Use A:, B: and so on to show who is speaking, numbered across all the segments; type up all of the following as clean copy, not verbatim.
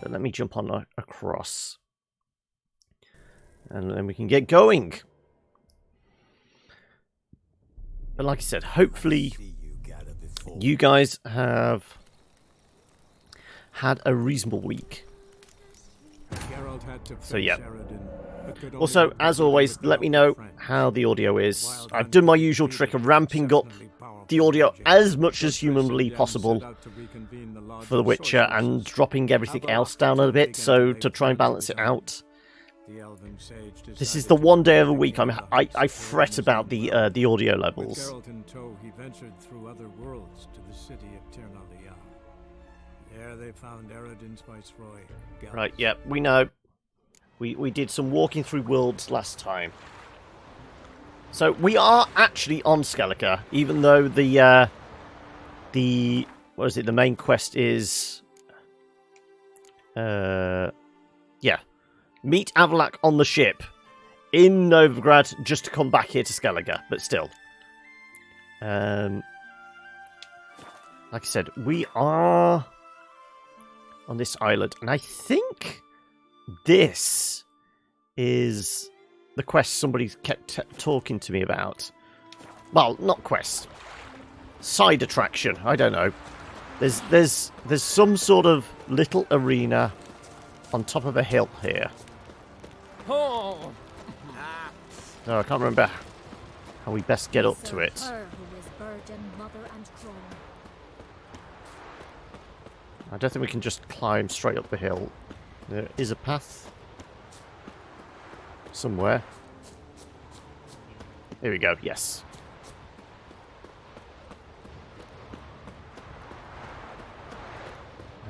A: But let me jump on across. And then we can get going. But like I said, hopefully you guys have had a reasonable week. So yeah. Also, as always, let me know how the audio is. I've done my usual trick of ramping up the audio as much as humanly possible for The Witcher and dropping everything else down a bit, so to try and balance it out. This is the one day of the week I fret about the audio levels.
B: There they found Eredin's viceroy.
A: Right, yeah, we know. We did some walking through worlds last time. So we are actually on Skellige, even though the what is it? The main quest is yeah, meet Avalak on the ship in Novigrad just to come back here to Skellige, but still. Like I said, we are on this island, and I think this is the quest somebody kept talking to me about. Well, not quest. Side attraction. I don't know. There's some sort of little arena on top of a hill here. Oh, I can't remember how we best get up to it. I don't think we can just climb straight up the hill. There is a path somewhere. Here we go, yes.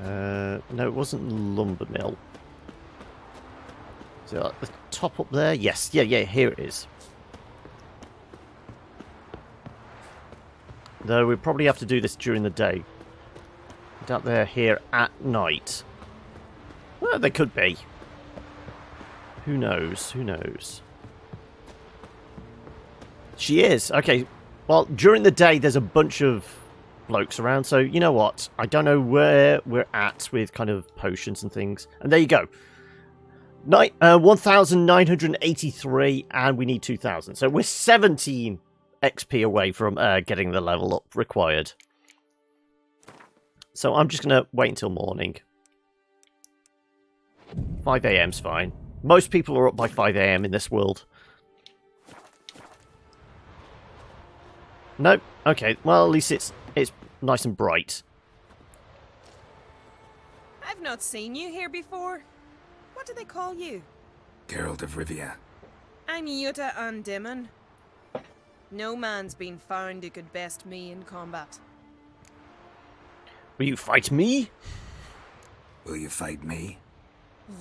A: No, it wasn't Lumber Mill. Is it at the top up there? Yes, yeah, here it is. Though we probably have to do this during the day. I doubt they're here at night. Well, they could be. Who knows? Who knows? She is. Okay. Well, during the day, there's a bunch of blokes around. So, you know what? I don't know where we're at with kind of potions and things. And there you go. 1,983, and we need 2,000. So we're 17 XP away from getting the level up required. So I'm just going to wait until morning. 5 AM's fine. Most people are up by 5 AM in this world. Nope. Okay. Well, at least it's nice and bright.
C: I've not seen you here before. What do they call you?
D: Geralt of Rivia.
C: I'm Jutta Undimmen. No man's been found who could best me in combat.
A: Will you fight me?
D: Will you fight me?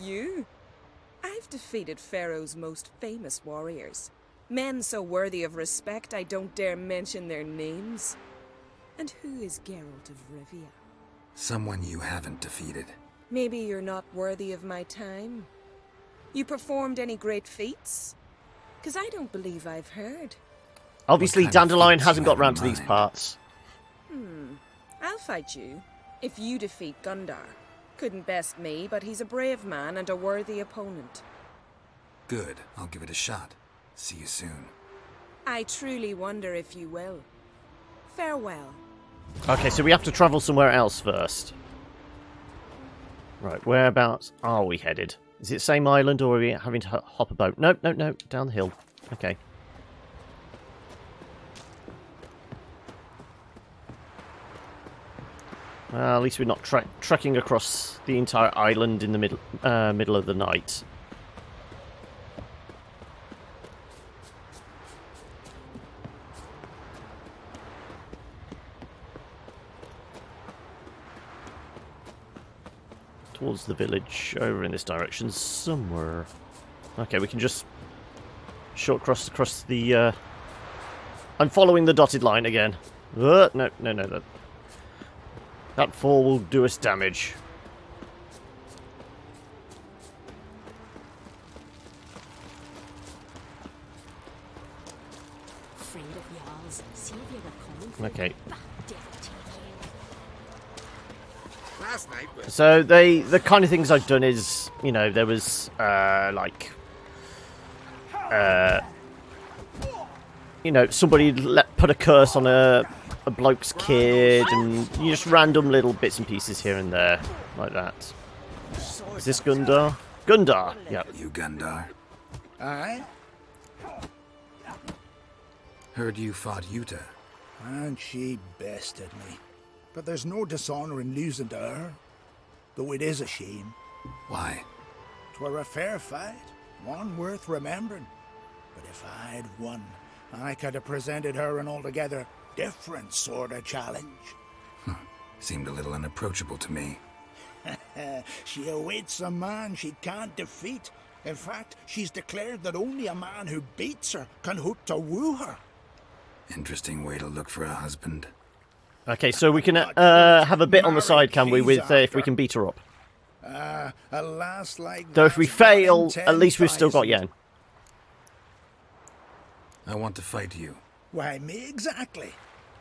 C: You? I've defeated Pharaoh's most famous warriors. Men so worthy of respect I don't dare mention their names. And who is Geralt of Rivia?
D: Someone you haven't defeated.
C: Maybe you're not worthy of my time. You performed any great feats? 'Cause I don't believe I've heard.
A: Obviously, Dandelion hasn't got round to these parts.
C: I'll fight you, if you defeat Gundar. Couldn't best me, but he's a brave man and a worthy opponent.
D: Good. I'll give it a shot. See you soon.
C: I truly wonder if you will. Farewell.
A: Okay, so we have to travel somewhere else first. Right, whereabouts are we headed? Is it the same island, or are we having to hop a boat? No, down the hill. Okay. Well, at least we're not trekking across the entire island in the middle of the night. Towards the village, over in this direction somewhere. Okay, we can just short across the... I'm following the dotted line again. No. That fall will do us damage.
E: Okay. Last night was...
A: So the kind of things I've done is, you know, there was like you know, somebody put a curse on a bloke's kid, and you just random little bits and pieces here and there like that. Is this Gundar? Gundar. Yep.
D: You Gundar?
E: Aye?
D: Heard you fought Yuta.
E: And she bested me. But there's no dishonour in losing to her. Though it is a shame.
D: Why?
E: 'Twere a fair fight, one worth remembering. But if I'd won, I could have presented her an altogether different sort of challenge.
D: Seemed a little unapproachable to me.
E: She awaits a man she can't defeat. In fact, she's declared that only a man who beats her can hope to woo her.
D: Interesting way to look for a husband.
A: Okay, so we can have a bit on the side, can we, with if we can beat her up?
E: A lass like
A: Though if we
E: that's
A: fail,
E: one in
A: at least we've still got
E: 10,000.
A: Yen.
D: I want to fight you.
E: Why, me exactly.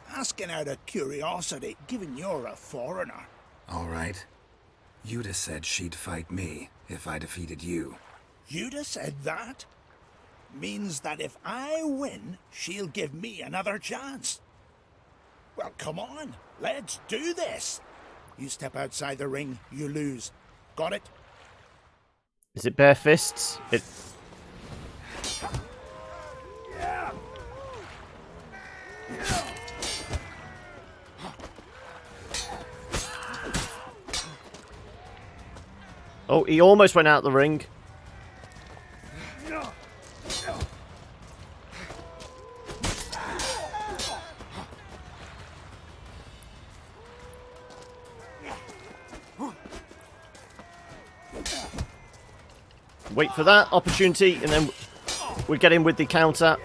E: Asking out of curiosity, given you're a foreigner.
D: All right. Yuta said she'd fight me if I defeated you.
E: You'd have said that? Means that if I win, she'll give me another chance. Well, come on, let's do this. You step outside the ring, you lose. Got it?
A: Is it bare fists? It. Oh, he almost went out the ring. Wait for that opportunity, and then we get in with the counter.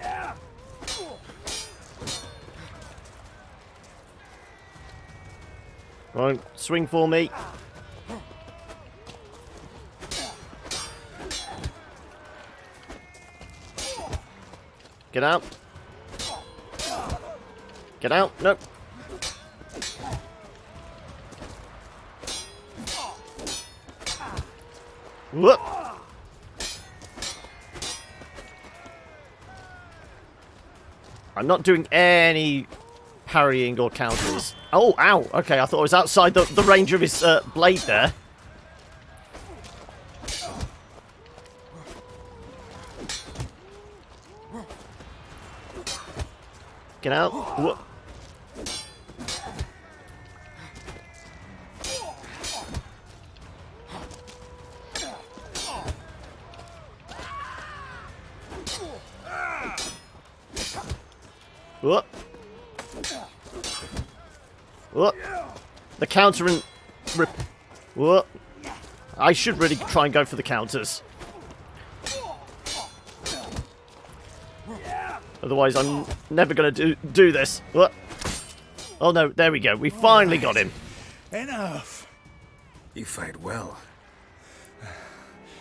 A: Right, swing for me. Get out. Get out. Nope. Whoop. I'm not doing any parrying or counters. Oh, ow. Okay, I thought I was outside the range of his blade there. Get out. Whoop. Whoop. Whoop. The counter and rip. Whoop. I should really try and go for the counters. Otherwise, I'm never going to do this. Whoop. Oh no, there we go. We finally got him.
E: Enough.
D: You fight well.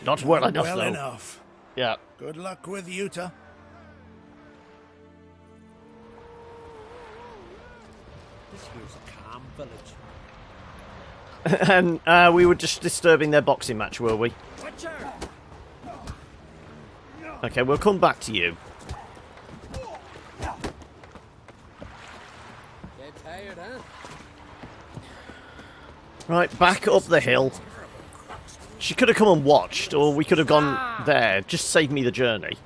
A: Not well enough,
E: Well
A: though.
E: enough.
A: Yeah.
E: Good luck with Yuta.
B: This here's a calm village.
A: And we were just disturbing their boxing match, were we?
B: Watch out!
A: Okay, we'll come back to you.
B: Get tired, huh?
A: Right, back up the hill. She could have come and watched, or we could have gone there. Just save me the journey.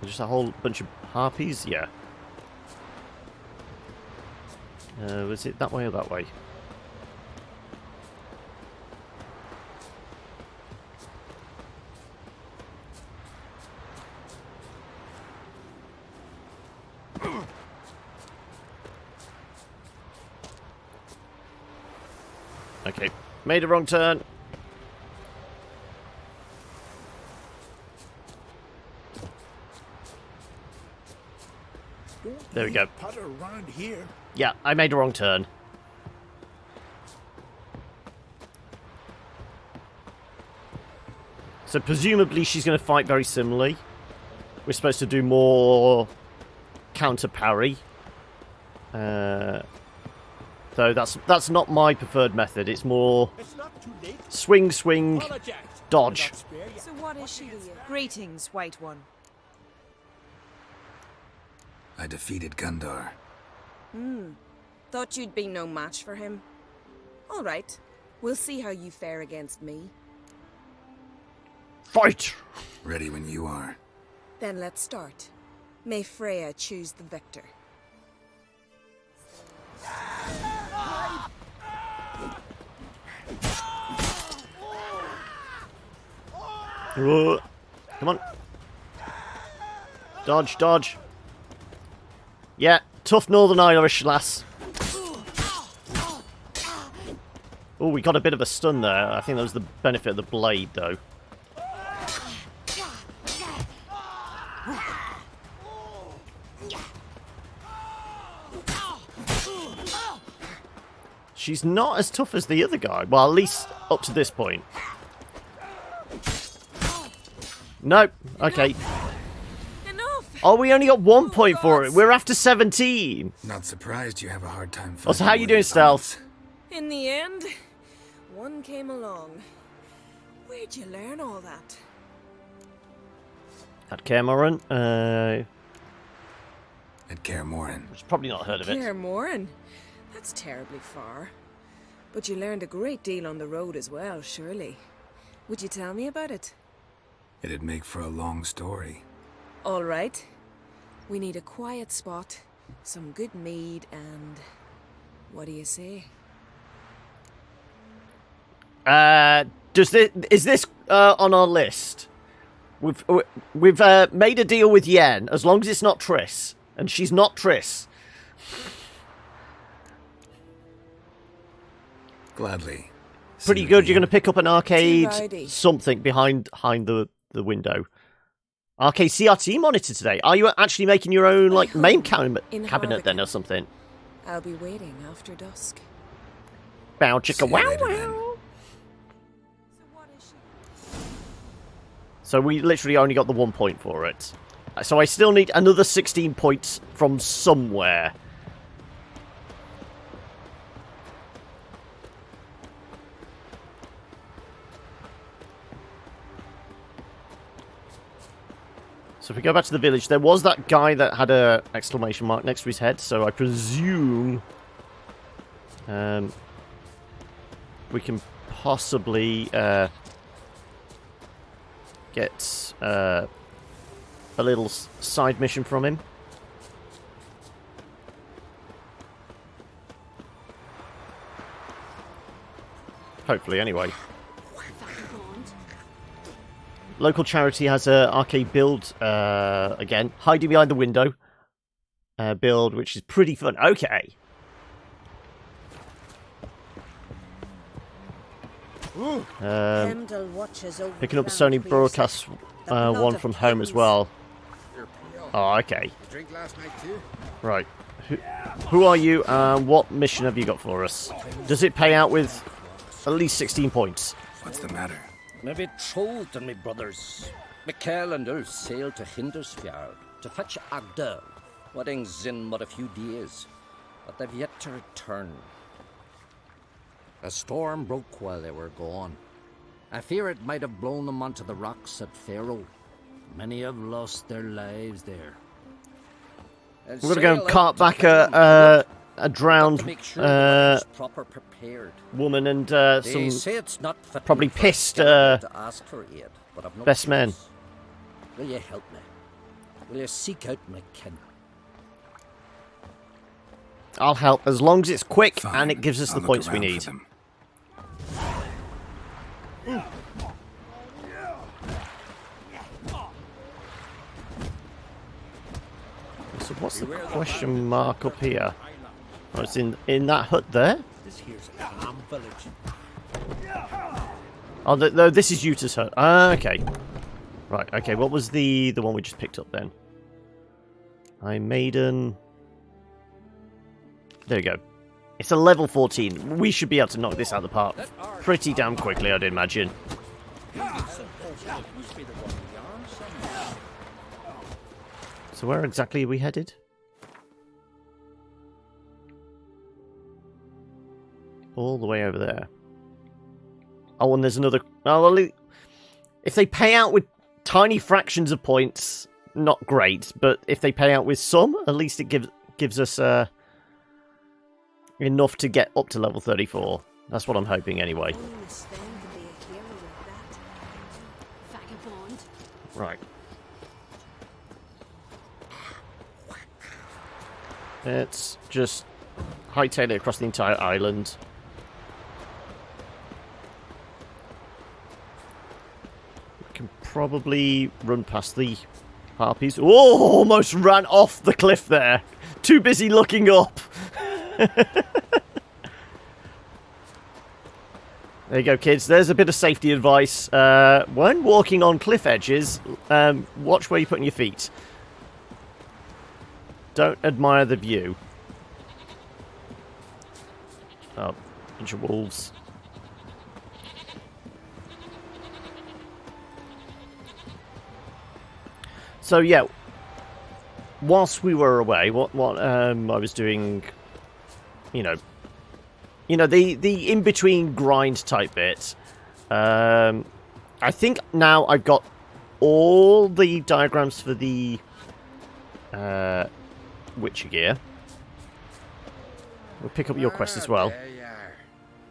A: Just a whole bunch of harpies? Yeah. Was it that way or that way? Okay, made a wrong turn. There we go.
E: Putter around here.
A: Yeah, I made a wrong turn. So presumably she's going to fight very similarly. we're supposed to do more counter parry. Though that's not my preferred method. It's more
B: It's not too late.
A: swing, swing,
B: Apologize.
A: dodge.
B: I'll not spare you.
C: So what is she to you? Greetings, White One.
D: I defeated Gundar.
C: Thought you'd be no match for him. All right. We'll see how you fare against me.
A: Fight!
D: Ready when you are.
C: Then let's start. May Freya choose the victor.
A: Whoa. Come on. Dodge, dodge. Yeah, tough Northern Irish lass. Oh, we got a bit of a stun there. I think that was the benefit of the blade, though. She's not as tough as the other guy. Well, at least up to this point. Nope. Okay.
C: Enough!
A: Oh, we only got 1 point for it. We're after 17.
D: Not surprised you have a hard time fighting.
A: Also, how you
D: with
A: doing,
D: your
A: Stealth?
D: opponents.
C: In the end, one came along. Where'd you learn all that?
A: At Cameron.
D: At Kaer Morhen.
A: Which probably not heard of it.
C: Kaer Morhen. That's terribly far. But you learned a great deal on the road as well, surely. Would you tell me about it?
D: It'd make for a long story.
C: All right. We need a quiet spot, some good mead, and... what do you say?
A: Is this on our list? We've made a deal with Yen, as long as it's not Triss. And she's not Triss.
D: Gladly.
A: Pretty
D: Soon
A: good.
D: at
A: You're going to pick up an arcade
C: rowdy.
A: something behind the window. Arcade CRT monitor today. Are you actually making your own like main cabinet
C: in
A: then
C: Harvican.
A: or something?
C: I'll be waiting after dusk.
A: Bow
D: See
A: chicka
D: you
A: wow
D: later, then.
A: wow.
C: So what is she?
A: So we literally only got the 1 point for it. So I still need another 16 points from somewhere. So if we go back to the village, there was that guy that had a exclamation mark next to his head, so I presume we can possibly get a little side mission from him. Hopefully, anyway. Local charity has a arcade build, again, hiding behind the window build, which is pretty fun. Okay. Picking up the Sony broadcast one from home as well. Oh, okay.
B: Drink last night too?
A: Right. Who are you and what mission have you got for us? Does it pay out with at least 16 points?
D: What's the matter?
F: Maybe betrothed and my brothers. Mikkel and Ulf sailed to Hindersfjord to fetch Agda. Wedding's in but a few days, but they've yet to return. A storm broke while they were gone. I fear it might have blown them onto the rocks at Faroe. Many have lost their lives there.
A: We're going to go and cart back a drowned
F: proper prepared.
A: woman and
F: They
A: some
F: say it's not fitting
A: probably
F: for a
A: pissed
F: skeleton to ask for aid, but I've no
A: best men.
F: choice. Will you help me? Will you seek out my kin?
A: I'll help as long as it's quick
D: Fine.
A: and it gives us
D: I'll
A: the
D: look
A: points we
D: around for
A: need.
D: them.
A: So what's the question mark up here? Oh, it's in that hut there.
B: This here's a calm village.
A: Oh, no, this is Yuta's hut. Ah, okay. Right, okay, what was the one we just picked up then? Maiden. There we go. It's a level 14. We should be able to knock this out of the park pretty damn quickly, I'd imagine. So where exactly are we headed? All the way over there. Oh, and there's another... Oh, well, if they pay out with tiny fractions of points, not great. But if they pay out with some, at least it gives us enough to get up to level 34. That's what I'm hoping anyway.
C: Only Sven could be a hero like that.
G: Vagabond.
A: Right. Let's just hightail it across the entire island. We can probably run past the harpies. Oh, almost ran off the cliff there. Too busy looking up. There you go, kids. There's a bit of safety advice. When walking on cliff edges, watch where you're putting your feet. Don't admire the view. Oh, bunch of wolves. So yeah, whilst we were away, what I was doing, you know, the in between grind type bit. I think now I've got all the diagrams for the Witcher gear. We'll pick up your quest as well.
B: There you are.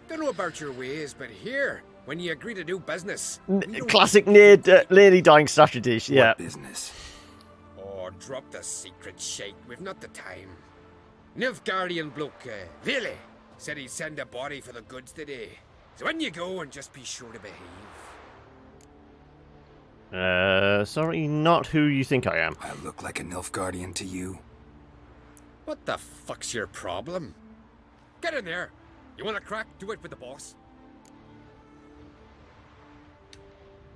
B: Don't know about your ways, but here, when you agree to do business...
A: Classic nearly dying strategy, yeah.
D: What business?
B: Oh, drop the secret, Shake. We've not the time. Nilfgaardian bloke, Vili, said he'd send a body for the goods today. So when you go, and just be sure to behave.
A: Sorry, not who you think I am.
D: I look like a Nilfgaardian to you?
B: What the fuck's your problem? Get in there. You want a crack? Do it with the boss.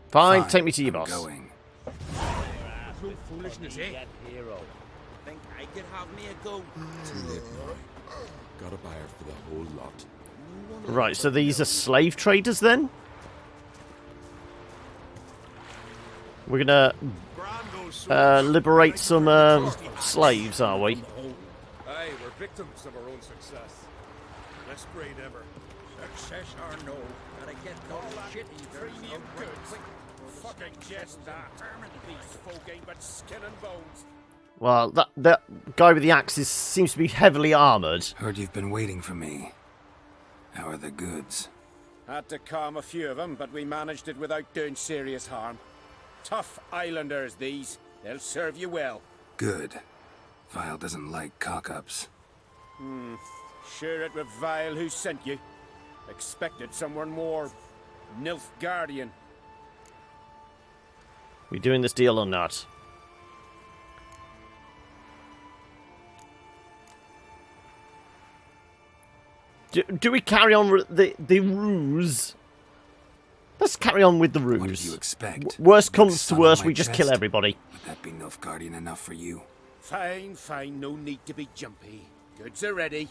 A: Fine, take me to your
D: I'm
A: boss.
D: Going.
B: No foolishness, eh?
H: Hero. Think I could have me a go?
I: Too late now. Got a buyer for the whole lot.
A: Right, so these are slave traders then? We're gonna liberate some slaves, are we?
B: Aye, we're victims of our own success. Best grade ever. Success or no, gotta get those shitty premium goods. Fucking just that. These folk ain't but skin and bones.
A: Well, that guy with the axe seems to be heavily armoured.
D: Heard you've been waiting for me. How are the goods?
J: Had to calm a few of them, but we managed it without doing serious harm. Tough islanders, these. They'll serve you well.
D: Good. Vile doesn't like cock-ups.
J: Sure it was Vile who sent you. Expected someone more Nilfgaardian.
A: We doing this deal or not? Do we carry on the ruse? Let's carry on with the ruse.
D: What did you expect?
A: Worst comes to
D: Son of
A: worst,
D: my
A: we just kill
D: chest?
A: everybody.
D: Would that be Nilfgaardian enough for you?
J: Fine, fine, no need to be jumpy. Goods are ready.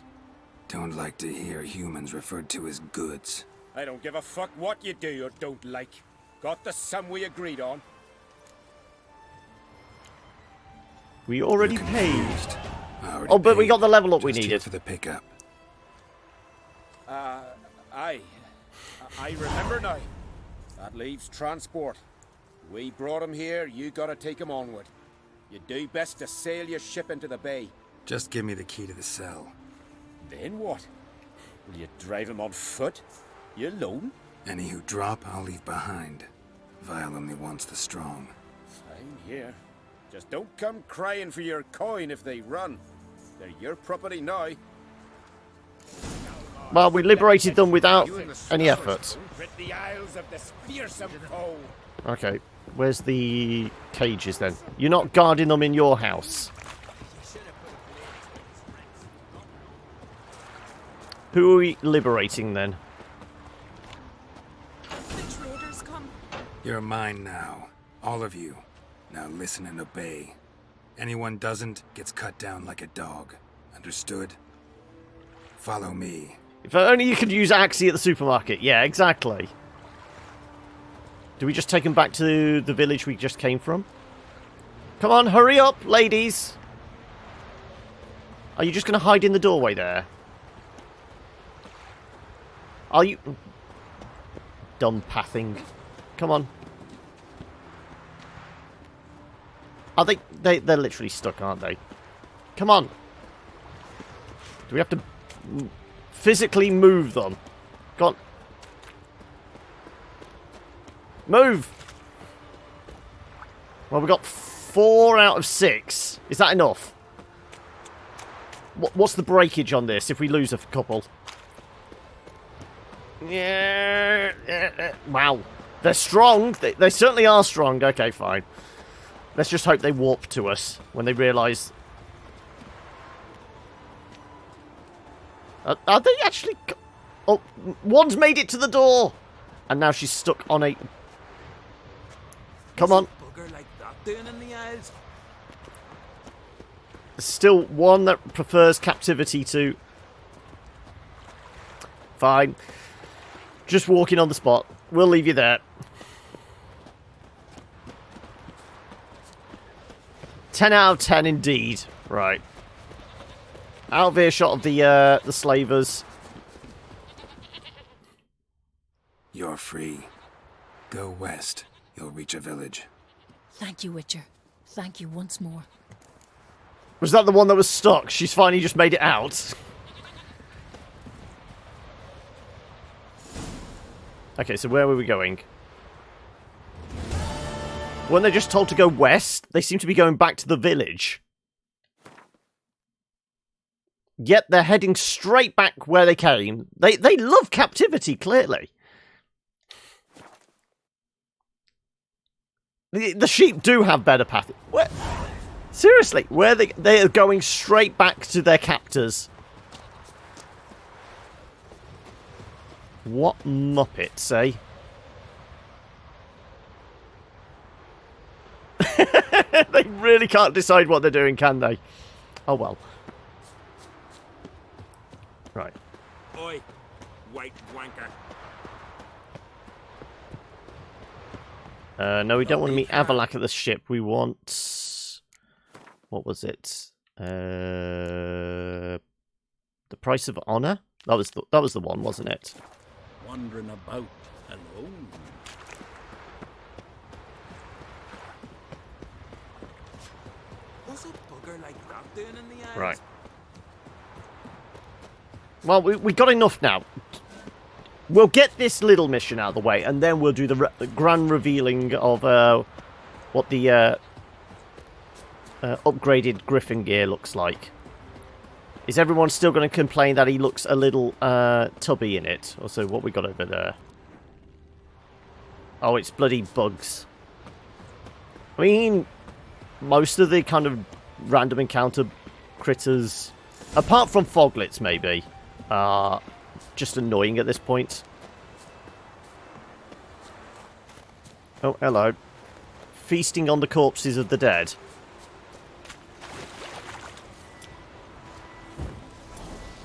D: Don't like to hear humans referred to as goods.
J: I don't give a fuck what you do or don't like. Got the sum we agreed on.
A: We already
D: You're
A: paid.
D: confused.
A: Oh, but we got the level up we
D: Just here
A: needed.
D: for the pickup.
J: I remember now. That leaves transport. We brought him here, you gotta take him onward. You do best to sail your ship into the bay.
D: Just give me the key to the cell.
J: Then what? Will you drive him on foot? You alone?
D: Any who drop, I'll leave behind. Vile only wants the strong.
J: Fine, here. Just don't come crying for your coin if they run. They're your property now.
A: Well, we liberated them without any effort.
J: Rid the isles of this fearsome foe.
A: Okay, where's the cages then? You're not guarding them in your house. Who are we liberating then?
C: The traders come.
D: You're mine now. All of you. Now listen and obey. Anyone doesn't gets cut down like a dog. Understood? Follow me.
A: If only you could use Axie at the supermarket. Yeah, exactly. Do we just take them back to the village we just came from? Come on, hurry up, ladies. Are you just going to hide in the doorway there? Are you... Dumb pathing. Come on. Are they... They're literally stuck, aren't they? Come on. Do we have to physically move them? Go on. Move! Well, we got 4 out of 6. Is that enough? What's the breakage on this if we lose a couple? Yeah. Wow. They're strong. They certainly are strong. Okay, fine. Let's just hope they warp to us when they realise... Are they actually... Oh, one's made it to the door! And now she's stuck on a... Come on.
H: Bugger like that doing in the Isles?
A: Still one that prefers captivity to... Fine. Just walking on the spot. We'll leave you there. 10 out of 10 indeed. Right. Out of earshot of the slavers.
D: You're free. Go west. You'll reach a village.
G: Thank you, Witcher. Thank you once more.
A: Was that the one that was stuck? She's finally just made it out. Okay, so where were we going? Weren't they just told to go west? They seem to be going back to the village. Yet they're heading straight back where they came. They love captivity, clearly. The sheep do have better path. Where? Seriously, where they are going straight back to their captors. What muppets, eh? They really can't decide what they're doing, can they? Oh well. Right.
B: Oi, white wanker.
A: No, we don't want to meet Avalak at the ship. We want... What was it? The price of honor? That was the one, wasn't it?
H: Wandering about alone. What's a bugger like that doing in the Isles?
A: Right. Well, we got enough now. We'll get this little mission out of the way, and then we'll do the grand revealing of what the upgraded Griffin gear looks like. Is everyone still going to complain that he looks a little tubby in it? Also, what we got over there? Oh, it's bloody bugs. I mean, most of the kind of random encounter critters, apart from foglets maybe, are just annoying at this point. Oh, hello. Feasting on the corpses of the dead.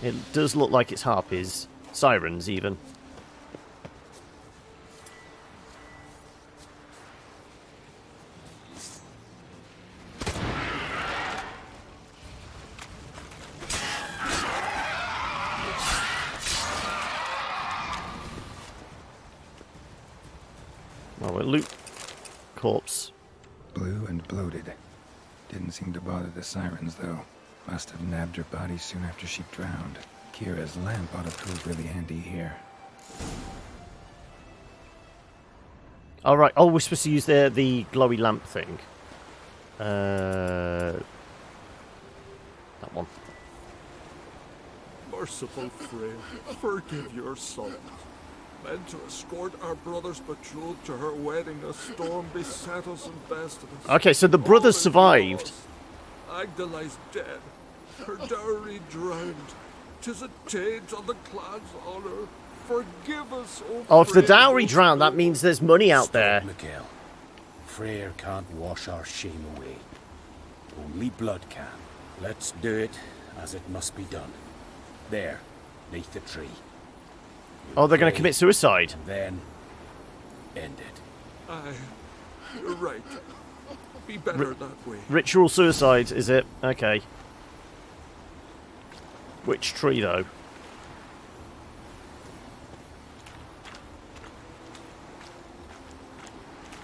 A: It does look like it's harpies. Sirens, even. Well, we'll loot corpse.
D: Blue and bloated. Didn't seem to bother the sirens, though. Must have nabbed her body soon after she drowned. Kira's lamp ought to prove really handy here.
A: Alright, oh, we're supposed to use the glowy lamp thing. That one.
I: Merciful Freyr, forgive your son. Meant to escort our brother's betrothed to her wedding, a storm beset us and bested us.
A: Okay, so the brothers survived.
I: Agdalai's dead, her dowry drowned. 'Tis a taint on the clan's honour. Forgive us,
A: Oh, if the dowry drowned, that means there's money out there.
J: Miguel. Freyr can't wash our shame away. Only blood can. Let's do it as it must be done. There, neath the tree.
A: Oh, they're going to commit suicide.
J: And then end it.
I: Aye, you're right. be better that way.
A: Ritual suicide, is it? Okay. Which tree, though?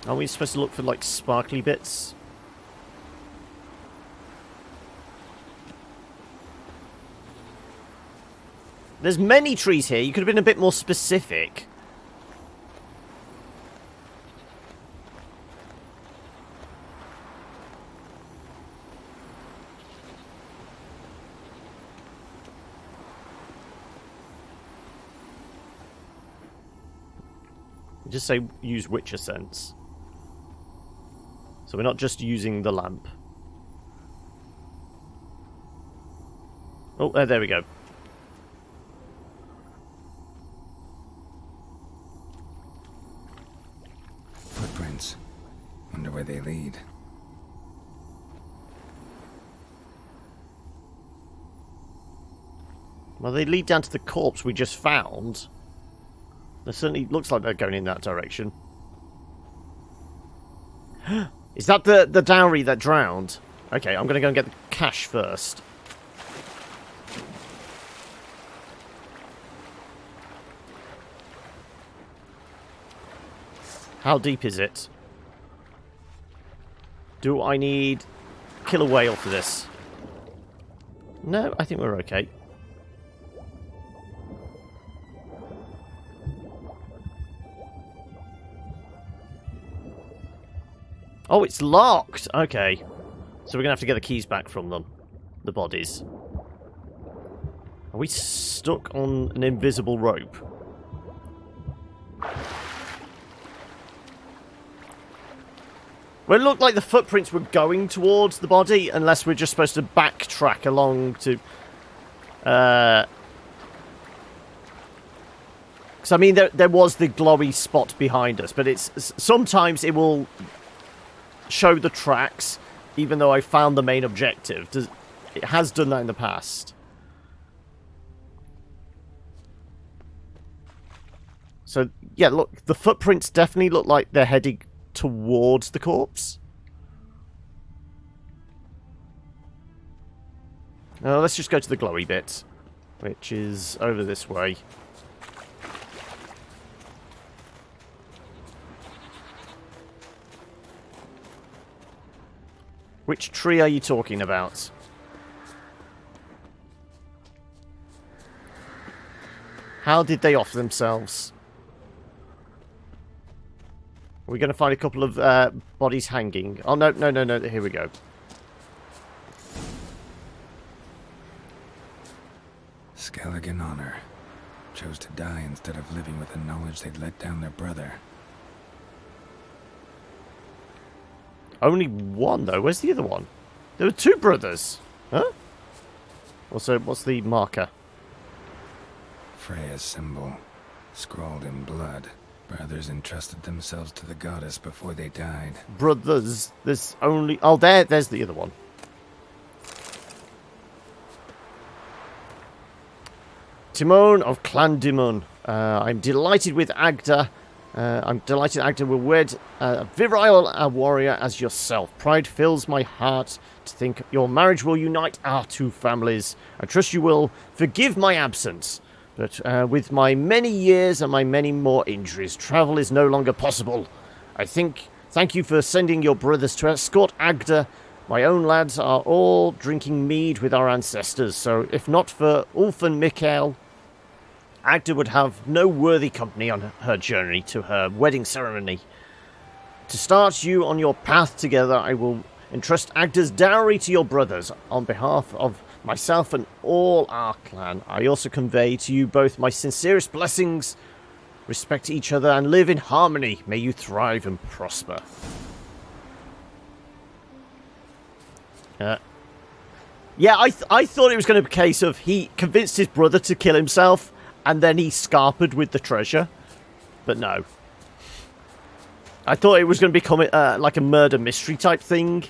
A: Are we supposed to look for, like, sparkly bits? There's many trees here. You could have been a bit more specific. Just say use Witcher sense. So we're not just using the lamp. Oh, there we go.
D: Footprints. Wonder where they lead.
A: Well, they lead down to the corpse we just found. It certainly looks like they're going in that direction. Is that the dowry that drowned? Okay, I'm going to go and get the cash first. How deep is it? Do I need killer whale for this? No, I think we're okay. Oh, it's locked! Okay. So we're going to have to get the keys back from them. The bodies. Are we stuck on an invisible rope? Well, it looked like the footprints were going towards the body, unless we're just supposed to backtrack along to... Because, I mean, there was the glowy spot behind us, but it's sometimes it will show the tracks, even though I found the main objective. It has done that in the past. So, yeah, look, the footprints definitely look like they're heading towards the corpse. Let's just go to the glowy bit, which is over this way. Which tree are you talking about? How did they off themselves? We're going to find a couple of bodies hanging. Oh, no, no, no, no. Here we go.
D: Skellig in honor. Chose to die instead of living with the knowledge they'd let down their brother.
A: Only one, though. Where's the other one? There were two brothers. Huh? Also, what's the marker?
D: Freya's symbol. Scrawled in blood. Brothers entrusted themselves to the goddess before they died.
A: Brothers. There's only... Oh, there's the other one. Timon of Clan Dimon. I'm delighted with Agda. I'm delighted Agda will wed a virile warrior as yourself. Pride fills my heart to think your marriage will unite our two families. I trust you will forgive my absence. But with my many years and my many more injuries, travel is no longer possible. Thank you for sending your brothers to escort Agda. My own lads are all drinking mead with our ancestors, so if not for Ulf and Mikael, Agda would have no worthy company on her journey to her wedding ceremony. To start you on your path together, I will entrust Agda's dowry to your brothers. On behalf of myself and all our clan, I also convey to you both my sincerest blessings. Respect each other and live in harmony. May you thrive and prosper. Yeah, I thought it was going to be a case of he convinced his brother to kill himself, and then he scarpered with the treasure. But no. I thought it was going to become like a murder mystery type thing.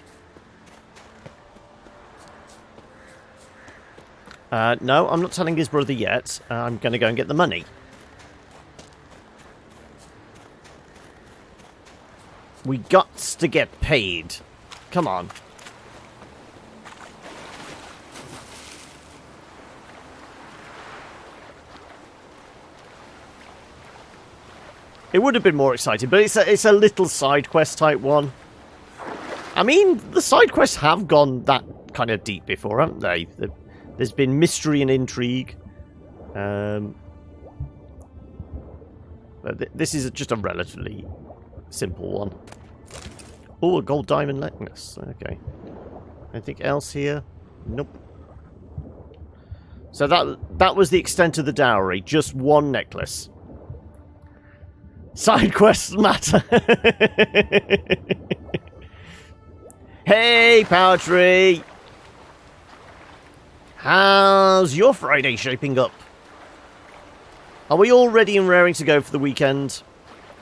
A: No, I'm not telling his brother yet. I'm going to go and get the money. We got to get paid. Come on. It would have been more exciting, but it's a little side quest type one. I mean, the side quests have gone that kind of deep before, haven't they? There's been mystery and intrigue. But this is just a relatively simple one. Oh, a gold diamond necklace. Okay. Anything else here? Nope. So that was the extent of the dowry. Just one necklace. Side quests matter. Hey, Power Tree! How's your Friday shaping up? Are we all ready and raring to go for the weekend?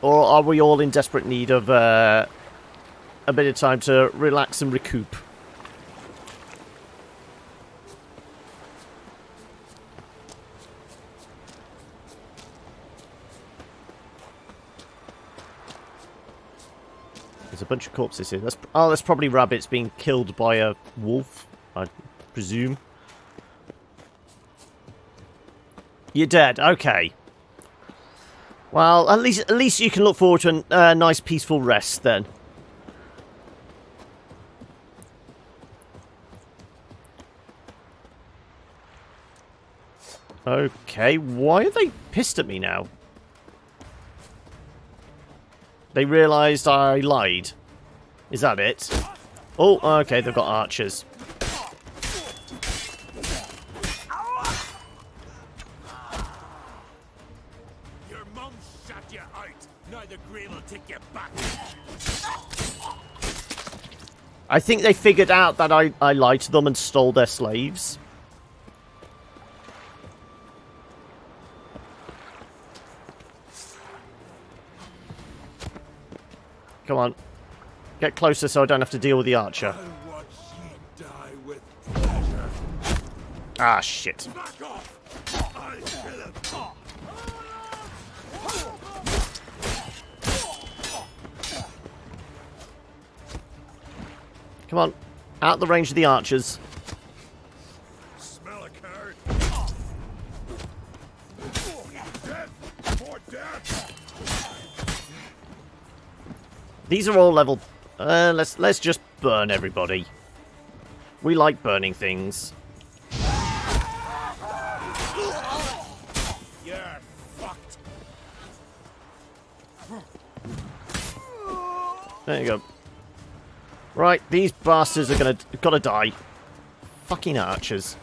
A: Or are we all in desperate need of a bit of time to relax and recoup? There's a bunch of corpses here. That's probably rabbits being killed by a wolf, I presume. You're dead. Okay. Well, at least you can look forward to a nice peaceful rest then. Okay, why are they pissed at me now? They realised I lied. Is that it? Oh, okay, they've got archers.
B: Your mum shut you out. Now the grave will take you back.
A: I think they figured out that I lied to them and stole their slaves. Come on. Get closer so I don't have to deal with the archer.
B: I watch you die with pleasure.
A: Ah, shit.
B: Back off! I'll kill him.
A: Come on. Out the range of the archers.
B: Smell a card. Death! More death!
A: These are all level. Let's just burn everybody. We like burning things.
B: You're fucked.
A: There you go. Right, these bastards are gotta die. Fucking archers.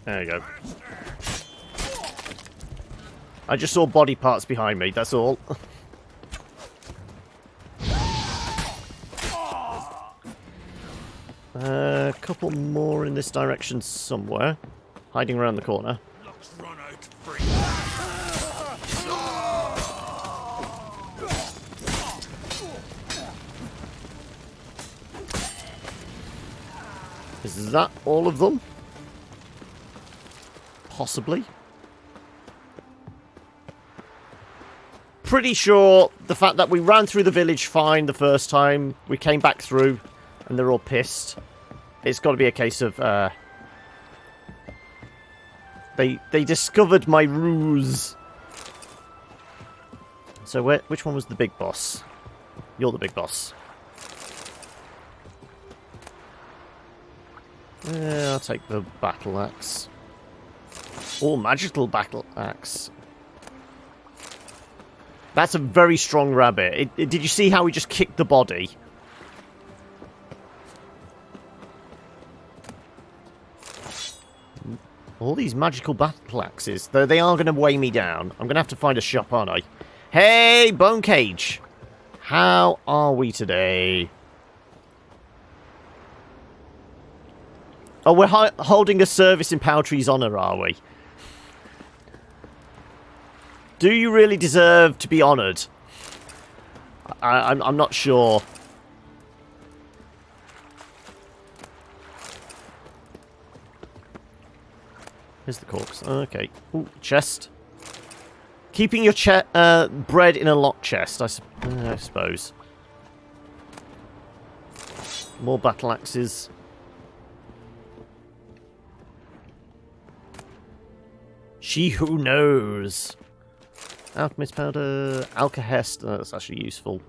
A: There you go. I just saw body parts behind me, that's all. A couple more in this direction somewhere. Hiding around the corner.
B: Looks run out free.
A: Is that all of them? Possibly. Pretty sure the fact that we ran through the village fine the first time, we came back through, and they're all pissed. It's got to be a case of, they discovered my ruse. So which one was the big boss? You're the big boss. Yeah, I'll take the battle axe. Oh, magical battle axe. That's a very strong rabbit. Did you see how he just kicked the body? All these magical battle axes, though they are going to weigh me down. I'm going to have to find a shop, aren't I? Hey, Bone Cage! How are we today? Oh, we're holding a service in Powtree's honour, are we? Do you really deserve to be honoured? I'm not sure. Where's the corks? Okay. Ooh, chest. Keeping your bread in a locked chest, I suppose. More battle axes. She who knows. Alchemist powder, alkahest. That's actually useful.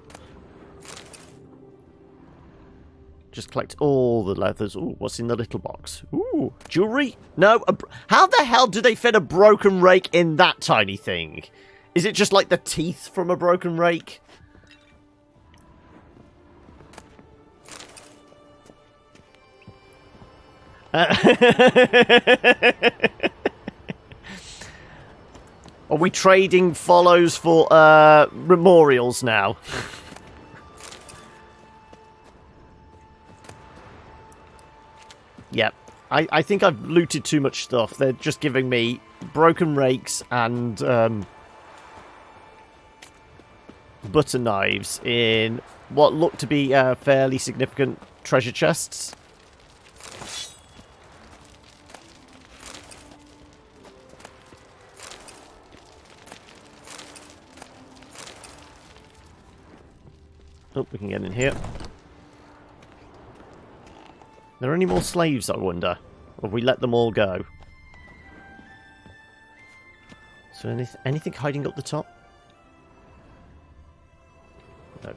A: Just collect all the leathers. Ooh, what's in the little box? Ooh, jewelry? No. How the hell do they fit a broken rake in that tiny thing? Is it just like the teeth from a broken rake? Are we trading follows for memorials now? Yep. I think I've looted too much stuff. They're just giving me broken rakes and butter knives in what look to be fairly significant treasure chests. Oh, we can get in here. Are there any more slaves, I wonder? Or have we let them all go? So anything hiding up the top? No.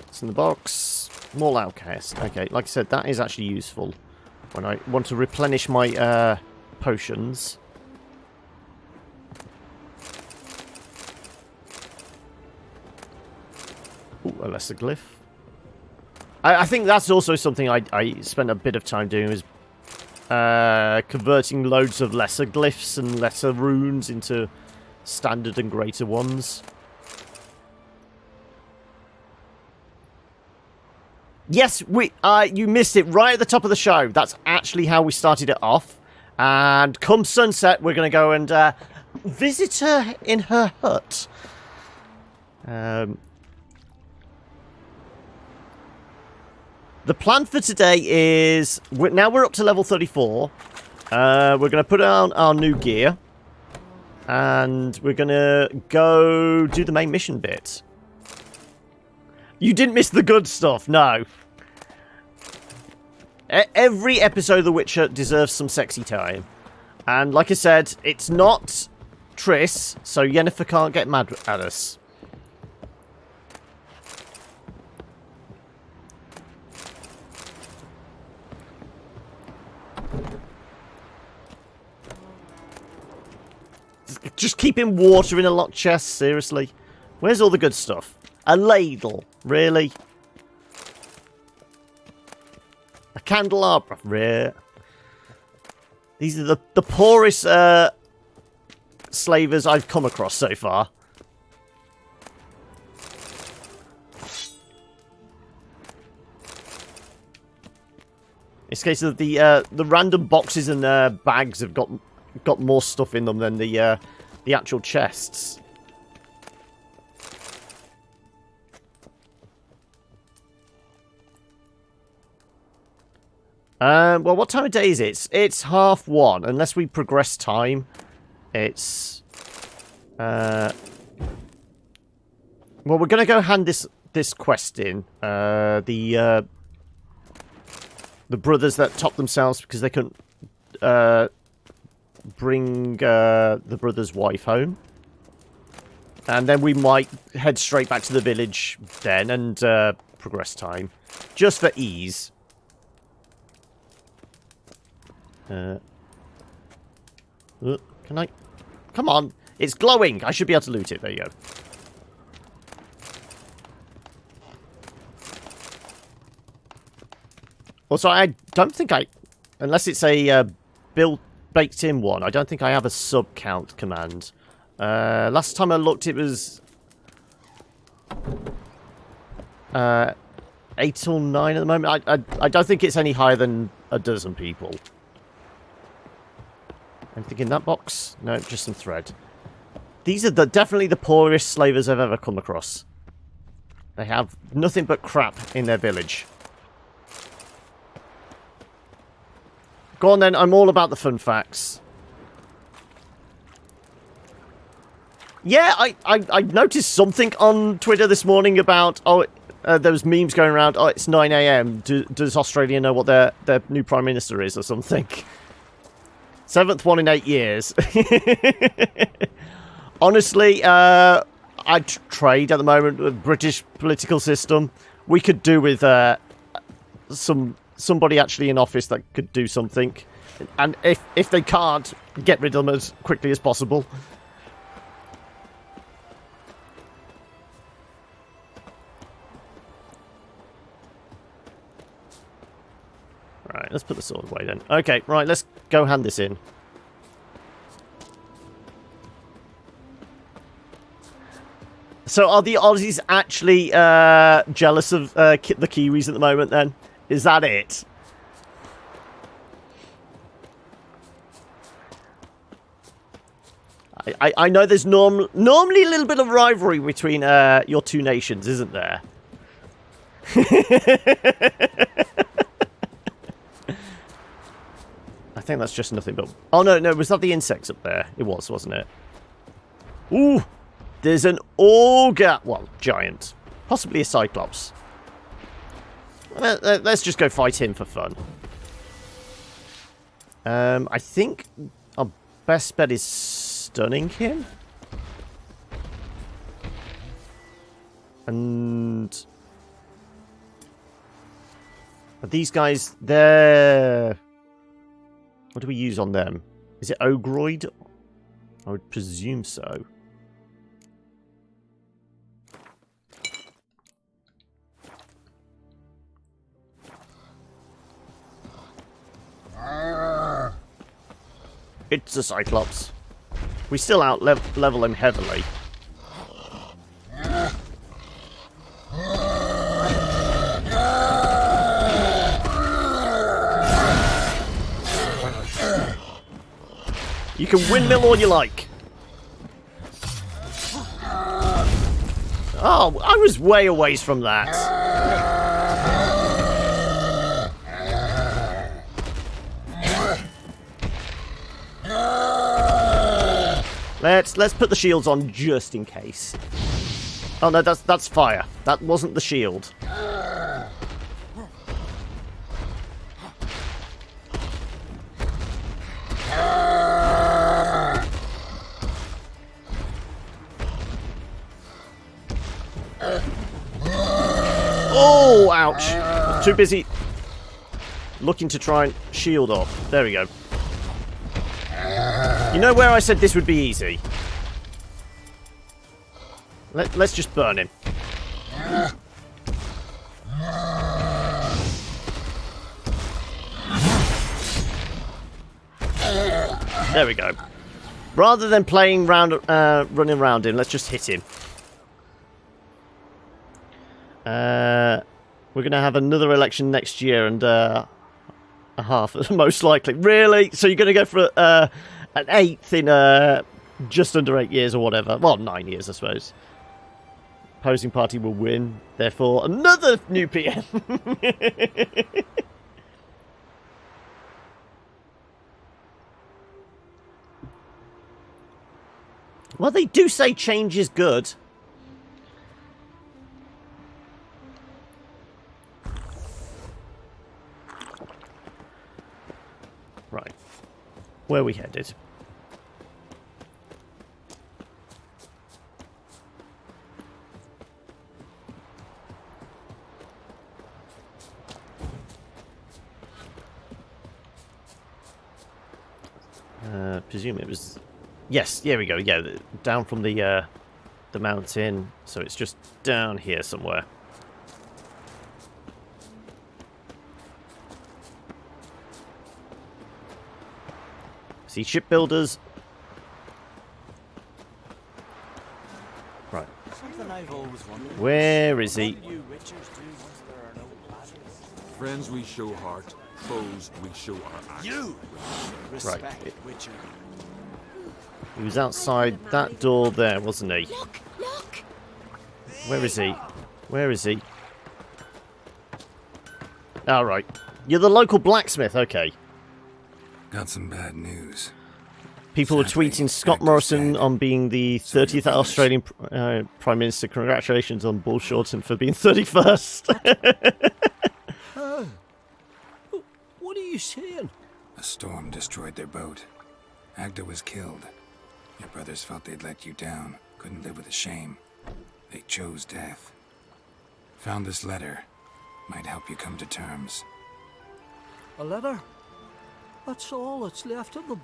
A: It's in the box. More outcast. Okay, like I said, that is actually useful when I want to replenish my potions. Ooh, a lesser glyph. I think that's also something I spent a bit of time doing, is converting loads of lesser glyphs and lesser runes into standard and greater ones. Yes, you missed it right at the top of the show. That's actually how we started it off. And come sunset, we're going to go and visit her in her hut. The plan for today is... Now we're up to level 34. We're going to put on our new gear. And we're going to go do the main mission bit. You didn't miss the good stuff, no. Every episode of The Witcher deserves some sexy time. And like I said, it's not Triss, so Yennefer can't get mad at us. Just keeping water in a locked chest, seriously. Where's all the good stuff? A ladle, really? A candelabra, rare. These are the poorest slavers I've come across so far. It's a case of the random boxes and bags have got more stuff in them than the actual chests. Well, what time of day is it? It's 1:30. Unless we progress time, it's... Well, we're going to go hand this quest in. The brothers that topped themselves because they couldn't bring the brother's wife home. And then we might head straight back to the village then and progress time. Just for ease. Can I? Come on. It's glowing. I should be able to loot it. There you go. Also, I don't think unless it's a baked in one, I don't think I have a sub count command. Last time I looked, it was 8 or 9 at the moment. I don't think it's any higher than a dozen people. Anything in that box? No, just some thread. These are definitely the poorest slavers I've ever come across. They have nothing but crap in their village. Go on then, I'm all about the fun facts. Yeah, I noticed something on Twitter this morning about, there was memes going around, it's 9 AM, does Australia know what their new Prime Minister is or something? 7th one in 8 years. Honestly, I'd trade at the moment with the British political system. We could do with somebody actually in office that could do something. And if they can't, get rid of them as quickly as possible. Right, let's put the sword away then. Okay, right, let's go hand this in. So are the Aussies actually jealous of the Kiwis at the moment then? Is that it? I know there's normally a little bit of rivalry between your two nations, isn't there? I think that's just nothing but... Oh, no, was that the insects up there? It was, wasn't it? Ooh! There's an ogre... Well, giant. Possibly a cyclops. Let's just go fight him for fun. I think our best bet is stunning him. And... But these guys, they're... What do we use on them? Is it Ogroid? I would presume so. It's a Cyclops. We still out-level him heavily. You can windmill all you like. Oh, I was way away from that. Let's put the shields on just in case. Oh no, that's fire. That wasn't the shield. Oh, ouch. Too busy looking to try and shield off. There we go. You know where I said this would be easy? Let's just burn him. There we go. Rather than playing round, running around him, let's just hit him. We're going to have another election next year, and a half, most likely. Really? So you're going to go for an eighth in just under 8 years or whatever? Well, 9 years, I suppose. Opposing party will win. Therefore, another new PM. Well, they do say change is good. Right. Where are we headed? Presume it was... Yes, here we go. Yeah, down from the mountain. So it's just down here somewhere. See shipbuilders. Right. Where is he?
I: Friends we show heart, foes we show our axe.
H: You respect Witcher.
A: He was outside that door there, wasn't he?
G: Look! Look!
A: Where is he? Where is he? All right. You're the local blacksmith, okay.
D: Got some bad news.
A: People are
D: Sadly,
A: tweeting Scott
D: Agda's
A: Morrison
D: dead.
A: on being the
D: So are your
A: 30th
D: brothers.
A: Australian Prime Minister. Congratulations on Bull Shorten for being 31st.
F: Huh? What are you saying?
D: A storm destroyed their boat. Agda was killed. Your brothers felt they'd let you down. Couldn't live with the shame. They chose death. Found this letter. Might help you come to terms.
F: A letter? That's all that's left of them.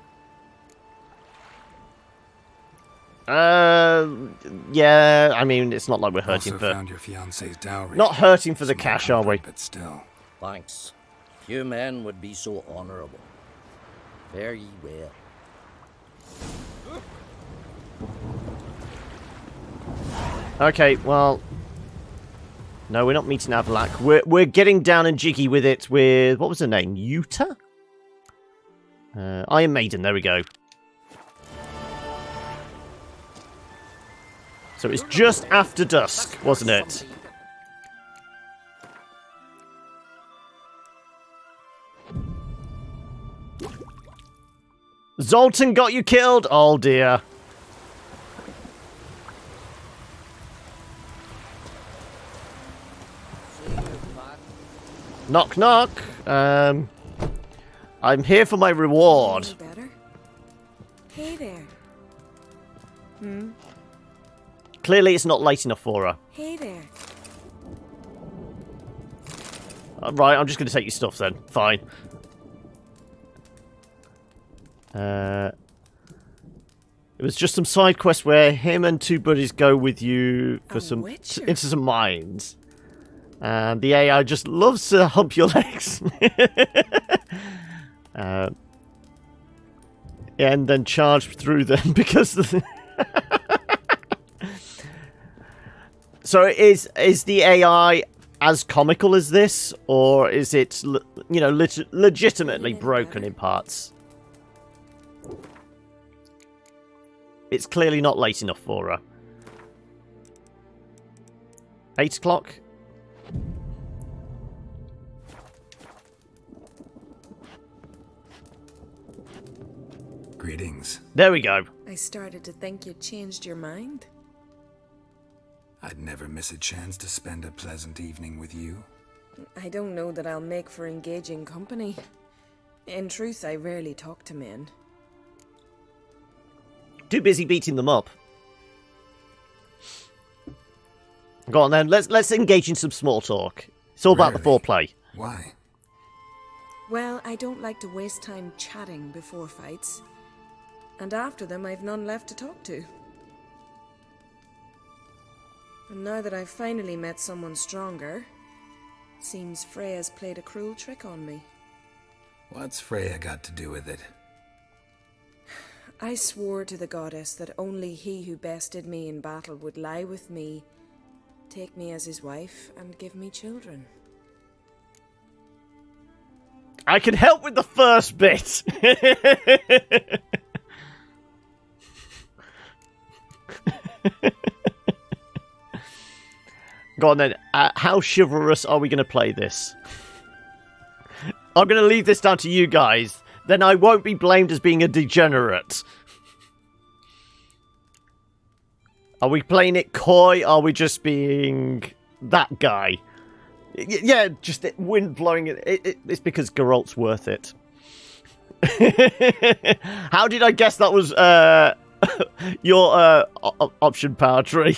A: Yeah, I mean, it's not like we're hurting
D: Also
A: for...
D: found your fiance's dowry.
A: Not hurting for the
D: Small
A: cash, are we?
D: comfort, But still.
F: Thanks. Few men would be so honourable. Fare ye well.
A: Okay, well... No, we're not meeting Avalac. We're getting down and jiggy with it with... What was her name? Yuta? Iron Maiden, there we go. So it's just after dusk, wasn't it? Zoltan got you killed? Oh dear. Knock knock. I'm here for my reward.
C: Any better? Hey there.
A: Clearly it's not late enough for her.
C: Hey there.
A: Right, I'm just going to take your stuff then. Fine. It was just some side quest where him and two buddies go with you for
C: A witcher.
A: into some mines. And the AI just loves to hump your legs. And then charge through them because... So is the AI as comical as this? Or is it, you know, legitimately broken in parts? It's clearly not late enough for her. 8 o'clock?
D: Greetings.
A: There we go.
C: I started to think you'd changed your mind.
D: I'd never miss a chance to spend a pleasant evening with you.
C: I don't know that I'll make for engaging company. In truth, I rarely talk to men.
A: Too busy beating them up. Go on then, let's engage in some small talk. It's all about the
D: Rarely.
A: foreplay.
D: Why?
C: Well, I don't like to waste time chatting before fights. And after them, I've none left to talk to. And now that I've finally met someone stronger, seems Freya's played a cruel trick on me.
D: What's Freya got to do with it?
C: I swore to the goddess that only he who bested me in battle would lie with me, take me as his wife, and give me children.
A: I can help with the first bit. Go on then. How chivalrous are we going to play this? I'm going to leave this down to you guys. Then I won't be blamed as being a degenerate. Are we playing it coy? Are we just being that guy? Yeah, just wind blowing it. It's because Geralt's worth it. How did I guess that was your option, Power Tree?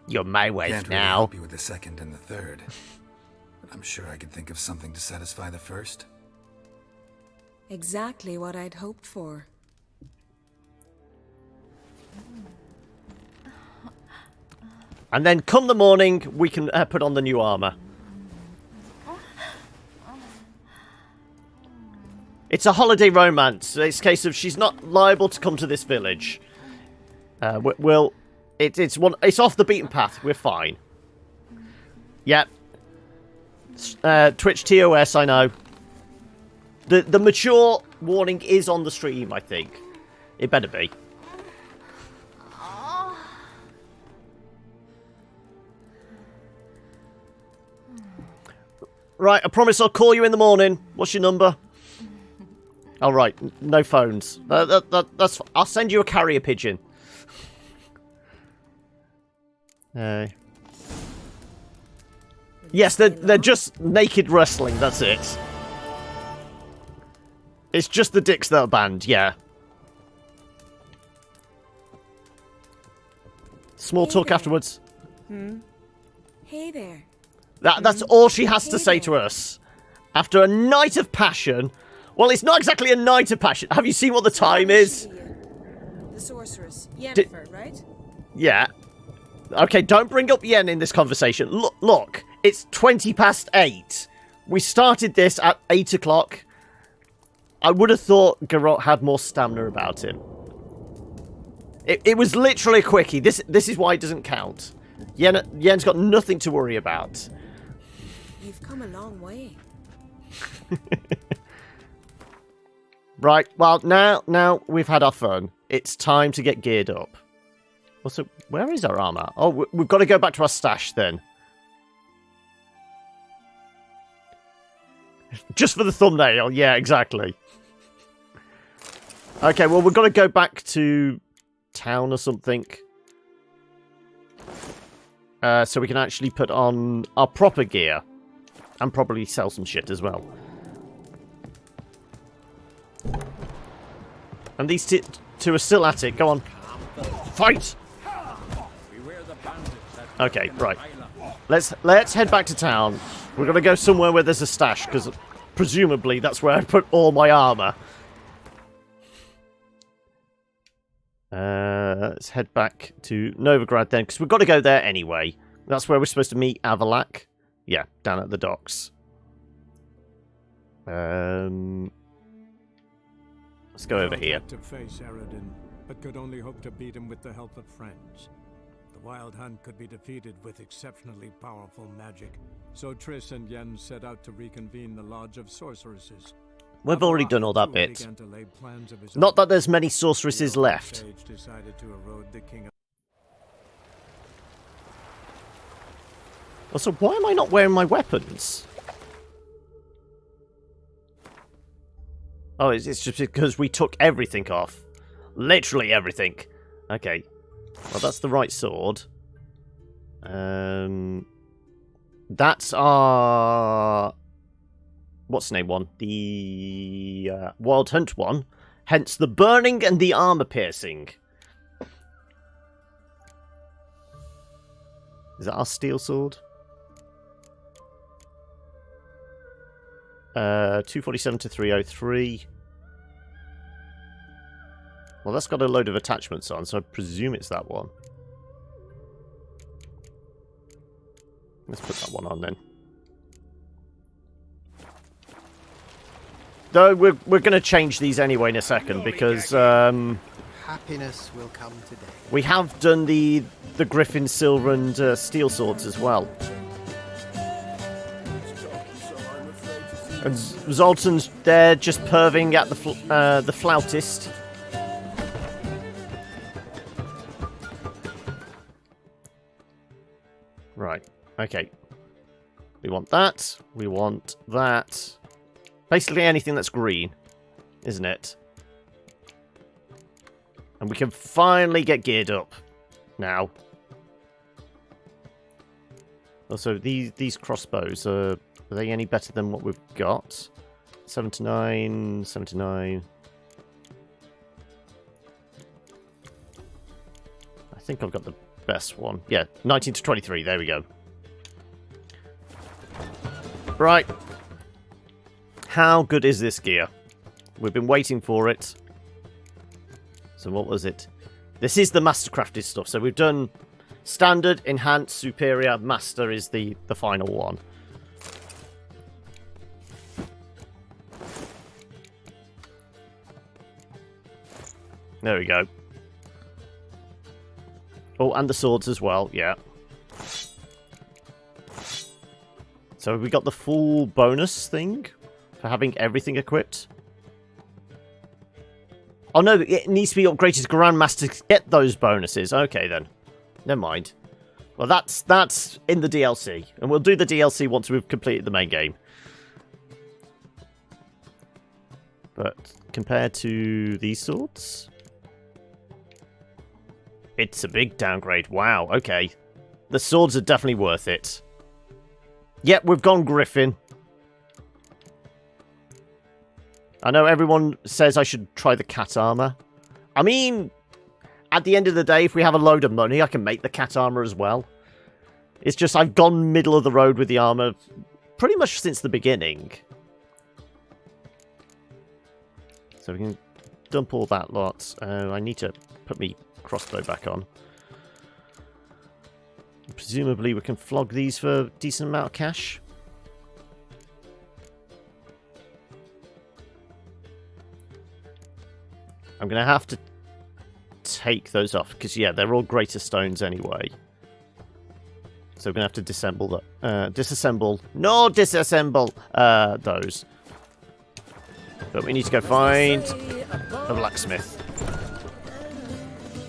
A: You're my wife
D: Can't really
A: now.
D: help you with the second and the third. But I'm sure I could think of something to satisfy the first.
C: Exactly what I'd hoped for.
A: And then come the morning, we can put on the new armour. It's a holiday romance. It's a case of she's not liable to come to this village. It's off the beaten path. We're fine. Yep. Twitch TOS, I know. The mature warning is on the stream, I think. It better be. Right, I promise I'll call you in the morning. What's your number? All right, no phones. That's. I'll send you a carrier pigeon. Yes, they're just naked wrestling. That's it. It's just the dicks that are banned. Yeah. Small talk afterwards.
C: Hey there.
A: That's all she has to say to us. After a night of passion. Well, it's not exactly a night of passion. Have you seen what the time is?
C: The sorceress. Yennefer, right?
A: Yeah. Okay, don't bring up Yen in this conversation. Look, it's 20 past 8. We started this at 8 o'clock. I would have thought Garrot had more stamina about him. It was literally a quickie. This is why it doesn't count. Yen's got nothing to worry about.
C: You've come a long way.
A: Right, well, now we've had our fun. It's time to get geared up. Also, where is our armour? Oh, we've got to go back to our stash then. Just for the thumbnail, yeah, exactly. Okay, well, we've got to go back to town or something. So we can actually put on our proper gear. And probably sell some shit as well. And these two are still at it. Go on. Fight! Okay, right. Let's head back to town. We're going to go somewhere where there's a stash, because presumably that's where I put all my armour. Let's head back to Novigrad then, because we've got to go there anyway. That's where we're supposed to meet Avallac'h. Yeah, down at the docks. Let's go over here.
K: To face Eredin, but could only hope to beat him with the help of friends. The Wild Hunt could be defeated with exceptionally powerful magic, so Triss and Yen set out to reconvene the Lodge of Sorceresses.
A: We've already done all that bit. Not that there's many sorceresses left. Also, why am I not wearing my weapons? Oh, it's just because we took everything off. Literally everything. Okay. Well, that's the right sword. That's our... What's the name one? The Wild Hunt one. Hence the burning and the armor piercing. Is that our steel sword? 247 to 303. Well, that's got a load of attachments on, so I presume it's that one. Let's put that one on then. Though we're going to change these anyway in a second because
L: happiness will come today.
A: We have done the Griffin silver and steel swords as well. And Zoltan's there just perving at the flautist. Right. Okay. We want that. We want that. Basically anything that's green, isn't it? And we can finally get geared up now. Also, these crossbows are they any better than what we've got? 79, 79. I think I've got the best one. Yeah, 19 to 23. There we go. Right. How good is this gear? We've been waiting for it. So what was it? This is the mastercrafted stuff. So we've done standard, enhanced, superior, master is the final one. There we go. Oh, and the swords as well, yeah. So have we got the full bonus thing for having everything equipped? Oh no, it needs to be upgraded to Grandmaster to get those bonuses. Okay then. Never mind. Well, that's in the DLC. And we'll do the DLC once we've completed the main game. But compared to these swords, it's a big downgrade. Wow, okay. The swords are definitely worth it. Yep, we've gone Griffin. I know everyone says I should try the cat armour. I mean, at the end of the day, if we have a load of money, I can make the cat armour as well. It's just I've gone middle of the road with the armour pretty much since the beginning. So we can dump all that lot. I need to put me crossbow back on. Presumably we can flog these for a decent amount of cash. I'm going to have to take those off, because, yeah, they're all greater stones anyway. So we're going to have to disassemble those. But we need to go find a blacksmith.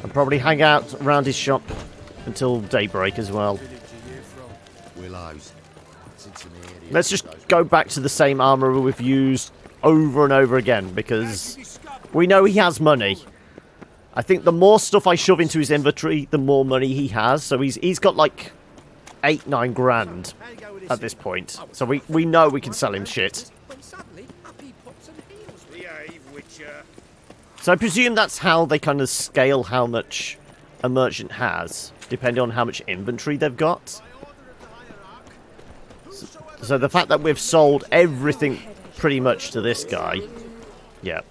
A: And probably hang out around his shop until daybreak as well. Let's just go back to the same armour we've used over and over again, because we know he has money. I think the more stuff I shove into his inventory, the more money he has. So he's got like 8-9 grand at this point. So we know we can sell him shit. So I presume that's how they kind of scale how much a merchant has, depending on how much inventory they've got. So the fact that we've sold everything pretty much to this guy, yeah,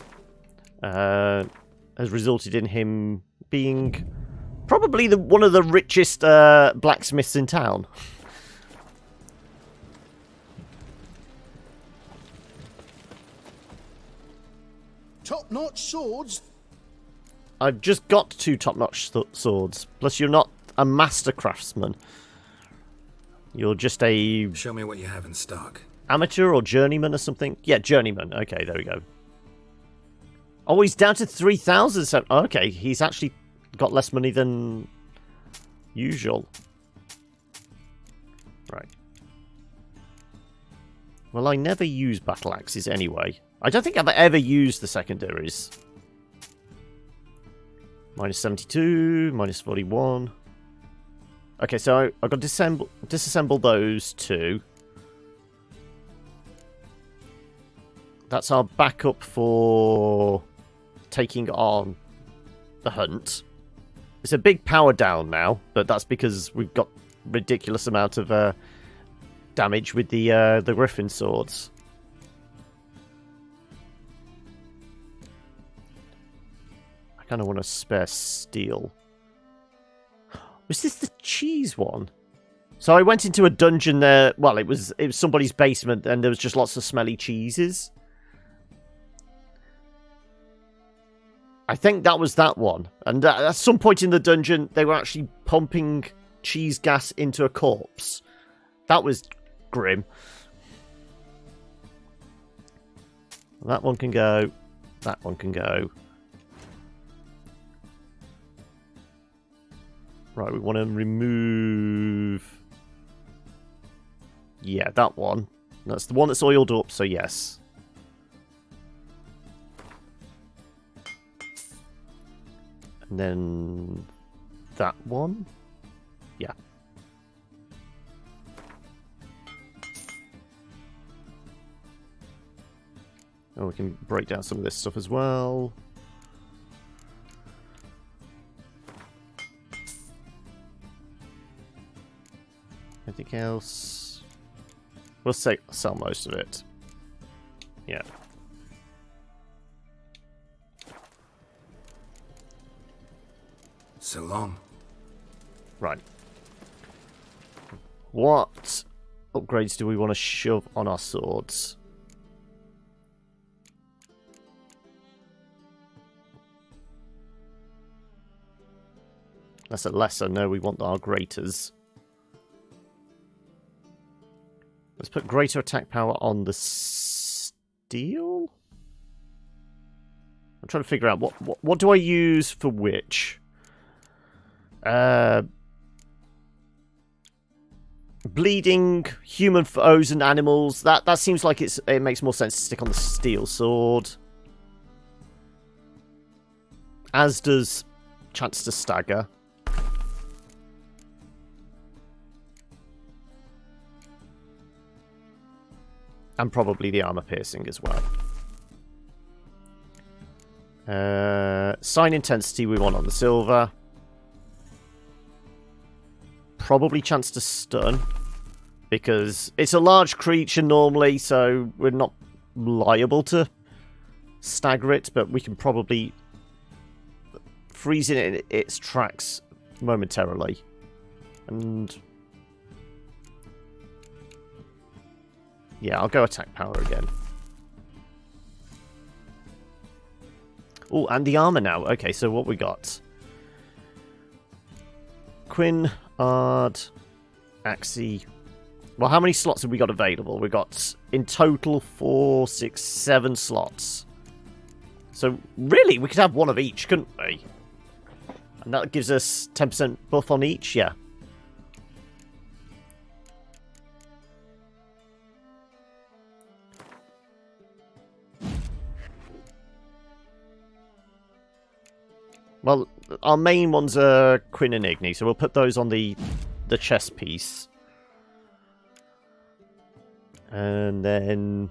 A: has resulted in him being probably one of the richest blacksmiths in town.
E: Top-notch swords?
A: I've just got 2 top-notch swords. Plus, you're not a master craftsman. You're just a...
D: Show me what you have in stock.
A: Amateur or journeyman or something? Yeah, journeyman. Okay, there we go. Oh, he's down to 3,000. So, okay, he's actually got less money than usual. Right. Well, I never use battle axes anyway. I don't think I've ever used the secondaries. Minus 72, minus 41. Okay, so I've got to disassemble those 2. That's our backup for taking on the hunt. It's a big power down now, but that's because we've got ridiculous amount of damage with the Griffin swords. I kind of want to spare steel. Was this the cheese one? So I went into a dungeon there. Well, it was somebody's basement, and there was just lots of smelly cheeses. I think that was that one. And at some point in the dungeon, they were actually pumping cheese gas into a corpse. That was grim. That one can go. That one can go. Right, we want to remove... Yeah, that one. That's the one that's oiled up, so yes. And then... that one? Yeah. And we can break down some of this stuff as well. Anything else? We'll sell most of it. Yeah.
D: So long.
A: Right. What upgrades do we want to shove on our swords? That's a lesser. No, we want our graters. Let's put greater attack power on the steel. I'm trying to figure out what do I use for which. Bleeding, human foes and animals. That seems like it makes more sense to stick on the steel sword. as does chance to stagger. And probably the armor piercing as well. Sign intensity we want on the silver. Probably chance to stun. Because it's a large creature normally, so we're not liable to stagger it, but we can probably freeze it in its tracks momentarily. And yeah, I'll go attack power again. Oh, and the armor now. Okay, so what we got? Quinn, Ard, Axie. Well, how many slots have we got available? We've got, in total, 4, 6, 7 slots. So, really, we could have one of each, couldn't we? And that gives us 10% buff on each, yeah. Well, our main ones are Quinn and Igni, so we'll put those on the chest piece. And then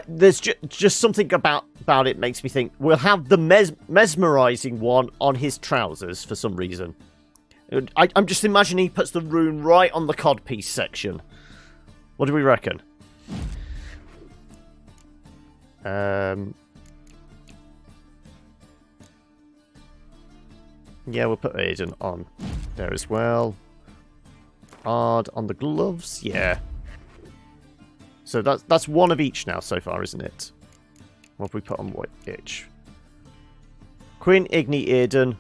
A: there's just something about it makes me think we'll have the mesmerizing one on his trousers for some reason. I'm just imagining he puts the rune right on the codpiece section. What do we reckon? Yeah, we'll put Aiden on there as well. Ard on the gloves, yeah. So that's one of each now so far, isn't it? What have we put on what itch? Quinn, Igni, Aiden,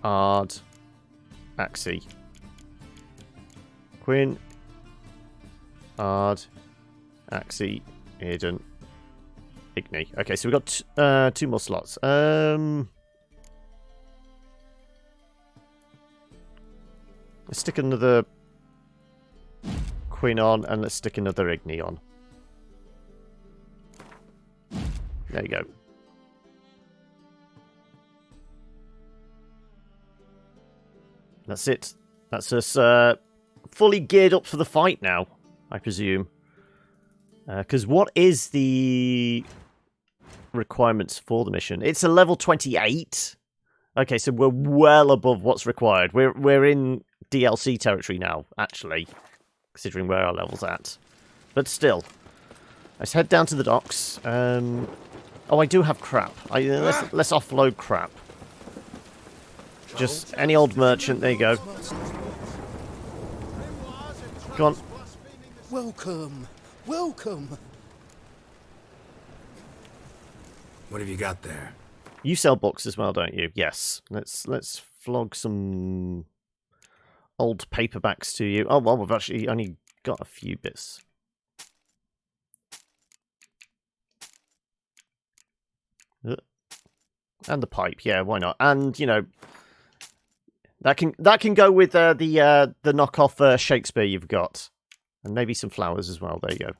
A: Ard, Axie. Quinn, Ard, Axie, Aiden, Igni. Okay, so we've got 2 more slots. Let's stick another Quinn on, and let's stick another Igni on. There you go. That's it. That's us fully geared up for the fight now, I presume. Because what is the requirements for the mission? It's a level 28. Okay, so we're well above what's required. We're in DLC territory now, actually, considering where our level's at. But still, let's head down to the docks. Oh, I do have crap. Let's offload crap. Just any old merchant. There you go. Go on.
L: Welcome, welcome.
D: What have you got there?
A: You sell books as well, don't you? Yes. Let's flog some old paperbacks to you. Oh, well, we've actually only got a few bits. And the pipe, yeah, why not? And, you know, that can go with the knockoff Shakespeare you've got. And maybe some flowers as well. There you go.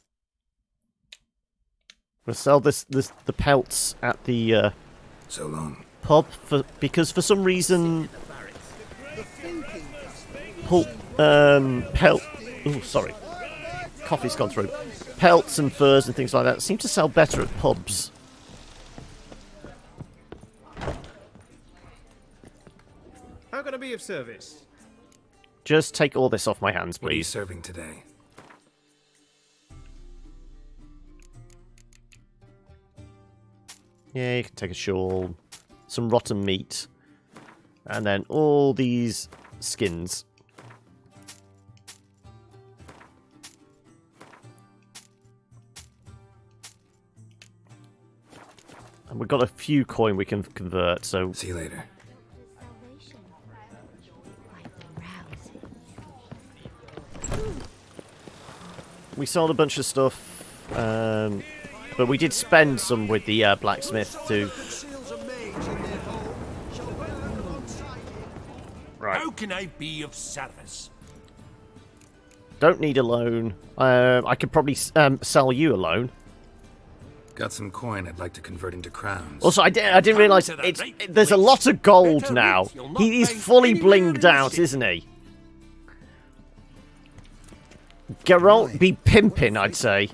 A: We'll sell the pelts at the
D: so long.
A: Pub because for some reason pelt oh sorry, coffee's gone through. Pelts and furs and things like that seem to sell better at pubs.
L: How can I be of service?
A: Just take all this off my hands,
D: What are you
A: please.
D: serving today?
A: Yeah, you can take a shawl, some rotten meat, and then all these skins. And we've got a few coin we can convert, so...
D: See you later.
A: We sold a bunch of stuff, but we did spend some with the blacksmith too. Right.
B: How can I be of service?
A: Don't need a loan. I could probably sell you a loan.
D: Got some coin I'd like to convert into crowns.
A: Also, I didn't realise there's a lot of gold now. He's fully blinged out, isn't he? Geralt be pimping, I'd say.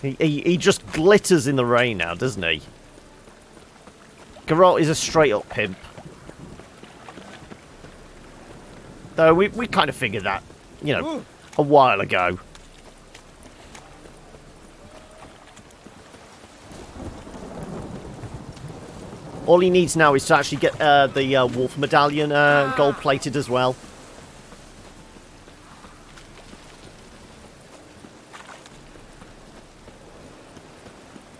A: He just glitters in the rain now, doesn't he? Geralt is a straight-up pimp. Though we kind of figured that, you know, a while ago. All he needs now is to actually get the wolf medallion gold-plated as well.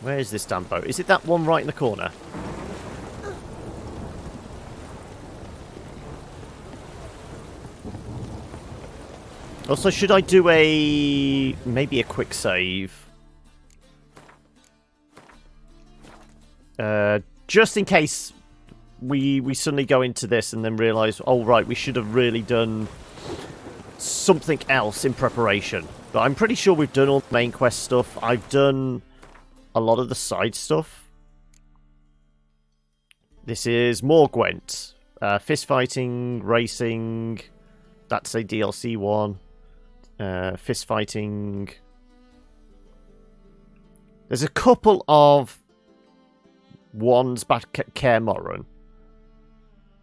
A: Where is this damn boat? Is it that one right in the corner? Also, should I do maybe a quick save? Just in case we suddenly go into this and then realise, oh right, we should have really done something else in preparation. But I'm pretty sure we've done all the main quest stuff. I've done a lot of the side stuff. This is more Gwent. Fist fighting, racing. That's a DLC one. Fist fighting. There's a couple of ones back at Kaer Morhen.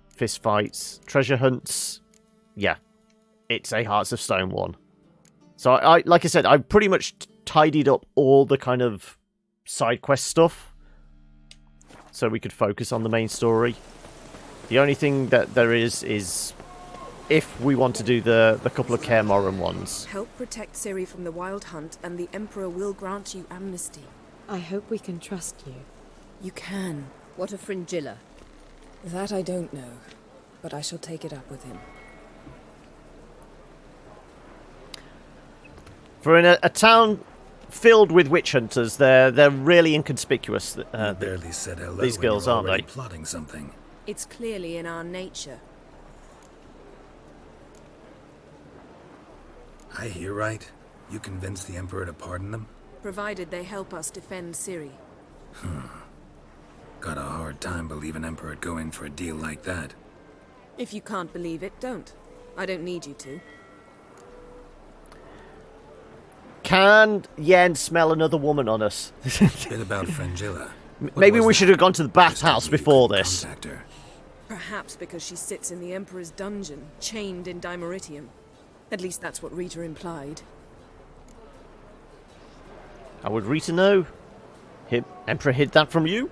A: Fist fights, treasure hunts. Yeah, it's a Hearts of Stone one. So I like I said, I've pretty much tidied up all the kind of side quest stuff, so we could focus on the main story. The only thing that there is if we want to do the couple of Kaer Morhen ones.
C: Help protect Ciri from the Wild Hunt, and the Emperor will grant you amnesty.
M: I hope we can trust you.
C: You can.
N: What of Fringilla?
C: That I don't know, but I shall take it up with him.
A: For in a town filled with witch hunters, they're really inconspicuous.
D: Barely said hello.
A: These girls, aren't they?
D: Plotting something.
C: It's clearly in our nature.
D: I hear right. You convinced the Emperor to pardon them?
C: Provided they help us defend Ciri.
D: Got a hard time believing Emperor'd go in for a deal like that.
C: If you can't believe it, don't. I don't need you to.
A: Can Yen smell another woman on us?
D: Bit about Fringilla.
A: Maybe we should have gone to the bathhouse before this.
C: Perhaps because she sits in the Emperor's dungeon, chained in Dimeritium. At least that's what Rita implied.
A: How would Rita know? Emperor hid that from you?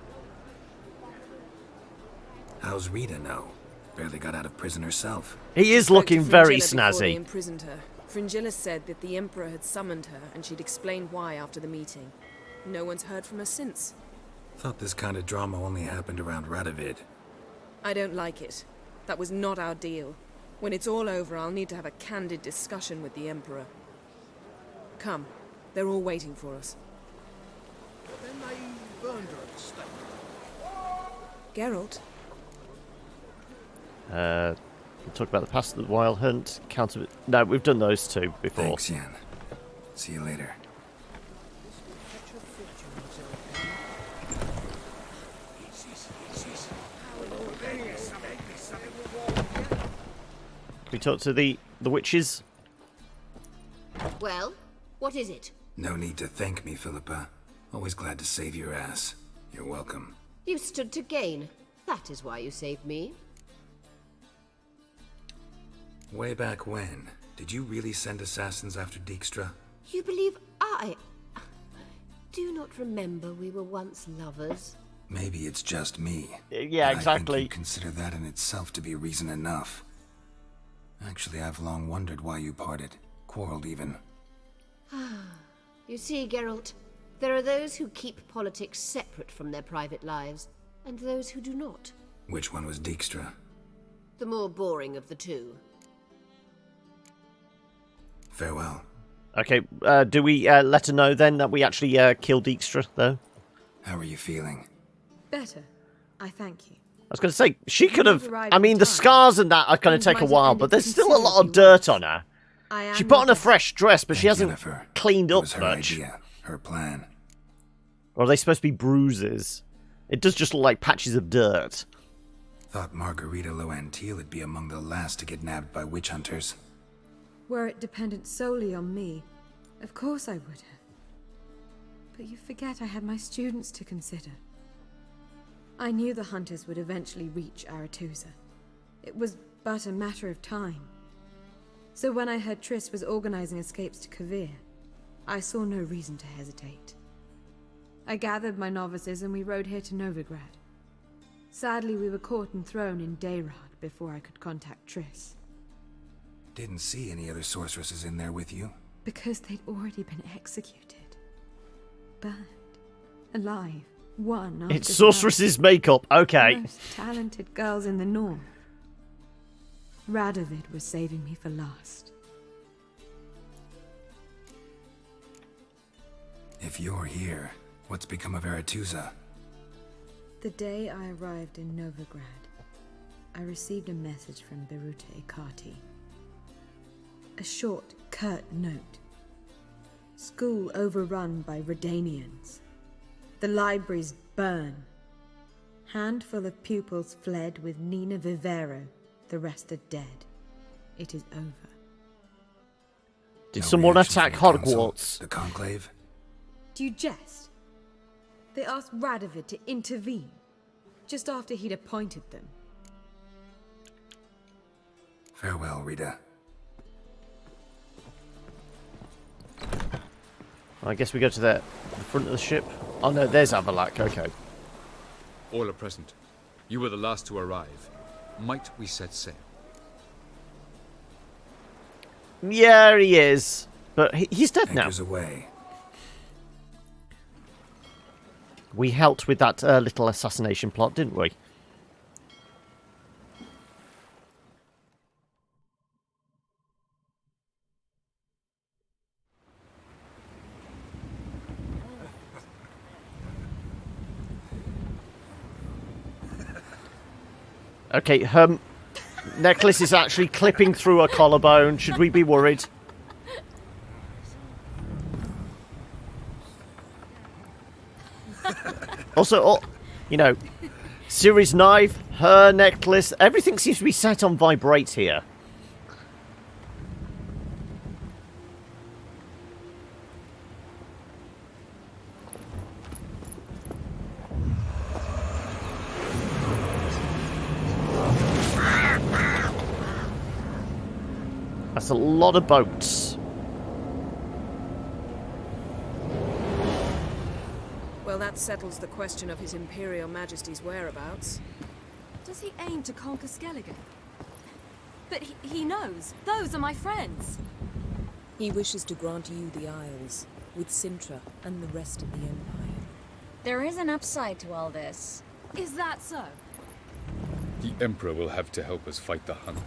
D: How's Rita know? Barely got out of prison herself.
A: He is looking very
C: Before they
A: snazzy.
C: imprisoned her. Fringilla said that the Emperor had summoned her, and she'd explained why after the meeting. No one's heard from her since.
D: Thought this kind of drama only happened around Radovid.
C: I don't like it. That was not our deal. When it's all over, I'll need to have a candid discussion with the Emperor. Come. They're all waiting for us. Geralt?
A: We'll talk about the past of the Wild Hunt. Counter. No, we've done those two before.
D: Thanks, Yen. See you later.
A: We talk to the witches.
N: Well, what is it?
D: No need to thank me, Philippa. Always glad to save your ass. You're welcome.
N: You stood to gain. That is why you saved me.
D: Way back when, did you really send assassins after Dijkstra?
N: You believe I... Do not remember we were once lovers?
D: Maybe it's just me.
A: Yeah, exactly.
D: I think you'd consider that in itself to be reason enough. Actually, I've long wondered why you parted. Quarreled even.
N: You see, Geralt, there are those who keep politics separate from their private lives, and those who do not.
D: Which one was Dijkstra?
N: The more boring of the two.
D: Farewell.
A: Okay, do we let her know then that we actually killed Dijkstra, though?
D: How are you feeling?
M: Better. I thank you.
A: was going to say, she could have...
M: arrived
A: I
M: in
A: mean, the
M: time.
A: scars and that are going to
M: Things
A: take a
M: might have
A: while,
M: ended
A: but there's still a lot of
M: considerably
A: dirt on her.
M: I am
A: She put on a
M: your
A: fresh dress, but she
D: Thank
A: hasn't
D: Yennefer.
A: cleaned
D: It
A: up
D: was her
A: much.
D: idea, her plan.
A: Or are they supposed to be bruises? It does just look like patches of dirt.
D: Thought Margarita Loantil would be among the last to get nabbed by witch hunters.
M: Were it dependent solely on me, of course I would have. But you forget I had my students to consider. I knew the hunters would eventually reach Aretusa. It was but a matter of time. So when I heard Triss was organizing escapes to Kavir, I saw no reason to hesitate. I gathered my novices and we rode here to Novigrad. Sadly, we were caught and thrown in Dayrad before I could contact Triss.
D: Didn't see any other sorceresses in there with you.
M: Because they'd already been executed. Burned. Alive. One after
A: It's sorceresses makeup,
M: the
A: okay.
M: most talented girls in the north. Radovid was saving me for last.
D: If you're here, what's become of Aretusa?
M: The day I arrived in Novigrad, I received a message from Beruta Ikati. A short, curt note. School overrun by Redanians. The libraries burn. Handful of pupils fled with Nina Vivero. The rest are dead. It is over.
A: Did
D: No
A: someone
D: reaction
A: attack
D: from the council?
A: Hogwarts?
D: The Conclave?
M: Do you jest? They asked Radovid to intervene, just after he'd appointed them.
D: Farewell, Rita.
A: I guess we go to the front of the ship. Oh no, there's Avallac'h, okay.
O: All are present. You were the last to arrive. Might we set sail?
A: Yeah, he is. But he's dead now.
D: Anchor's away.
A: We helped with that little assassination plot, didn't we? Okay, necklace is actually clipping through a collarbone. Should we be worried? Also, you know, Ciri's knife, her necklace, everything seems to be set on vibrate here. That's a lot of boats.
C: Well, that settles the question of His Imperial Majesty's whereabouts.
P: Does he aim to conquer Skellige? But he knows. Those are my friends.
C: He wishes to grant you the Isles, with Sintra and the rest of the Empire.
Q: There is an upside to all this.
P: Is that so?
O: The Emperor will have to help us fight the Hunt.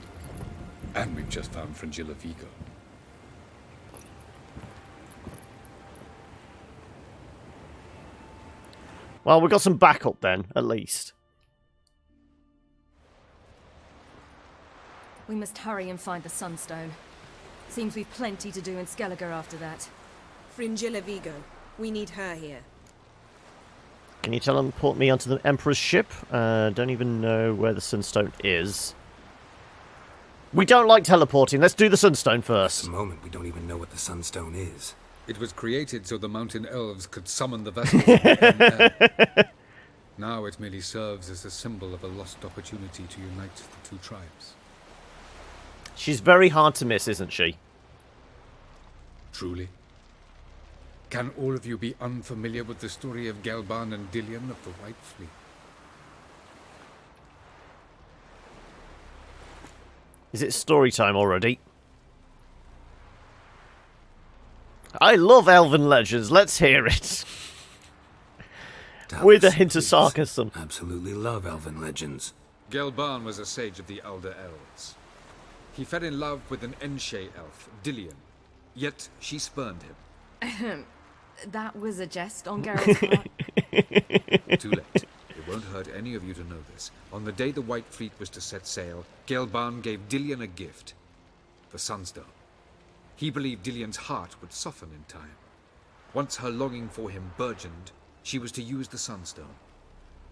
O: And we've just found Fringilla Vigo.
A: Well, we've got some backup then, at least.
P: We must hurry and find the Sunstone. Seems we've plenty to do in Skellige after that.
C: Fringilla Vigo. We need her here.
A: Can you teleport me onto the Emperor's ship? Don't even know where the Sunstone is. We don't like teleporting. Let's do the Sunstone first.
D: At the moment, we don't even know what the Sunstone is.
O: It was created so the mountain elves could summon the vessels of the air. Now it merely serves as a symbol of a lost opportunity to unite the two tribes.
A: She's very hard to miss, isn't she?
O: Truly? Can all of you be unfamiliar with the story of Gelban and Dillion of the White Fleet?
A: Is it story time already? I love elven legends. Let's hear it. With a hint of sarcasm.
D: Absolutely love elven legends.
O: Gelban was a sage of the Elder Elves. He fell in love with an Enshe elf, Dillion, yet she spurned him.
P: That was a jest on Geralt's part.
O: Too late. It It won't hurt any of you to know this. On the day the White Fleet was to set sail, Gelban gave Dillion a gift. The Sunstone. He believed Dillion's heart would soften in time. Once her longing for him burgeoned, she was to use the Sunstone.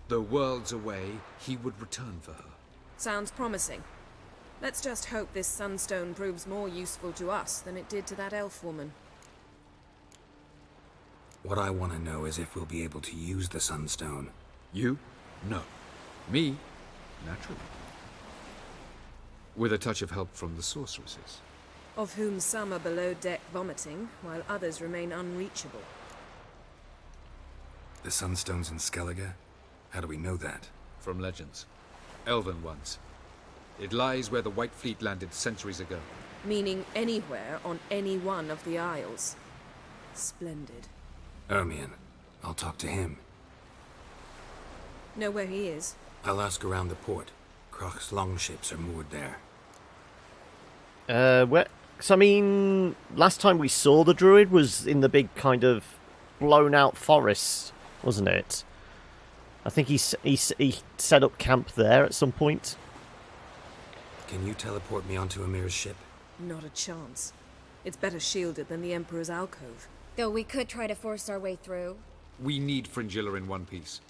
O: Though worlds away, he would return for her.
C: Sounds promising. Let's just hope this sunstone proves more useful to us than it did to that elf woman.
D: What I want to know is if we'll be able to use the Sunstone.
O: You? No. Me? Naturally. With a touch of help from the sorceresses.
C: Of whom some are below deck vomiting, while others remain unreachable.
D: The Sunstone's in Skellige? How do we know that?
O: From legends. Elven ones. It lies where the White Fleet landed centuries ago.
C: Meaning anywhere on any one of the isles. Splendid.
D: Ermion. I'll talk to him.
C: Know where he is?
D: I'll ask around the port. Croc's longships are moored there.
A: Where? Because, I mean, last time we saw the druid was in the big kind of blown-out forest, wasn't it? I think he set up camp there at some point.
D: Can you teleport me onto Amir's ship?
C: Not a chance. It's better shielded than the Emperor's alcove.
Q: Though we could try to force our way through.
O: We need Fringilla in one piece.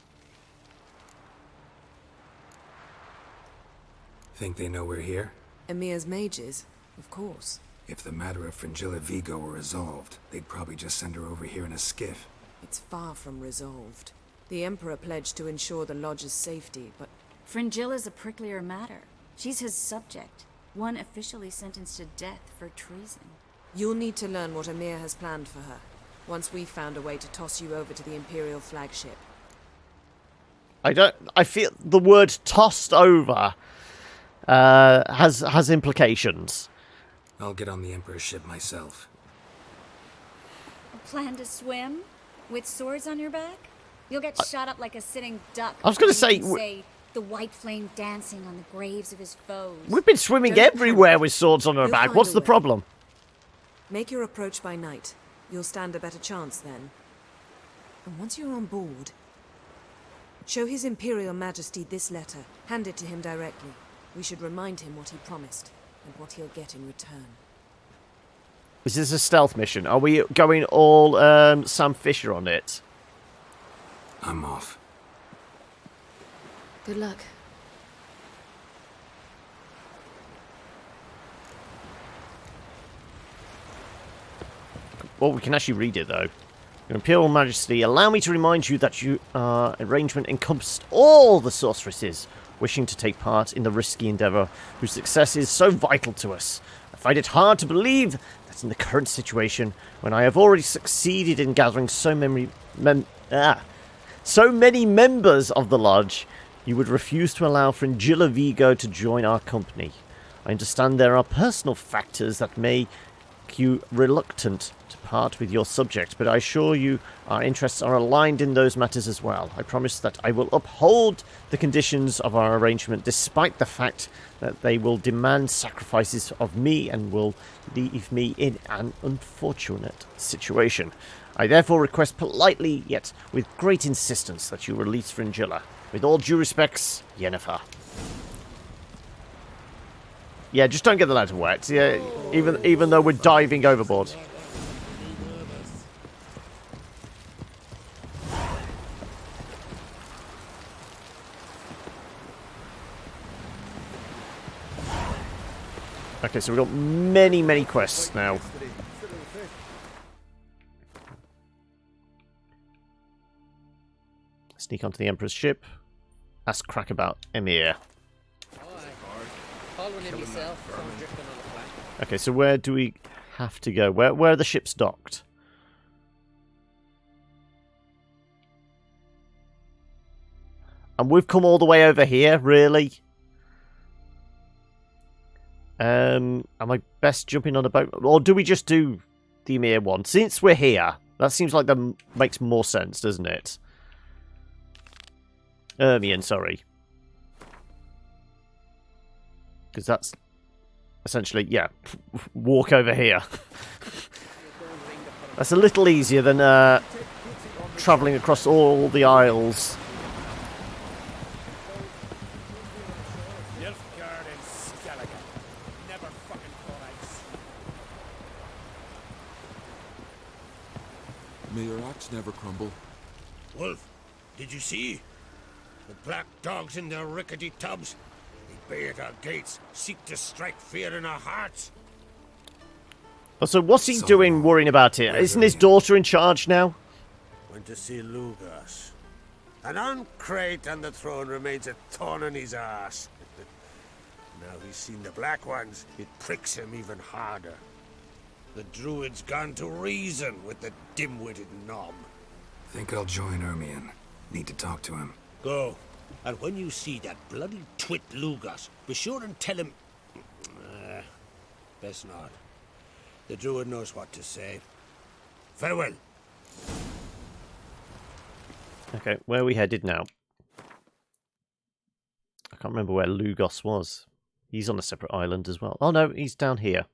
D: Think they know we're here?
C: Emir's mages, of course.
D: If the matter of Fringilla Vigo were resolved, they'd probably just send her over here in a skiff.
C: It's far from resolved. The Emperor pledged to ensure the Lodge's safety, but...
Q: Fringilla's a pricklier matter. She's his subject, one officially sentenced to death for treason.
C: You'll need to learn what Emir has planned for her, once we've found a way to toss you over to the Imperial flagship.
A: I feel the word tossed over has implications.
D: I'll get on the Emperor's ship myself.
Q: A plan to swim? With swords on your back? You'll get shot up like a sitting duck.
A: I was going to
Q: say the white flame dancing on the graves of his foes.
A: We've been swimming everywhere with swords on our back. What's the problem?
C: Make your approach by night. You'll stand a better chance then. And once you're on board, show His Imperial Majesty this letter. Hand it to him directly. We should remind him what he promised, and what he'll get in return.
A: Is this a stealth mission? Are we going all Sam Fisher on it?
D: I'm off.
C: Good luck.
A: Well, we can actually read it, though. Your Imperial Majesty, allow me to remind you that your arrangement encompassed all the sorceresses wishing to take part in the risky endeavour whose success is so vital to us. I find it hard to believe that in the current situation, when I have already succeeded in gathering so many members of the Lodge, you would refuse to allow Fringilla Vigo to join our company. I understand there are personal factors that make you reluctant to part with your subject, but I assure you our interests are aligned in those matters as well. I promise that I will uphold the conditions of our arrangement despite the fact that they will demand sacrifices of me and will leave me in an unfortunate situation. I therefore request politely, yet with great insistence, that you release Fringilla. With all due respects, Yennefer. Yeah, just don't get the ladder wet. Yeah, even though we're diving overboard. Okay, so we've got many quests now. Sneak onto the Emperor's ship. Ask Crack about Emir. Okay, so where do we have to go? Where are the ships docked? And we've come all the way over here, really? Am I best jumping on a boat? Or do we just do the Emir one? Since we're here, that seems like that makes more sense, doesn't it? Ermion, sorry. Because that's essentially, yeah, walk over here. That's a little easier than travelling across all the isles.
I: backs never crumble.
B: Wolf, did you see? The black dogs in their rickety tubs. They bay at our gates, seek to strike fear in our hearts.
A: Oh, so what's he doing worrying about it? Isn't his daughter in charge now?
B: Went to see Lugas. An uncrate on the throne remains a thorn in his ass. Now he's seen the Black Ones, it pricks him even harder. The druid's gone to reason with the dim-witted knob.
D: Think I'll join Ermion. Need to talk to him.
B: Go. And when you see that bloody twit Lugas, be sure and tell him... best not. The druid knows what to say. Farewell.
A: Okay, where are we headed now? I can't remember where Lugos was. He's on a separate island as well. Oh no, he's down here.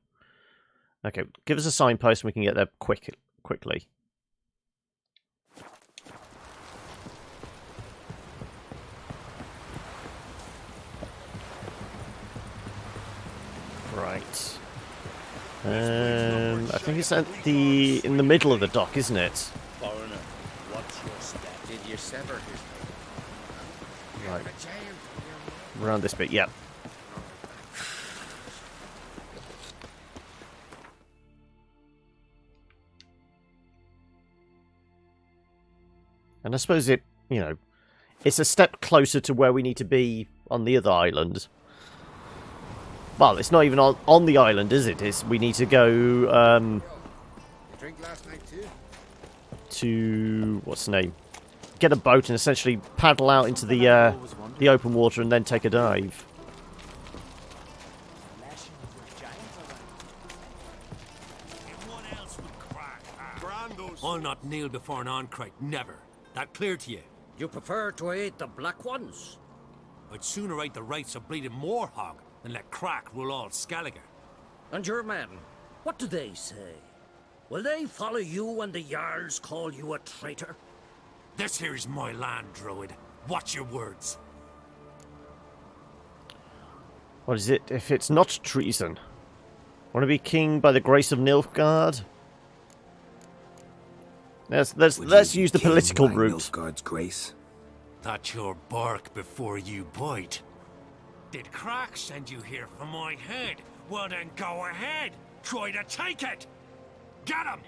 A: Okay, give us a signpost and we can get there quickly. Right. I think it's at in the middle of the dock, isn't it?
J: Foreigner, what's your step? Did you sever his head?
A: Right. Around this bit, yeah. And I suppose it, you know, it's a step closer to where we need to be on the other island. Well, it's not even on the island, is it? We need to go
J: Drink last night too?
A: to what's the name? Get a boat and essentially paddle out into the open water and then take a dive.
R: I'll not kneel before an Oncrite, never. That clear to you?
F: You prefer to aid the Black Ones?
R: I'd sooner aid the rights of bleeding Moorhog than let Crack rule all Skellige.
F: And your men, what do they say? Will they follow you when the Jarls call you a traitor?
R: This here's my land, Druid. Watch your words.
A: What is it if it's not treason? Want to be king by the grace of Nilfgaard? Let's use the political route.
D: Nilfgaard's grace.
R: That's your bark before you bite. Did Crack send you here for my head? Well then go ahead. Try to take it. Get him.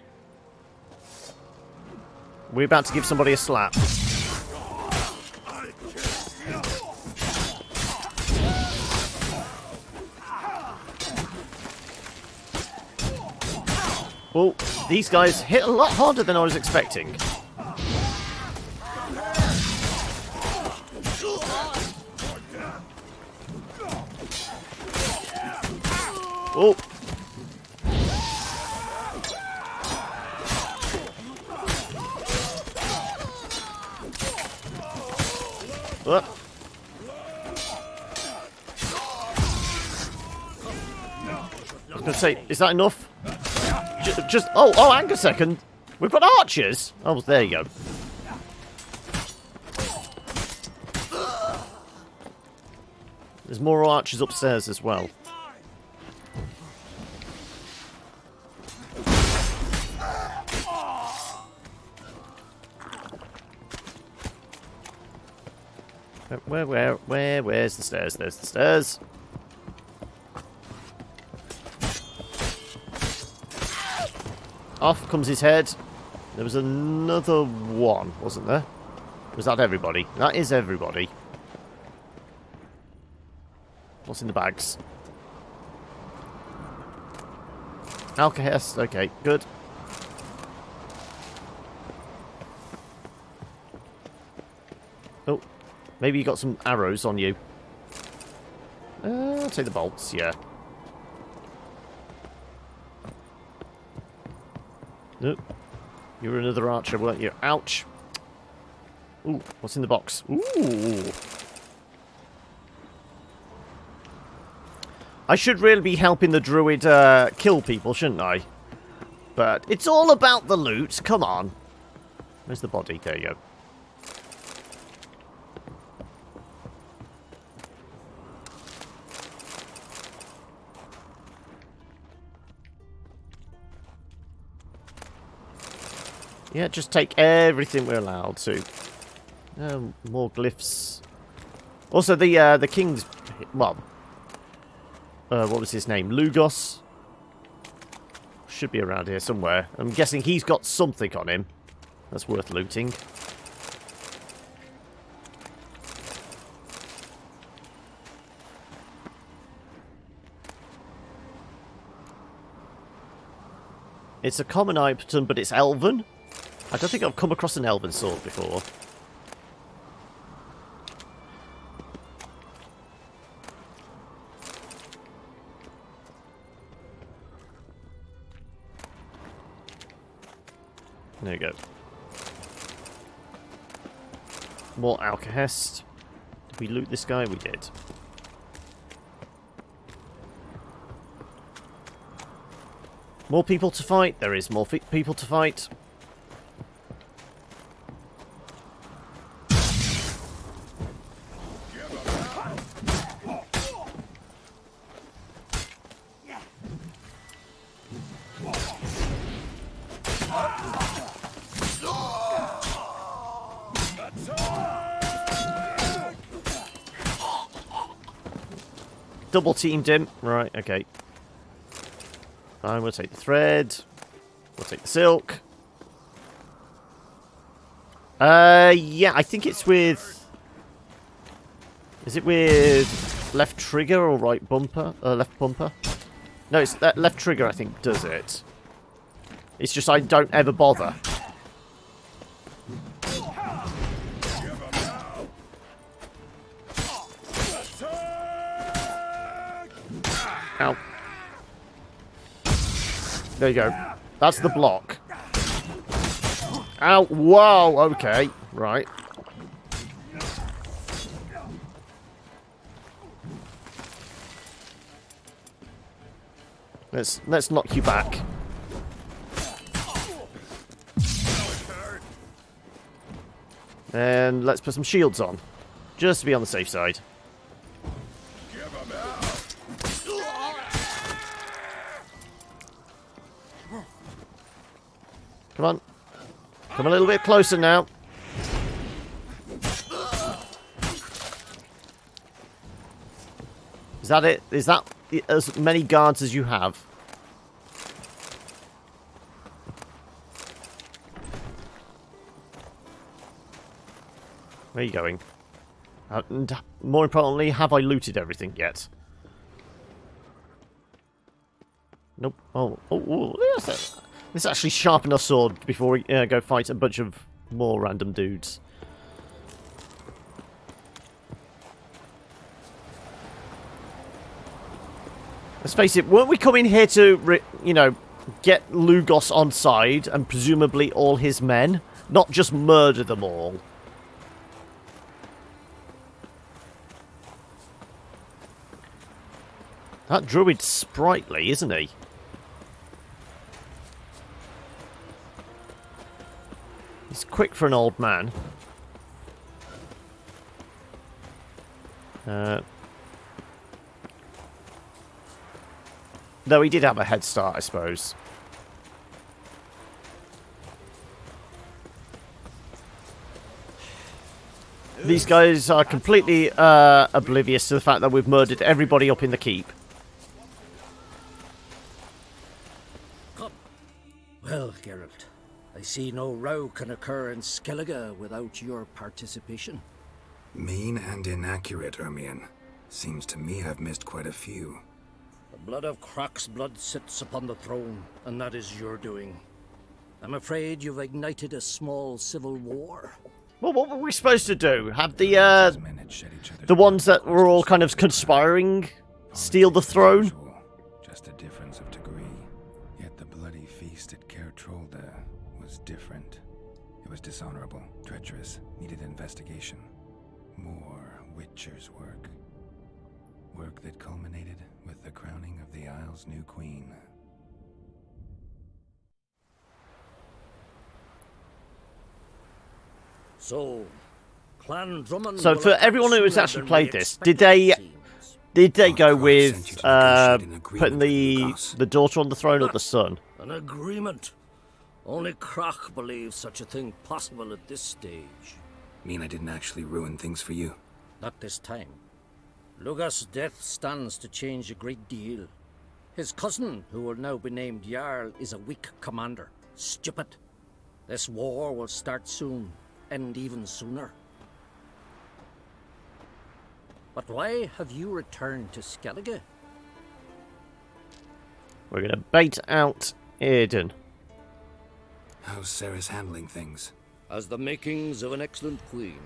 A: We're about to give somebody a slap. Well, these guys hit a lot harder than I was expecting. Oh. What? I was going to say, is that enough? Just oh, hang a second. We've got archers. Oh, there you go. There's more archers upstairs as well. Where's the stairs? There's the stairs. Off comes his head. There was another one, wasn't there? Was that everybody? That is everybody. What's in the bags? Alcahest. Okay, good. Oh, maybe you got some arrows on you. I'll take the bolts, yeah. Nope. You were another archer, weren't you? Ouch. Ooh, what's in the box? Ooh. I should really be helping the druid kill people, shouldn't I? But it's all about the loot. Come on. Where's the body? There you go. Yeah, just take everything we're allowed to. More glyphs. Also, the king's... Well... what was his name? Lugos? Should be around here somewhere. I'm guessing he's got something on him that's worth looting. It's a common item, but it's elven. I don't think I've come across an elven sword before. There you go. More Alcahest. Did we loot this guy? We did. More people to fight. There is more people to fight. Double teamed him. Right, okay. Fine, we'll take the thread. We'll take the silk. Yeah, I think it's with... Is it with left trigger or right bumper? Left bumper? No, it's that left trigger, I think, does it. It's just I don't ever bother. Ow. There you go. That's the block. Ow. Whoa. Okay. Right. Let's knock you back. And let's put some shields on. Just to be on the safe side. Come on. Come a little bit closer now. Is that it? Is that as many guards as you have? Where are you going? And more importantly, have I looted everything yet? Nope. Oh, let's actually sharpen our sword before we go fight a bunch of more random dudes. Let's face it, weren't we coming here to, get Lugos on side and presumably all his men? Not just murder them all. That druid's sprightly, isn't he? He's quick for an old man. Though he did have a head start, I suppose. These guys are completely oblivious to the fact that we've murdered everybody up in the keep.
F: Come. Well, Geralt, I see no row can occur in Skellige without your participation.
D: Mean and inaccurate, Ermion. Seems to me I've missed quite a few.
F: The blood of Croc's blood sits upon the throne, and that is your doing. I'm afraid you've ignited a small civil war.
A: Well, what were we supposed to do? Have the ones that were all kind of conspiring steal the throne?
D: Just a difference of degree. Yet the bloody feast at Caer Trolda was different. It was dishonorable, treacherous, needed investigation. More Witcher's work. Work that culminated with the crowning of the Isle's new queen.
F: So, Clan Drummond...
A: So for everyone who has actually played this, did they go with putting the daughter on the throne or the son?
F: An agreement. Only Krach believes such a thing possible at this stage.
D: Mean I didn't actually ruin things for you?
F: Not this time. Luga's death stands to change a great deal. His cousin, who will now be named Jarl, is a weak commander. Stupid. This war will start soon, end even sooner. But why have you returned to Skellige?
A: We're going to bait out Aiden.
D: How's Sarah's handling things?
F: Has the makings of an excellent queen,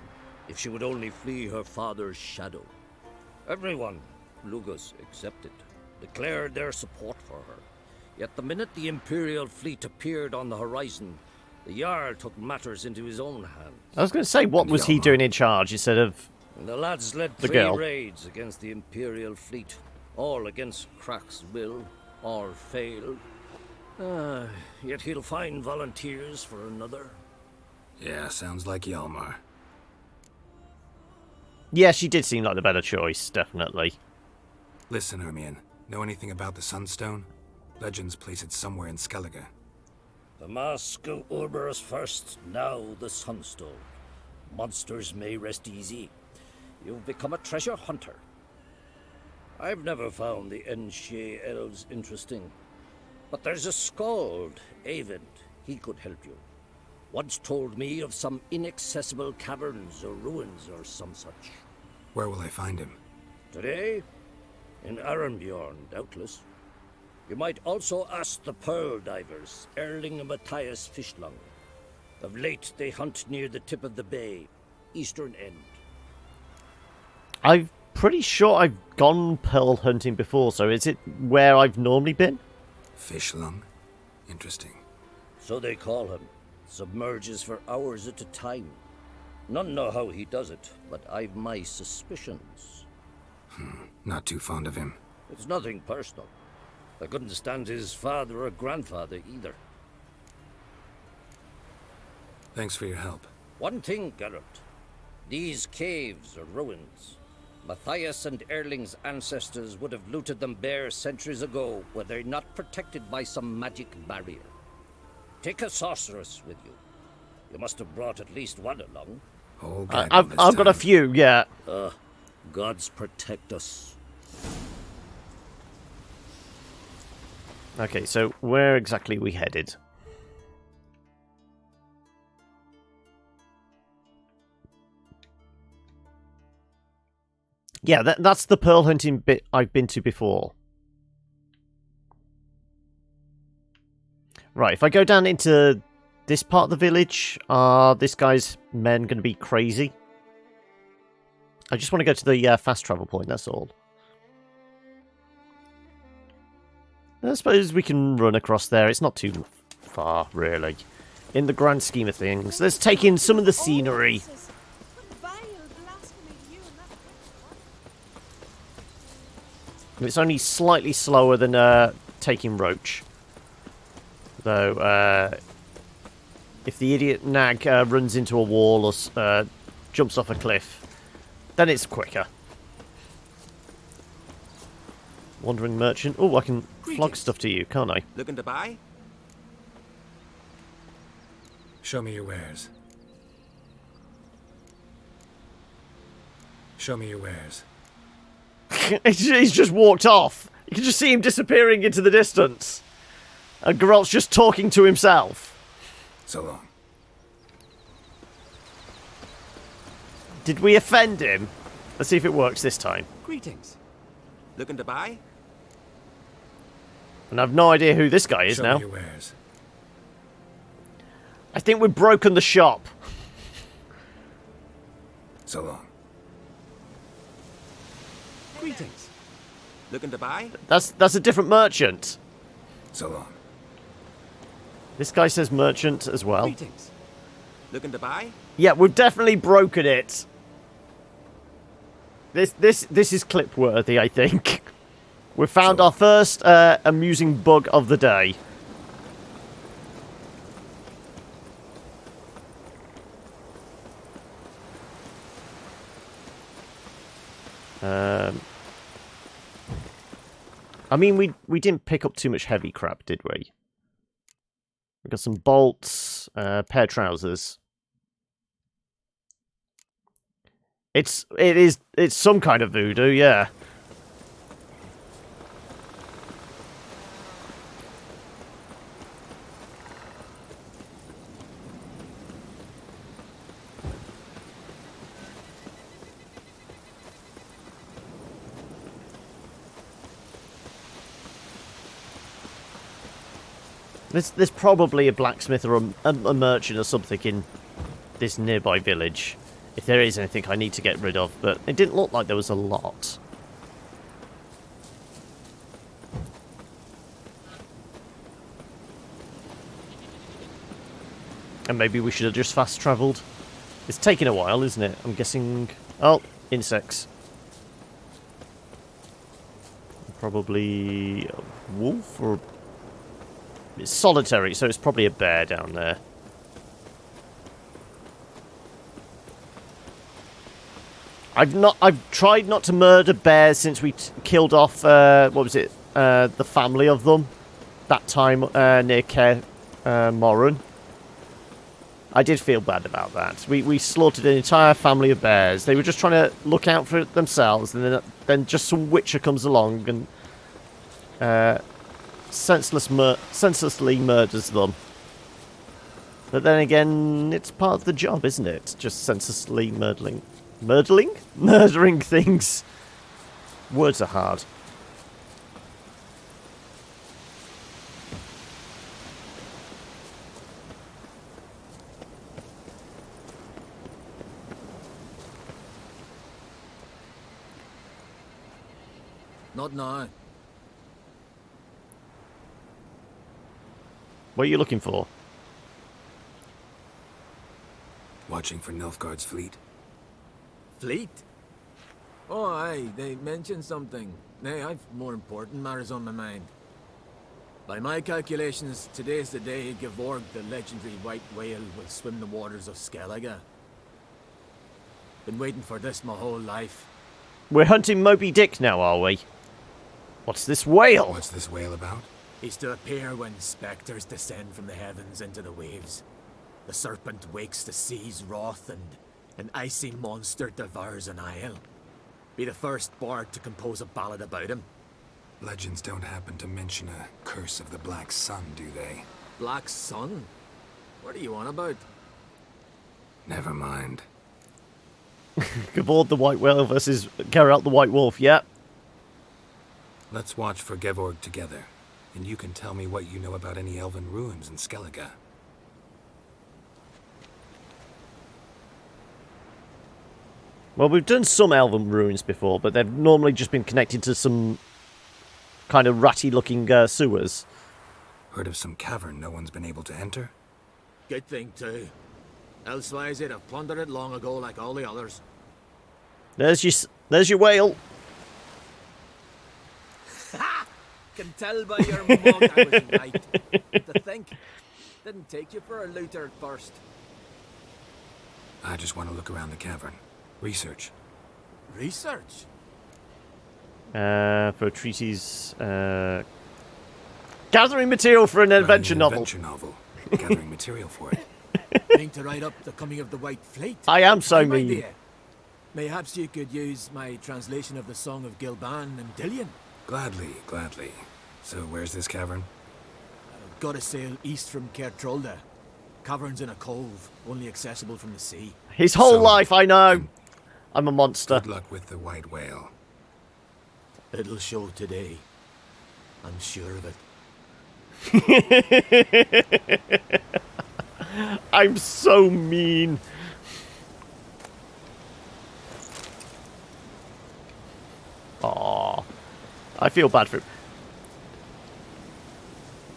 F: if she would only flee her father's shadow. Everyone, Lugas excepted, declared their support for her. Yet the minute the Imperial fleet appeared on the horizon, the Jarl took matters into his own hands.
A: I was going to say, what was he doing in charge instead of
F: And the lads led
A: the
F: 3
A: girl?
F: raids against the Imperial fleet, all against Krach's will, all failed. Yet he'll find volunteers for another.
D: Yeah, sounds like Hjalmar.
A: Yeah, she did seem like the better choice, definitely.
D: Listen, Hermione, know anything about the Sunstone? Legends place it somewhere in Skellige.
F: The mask of Urberus first, now the Sunstone. Monsters may rest easy. You've become a treasure hunter. I've never found the Enshe elves interesting. But there's a skald, Avind. He could help you. Once told me of some inaccessible caverns or ruins or some such.
D: Where will I find him?
F: Today? In Arenbjorn, doubtless. You might also ask the pearl divers, Erling and Matthias Fischlung. Of late, they hunt near the tip of the bay, eastern end.
A: I'm pretty sure I've gone pearl hunting before, so is it where I've normally been?
D: Fischlung? Interesting.
F: So they call him. Submerges for hours at a time. None know how he does it, but I've my suspicions.
D: Not too fond of him.
F: It's nothing personal. I couldn't stand his father or grandfather either.
D: Thanks for your help.
F: One thing, Geralt. These caves are ruins. Matthias and Erling's ancestors would have looted them bare centuries ago were they not protected by some magic barrier. Take a sorceress with you. You must have brought at least one along.
A: I've got a few, yeah.
F: Gods protect us.
A: Okay, so where exactly are we headed? Yeah, that's the pearl hunting bit I've been to before. Right, if I go down into this part of the village, are this guy's men going to be crazy? I just want to go to the fast travel point, that's all. I suppose we can run across there. It's not too far, really. In the grand scheme of things. Let's take in some of the scenery. It's only slightly slower than taking Roach. Though, if the idiot nag runs into a wall or jumps off a cliff, then it's quicker. Wandering merchant. Oh, I can flog stuff to you, can't I?
H: Looking to buy?
D: Show me your wares. Show me your wares.
A: He's just walked off. You can just see him disappearing into the distance. And Geralt's just talking to himself.
D: So long.
A: Did we offend him? Let's see if it works this time.
H: Greetings. Looking to buy?
A: And I've no idea who this guy is now.
D: Show me your wares.
A: I think we've broken the shop.
D: So long.
H: Greetings. Looking to buy?
A: That's a different merchant.
D: So long.
A: This guy says merchant as well.
H: Greetings. Looking to buy?
A: Yeah, we've definitely broken it. This is clip worthy, I think. We've found our first amusing bug of the day. I mean, we didn't pick up too much heavy crap, did we? We've got some bolts, pair of trousers. It's some kind of voodoo, yeah. There's probably a blacksmith or a merchant or something in this nearby village. If there is anything I need to get rid of, but it didn't look like there was a lot. And maybe we should have just fast travelled. It's taking a while, isn't it? I'm guessing... Oh, insects. Probably a wolf or... It's solitary, so it's probably a bear down there. I've tried not to murder bears since we killed off what was it? The family of them that time near Moran. I did feel bad about that. We slaughtered an entire family of bears. They were just trying to look out for themselves, and then just some witcher comes along and senselessly murders them. But then again, it's part of the job, isn't it? Just senselessly murdering things. Words are hard.
S: Not now.
A: What are you looking for?
D: Watching for Nilfgaard's fleet.
S: Fleet? Oh, aye, they mentioned something. Nay, I've more important matters on my mind. By my calculations, today's the day Gevorg, the legendary white whale, will swim the waters of Skellige. Been waiting for this my whole life.
A: We're hunting Moby Dick now, are we? What's this whale?
D: What's this whale about?
S: He's to appear when spectres descend from the heavens into the waves. The serpent wakes the sea's wrath, and an icy monster devours an isle. Be the first bard to compose a ballad about him.
D: Legends don't happen to mention a curse of the Black Sun, do they?
S: Black Sun? What are you on about?
D: Never mind.
A: Gevorg the White Whale versus Geralt the White Wolf, yeah.
D: Let's watch for Gevorg together, and you can tell me what you know about any elven ruins in Skellige.
A: Well, we've done some elven ruins before, but they've normally just been connected to some kind of ratty-looking sewers.
D: Heard of some cavern no one's been able to enter?
S: Good thing, too. Elsewise, they'd have plundered it long ago like all the others.
A: There's your whale.
S: Ha! Can tell by your mug I was right. To think, didn't take you for a looter at first.
D: I just want to look around the cavern. Research.
S: Research?
A: For a treatise, gathering material for an adventure novel.
D: Adventure novel. Gathering material for it.
S: Mean to write up the coming of the White Fleet?
A: I am so
S: Prime
A: mean.
S: idea. Mayhaps you could use my translation of the Song of Gilban and Dillion.
D: Gladly, gladly. So where's this cavern?
S: Gotta sail east from Kertrolda. Cavern's in a cove, only accessible from the sea.
A: His whole life, I know. I'm a monster.
D: Good luck with the white whale.
S: It'll show today. I'm sure of it.
A: I'm so mean. Aww. I feel bad for him.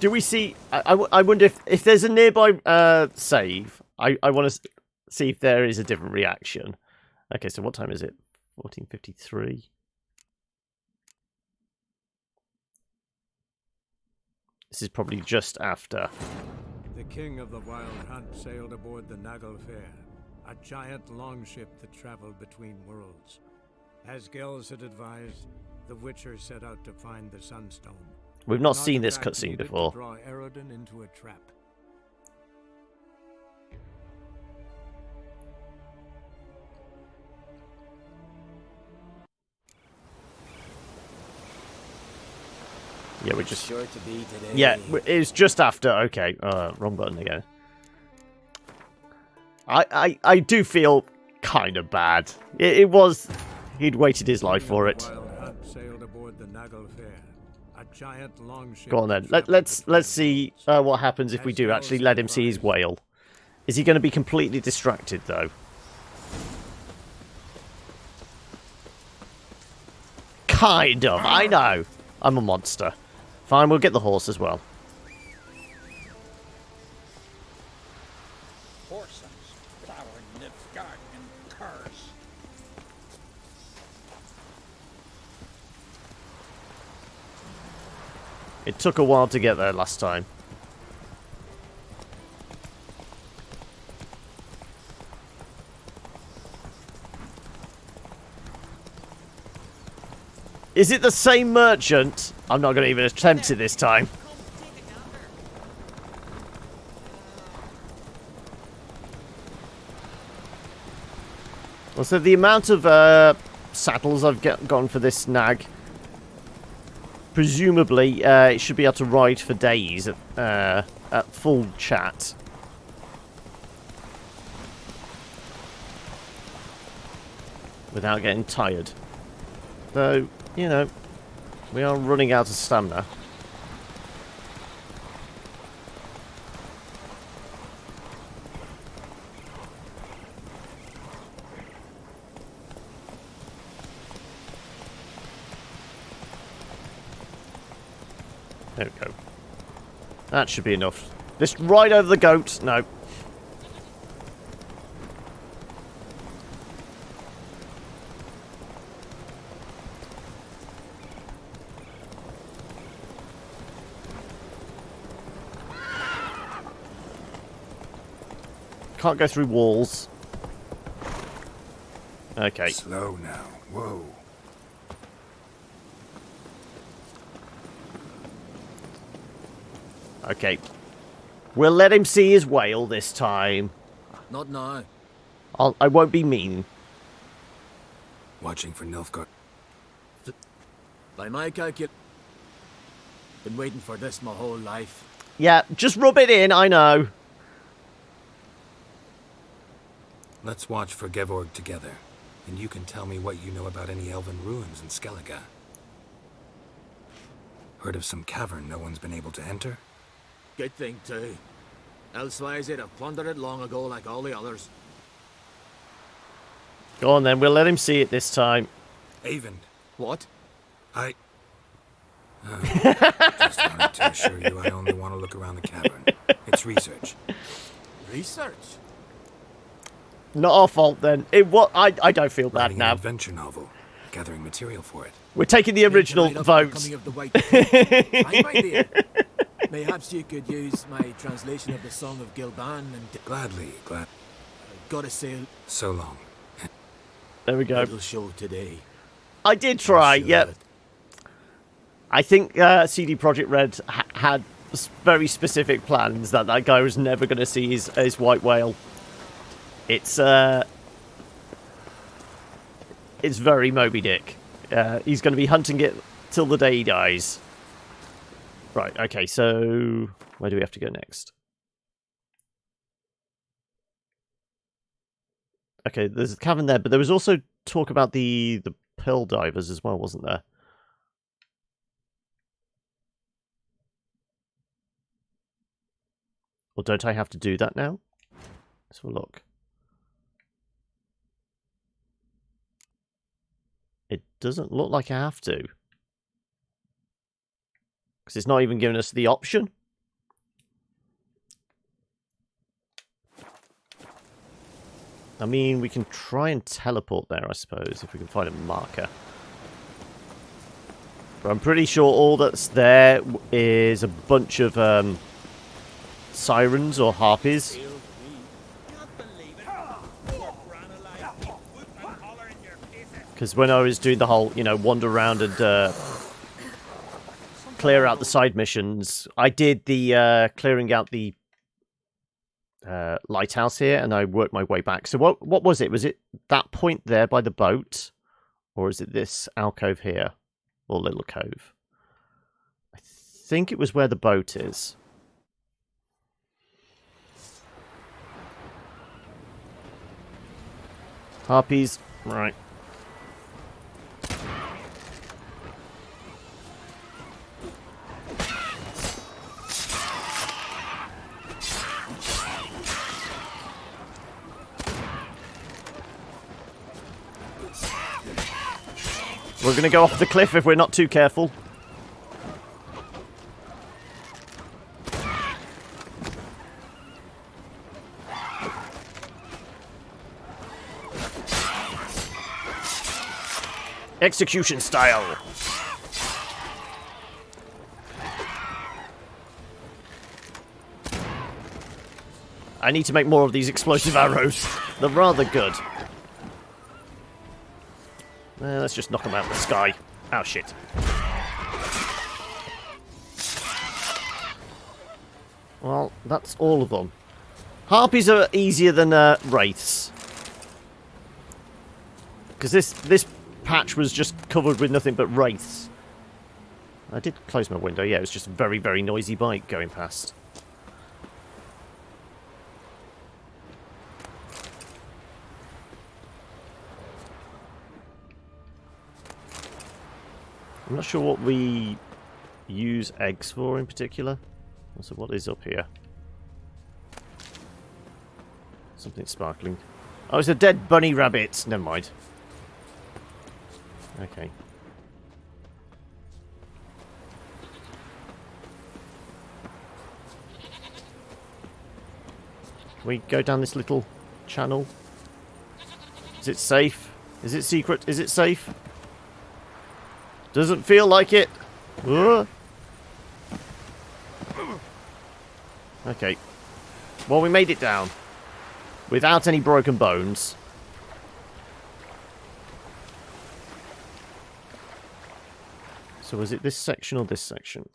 A: Do we see... I wonder if there's a nearby save. I want to see if there is a different reaction. Okay, so what time is it? 14:53. This is probably just after.
K: The king of the Wild Hunt sailed aboard the Naglfare, a giant longship that traveled between worlds. As Gels had advised, the Witcher set out to find the Sunstone.
A: We've not seen this cutscene before.
K: To draw Eredin into a trap.
A: Yeah, we just...
S: Sure to be today.
A: Yeah, it's just after. Okay, wrong button again. I do feel kind of bad. It was... He'd waited his life for it.
K: Sailed aboard the Nagelfair, a giant longship.
A: Go on then. Let's see what happens if we do actually let him see his whale. Is he going to be completely distracted though? Kind of. I know. I'm a monster. Fine, we'll get the horse as well.
B: Horses plowing Nilfgaard and curs.
A: It took a while to get there last time. Is it the same merchant? I'm not going to even attempt it this time. Well, so the amount of saddles I've gotten for this nag, presumably it should be able to ride for days at full chat. Without getting tired. Though, you know, we are running out of stamina. There we go. That should be enough. Just ride over the goat. No. Can't go through walls. Okay.
D: Slow now. Whoa.
A: Okay. We'll let him see his whale this time.
S: Not now.
A: I won't be mean.
D: Watching for Nilfgaard.
S: By my calculation, been waiting for this my whole life.
A: Yeah, just rub it in, I know.
D: Let's watch for Gevorg together, and you can tell me what you know about any elven ruins in Skellige. Heard of some cavern no one's been able to enter?
S: Good thing, too. Elsewise, they'd have plundered it long ago like all the others.
A: Go on then, we'll let him see it this time.
D: Avon.
S: What?
D: Just wanted to assure you I only want to look around the cavern. It's research.
S: Research?
A: Not our fault then. I don't feel bad
D: Writing
A: now.
D: an adventure novel, gathering material for it.
A: We're taking the original vote.
S: Mayhaps you could use my translation of the Song of Gilban and...
D: Gladly,
S: Gotta sail.
D: So long.
A: There we go.
S: Little show today.
A: I did try, yep. I think CD Projekt Red had very specific plans that guy was never going to see his white whale. It's very Moby Dick. He's going to be hunting it till the day he dies. Right, okay, so where do we have to go next? Okay, there's a cavern there, but there was also talk about the pearl divers as well, wasn't there? Or don't I have to do that now? Let's have a look. It doesn't look like I have to. Because it's not even giving us the option. I mean, we can try and teleport there, I suppose, if we can find a marker. But I'm pretty sure all that's there is a bunch of sirens or harpies. Because when I was doing the whole, wander around and clear out the side missions, I did the clearing out the lighthouse here, and I worked my way back. So what was it? Was it that point there by the boat? Or is it this alcove here? Or little cove? I think it was where the boat is. Harpies, right. We're going to go off the cliff if we're not too careful. Execution style. I need to make more of these explosive arrows. They're rather good. Let's just knock them out of the sky. Oh, shit. Well, that's all of them. Harpies are easier than wraiths. Because this patch was just covered with nothing but wraiths. I did close my window. Yeah, it was just a very, very noisy bike going past. I'm not sure what we use eggs for in particular. So what is up here? Something sparkling. Oh, it's a dead bunny rabbit. Never mind. Okay. Can we go down this little channel? Is it safe? Is it secret? Is it safe? Doesn't feel like it. Okay. Well, we made it down. Without any broken bones. So was it this section or this section?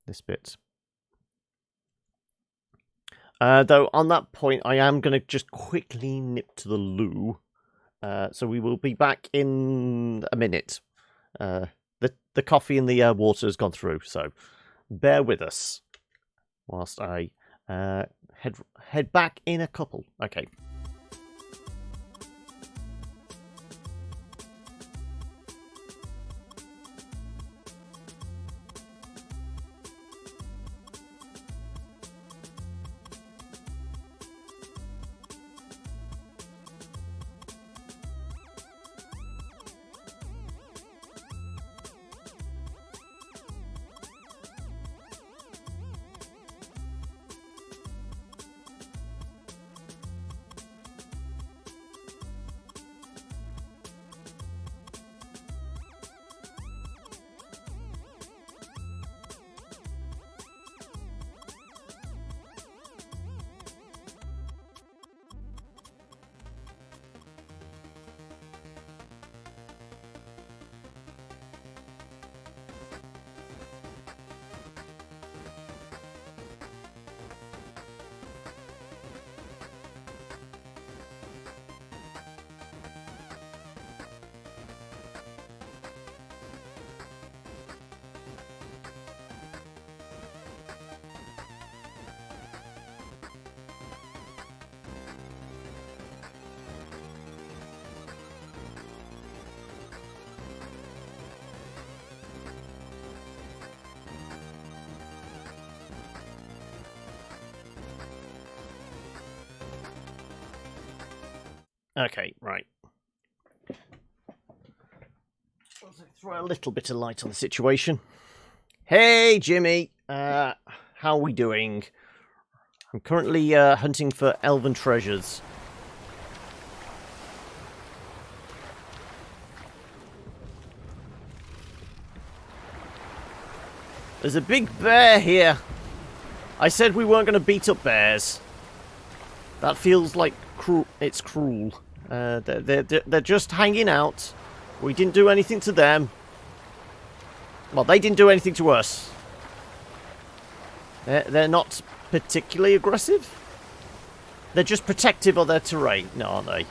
A: This bit. Though, on that point, I am going to just quickly nip to the loo. So we will be back in a minute. The coffee and the water has gone through, so bear with us whilst I head back in a couple. Okay. Okay, right. Let's throw a little bit of light on the situation. Hey, Jimmy. How are we doing? I'm currently hunting for elven treasures. There's a big bear here. I said we weren't going to beat up bears. That feels like it's cruel. They're just hanging out. We didn't do anything to them. Well, they didn't do anything to us. They're not particularly aggressive. They're just protective of their terrain, no, aren't they?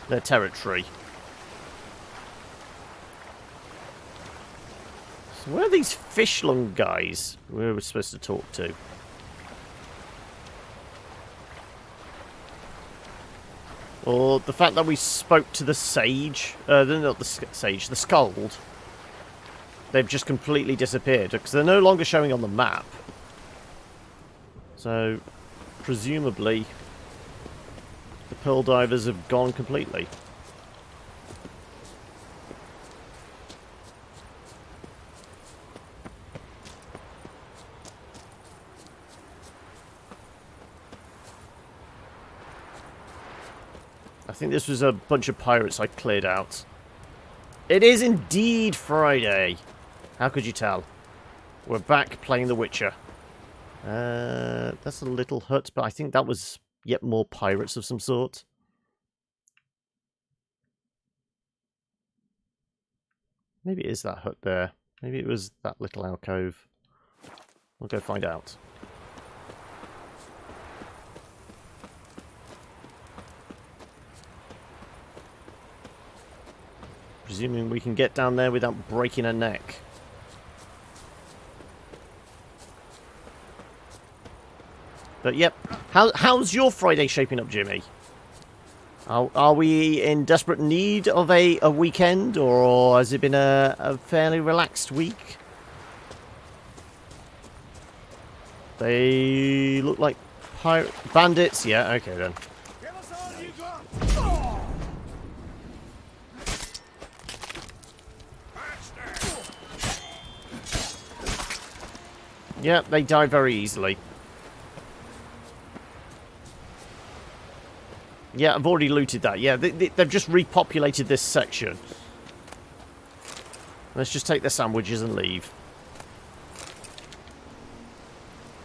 A: Their territory. So where are these fish lung guys we were supposed to talk to? Or the fact that we spoke to the sage, not the sage, the skald. They've just completely disappeared because they're no longer showing on the map. So, presumably, the pearl divers have gone completely. I think this was a bunch of pirates I cleared out. It is indeed Friday. How could you tell? We're back playing The Witcher. That's a little hut, but I think that was yet more pirates of some sort. Maybe it is that hut there. Maybe it was that little alcove. We'll go find out. Presuming we can get down there without breaking a neck. But yep, how's your Friday shaping up, Jimmy? Are we in desperate need of a weekend, or has it been a fairly relaxed week? They look like pirate bandits. Yeah, okay then. Yeah, they die very easily. Yeah, I've already looted that. Yeah, they've just repopulated this section. Let's just take the sandwiches and leave.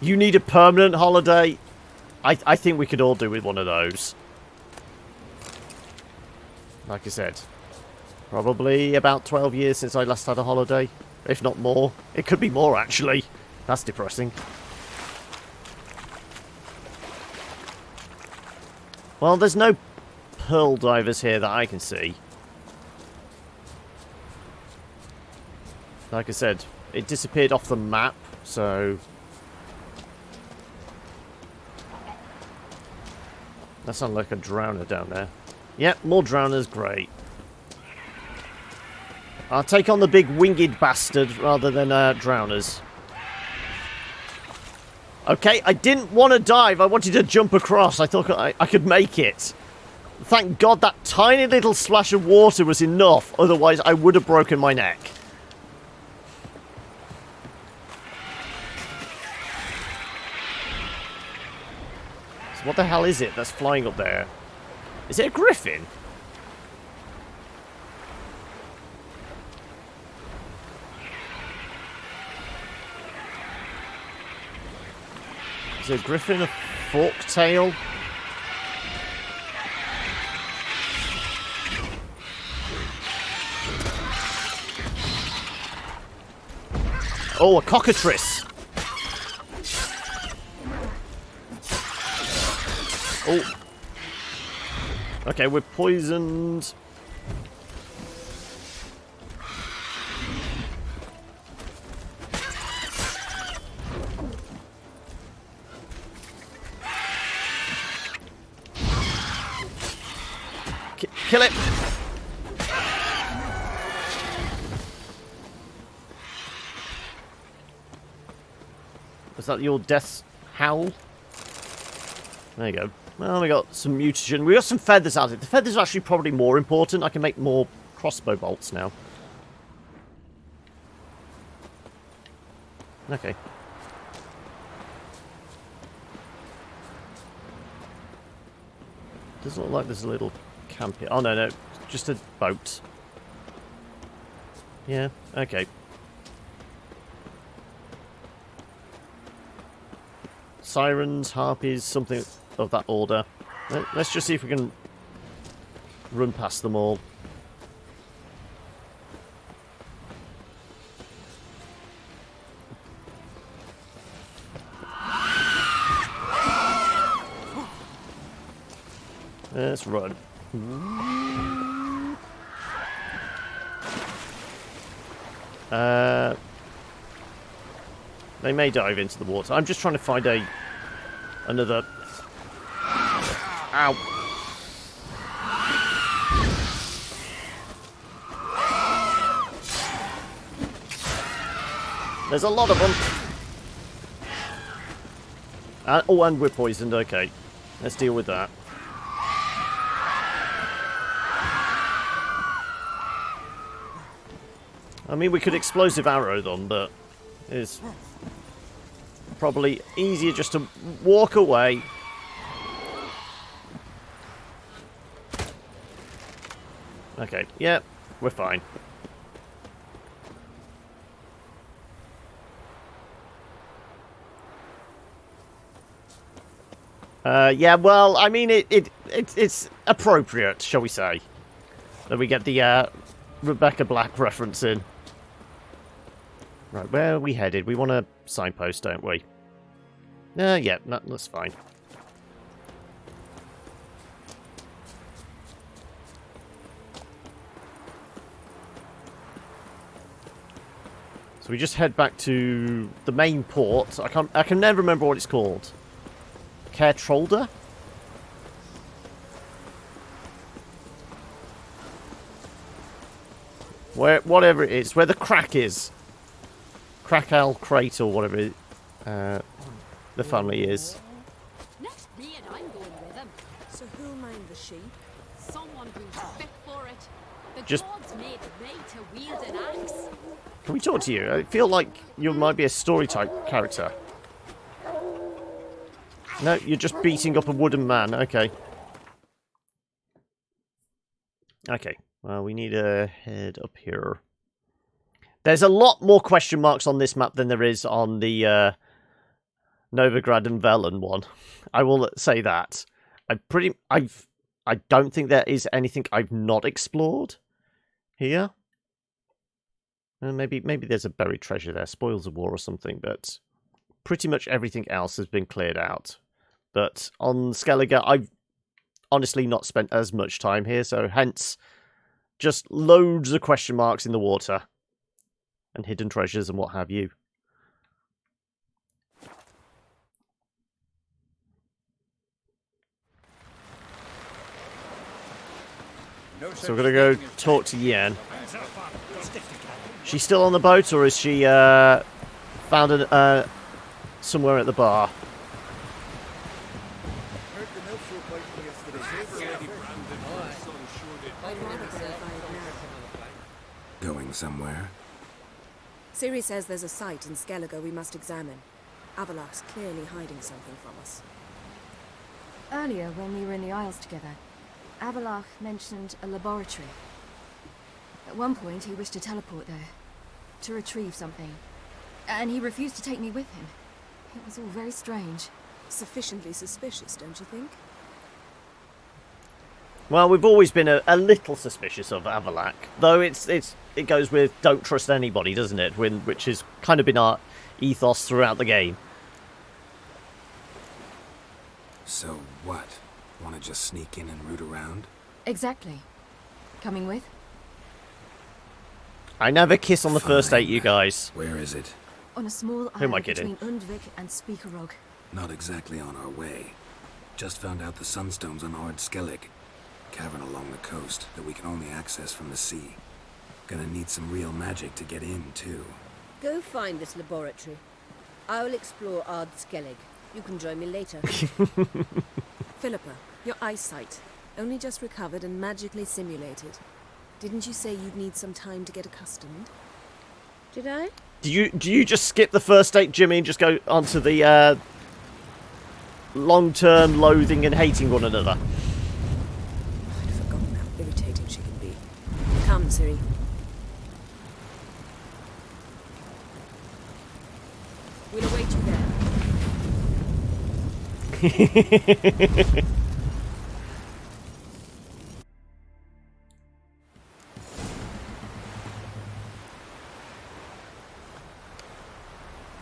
A: You need a permanent holiday? I think we could all do with one of those. Like I said, probably about 12 years since I last had a holiday. If not more. It could be more, actually. That's depressing. Well, there's no pearl divers here that I can see. Like I said, it disappeared off the map, so... That sounded like a drowner down there. Yep, more drowners, great. I'll take on the big winged bastard rather than drowners. Okay, I didn't want to dive. I wanted to jump across. I thought I could make it. Thank God that tiny little splash of water was enough. Otherwise, I would have broken my neck. So what the hell is it that's flying up there? Is it a griffin? Is a griffin a forked tail? Oh, a cockatrice! Oh. Okay, we're poisoned. Kill it! Was that your death howl? There you go. Well, we got some mutagen. We got some feathers out of it. The feathers are actually probably more important. I can make more crossbow bolts now. Okay. Doesn't look like there's a little camp here. Oh, no, no. Just a boat. Yeah, okay. Sirens, harpies, something of that order. Let's just see if we can run past them all. Let's run. They may dive into the water. I'm just trying to find another... Ow. There's a lot of them. Oh, and we're poisoned. Okay. Let's deal with that. I mean, we could explosive arrow them, but it's probably easier just to walk away. Okay, yeah, we're fine. Yeah, well, I mean, it's appropriate, shall we say, that we get the Rebecca Black reference in. Right, where are we headed? We want a signpost, don't we? Yeah, no, that's fine. So we just head back to the main port. I can never remember what it's called. Caretrolder? Whatever it is, where the crack is. Krakal Crate or whatever the family is.
P: Next beard, I'm going with him.
C: So who'll mind the sheep?
P: Someone who's fit for it. The
A: Just-
P: gods made Ray to wield an axe.
A: Can we talk to you? I feel like you might be a story type character. No, you're just beating up a wooden man. Okay. Okay. Well, we need to head up here. There's a lot more question marks on this map than there is on the Novigrad and Velen one. I will say that. I don't think there is anything I've not explored here. Maybe there's a buried treasure there, spoils of war or something, but pretty much everything else has been cleared out. But on Skellige, I've honestly not spent as much time here, so hence just loads of question marks in the water and hidden treasures and what have you. So we're going to go talk to Yen. She's still on the boat, or is she found somewhere at the bar?
D: Going somewhere?
C: Ciri says there's a site in Skellige we must examine. Avalok's clearly hiding something from us.
T: Earlier, when we were in the Isles together, Avalok mentioned a laboratory. At one point, he wished to teleport there, to retrieve something, and he refused to take me with him. It was all very strange.
C: Sufficiently suspicious, don't you think?
A: Well, we've always been a little suspicious of Avalok, though it goes with don't trust anybody, doesn't it? Which has kind of been our ethos throughout the game.
D: So what? Want to just sneak in and root around?
T: Exactly. Coming with?
A: I never kiss on the first date, you guys.
D: Where is it?
T: On a small
A: Who am I
T: island
A: kidding?
T: between Undvik and Speakerog.
D: Not exactly on our way. Just found out the sunstones on Ard Skellig. Cavern along the coast that we can only access from the sea. Gonna need some real magic to get in, too.
N: Go find this laboratory. I'll explore Ard Skellig. You can join me later.
C: Philippa, your eyesight. Only just recovered and magically simulated. Didn't you say you'd need some time to get accustomed?
N: Did I?
A: Do you just skip the first date, Jimmy, and just go onto the long-term loathing and hating one another?
C: I'd forgotten how irritating she can be. Come, Ciri. We'll await you there.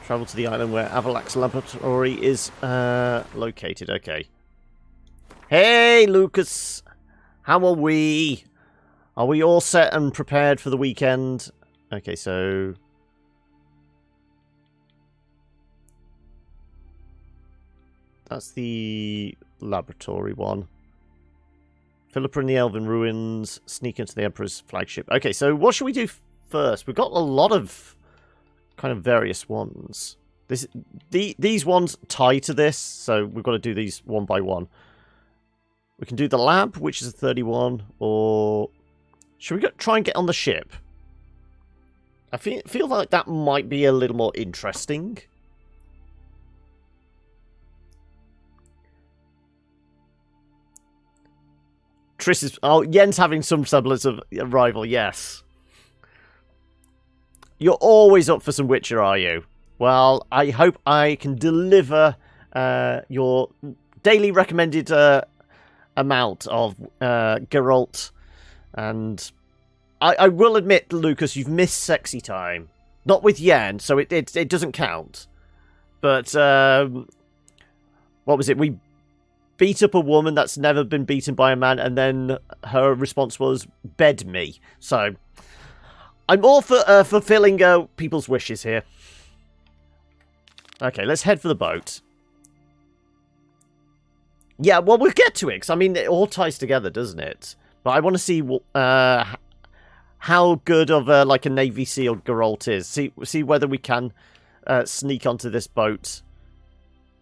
A: Travel to the island where Avalok's laboratory is located. Okay. Hey, Lucas. How are we? Are we all set and prepared for the weekend? Okay, so... That's the laboratory one. Philippa in the Elven Ruins. Sneak into the Emperor's flagship. Okay, so what should we do first? We've got a lot of kind of various ones. These ones tie to this, so we've got to do these one by one. We can do the lab, which is a 31, or should we try and get on the ship? I feel like that might be a little more interesting. Triss is... Oh, Yen's having some semblance of arrival, yes. You're always up for some Witcher, are you? Well, I hope I can deliver your daily recommended amount of Geralt. And I will admit, Lucas, you've missed sexy time. Not with Yen, so it doesn't count. But, what was it? We beat up a woman that's never been beaten by a man, and then her response was, bed me. So, I'm all for fulfilling people's wishes here. Okay, let's head for the boat. Yeah, well, we'll get to it, because, I mean, it all ties together, doesn't it? But I want to see how good of like a Navy SEAL Geralt is. See whether we can sneak onto this boat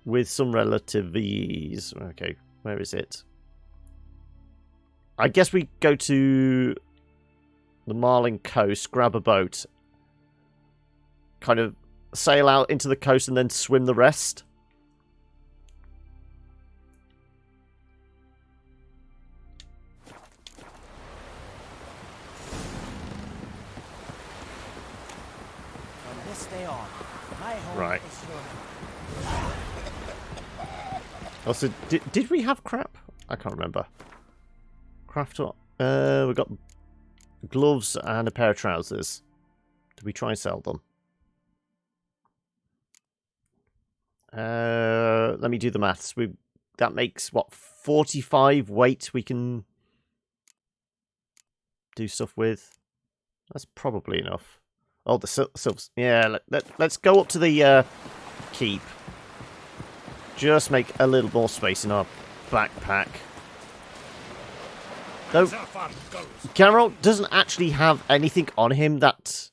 A: with some relative ease. Okay, where is it? I guess we go to the Marlin coast, grab a boat, kind of sail out into the coast and then swim the rest.
H: From this day on, my home
A: Right.
H: is your home.
A: Also, did we have crap? I can't remember. Craft what? We got gloves and a pair of trousers. Did we try and sell them? Let me do the maths. That makes what, 45 weight we can do stuff with. That's probably enough. Oh, the silks. Yeah, let's go up to the keep. Just make a little more space in our backpack. Though Geralt doesn't actually have anything on him that,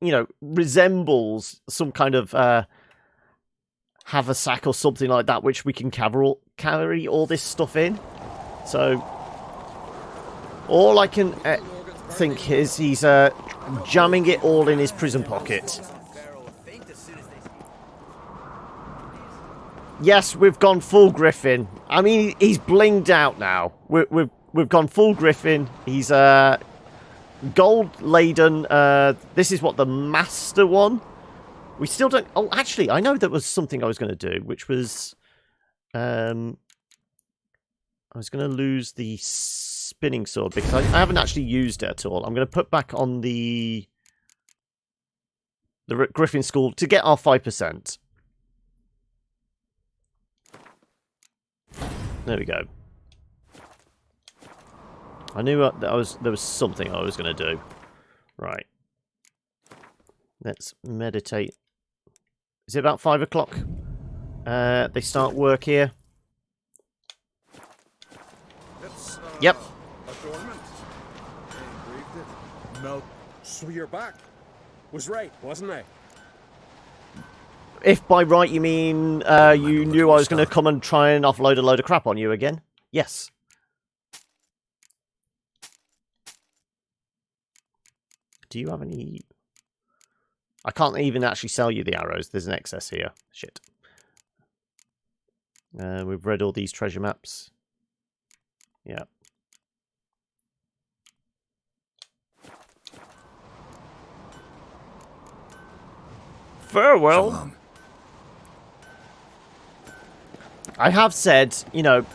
A: you know, resembles some kind of haversack or something like that, which we can carry all this stuff in. So all I can think is he's jamming it all in his prison pocket. Yes, we've gone full Griffin. I mean, he's blinged out now. We've gone full Griffin. He's gold laden. This is what, the master one. We still don't. Oh, actually, I know there was something I was going to do, which was I was going to lose the spinning sword because I haven't actually used it at all. I'm going to put back on the Griffin School to get our 5%. There we go. I knew there was something I was going to do. Right. Let's meditate. Is it about 5 o'clock? They start work here. Yep.
J: Adornment. Mel, so you're back. Was right, wasn't I?
A: If by right you mean you knew I was going to come and try and offload a load of crap on you again? Yes. Do you have any... I can't even actually sell you the arrows. There's an excess here. Shit. We've read all these treasure maps. Yeah. Farewell.
D: Shalom.
A: I have said, you know,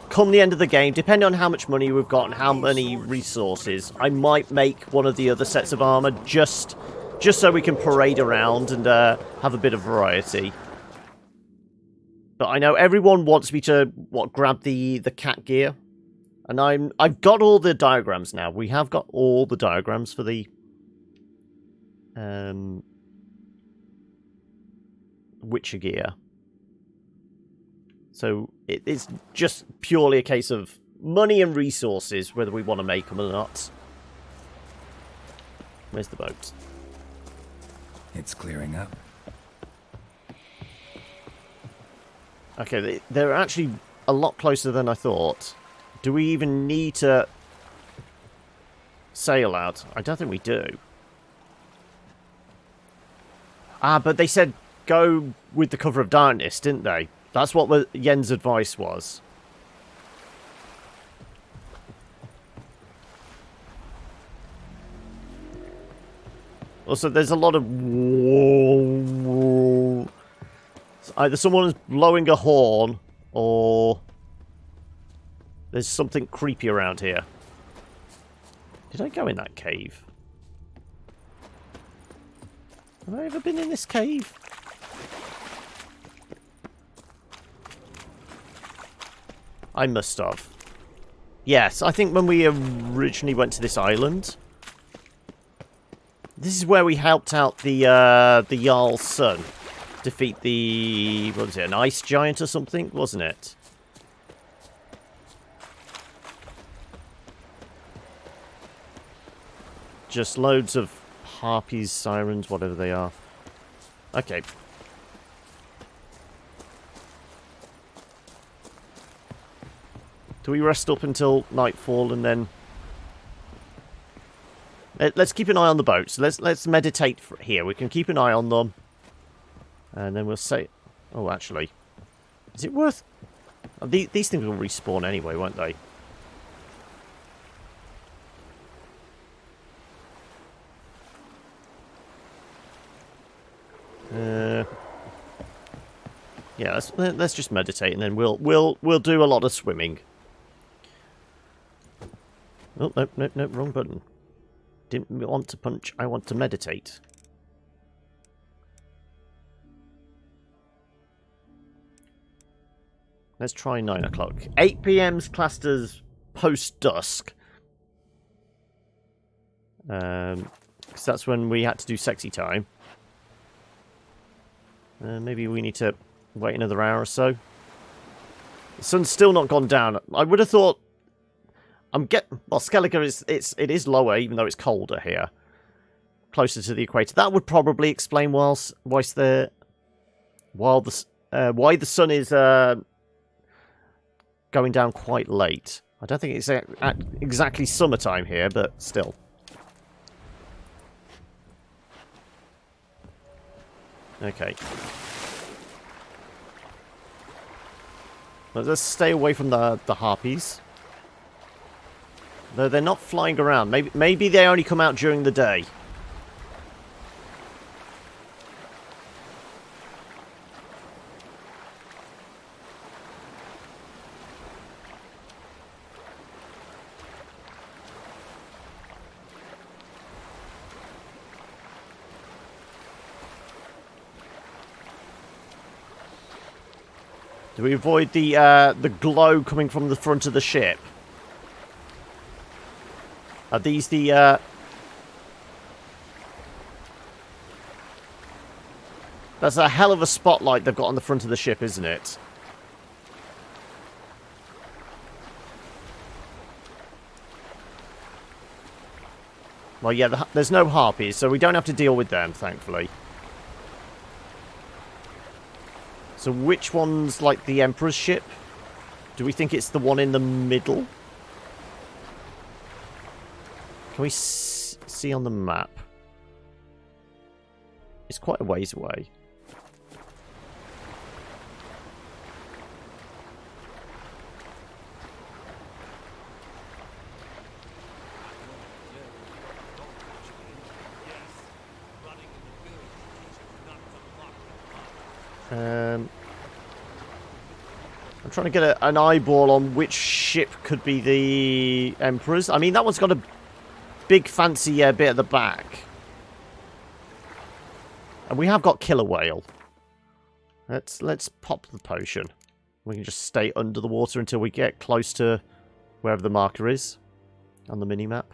A: come the end of the game, depending on how much money we've got and how many resources, I might make one of the other sets of armour just so we can parade around and have a bit of variety. But I know everyone wants me to grab the cat gear, and I've got all the diagrams now. We have got all the diagrams for the Witcher gear. So it's just purely a case of money and resources, whether we want to make them or not. Where's the boat?
D: It's clearing up.
A: Okay, they're actually a lot closer than I thought. Do we even need to sail out? I don't think we do. Ah, but they said go with the cover of darkness, didn't they? That's what Yen's advice was. Also, there's a lot of... Either someone's blowing a horn, or there's something creepy around here. Did I go in that cave? Have I ever been in this cave? I must have. Yes, I think when we originally went to this island, this is where we helped out the Jarl's son defeat the, what was it, an ice giant or something, wasn't it? Just loads of harpies, sirens, whatever they are. Okay. Do we rest up until nightfall and then... Let's keep an eye on the boats. Let's meditate here. We can keep an eye on them. And then we'll say... Oh, actually. Is it worth... These things will respawn anyway, won't they? Yeah, let's just meditate, and then we'll do a lot of swimming. Oh, no, wrong button. Didn't want to punch, I want to meditate. Let's try 9 o'clock. 8 PM's classed as post-dusk. Because that's when we had to do sexy time. Maybe we need to wait another hour or so. The sun's still not gone down. I would have thought... Well, Skellige it is lower, even though it's colder here. Closer to the equator. That would probably explain why the sun is going down quite late. I don't think it's at exactly summertime here, but still. Okay. Let's stay away from the harpies. Though they're not flying around. Maybe they only come out during the day. Do we avoid the glow coming from the front of the ship? Are these the... That's a hell of a spotlight they've got on the front of the ship, isn't it? Well, yeah, there's no harpies, so we don't have to deal with them, thankfully. So which one's like the Emperor's ship? Do we think it's the one in the middle? Can we see on the map? It's quite a ways away. I'm trying to get an eyeball on which ship could be the Emperor's. I mean, that one's got a big fancy bit at the back. And we have got killer whale. Let's pop the potion. We can just stay under the water until we get close to wherever the marker is on the mini-map.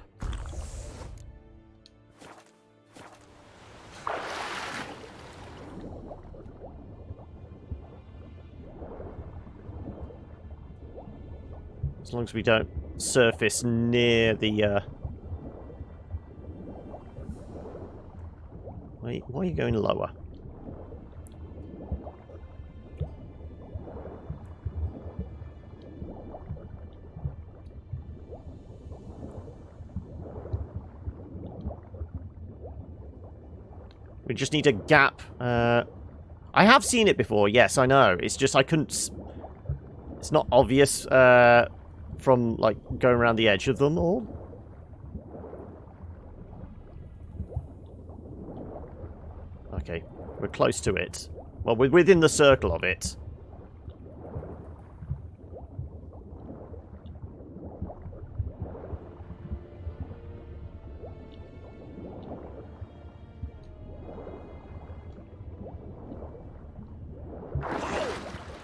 A: As long as we don't surface near the... Wait, why are you going lower? We just need a gap. I have seen it before, yes, I know. It's just I couldn't... It's not obvious from, like, going around the edge of them all. Okay, we're close to it. Well, we're within the circle of it.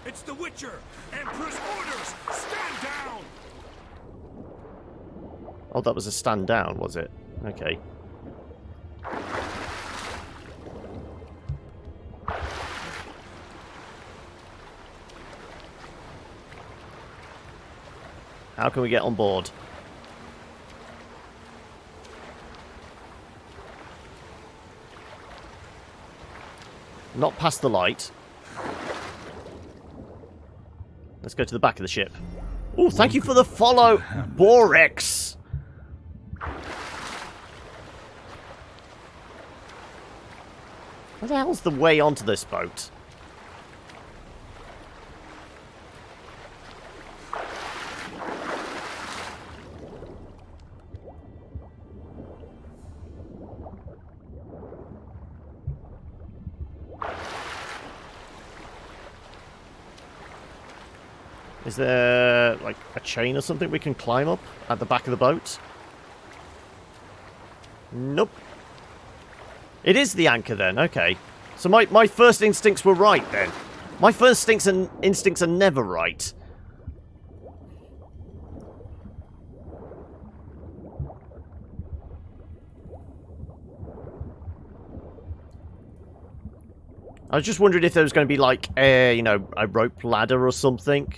R: It's the Witcher! Emperor's orders! Stand down!
A: Oh, that was a stand down, was it? Okay. How can we get on board? Not past the light. Let's go to the back of the ship. Oh, thank you for the follow, Borex. Where the hell's the way onto this boat? Is there, like, a chain or something we can climb up at the back of the boat? Nope. It is the anchor then, okay. So my first instincts were right then. My first instincts are never right. I was just wondering if there was going to be, like, a, you know, a rope ladder or something.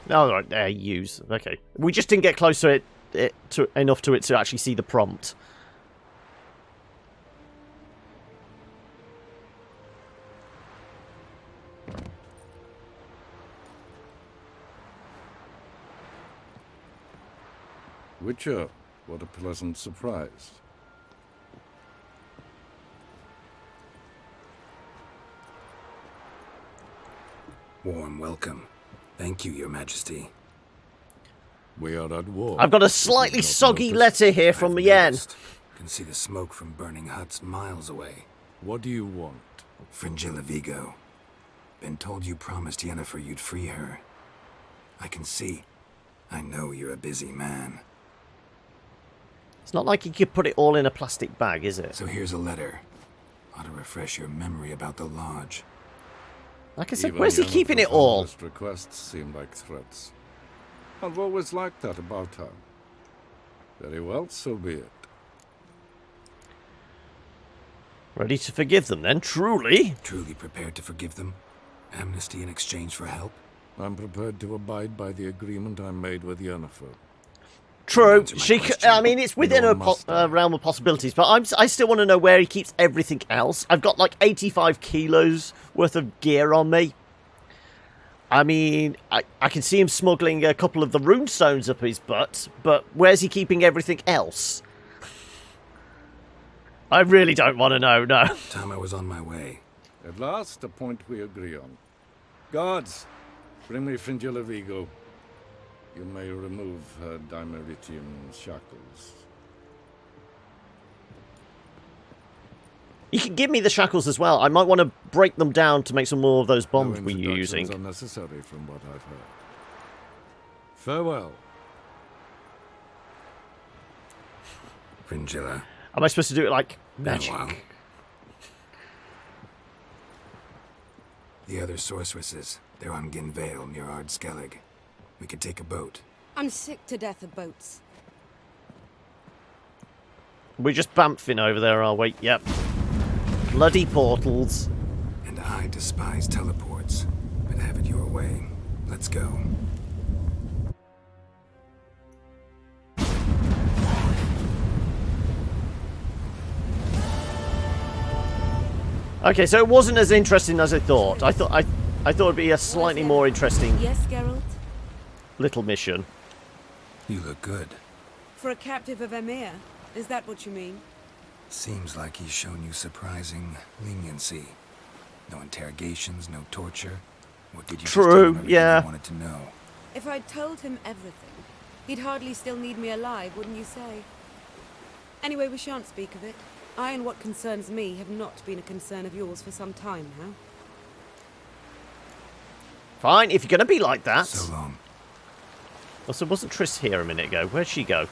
A: Oh, right, use. Okay. We just didn't get close to it enough to it to actually see the prompt.
I: Witcher, what a pleasant surprise.
D: Warm welcome. Thank you, Your Majesty.
I: We are at war.
A: I've got a slightly soggy letter here from Yen.
D: Can see the smoke from burning huts miles away.
I: What do you want?
D: Fringilla Vigo. Been told you promised Yennefer you'd free her. I can see. I know you're a busy man.
A: It's not like you could put it all in a plastic bag, is it?
D: So here's a letter. Ought to refresh your memory about the lodge.
A: Like I said, where's he keeping it all?
I: Requests seem like threats. I've always liked that about her. Very well, so be it.
A: Ready to forgive them then, truly?
D: Truly prepared to forgive them? Amnesty in exchange for help?
I: I'm prepared to abide by the agreement I made with Yennefer.
A: True. I mean, it's within a realm of possibilities, but I still want to know where he keeps everything else. I've got like 85 kilos worth of gear on me. I mean, I can see him smuggling a couple of the runestones up his butt, but where's he keeping everything else? I really don't want to know, no.
D: Time I was on my way.
I: At last, a point we agree on. Guards, bring me Fringilla Vigo. You may remove her dimeritium shackles.
A: You can give me the shackles as well. I might want to break them down to make some more of those bombs we're using.
I: No unnecessary from what I've heard. Farewell.
D: Fringilla.
A: Am I supposed to do it like magic?
D: The other sorceresses, they're on Ginvale near Ard Skellig. We could take a boat.
U: I'm sick to death of boats.
A: We're just bamfing over there, are we? Yep. Bloody portals.
D: And I despise teleports, but have it your way. Let's go.
A: Okay, so it wasn't as interesting as I thought. I thought it'd be a slightly more interesting
C: Yes, Geralt?
A: little mission.
D: You look good.
C: For a captive of Emir, is that what you mean?
D: Seems like he's shown you surprising leniency. No interrogations, no torture. What did you
A: True,
D: just tell him everything
A: yeah.
D: you wanted to know?
C: If I'd told him everything, he'd hardly still need me alive, wouldn't you say? Anyway, we shan't speak of it. I and what concerns me have not been a concern of yours for some time now.
A: Fine, if you're going to be like that.
D: So long.
A: Also, wasn't Triss here a minute ago? Where'd she go?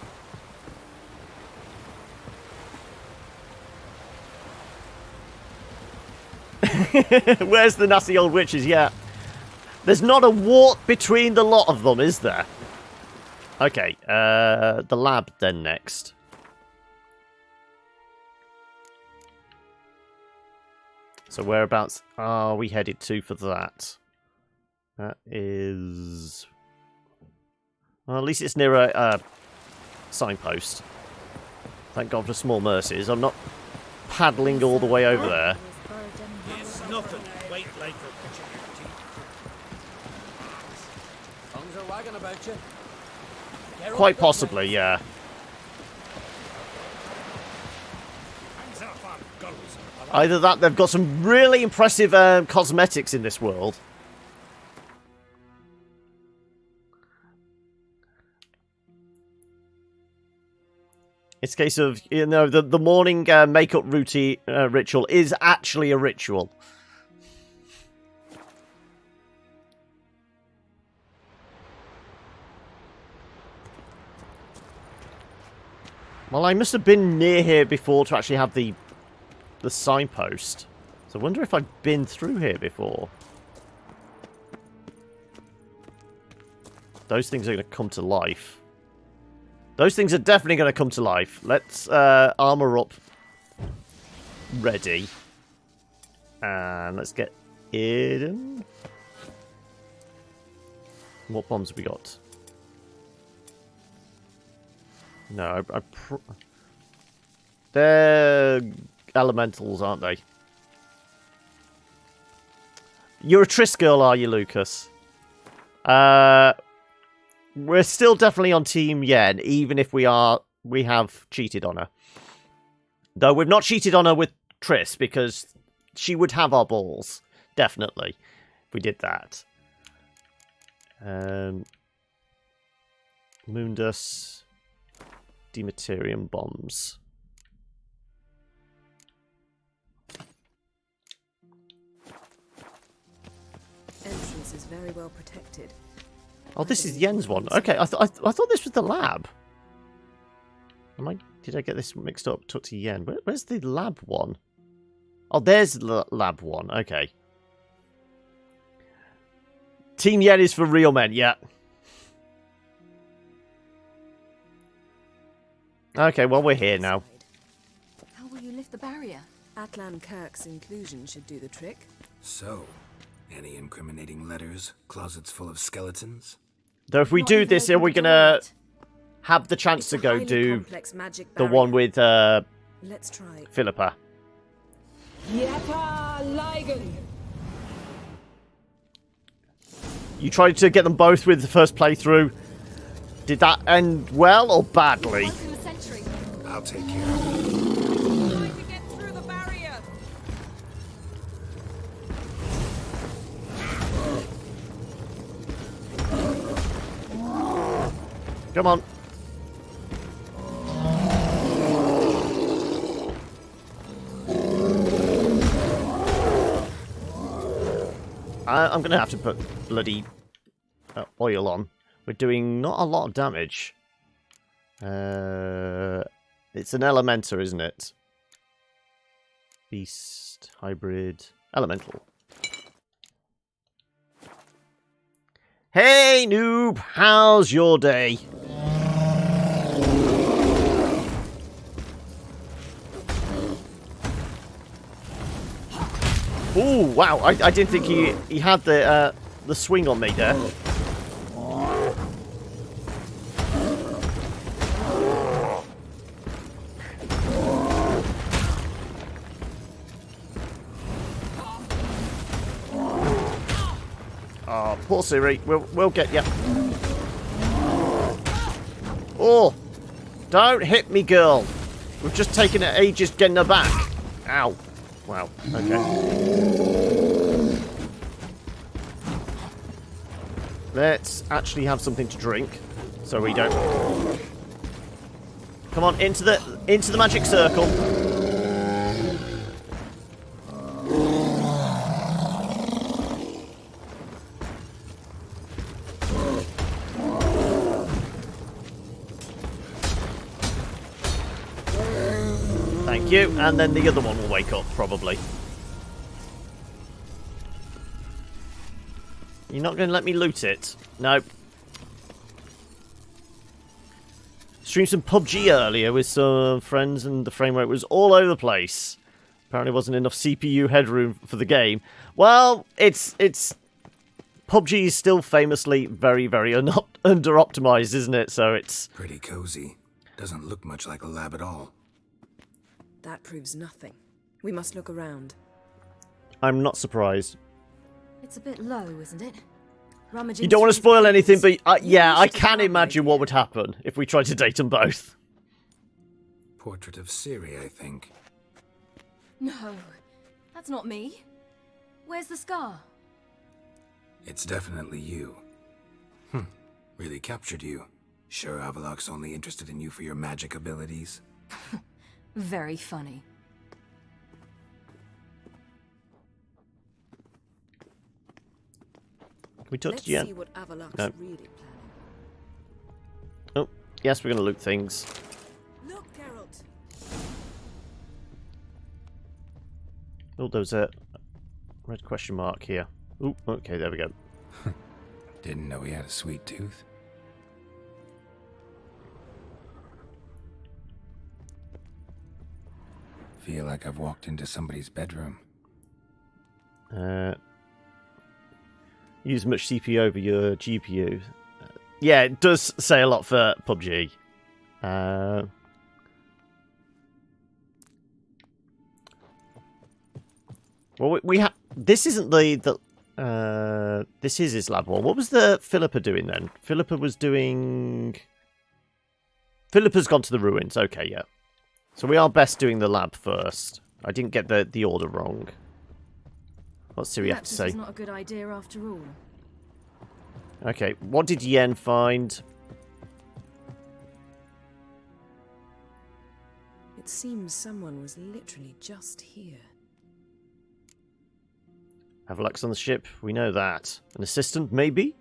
A: Where's the nasty old witches? Yeah. There's not a wart between the lot of them, is there? Okay, the lab then next. So whereabouts are we headed to for that? That is... Well, at least it's near a signpost. Thank God for small mercies. I'm not paddling all the way over there.
B: It's nothing. Wait like for pitching your teeth.
F: Tongues are wagging about you.
A: Quite possibly, yeah. Either that, they've got some really impressive cosmetics in this world. It's a case of, you know, the morning makeup routine ritual is actually a ritual. Well, I must have been near here before to actually have the signpost. So I wonder if I've been through here before. Those things are going to come to life. Those things are definitely going to come to life. Let's armour up. Ready. And let's get in. What bombs have we got? No, they're elementals, aren't they? You're a Triss girl, are you, Lucas? We're still definitely on Team Yen, even if we have cheated on her. Though we've not cheated on her with Triss, because she would have our balls. Definitely. If we did that. Moondus. Dematerium bombs.
C: Entrance is very well protected.
A: Oh, this is Yen's one. Okay, I thought this was the lab. Did I get this mixed up? Took to Yen. Where's the lab one? Oh, there's the lab one. Okay. Team Yen is for real men. Yeah. Okay, well, we're here now.
T: How will you lift the barrier?
C: Atlan Kirk's inclusion should do the trick.
D: So, any incriminating letters? Closets full of skeletons?
A: Though if we do this, are we going to have the chance to go do the one with
C: Let's try.
A: Philippa? You tried to get them both with the first playthrough. Did that end well or badly?
D: I'll take care of it.
A: Come on. I'm going to have to put bloody oil on. We're doing not a lot of damage. It's an elemental, isn't it? Beast, hybrid, elemental. Hey, noob! How's your day? Ooh, wow! I didn't think he had the swing on me there. Oh, poor Siri. We'll get you. Oh! Don't hit me, girl. We've just taken ages getting her back. Ow. Wow. Okay. Let's actually have something to drink, so we don't. Come on, into the magic circle. Thank you, and then the other one will wake up, probably. You're not going to let me loot it? Nope. Streamed some PUBG earlier with some friends and the frame rate was all over the place. Apparently wasn't enough CPU headroom for the game. Well, it's PUBG is still famously very, very under-optimized, isn't it? So it's...
D: Pretty cozy. Doesn't look much like a lab at all.
C: That proves nothing. We must look around.
A: I'm not surprised.
M: It's a bit low, isn't it?
A: You don't want to spoil anything, but yeah, I can imagine what would happen if we tried to date them both.
D: Portrait of Siri, I think.
P: No, that's not me. Where's the scar?
D: It's definitely you. Really captured you. Sure Avallac'h's only interested in you for your magic abilities?
P: Very funny.
A: We talked
C: Let's
A: to Jen.
C: see what Avallac'h's
A: No.
C: really planning.
A: Oh, yes, we're going to loot things.
C: Look, Geralt.
A: Oh, there's a red question mark here. Oh, okay, there we go.
D: Didn't know he had a sweet tooth. Feel like I've walked into somebody's bedroom.
A: Use much CPU over your GPU. Yeah, it does say a lot for PUBG. Well, we have. This isn't this is his lab one. What was the Philippa doing then? Philippa's gone to the ruins. Okay, yeah. So we are best doing the lab first. I didn't get the order wrong. What's Siri have to say?
P: This is not a good idea after all.
A: Okay, what did Yen find?
C: It seems someone was literally just here.
A: Avallac'h's on the ship. We know that. An assistant, maybe?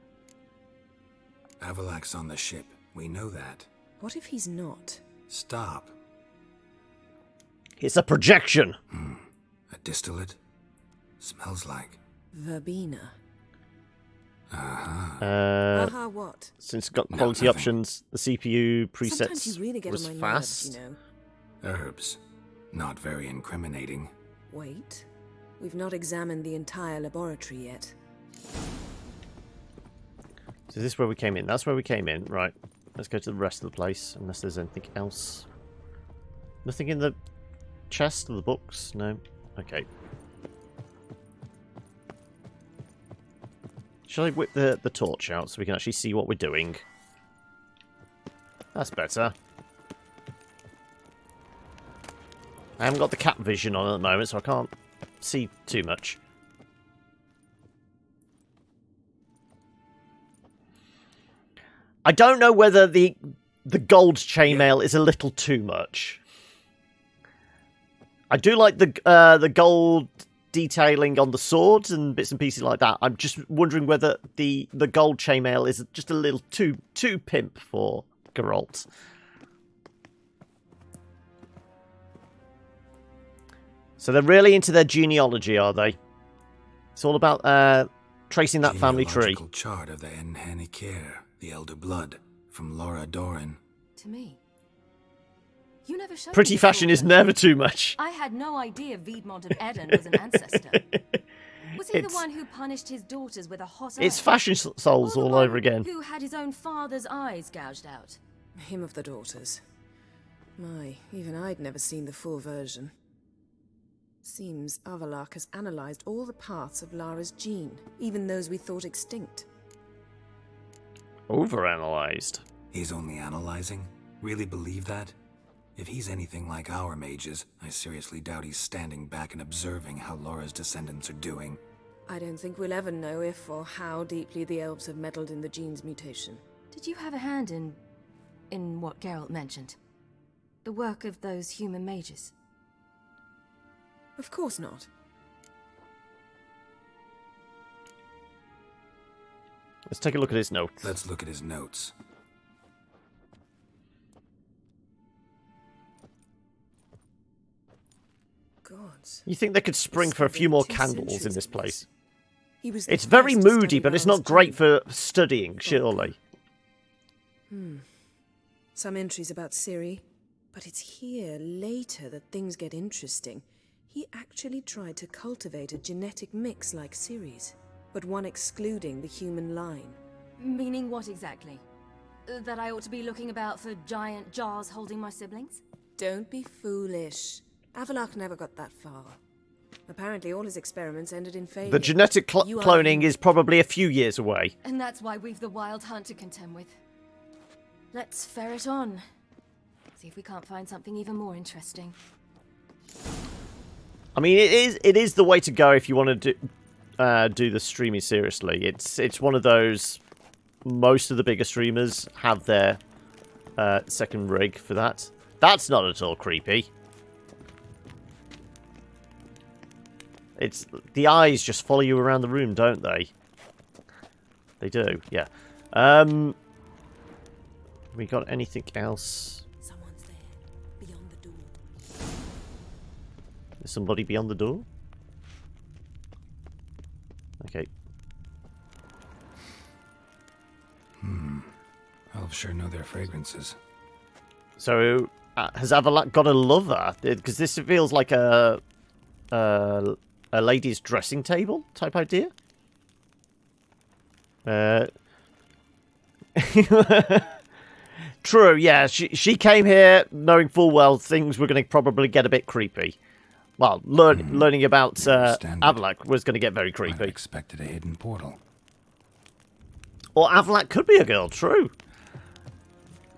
D: Avallac'h's on the ship. We know that.
C: What if he's not?
D: Stop.
A: It's a projection.
D: A distillate? Smells like.
C: Verbena.
D: Uh-huh.
C: What?
A: Since it's got quality options, the CPU presets
C: Sometimes you really get
A: was
C: on my
A: fast.
C: nerves, you know.
D: Herbs. Not very incriminating.
C: Wait. We've not examined the entire laboratory yet.
A: So this is where we came in. That's where we came in. Right. Let's go to the rest of the place, unless there's anything else. Nothing in the chest of the books? No? Okay. Shall I whip the torch out so we can actually see what we're doing? That's better. I haven't got the cat vision on at the moment, so I can't see too much. I don't know whether the gold chainmail is a little too much. I do like the gold detailing on the swords and bits and pieces like that. I'm just wondering whether the gold chainmail is just a little too pimp for Geralt. So they're really into their genealogy, are they? It's all about tracing that family tree.
D: Genealogical chart of the Enhanikir, the Elder Blood, from Laura Doran.
M: To me.
P: You never showed
A: Pretty
P: me the
A: fashion
P: full
A: is
P: version.
A: never too much.
P: I had no idea Viedmont of Eden was an ancestor. Was he the one who punished his daughters with a hot
A: It's
P: iron?
A: fashion souls all over again.
P: Who had his own father's eyes gouged out?
C: Him of the daughters. My, even I'd never seen the full version. Seems Avallac'h has analyzed all the parts of Lara's gene, even those we thought extinct.
A: Overanalyzed.
D: He's only analyzing? Really believe that? If he's anything like our mages, I seriously doubt he's standing back and observing how Laura's descendants are doing.
C: I don't think we'll ever know if or how deeply the elves have meddled in the gene's mutation.
M: Did you have a hand in what Geralt mentioned? The work of those human mages?
C: Of course not.
A: Let's take a look at his notes.
D: Let's look at his notes.
C: Gods.
A: You think they could spring for a few more candles in this place?
C: He was the
A: It's very
C: first to
A: moody,
C: study
A: but it's
C: Lara's
A: not great
C: gene.
A: for studying, surely.
C: Some entries about Ciri, but it's here, later, that things get interesting. He actually tried to cultivate a genetic mix like Ciri's, but one excluding the human line.
P: Meaning what exactly? That I ought to be looking about for giant jars holding my siblings?
C: Don't be foolish. Avallac'h never got that far. Apparently all his experiments ended in failure.
A: The genetic cloning is probably a few years away.
P: And that's why we've the wild hunt to contend with. Let's ferret on. See if we can't find something even more interesting.
A: I mean, it is the way to go if you want to do the streaming seriously. It's one of those. Most of the bigger streamers have their second rig for that. That's not at all creepy. It's the eyes just follow you around the room, don't they? They do, yeah. We got anything else?
C: Someone's there, beyond the door.
A: There's somebody beyond the door? Okay.
D: Elves sure know their fragrances.
A: So, has Avallac'h got a lover? Because this feels like a lady's dressing table type idea. True, yeah. She came here knowing full well things were going to probably get a bit creepy. Well, learning about Avallac'h was going to get very creepy.
D: I expected a hidden portal.
A: Or Avallac'h could be a girl, true.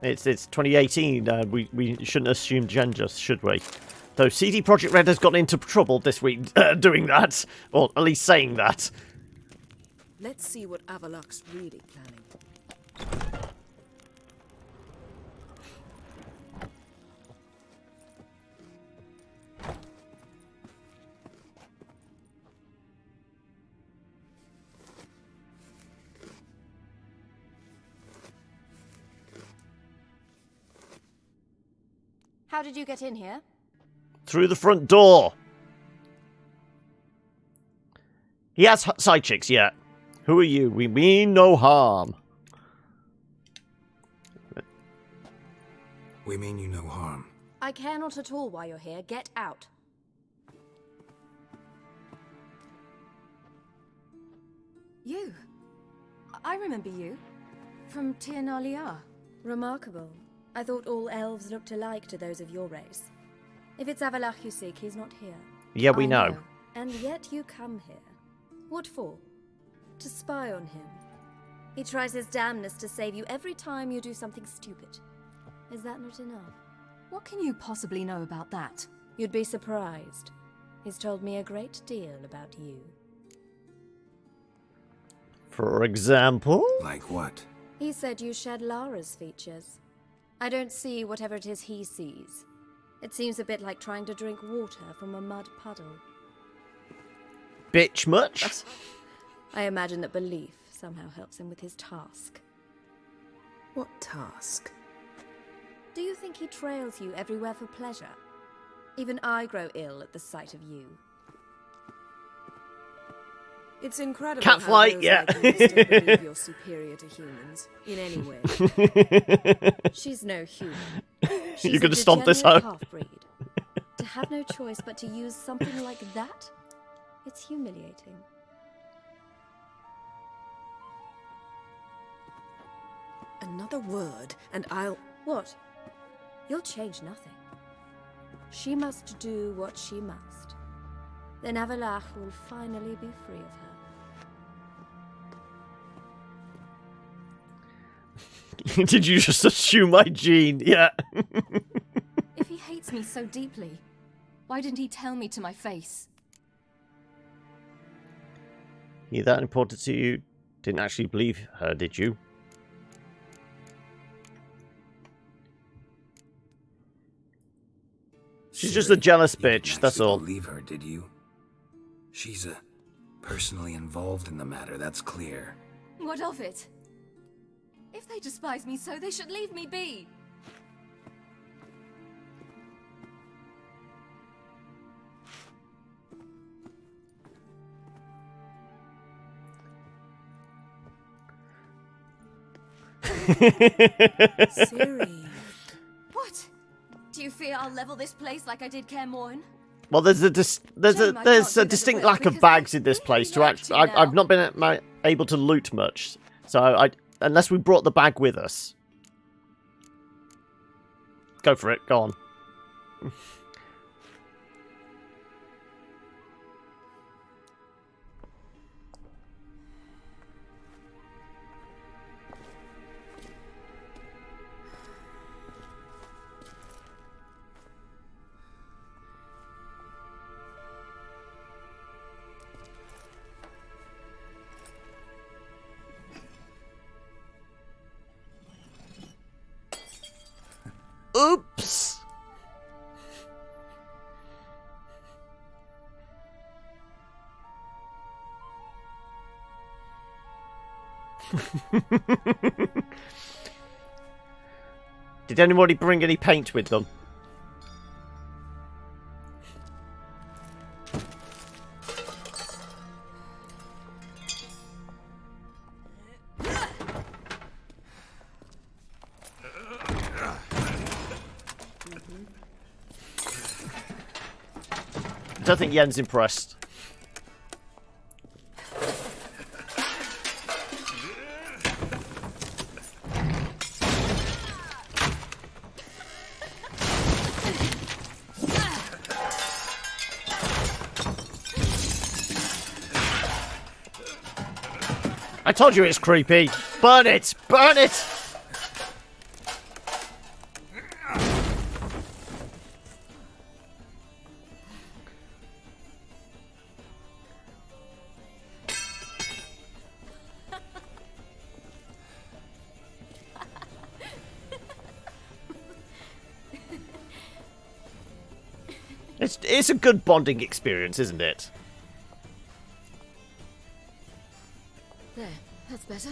A: It's 2018. We shouldn't assume gender, should we? Though CD Projekt Red has gotten into trouble this week doing that, or at least saying that.
C: Let's see what Avallac'h's really planning.
Q: How did you get in here?
A: Through the front door. He has side chicks, yeah. Who are you? We mean no harm.
D: We mean you no harm.
Q: I care not at all why you're here. Get out.
M: You? I remember you. From Tir na Liar.
Q: Remarkable. I thought all elves looked alike to those of your race. If it's Avallac'h you seek, he's not here.
A: Yeah, we know.
Q: And yet you come here. What for? To spy on him. He tries his damnedest to save you every time you do something stupid. Is that not enough?
P: What can you possibly know about that?
Q: You'd be surprised. He's told me a great deal about you.
A: For example?
D: Like what?
Q: He said you shared Lara's features. I don't see whatever it is he sees. It seems a bit like trying to drink water from a mud puddle.
A: Bitch much?
Q: I imagine that belief somehow helps him with his task.
C: What task?
Q: Do you think he trails you everywhere for pleasure? Even I grow ill at the sight of you.
C: It's incredible
A: Catflight,
C: how those
A: yeah.
C: like you still believe you're superior to humans, in any way.
Q: She's no human.
A: You're going to stomp this home.
Q: Half-breed. To have no choice but to use something like that? It's humiliating.
C: Another word, and I'll...
Q: What? You'll change nothing. She must do what she must. Then Avallac'h will finally be free of her.
A: Did you just assume my gene? Yeah.
P: If he hates me so deeply, why didn't he tell me to my face?
A: He that important to you? Didn't actually believe her, did you? She's just a jealous bitch, that's all.
D: Believe her, did you? She's personally involved in the matter, that's clear.
P: What of it? If they despise me so, they should leave me be.
C: Ciri.
P: What? Do you fear I'll level this place like I did Kaer Morhen?
A: Well, there's a distinct lack of bags in this place. To actually, I've not been able to loot much, so unless we brought the bag with us. Go for it. Go on. Oops. Did anybody bring any paint with them? I don't think Yen's impressed. I told you it's creepy. Burn it! Burn it! It's a good bonding experience, isn't it?
P: There, that's better.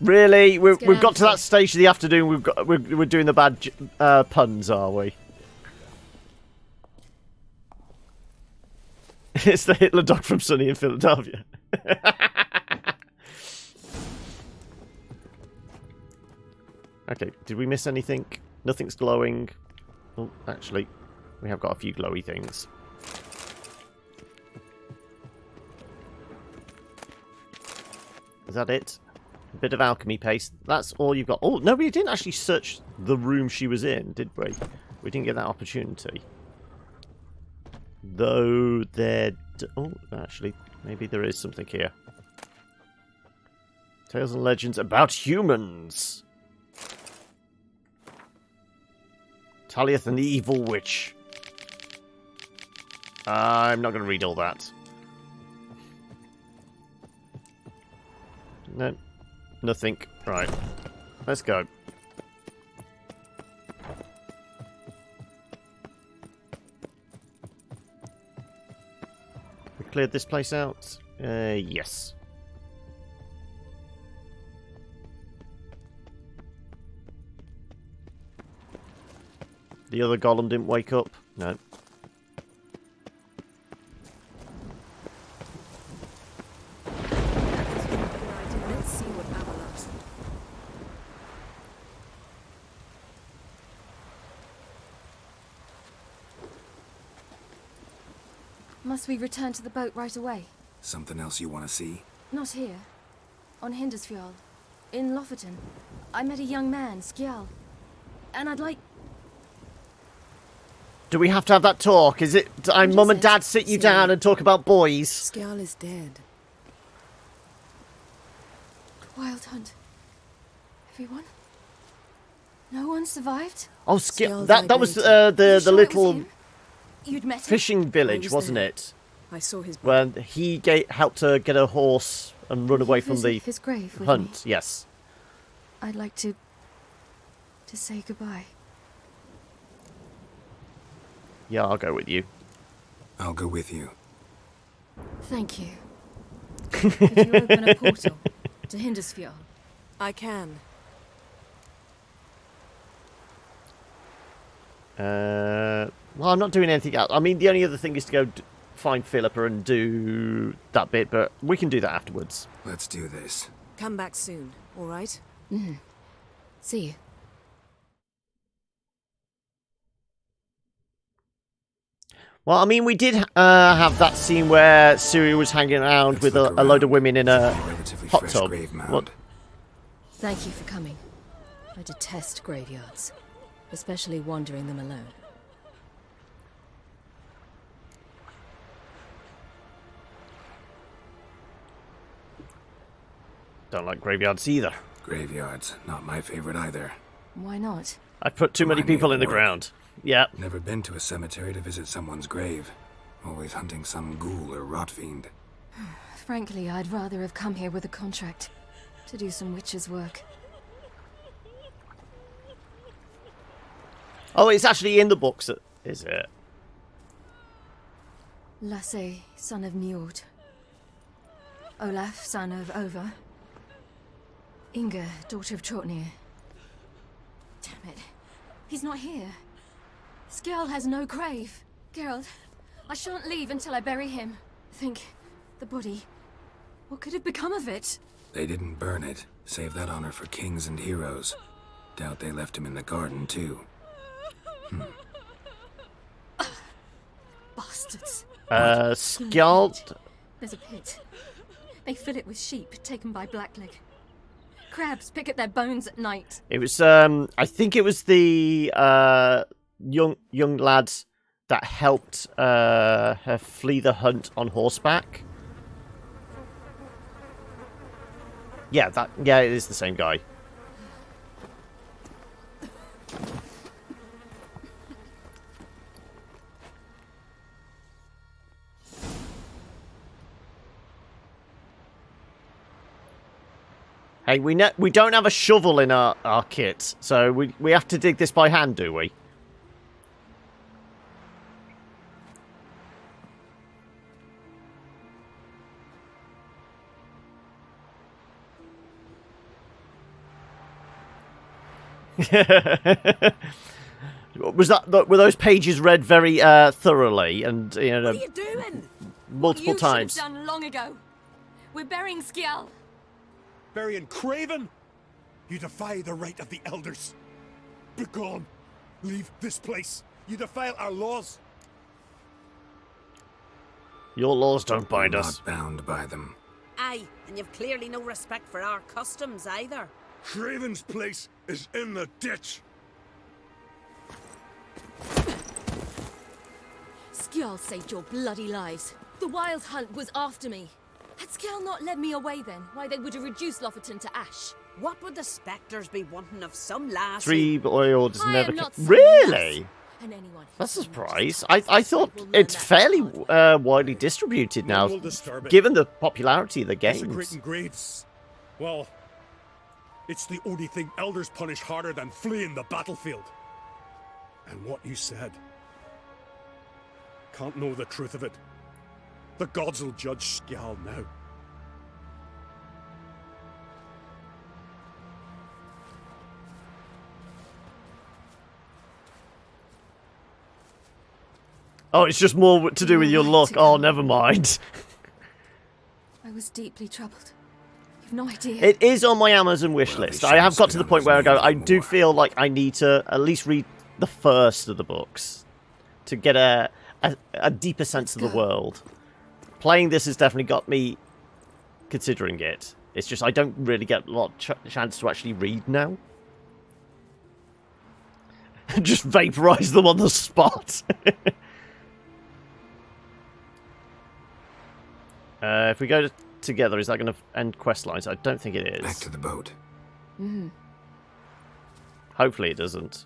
A: Really? We've got to that stage of the afternoon. We're doing the bad puns, are we? It's the Hitler dog from Sunny in Philadelphia. Okay, did we miss anything? Nothing's glowing. Oh, actually, we have got a few glowy things. Is that it? A bit of alchemy paste. That's all you've got. Oh, no, we didn't actually search the room she was in, did we? We didn't get that opportunity. Though there... Oh, actually, maybe there is something here. Tales and legends about humans. Taliath and the evil witch. I'm not going to read all that. No, nothing. Right, let's go. We cleared this place out? Yes. The other golem didn't wake up? No.
C: Let's see what Avallac'h's...
P: Must we return to the boat right away?
D: Something else you want to see?
P: Not here. On Hindersfjord. In Lofoten. I met a young man, Skjal. And I'd like...
A: Do we have to have that talk? Is it time Mum and Dad sit you down and talk about boys?
C: Skjal is dead.
P: Wild hunt. Everyone? No one survived?
A: Oh, that was the little
P: You'd met him?
A: fishing village, wasn't it?
C: I saw his
A: when he helped her get a horse and run away from the
P: his grave with
A: hunt.
P: me?
A: Yes.
P: I'd like to say goodbye.
A: Yeah, I'll go with you.
D: I'll go with you.
P: Thank you. Could you open a portal to Hindersfjord?
C: I can.
A: Well, I'm not doing anything else. I mean, the only other thing is to go find Philippa and do that bit, but we can do that afterwards.
D: Let's do this.
C: Come back soon, all right?
P: Mm-hmm. See you.
A: Well, I mean, we did have that scene where Suri was hanging around with a load of women in a hot tub. What?
P: Thank you for coming. I detest graveyards, especially wandering them alone.
A: Don't like graveyards either.
D: Graveyards, not my favorite either.
P: Why not?
A: I've put too many people in the ground. Yeah.
D: Never been to a cemetery to visit someone's grave. Always hunting some ghoul or rot fiend.
P: Frankly, I'd rather have come here with a contract to do some witch's work.
A: Oh, it's actually in the books, is it?
P: Lasse, son of Njord. Olaf, son of Over. Inga, daughter of Trotnir. Damn it. He's not here. Skjal has no grave. Geralt, I shan't leave until I bury him. Think, the body. What could have become of it?
D: They didn't burn it. Save that honor for kings and heroes. Doubt they left him in the garden, too.
P: Bastards.
A: Skjal...
P: There's a pit. They fill it with sheep taken by Blackleg. Crabs pick at their bones at night.
A: It was, I think it was the young lads that helped her flee the hunt on horseback. Yeah, it is the same guy. Hey, we don't have a shovel in our kit, so we have to dig this by hand, do we? Were those pages read very thoroughly and
P: What are you doing?
A: multiple times?
P: You should have done long ago. We're burying Skjal.
B: Burying Craven? You defy the right of the elders. Begone. Leave this place. You defile our laws.
A: Your laws don't bind
D: We're
A: us.
D: not bound by them.
G: Aye, and you've clearly no respect for our customs either.
B: Craven's place is in the ditch.
P: Skjal saved your bloody lives. The Wild Hunt was after me. Had Skjal not led me away then, why they would have reduced Lofoten to ash.
G: What would the spectres be wanting of some lass?
A: 3 boils
P: I
A: never
P: am not
A: came.
P: some
A: Really?
P: And anyone
A: That's a surprise. I thought it's fairly widely distributed now,
B: None will disturb it.
A: given the popularity of the games.
B: Desecrating graves. Well, it's the only thing elders punish harder than fleeing the battlefield. And what you said. Can't know the truth of it. The gods will judge Skjal now.
A: Oh, it's just more to do with your luck. Oh, never mind.
P: I was deeply troubled. You've no idea.
A: It is on my Amazon wish list. I have got to the point where I go, I do feel like I need to at least read the first of the books to get a a deeper sense of the world. Playing this has definitely got me considering it. It's just I don't really get a lot of chance to actually read now. Just vaporize them on the spot. If we go together, is that going to end quest lines? I don't think it is.
D: Back to the boat.
A: Hopefully it doesn't.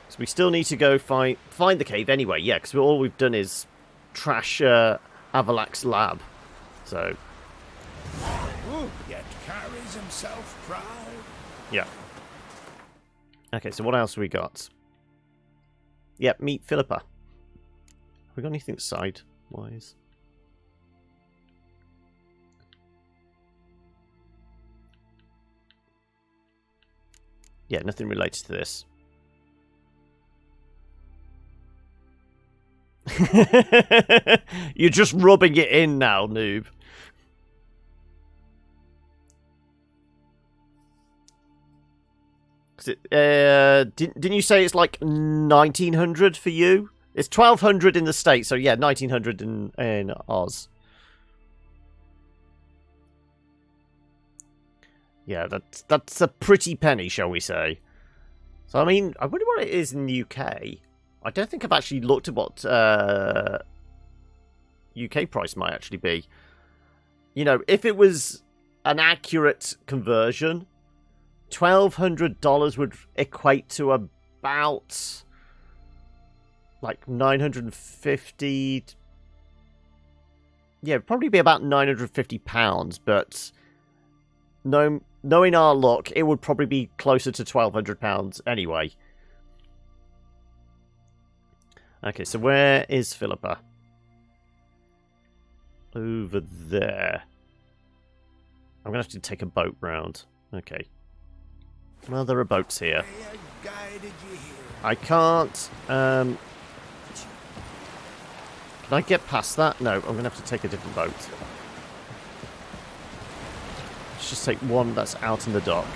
A: So we still need to go find the cave anyway, yeah, because all we've done is trash Avalak's lab. So...
B: Ooh, yet carries himself proud.
A: Yeah. Okay, so what else have we got? Yep, meet Philippa. Have we got anything side-wise? Yeah, nothing related to this. You're just rubbing it in now, noob. Didn't you say it's like 1900 for you? It's 1200 in the States, so yeah, 1900 in Oz. Yeah, that's a pretty penny, shall we say. So, I mean, I wonder what it is in the UK. I don't think I've actually looked at what UK price might actually be. You know, if it was an accurate conversion, $1,200 would equate to about like 950. Yeah, it'd probably be about £950, but knowing our luck, it would probably be closer to £1,200 anyway. Okay, so where is Philippa? Over there. I'm gonna have to take a boat round. Okay. Well, there are boats here. I can't. Can I get past that? No, I'm going to have to take a different boat. Let's just take one that's out in the dock.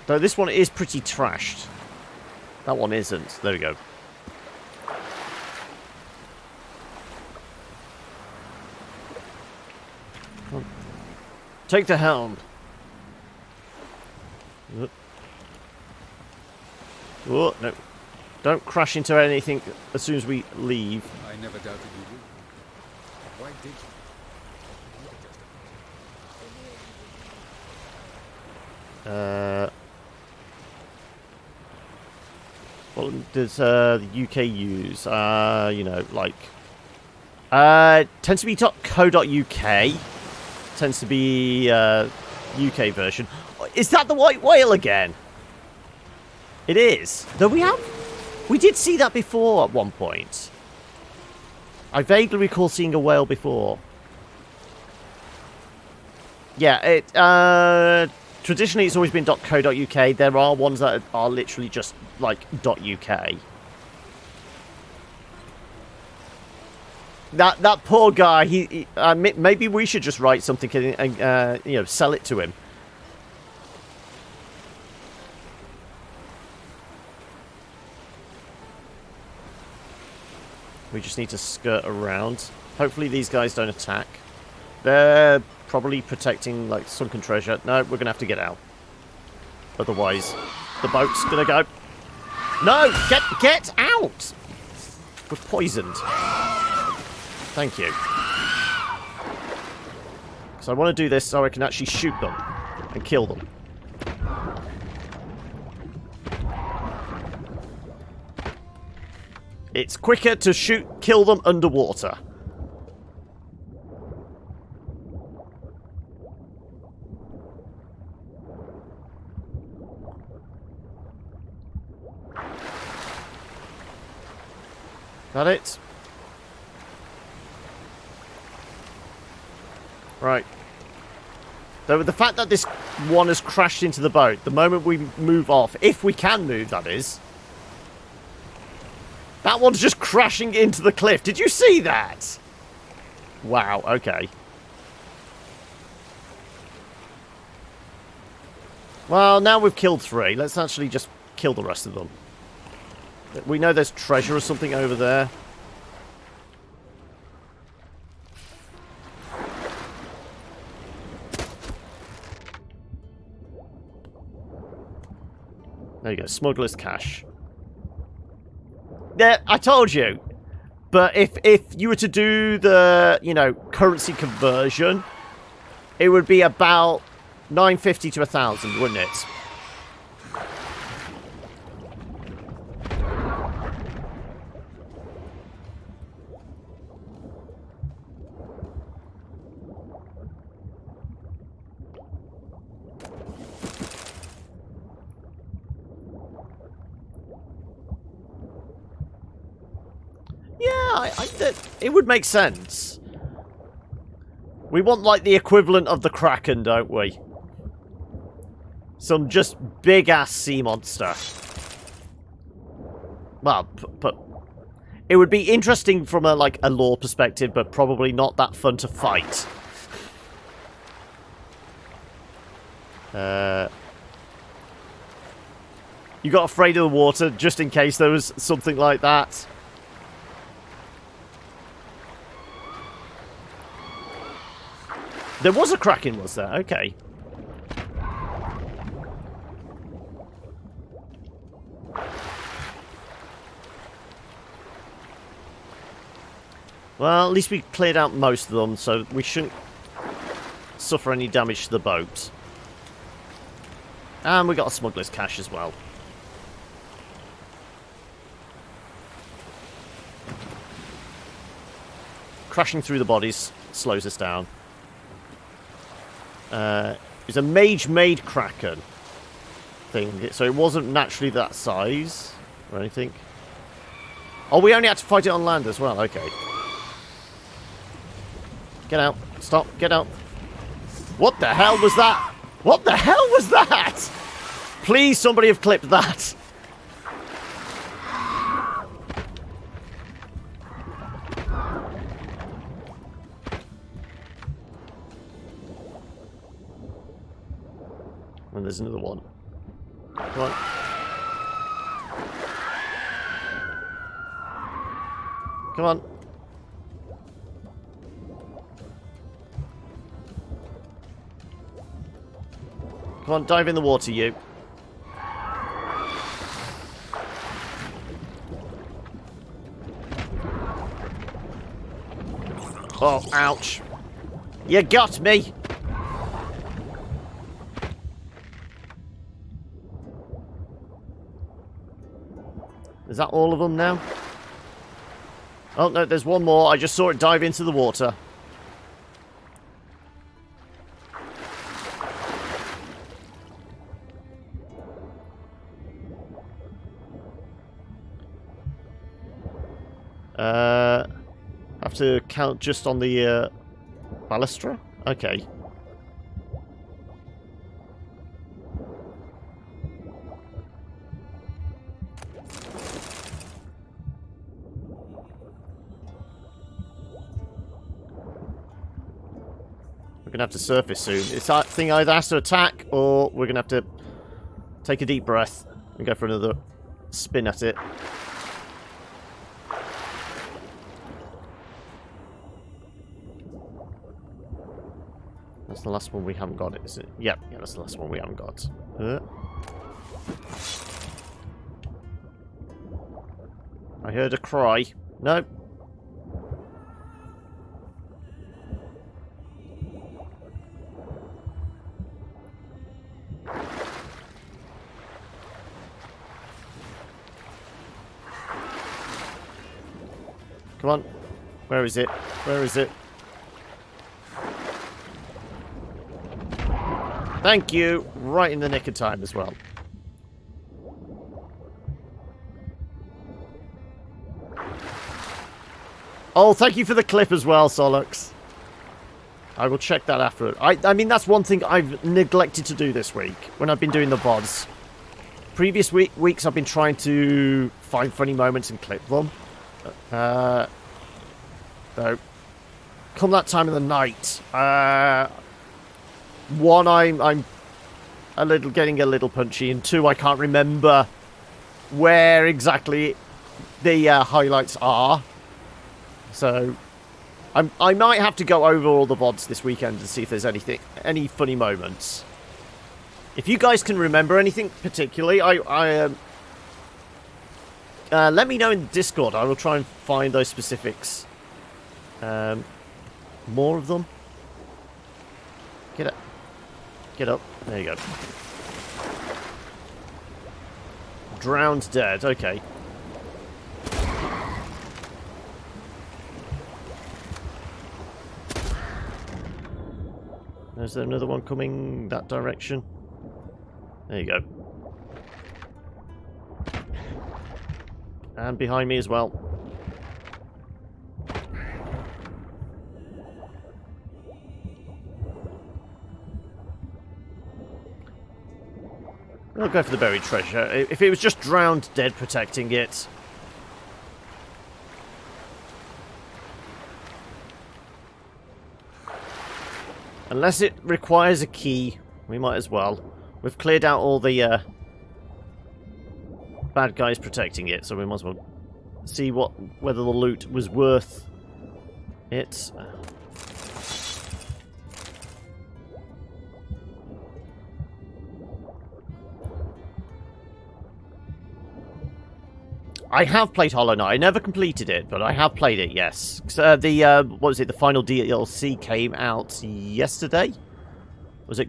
A: Though this one is pretty trashed. That one isn't. There we go. Come on. Take the helm. Oh, no. Don't crash into anything as soon as we leave.
O: I never doubted you would. Why did you?
A: What does the UK use? You know, like... tends to be .co.uk. Tends to be UK version. Is that the white whale again? It is. Though we did see that before at one point. I vaguely recall seeing a whale before. Yeah, it traditionally it's always been .co.uk. There are ones that are literally just like .uk. That poor guy. He maybe we should just write something and you know, sell it to him. We just need to skirt around. Hopefully these guys don't attack. They're probably protecting like sunken treasure. No, we're gonna have to get out. Otherwise, the boat's gonna go. No, get out! We're poisoned. Thank you. So I want to do this so I can actually shoot them and kill them. It's quicker to kill them underwater. Got it? Right. So with the fact that this one has crashed into the boat, the moment we move off, if we can move, that is, that one's just crashing into the cliff. Did you see that? Wow, okay. Well, now we've killed 3. Let's actually just kill the rest of them. We know there's treasure or something over there. There you go, smuggler's cash. Yeah, I told you. But if you were to do the, you know, currency conversion, it would be about 950 to 1,000, wouldn't it? It would make sense. We want, like, the equivalent of the Kraken, don't we? Some just big-ass sea monster. Well, but it would be interesting from a, like, a lore perspective, but probably not that fun to fight. You got afraid of the water just in case there was something like that. There was a Kraken, was there? Okay. Well, at least we cleared out most of them, so we shouldn't suffer any damage to the boat. And we got a smuggler's cash as well. Crashing through the bodies slows us down. It's a mage-made Kraken thing, so it wasn't naturally that size or anything. Oh, we only had to fight it on land as well. Okay. Get out. Stop. Get out. What the hell was that? What the hell was that? Please, somebody have clipped that. And there's another one. Come on. Come on. Come on, dive in the water, you. Oh, ouch. You got me. Is that all of them now? Oh, no, there's one more. I just saw it dive into the water. Have to count just on the balustra? Okay. We're going to have to surface soon. This thing either has to attack, or we're going to have to take a deep breath and go for another spin at it. That's the last one we haven't got, is it? Yep, yeah, that's the last one we haven't got. I heard a cry. No. Come on. Where is it? Where is it? Thank you. Right in the nick of time as well. Oh, thank you for the clip as well, Solux. I will check that after. I mean, that's one thing I've neglected to do this week when I've been doing the VODs. Previous weeks I've been trying to find funny moments and clip them. So, come that time of the night, one, I'm getting a little punchy, and 2, I can't remember where exactly the highlights are. So I might have to go over all the VODs this weekend and see if there's any funny moments. If you guys can remember anything particularly, let me know in the Discord. I will try and find those specifics. More of them. Get up. Get up. There you go. Drowned dead. Okay. Is there another one coming that direction? There you go. And behind me as well. I'll go for the buried treasure. If it was just drowned dead protecting it... Unless it requires a key, we might as well. We've cleared out all the bad guys protecting it, so we might as well see whether the loot was worth it. I have played Hollow Knight. I never completed it, but I have played it, yes. What was it? The final DLC came out yesterday? Was it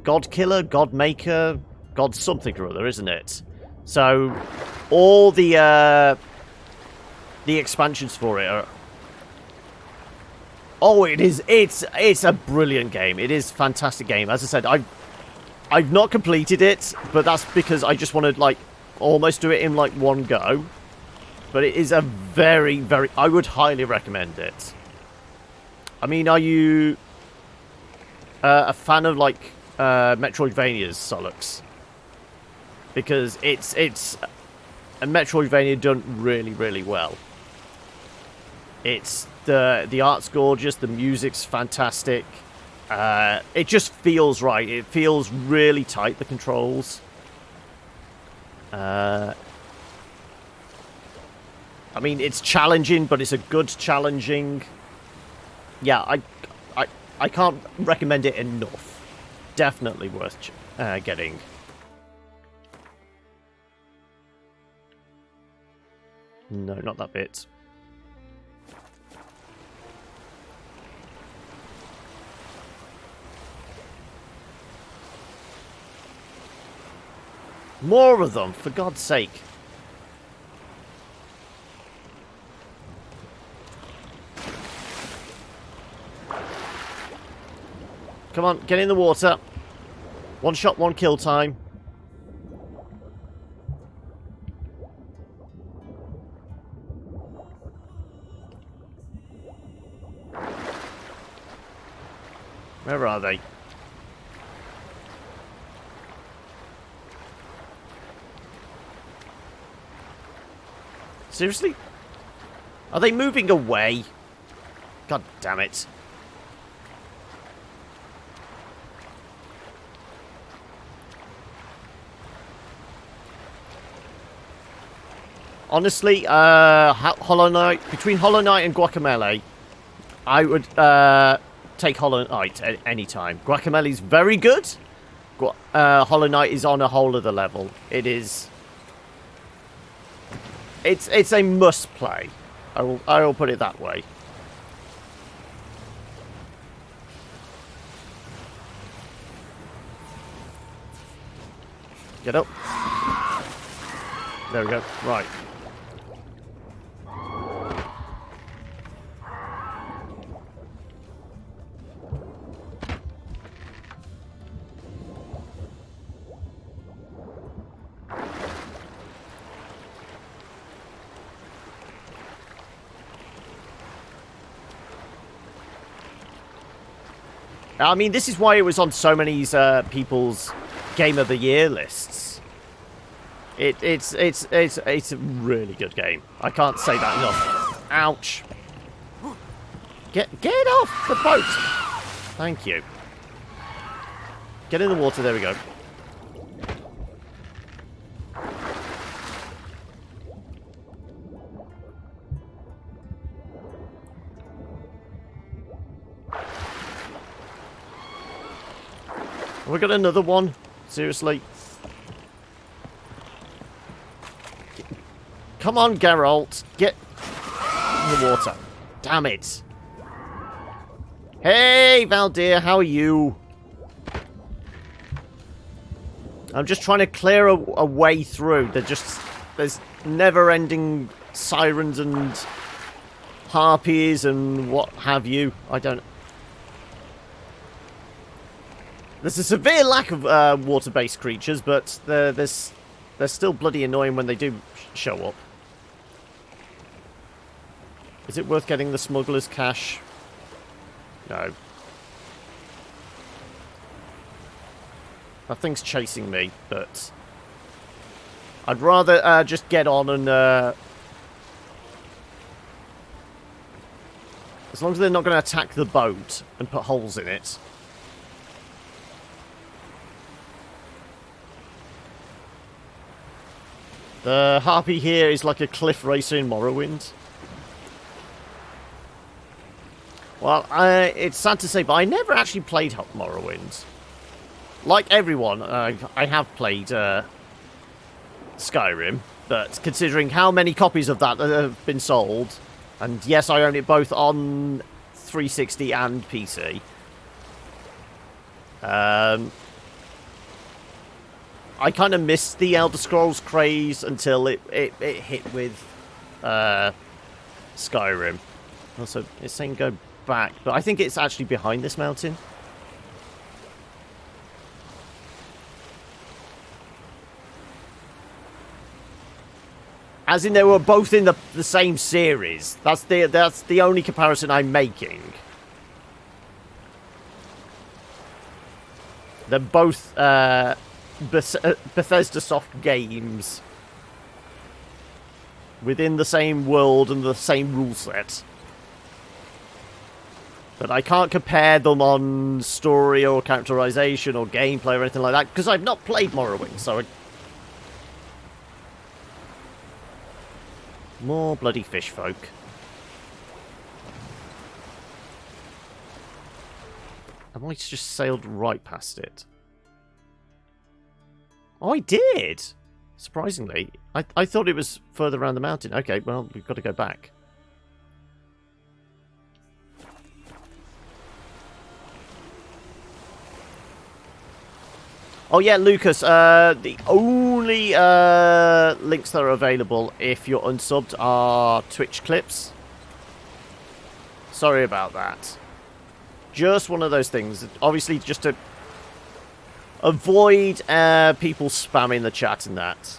A: God Killer, God Maker, God something or other, isn't it? So, all the expansions for it are... Oh, it's a brilliant game. It is a fantastic game. As I said, I've not completed it, but that's because I just wanted, like, almost do it in like one go, but it is a very, very... I would highly recommend it. I mean, are you a fan of like Metroidvanias, Solux? Because it's a Metroidvania done really, really well. It's the art's gorgeous, the music's fantastic. It just feels right. It feels really tight, the controls. I mean, it's challenging, but it's a good challenging. Yeah, I can't recommend it enough. Definitely worth getting. No, not that bit. More of them, for God's sake. Come on, get in the water. One shot, one kill time. Where are they? Seriously? Are they moving away? God damn it. Honestly, Hollow Knight, between Hollow Knight and Guacamelee, I would take Hollow Knight at any time. Guacamelee's very good. Hollow Knight is on a whole other level. It is... It's a must play. I will put it that way. Get up. There we go. Right. I mean, this is why it was on so many people's Game of the Year lists. It's a really good game. I can't say that enough. Ouch! Get off the boat! Thank you. Get in the water. There we go. We got another one? Seriously? Come on, Geralt. Get in the water. Damn it. Hey, Valdir, how are you? I'm just trying to clear a way through. There's never-ending sirens and harpies and what have you. I don't... There's a severe lack of water-based creatures, but they're still bloody annoying when they do show up. Is it worth getting the smuggler's cash? No. That thing's chasing me, but I'd rather just get on and as long as they're not going to attack the boat and put holes in it. The harpy here is like a cliff racer in Morrowind. Well, it's sad to say, but I never actually played Morrowind. Like everyone, I have played Skyrim, but considering how many copies of that have been sold, and yes, I own it both on 360 and PC, I kind of missed the Elder Scrolls craze until it hit with Skyrim. Also, it's saying go back, but I think it's actually behind this mountain. As in, they were both in the same series. That's the only comparison I'm making. They're both Bethesda soft games within the same world and the same rule set. But I can't compare them on story or characterization or gameplay or anything like that because I've not played Morrowind, so... More bloody fish folk. I might have just sailed right past it. Oh, I did! Surprisingly. I thought it was further around the mountain. Okay, well, we've got to go back. Oh yeah, Lucas, the only links that are available if you're unsubbed are Twitch clips. Sorry about that. Just one of those things. Obviously, just to avoid people spamming the chat and that.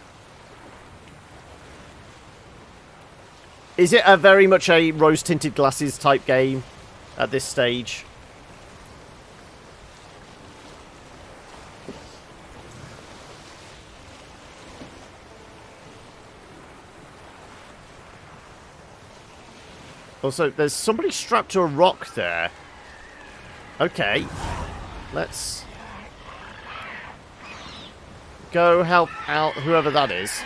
A: Is it very much a rose-tinted glasses type game at this stage? Also, there's somebody strapped to a rock there. Okay. Let's go help out whoever that is.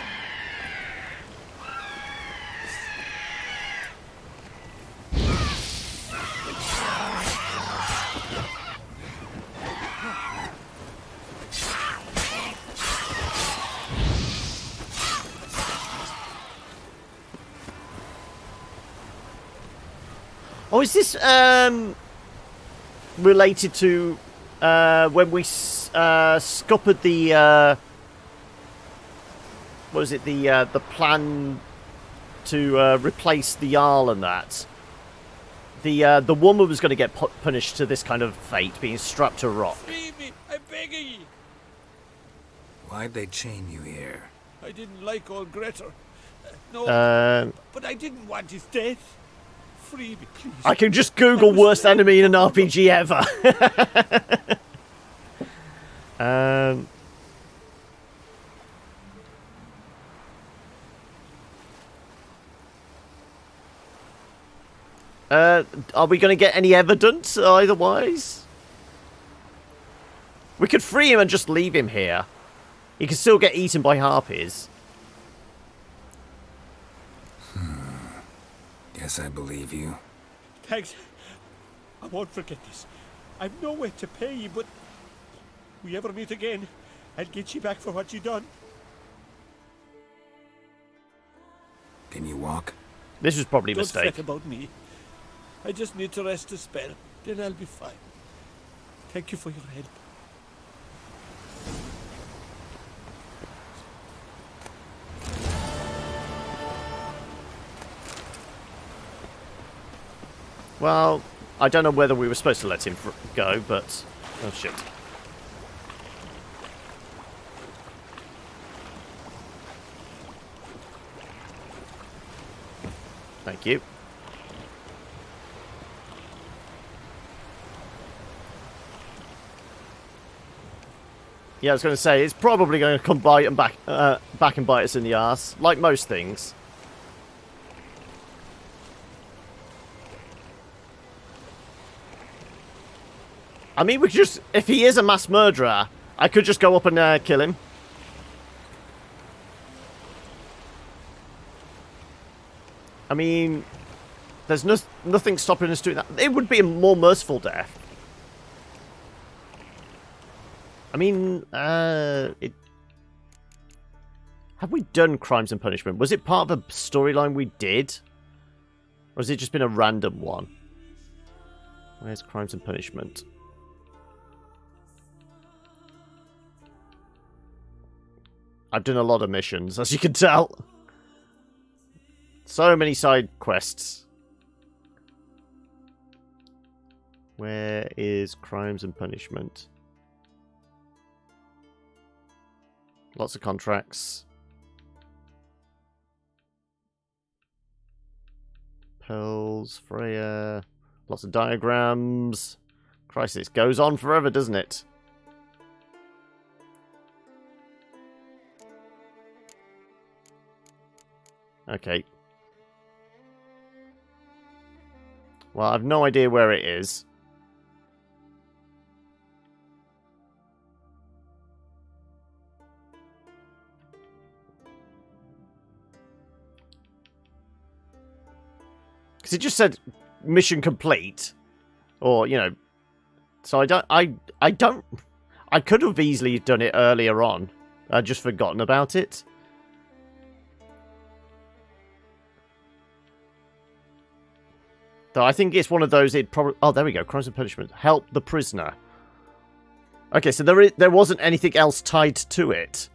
A: Oh, is this related to when we scuppered the what is it, the plan to replace the Jarl and that? The woman was going to get punished to this kind of fate, being strapped to a rock.
B: Free me, I'm begging you.
D: Why'd they chain you here?
B: I didn't like old Grettir. No, but I didn't want his death. Free me, please.
A: I can just Google worst enemy in an RPG ever. Are we going to get any evidence otherwise? We could free him and just leave him here. He could still get eaten by harpies.
D: Guess I believe you.
B: Thanks. I won't forget this. I've no way to pay you, but if we ever meet again, I'll get you back for what you done.
D: Can you walk?
A: This was probably a
B: Don't
A: mistake.
B: fret about me. I just need to rest a spell, then I'll be fine. Thank you for your help.
A: Well, I don't know whether we were supposed to let him go, but... Oh, shit. Thank you. Yeah, I was going to say, it's probably going to come back and bite us in the arse, like most things. I mean, we could just... If he is a mass murderer, I could just go up and kill him. I mean, there's nothing stopping us doing that. It would be a more merciful death. I mean, have we done Crimes and Punishment? Was it part of a storyline we did? Or has it just been a random one? Where's Crimes and Punishment? I've done a lot of missions, as you can tell. So many side quests. Where is Crimes and Punishment? Lots of contracts. Pearls, Freya. Lots of diagrams. Christ, it goes on forever, doesn't it? Okay. Well, I've no idea where it is. Because it just said mission complete. Or, you know. So I could have easily done it earlier on. I'd just forgotten about it. Though I think it's one of those. It probably. Oh, there we go. Crimes and Punishment. Help the prisoner. Okay, so there wasn't anything else tied to it.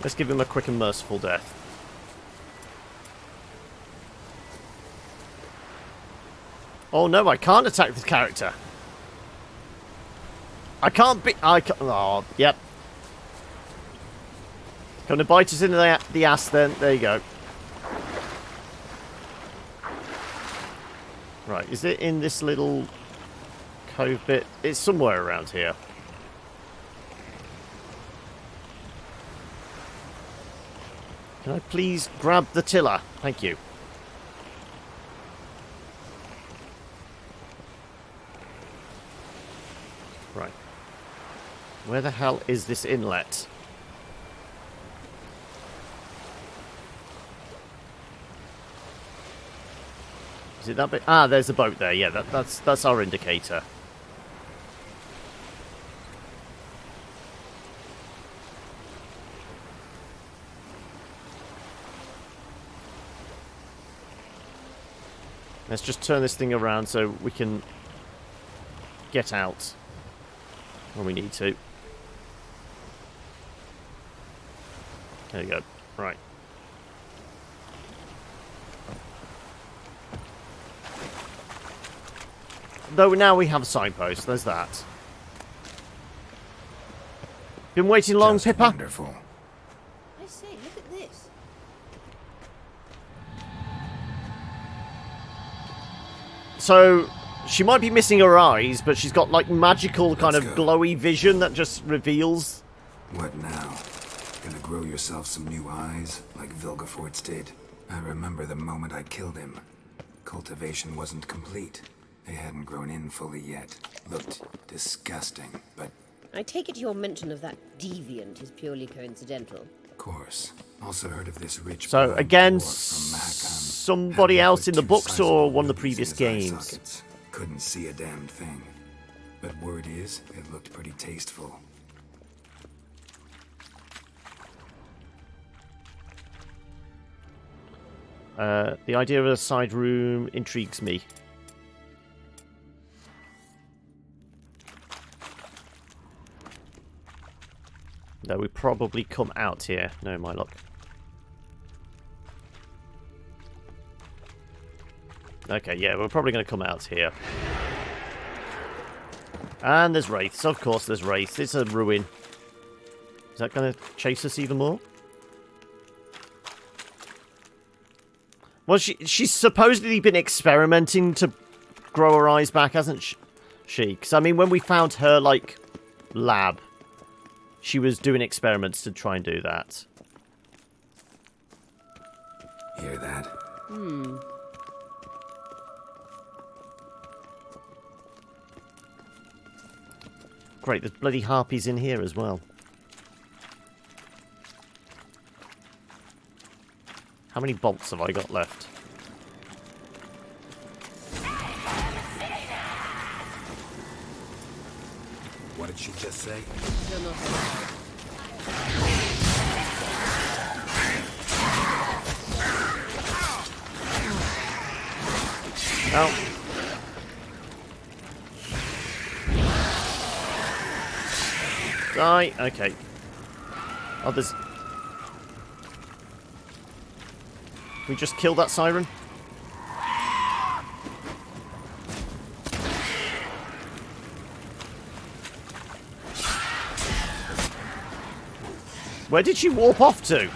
A: Let's give him a quick and merciful death. Oh no, I can't attack this character. I can't be... Oh, yep. Going to bite us in the ass then. There you go. Right, is it in this little cove bit? It's somewhere around here. Can I please grab the tiller? Thank you. Right. Where the hell is this inlet? Is it that bit? Ah, there's a boat there. Yeah, that's our indicator. Let's just turn this thing around so we can get out when we need to. There you go. Right. Though now we have a signpost. There's that. Been waiting long,
D: Just
A: Pippa?
D: Wonderful.
N: I say, look at this.
A: So, She might be missing her eyes, but she's got like magical kind of glowy vision that just reveals.
D: What now? Gonna grow yourself some new eyes, like Vilgefortz did? I remember the moment I killed him. Cultivation wasn't complete. They hadn't grown in fully yet. Looked disgusting, but...
N: I take it your mention of that deviant is purely coincidental.
D: Of course. Also heard of this rich...
A: So, again, somebody else in the books or one of the previous games?
D: Couldn't see a damn thing. But word is, it looked pretty tasteful.
A: The idea of a side room intrigues me. Though we probably come out here. No, my luck. Okay, yeah, we're probably going to come out here. And there's wraiths. Of course there's wraiths. It's a ruin. Is that going to chase us even more? Well, she's supposedly been experimenting to grow her eyes back, hasn't she? Because, I mean, when we found her, like, lab, she was doing experiments to try and do that.
D: Hear that?
A: Great, there's bloody harpies in here as well. How many bolts have I got left?
D: What did she just say?
A: Oh. Die. Okay. Oh, there's... We just killed that siren? Where did she warp off to?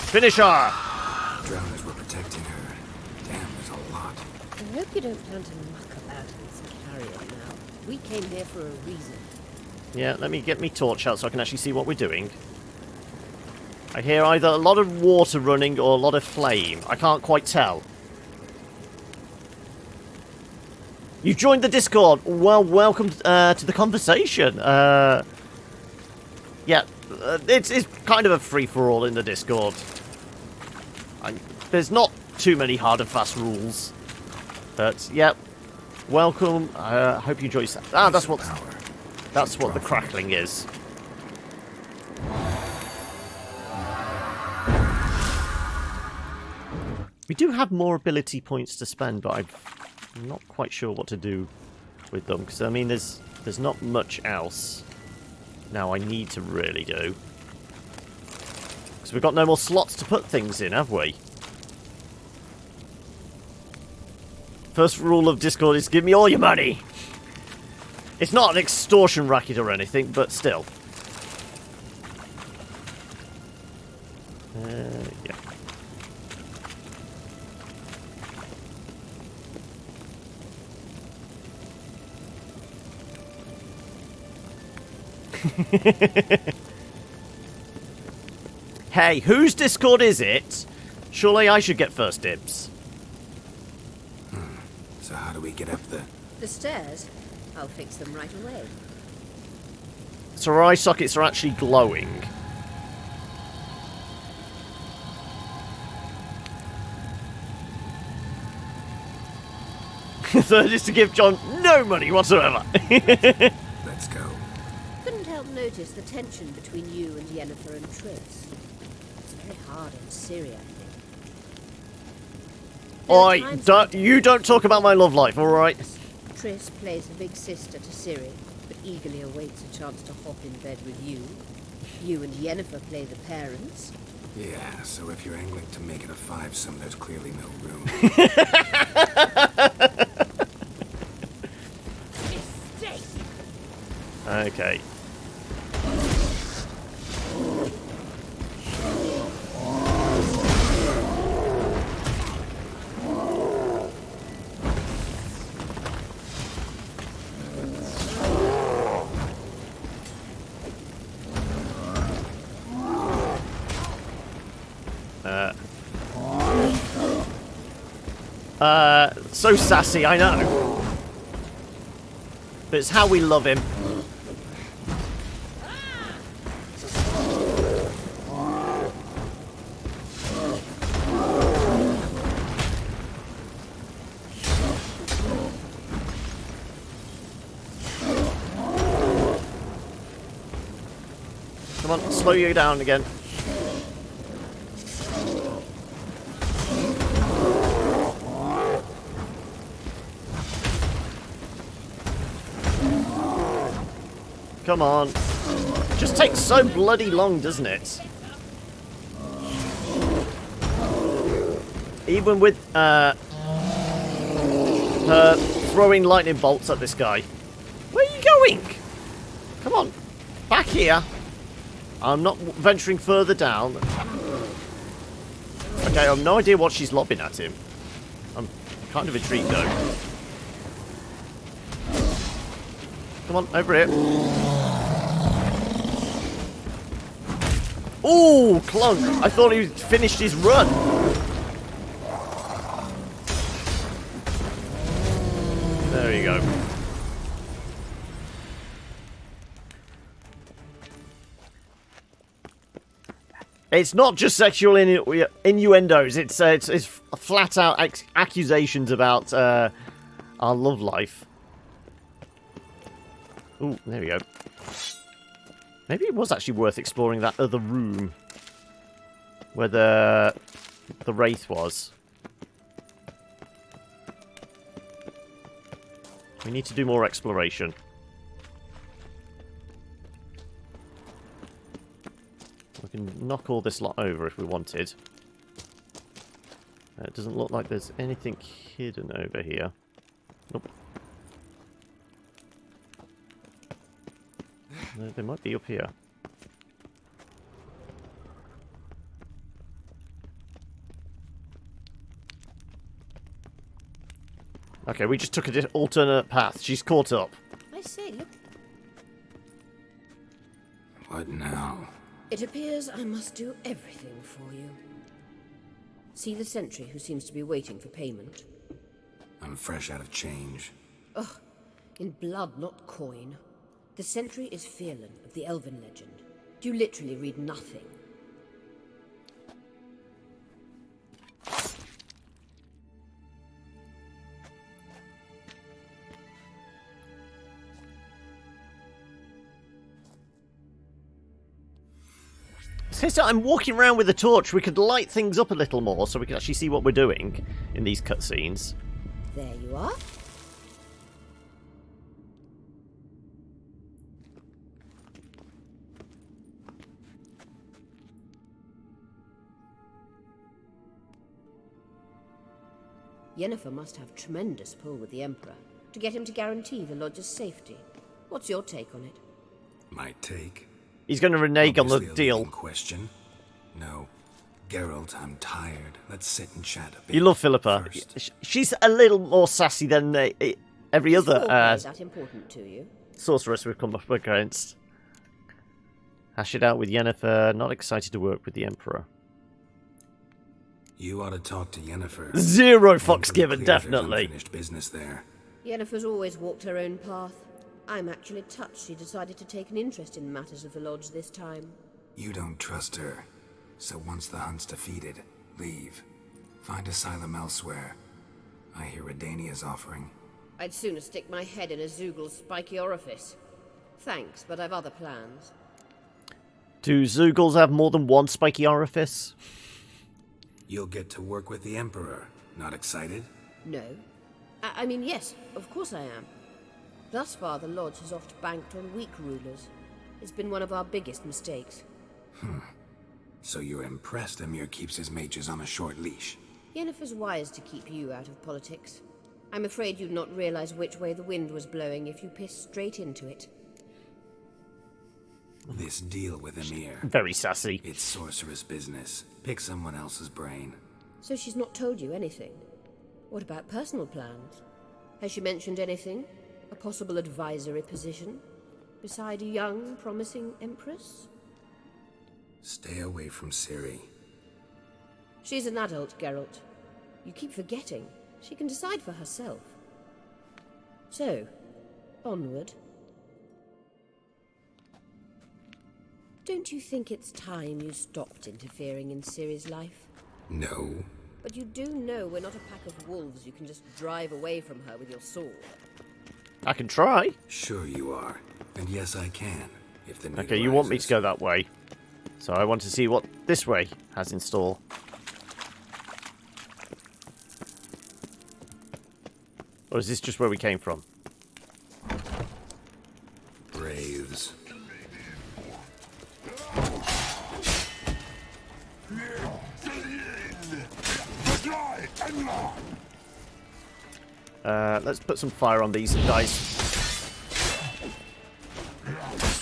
A: Finish her!
D: Drowners were protecting her. Damn, there's a lot.
N: I hope you don't plan to muck about in this carrion now. We came here for a reason.
A: Yeah, let me get me torch out so I can actually see what we're doing. I hear either a lot of water running or a lot of flame. I can't quite tell. You joined the Discord. Well, welcome to the conversation. Yeah, it's kind of a free-for-all in the Discord. There's not too many hard and fast rules. But, yeah, welcome. I hope you enjoy yourself. Ah, that's what the crackling is. We do have more ability points to spend, but I'm not quite sure what to do with them. Because, I mean, there's not much else now I need to really do. Because we've got no more slots to put things in, have we? First rule of Discord is give me all your money. It's not an extortion racket or anything, but still. Yeah. Hey, whose Discord is it? Surely I should get first dibs.
D: So how do we get up
N: The stairs? I'll fix them right away.
A: So our eye sockets are actually glowing. Third is to give John no money whatsoever.
D: Let's go.
N: Couldn't help notice the tension between you and Yennefer and Triss. It's very hard on Ciri, I think.
A: Oi, you don't talk about my love life, alright?
N: Triss plays a big sister to Ciri, but eagerly awaits a chance to hop in bed with you. You and Yennefer play the parents.
D: Yeah, so if you're angling to make it a fivesome, there's clearly no room.
N: Mistake!
A: Okay. So sassy, I know. But it's how we love him. Come on, slow you down again. Come on. It just takes so bloody long, doesn't it? Even with her throwing lightning bolts at this guy. Where are you going? Come on. Back here. I'm not venturing further down. Okay, I have no idea what she's lobbing at him. I'm kind of intrigued though. Come on, over here. Ooh, clunk! I thought he finished his run. There you go. It's not just sexual innuendos. It's flat out accusations about our love life. Ooh, there we go. Maybe it was actually worth exploring that other room where the wraith was. We need to do more exploration. We can knock all this lot over if we wanted. It doesn't look like there's anything hidden over here. Nope. No, they might be up here. Okay, we just took an alternate path. She's caught up.
N: I say, look.
D: What now?
N: It appears I must do everything for you. See the sentry who seems to be waiting for payment?
D: I'm fresh out of change.
N: Ugh, in blood, not coin. The sentry is Fearlan of the Elven legend. You literally read nothing.
A: So I'm walking around with a torch. We could light things up a little more so we can actually see what we're doing in these cutscenes.
N: There you are. Yennefer must have tremendous pull with the Emperor to get him to guarantee the Lodge's safety. What's your take on it?
D: My take?
A: He's going to renege on the
D: Obviously a
A: deal.
D: leading question. No. Geralt, I'm tired. Let's sit and chat a bit.
A: You love Philippa. She's a little more sassy than every other
N: Is that important to you?
A: sorceress we've come up against. Hash it out with Yennefer. Not excited to work with the Emperor.
D: You ought to talk to Yennefer.
A: Zero
D: Aim
A: fucks
D: for the
A: given,
D: clear, there's
A: definitely.
D: Unfinished business there.
N: Yennefer's always walked her own path. I'm actually touched she decided to take an interest in matters of the Lodge this time.
D: You don't trust her. So once the hunt's defeated, leave. Find asylum elsewhere. I hear Redania's offering.
N: I'd sooner stick my head in a Zoogl's spiky orifice. Thanks, but I've other plans.
A: Do Zoogles have more than one spiky orifice?
D: You'll get to work with the Emperor. Not excited?
N: No. I mean, yes, of course I am. Thus far, the Lodge has oft banked on weak rulers. It's been one of our biggest mistakes.
D: So you're impressed Emir keeps his mages on a short leash?
N: Yennefer's wise to keep you out of politics. I'm afraid you'd not realize which way the wind was blowing if you pissed straight into it.
D: This deal with Emir.
A: Very sassy.
D: It's sorceress business. Pick someone else's brain.
N: So she's not told you anything? What about personal plans? Has she mentioned anything? A possible advisory position? Beside a young, promising empress?
D: Stay away from Ciri.
N: She's an adult, Geralt. You keep forgetting. She can decide for herself. So, onward. Don't you think it's time you stopped interfering in Ciri's life?
D: No.
N: But you do know we're not a pack of wolves you can just drive away from her with your sword.
A: I can try.
D: Sure you are. And yes, I can. If the need
A: Okay, you want me
D: arises.
A: to go that way. So I want to see what this way has in store. Or is this just where we came from?
D: Braves.
A: Let's put some fire on these guys.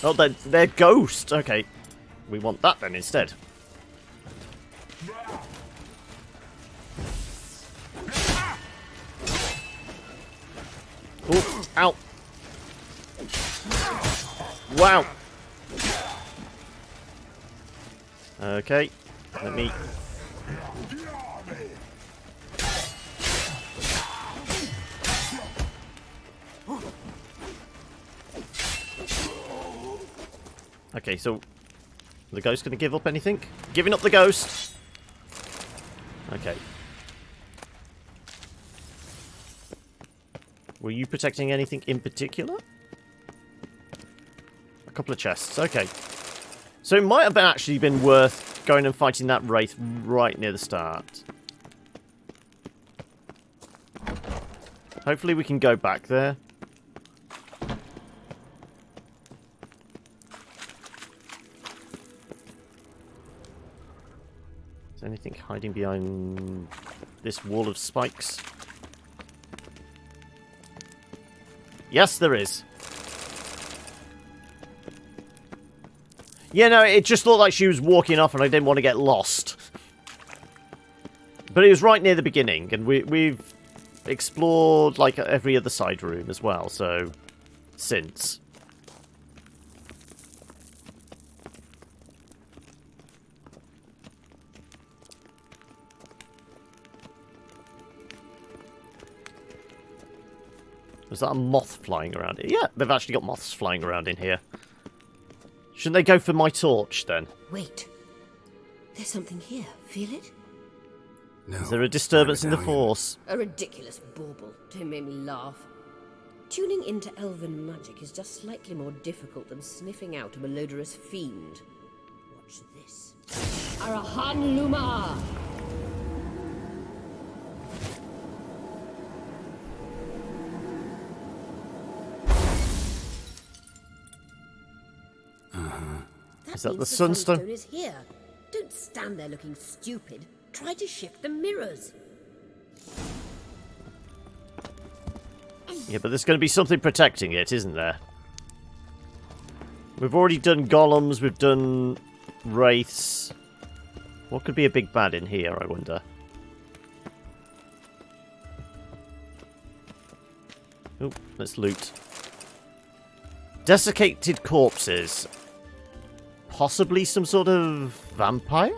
A: Oh, they're ghosts. Okay, we want that then instead. Oh, ow! Wow. Okay, let me. Okay, so the ghost gonna give up anything? Giving up the ghost. Okay. Were you protecting anything in particular? A couple of chests. Okay. So it might have actually been worth going and fighting that wraith right near the start. Hopefully we can go back there. Is anything hiding behind this wall of spikes? Yes, there is. Yeah, no, it just looked like she was walking off and I didn't want to get lost. But it was right near the beginning, and we've explored, like, every other side room as well, so... since. Was that a moth flying around here? Yeah, they've actually got moths flying around in here. Shouldn't they go for my torch, then?
N: Wait. There's something here. Feel it?
D: No.
A: Is there a disturbance in the force?
N: A ridiculous bauble. Don't make me laugh. Tuning into elven magic is just slightly more difficult than sniffing out a malodorous fiend. Watch this. Arahan Luma!
A: Is that the
N: means
A: sunstone?
N: is here. Don't stand there looking stupid. Try to shift the mirrors.
A: Yeah, but there's going to be something protecting it, isn't there? We've already done golems, we've done wraiths. What could be a big bad in here, I wonder? Oh, let's loot. Desiccated corpses. Possibly some sort of vampire?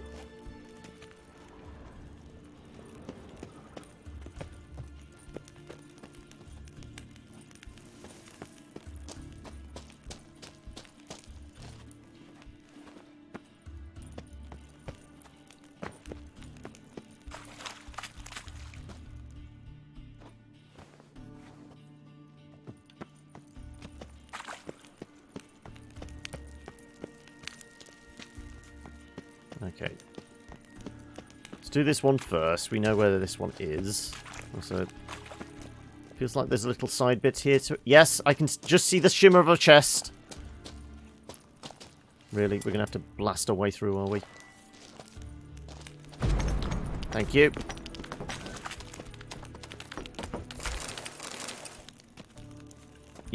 A: Okay. Let's do this one first. We know where this one is. Also, feels like there's a little side bit here to... Yes, I can just see the shimmer of a chest. Really? We're going to have to blast our way through, are we? Thank you.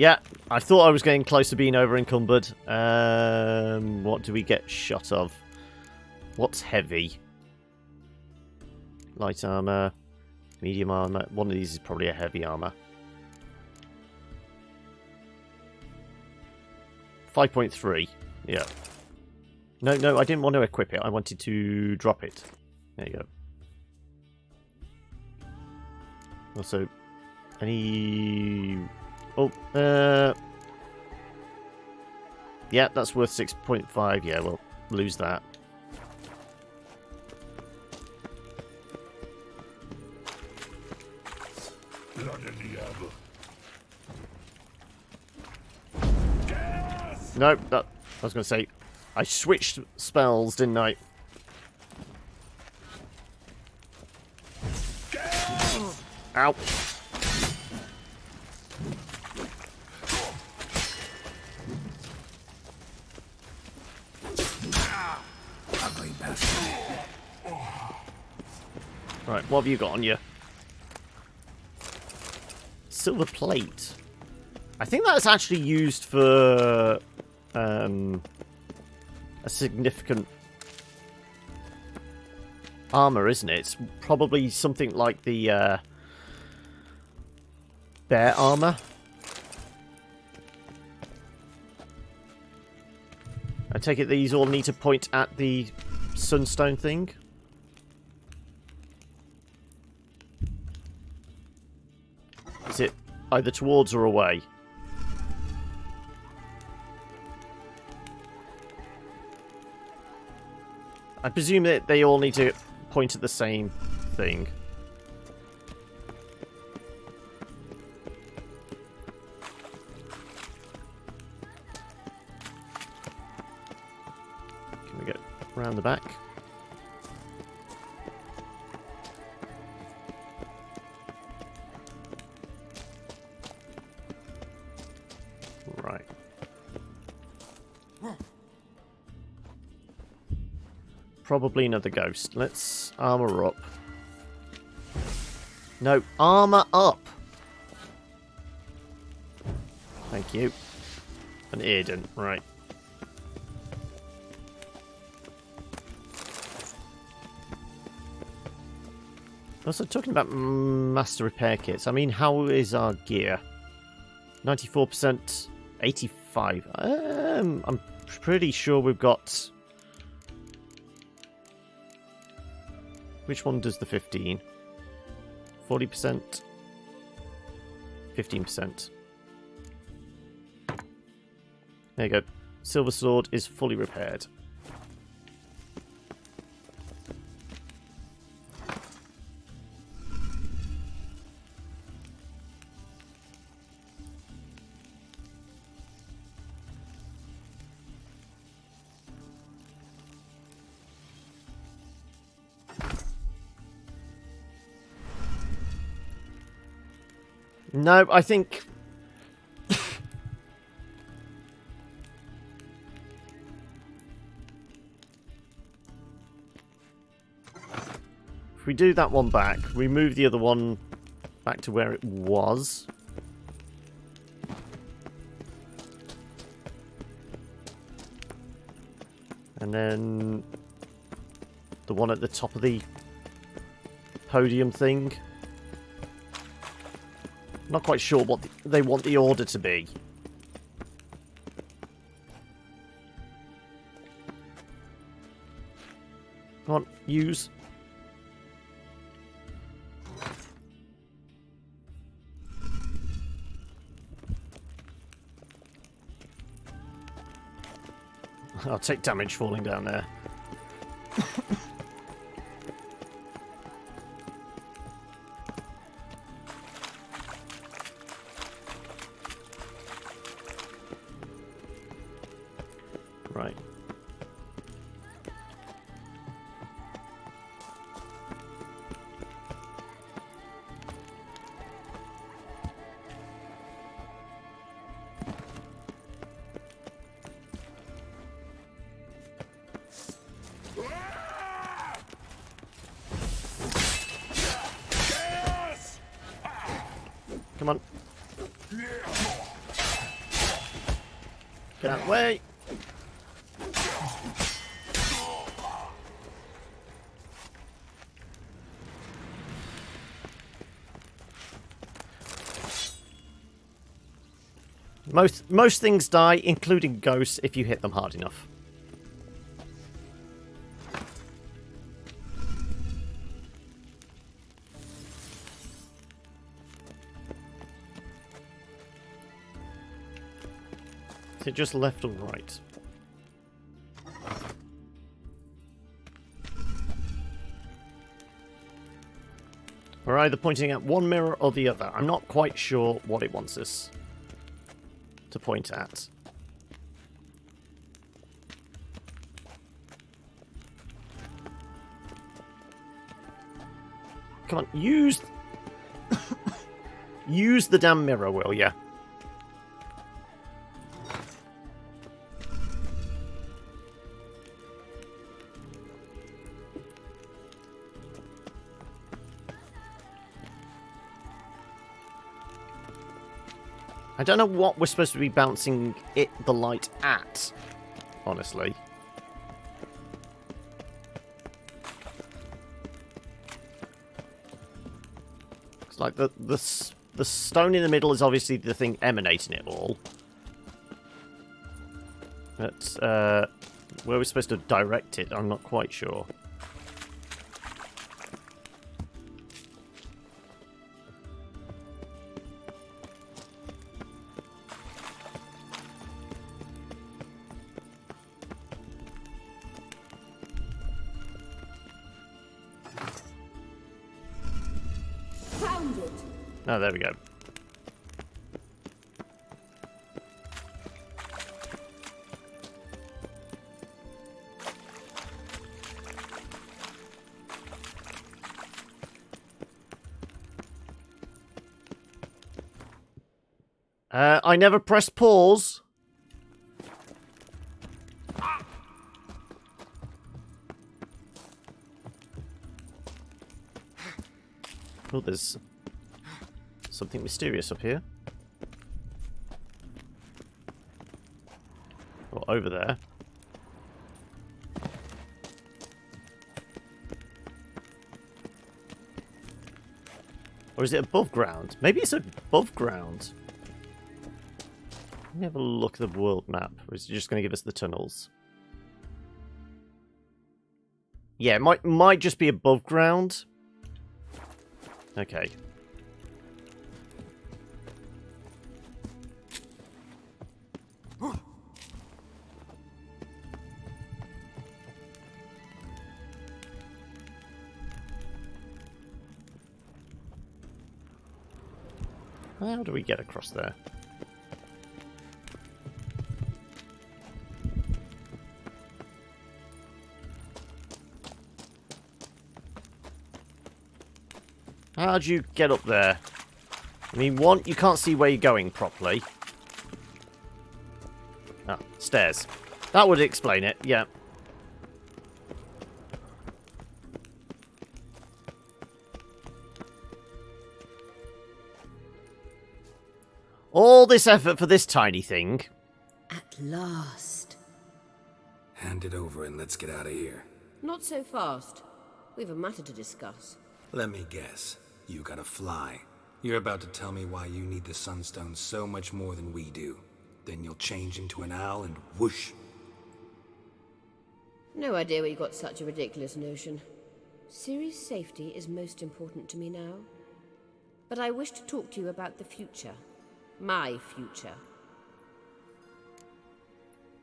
A: Yeah, I thought I was getting close to being over encumbered. What do we get shot of? What's heavy? Light armor, medium armor. One of these is probably a heavy armor. 5.3. Yeah. No, I didn't want to equip it. I wanted to drop it. There you go. Also, any... Oh, yeah, that's worth 6.5. Yeah, we'll lose that. Nope, I was going to say, I switched spells, didn't I? Ow.
D: Ugly bastard.
A: Right, what have you got on you? Silver plate. I think that's actually used for a significant armor, isn't it? It's probably something like the bear armor. I take it these all need to point at the sunstone thing. Is it either towards or away? I presume that they all need to point at the same thing. Can we get around the back? Right. Probably another ghost. Let's armor up. No, armor up! Thank you. An Aiden, right. Also, talking about master repair kits, I mean, how is our gear? 94%, 85. I'm pretty sure we've got... Which one does the 15? 40%? 15%. There you go. Silver sword is fully repaired. No, I think... If we do that one back, we move the other one back to where it was. And then the one at the top of the podium thing. Not quite sure what they want the order to be. Come on, use. I'll take damage falling down there. Right. Come on. Get out of the way. Most things die, including ghosts, if you hit them hard enough. Is it just left or right? We're either pointing at one mirror or the other. I'm not quite sure what it wants us to point at. Come on, use the damn mirror, will ya? I don't know what we're supposed to be bouncing the light at, honestly. It's like the stone in the middle is obviously the thing emanating it all. But where we're supposed to direct it, I'm not quite sure. Oh, there we go. I never press pause. Oh, there's something mysterious up here. Or over there. Or is it above ground? Maybe it's above ground. Let me have a look at the world map. Or is it just going to give us the tunnels? Yeah, it might just be above ground. Okay. How do we get across there? How do you get up there? I mean, one, you can't see where you're going properly. Ah, stairs. That would explain it, yeah. All this effort for this tiny thing.
N: At last.
D: Hand it over and let's get out of here.
N: Not so fast. We've a matter to discuss.
D: Let me guess. You gotta fly. You're about to tell me why you need the Sunstone so much more than we do. Then you'll change into an owl and whoosh.
N: No idea where you got such a ridiculous notion. Ciri's safety is most important to me now. But I wish to talk to you about the future. My future.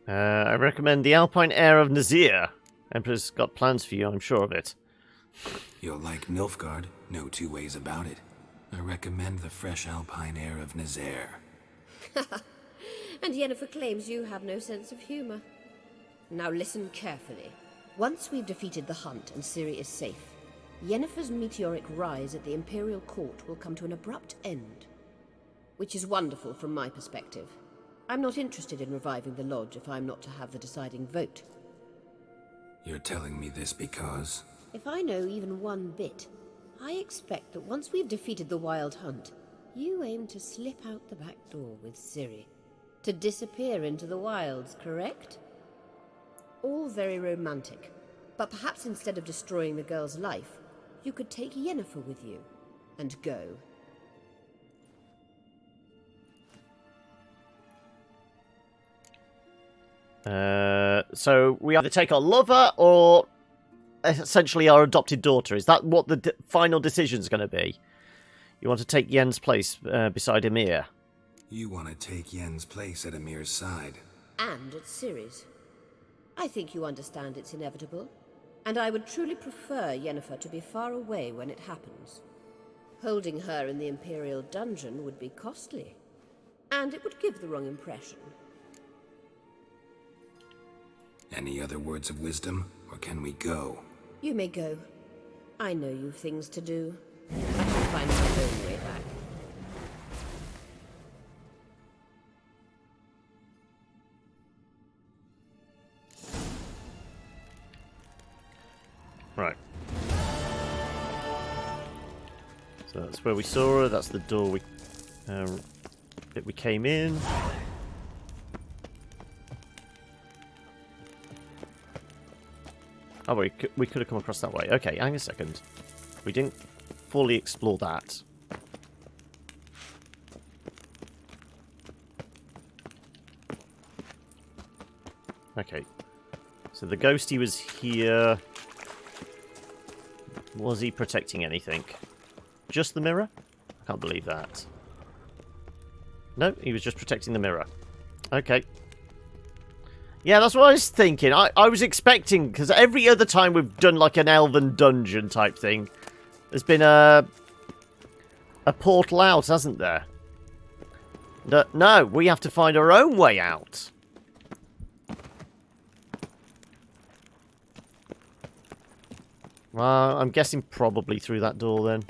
A: I recommend the Alpine Air of Nazir. Emperor's got plans for you, I'm sure of it.
D: You'll like Nilfgaard, no two ways about it. I recommend the fresh Alpine air of Nazir.
N: And Yennefer claims you have no sense of humor. Now listen carefully. Once we've defeated the hunt and Ciri is safe, Yennefer's meteoric rise at the Imperial Court will come to an abrupt end. Which is wonderful from my perspective. I'm not interested in reviving the Lodge if I'm not to have the deciding vote.
D: You're telling me this because...
N: If I know even one bit, I expect that once we've defeated the Wild Hunt, you aim to slip out the back door with Ciri. To disappear into the wilds, correct? All very romantic. But perhaps instead of destroying the girl's life, you could take Yennefer with you and go.
A: So we either take our lover or essentially our adopted daughter. Is that what the final decision's going to be? You want to take Yen's place beside Emir?
D: You want to take Yen's place at Emir's side.
N: And at Ciri's. I think you understand it's inevitable. And I would truly prefer Yennefer to be far away when it happens. Holding her in the Imperial dungeon would be costly. And it would give the wrong impression.
D: Any other words of wisdom, or can we go?
N: You may go. I know you've things to do. I shall find my own way back.
A: Right. So that's where we saw her. That's the door that we came in. Oh, we could have come across that way. Okay, hang a second. We didn't fully explore that. Okay. So the ghosty was here. Was he protecting anything? Just the mirror? I can't believe that. No, he was just protecting the mirror. Okay. Yeah, that's what I was thinking. I was expecting, because every other time we've done like an elven dungeon type thing, there's been a portal out, hasn't there? No, we have to find our own way out. Well, I'm guessing probably through that door then.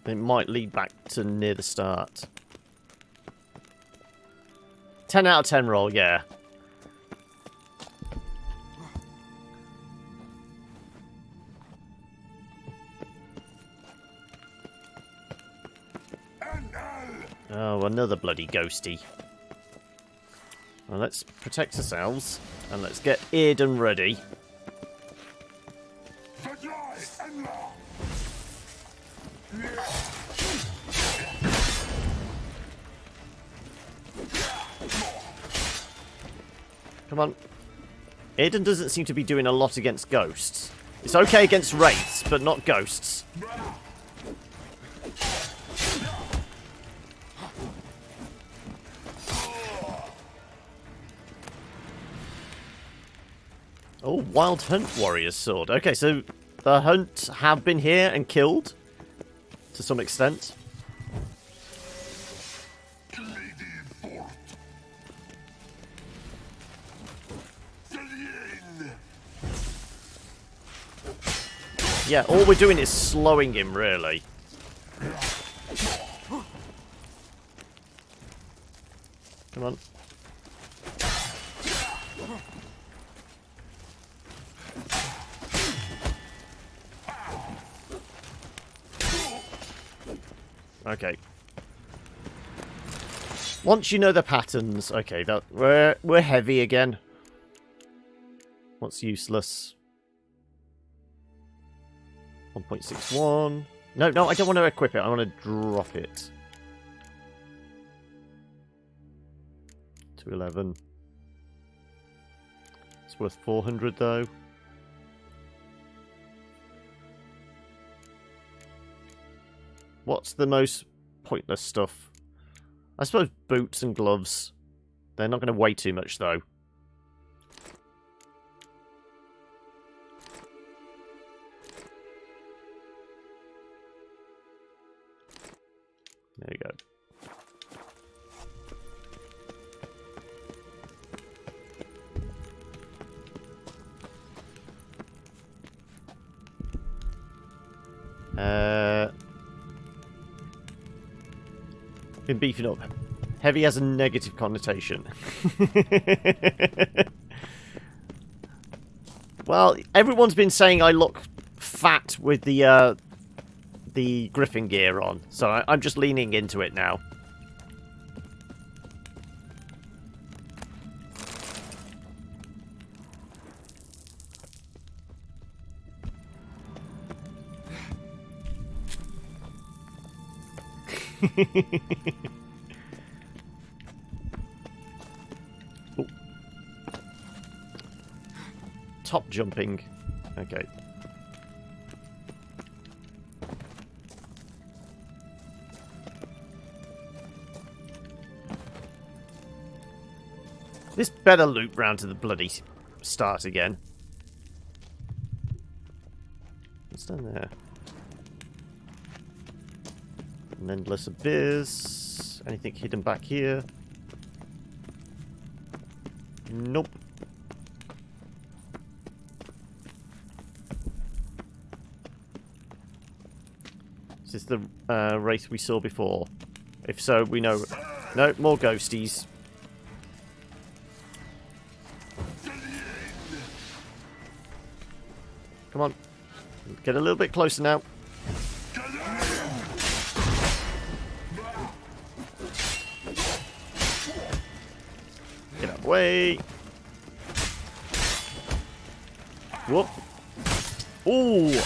A: It might lead back to near the start. 10 out of 10 roll, yeah. Oh, another bloody ghosty. Well, let's protect ourselves and let's get Aiden ready. Come on. Aiden doesn't seem to be doing a lot against ghosts. It's okay against wraiths, but not ghosts. Oh, Wild Hunt Warrior's Sword. Okay, so the Hunt have been here and killed to some extent. Yeah, all we're doing is slowing him, really. Come on. Okay. Once you know the patterns, okay, that we're heavy again. What's useless? 1.61. No, I don't want to equip it. I want to drop it. 211. It's worth 400 though. What's the most pointless stuff? I suppose boots and gloves. They're not going to weigh too much, though. There you go. Been beefing up. Heavy has a negative connotation. Well, everyone's been saying I look fat with the the griffin gear on, so I'm just leaning into it now. Ooh. Top jumping. Okay. This better loop round to the bloody start again. What's down there? An endless abyss. Anything hidden back here? Nope. Is this the race we saw before? If so, we know. No, more ghosties. Come on. Get a little bit closer now. Get out of the way. Whoop. Ooh.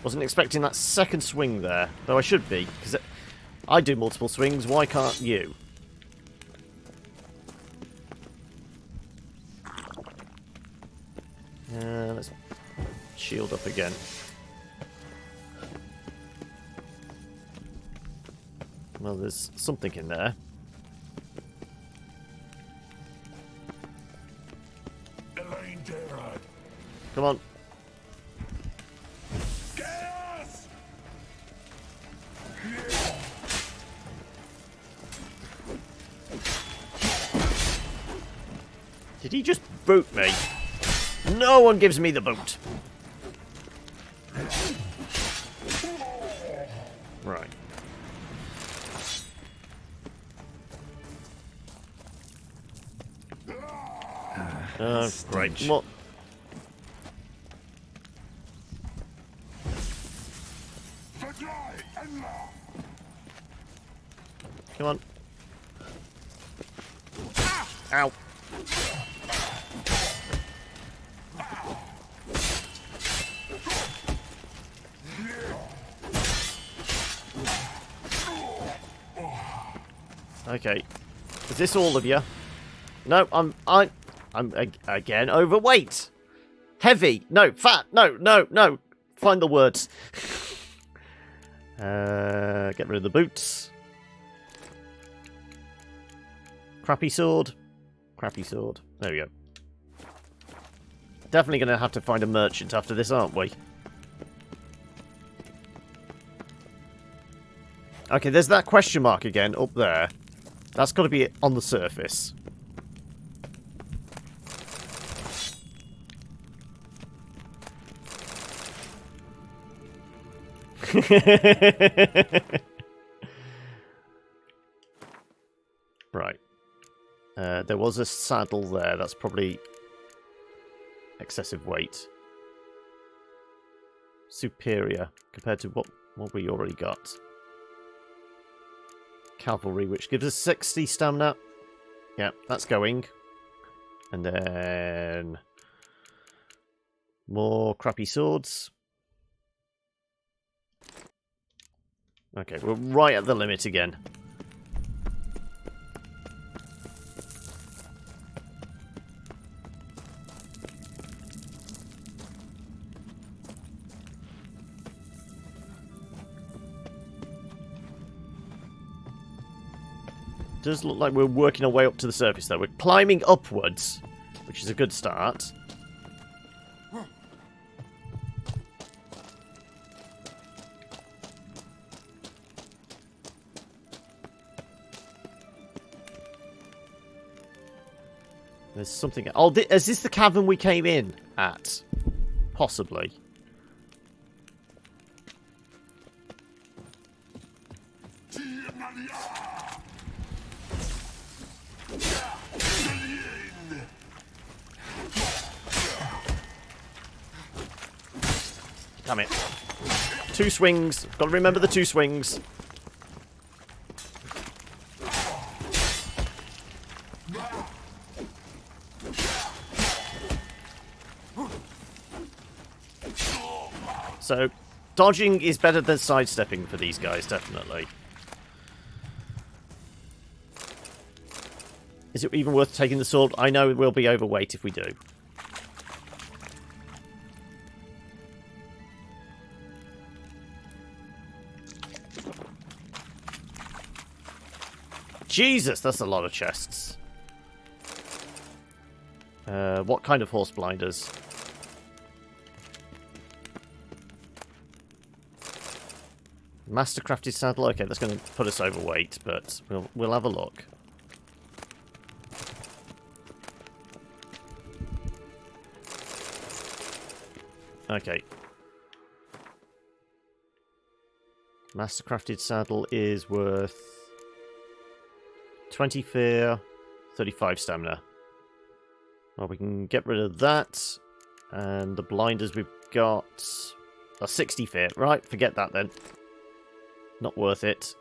A: Wasn't expecting that second swing there. Though I should be, because I do multiple swings. Why can't you? Let's shield up again. Well, there's something in there. Come on. Did he just boot me? No one gives me the boot. Right. Great. What? Come on. Ow. Okay. Is this all of you? No, I'm again overweight. Heavy. No, fat. No. Find the words. Get rid of the boots. Crappy sword. Crappy sword. There we go. Definitely going to have to find a merchant after this, aren't we? Okay, there's that question mark again up there. That's got to be on the surface. Right. There was a saddle there. That's probably excessive weight. Superior compared to what we already got. Cavalry, which gives us 60 stamina. Yeah, that's going. And then more crappy swords. Okay, we're right at the limit again. Does look like we're working our way up to the surface, though. We're climbing upwards, which is a good start. There's something... Oh, is this the cavern we came in at? Possibly. Damn it. 2 swings. Got to remember the 2 swings. So, dodging is better than sidestepping for these guys, definitely. Is it even worth taking the sword? I know we'll be overweight if we do. Jesus, that's a lot of chests. What kind of horse blinders? Mastercrafted saddle. Okay, that's going to put us overweight, but we'll have a look. Okay. Mastercrafted saddle is worth 20 fear, 35 stamina. Well, we can get rid of that. And the blinders we've got are 60 fear. Right, forget that then. Not worth it.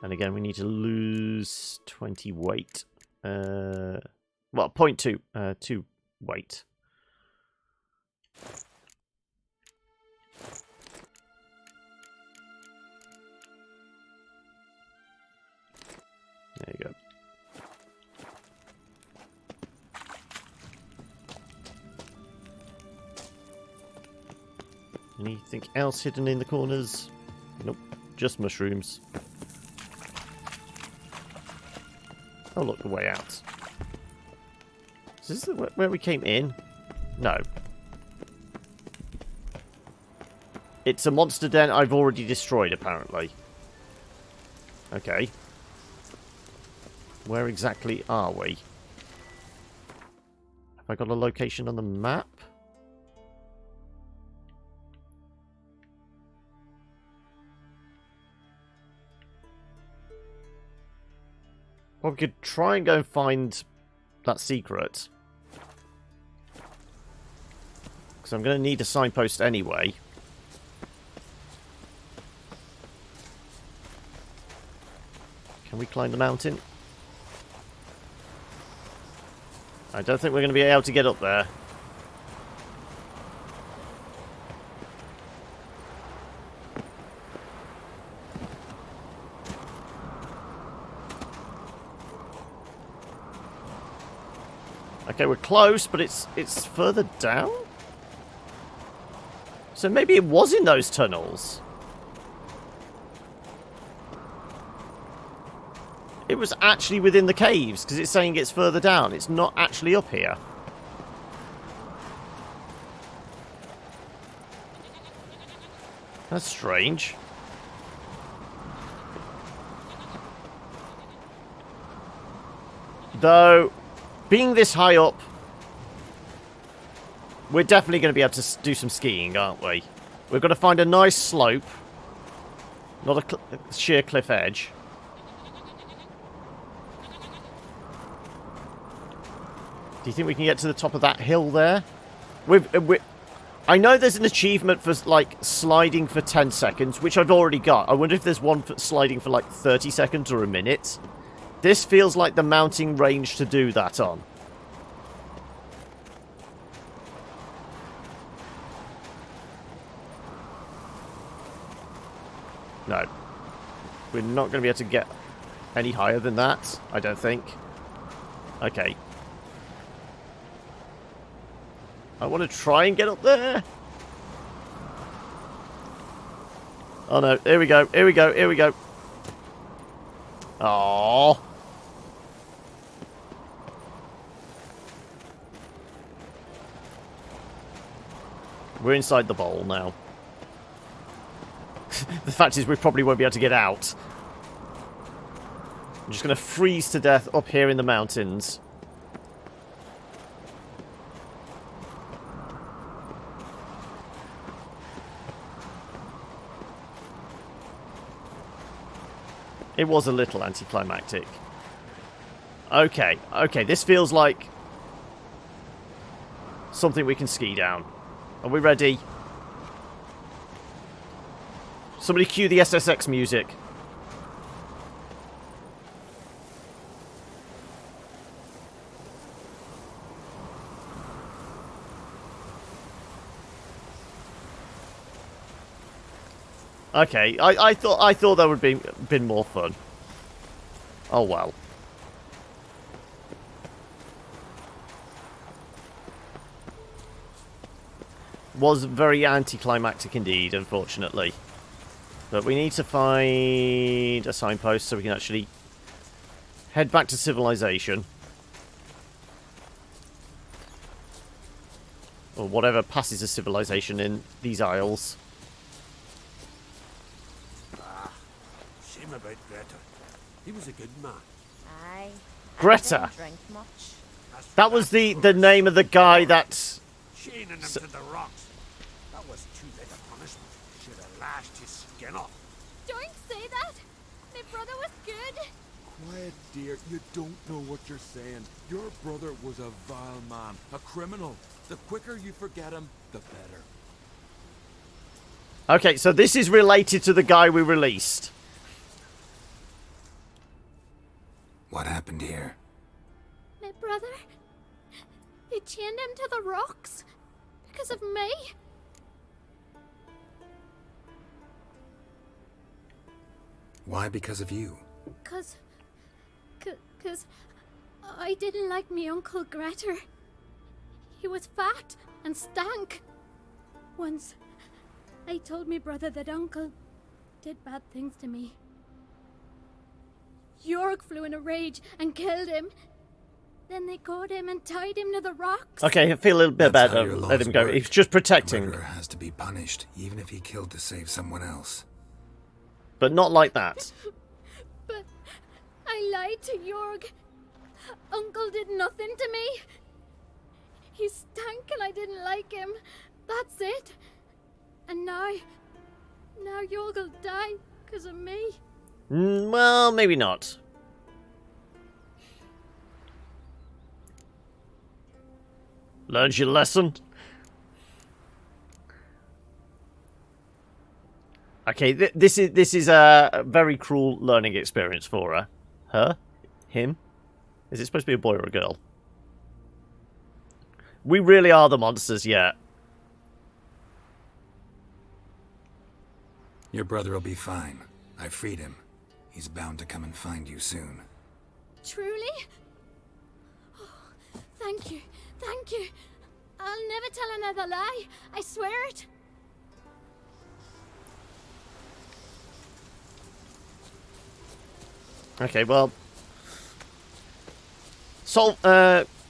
A: And again, we need to lose 20 weight. Well, 0.2 2 weight. There you go. Anything else hidden in the corners? Nope, just mushrooms. Oh look, the way out. Is this where we came in? No. It's a monster den I've already destroyed, apparently. Okay. Where exactly are we? Have I got a location on the map? Well, we could try and go and find that secret. Because I'm going to need a signpost anyway. Can we climb the mountain? I don't think we're going to be able to get up there. Okay, we're close, but it's further down? So maybe it was in those tunnels. It was actually within the caves, because it's saying it's further down. It's not actually up here. That's strange. Though, being this high up, we're definitely going to be able to do some skiing, aren't we? We've got to find a nice slope, not a sheer cliff edge. Do you think we can get to the top of that hill there? I know there's an achievement for, like, sliding for 10 seconds, which I've already got. I wonder if there's one for sliding for, like, 30 seconds or a minute. This feels like the mounting range to do that on. No. We're not going to be able to get any higher than that, I don't think. Okay. I want to try and get up there. Oh no, here we go, here we go, here we go. Aww. We're inside the bowl now. The fact is we probably won't be able to get out. I'm just going to freeze to death up here in the mountains. It was a little anticlimactic. Okay, okay, this feels like something we can ski down. Are we ready? Somebody cue the SSX music. Okay, I thought that would be been more fun. Oh well. Was very anticlimactic indeed, unfortunately. But we need to find a signpost so we can actually head back to civilization. Or whatever passes as civilization in these isles.
H: Shame about Greta. He was a good man.
Q: Aye.
A: Greta!
Q: Didn't drink much.
A: That was the name of the guy that...
H: Chaining him to the rocks. That was too late a punishment. Should have lashed his skin off.
Q: Don't say that! My brother was good!
E: Quiet, dear. You don't know what you're saying. Your brother was a vile man, a criminal. The quicker you forget him, the better.
A: Okay, so this is related to the guy we released.
D: What happened here?
Q: My brother? They chained him to the rocks? Because of me?
D: Why because of you?
Q: Cause I didn't like me Uncle Grettir. He was fat and stank. Once, I told me brother that Uncle did bad things to me. Jorg flew in a rage and killed him. Then they caught him and tied him to the rocks.
A: Okay, I feel a little bit
D: That's how
A: better.
D: your
A: Let him
D: laws
A: go.
D: work.
A: He's just protecting.
D: A murderer has to be punished, even if he killed to save someone else.
A: But not like that.
Q: But I lied to Jorg. Uncle did nothing to me. He stank and I didn't like him. That's it. And now Jorg will die because of me.
A: Well, maybe not. Learned your lesson. Okay, this is a very cruel learning experience for her. Her? Him? Is it supposed to be a boy or a girl? We really are the monsters yet.
D: Your brother will be fine. I freed him. He's bound to come and find you soon.
Q: Truly? Oh, thank you. Thank you. I'll never tell another lie. I swear it.
A: Okay, well...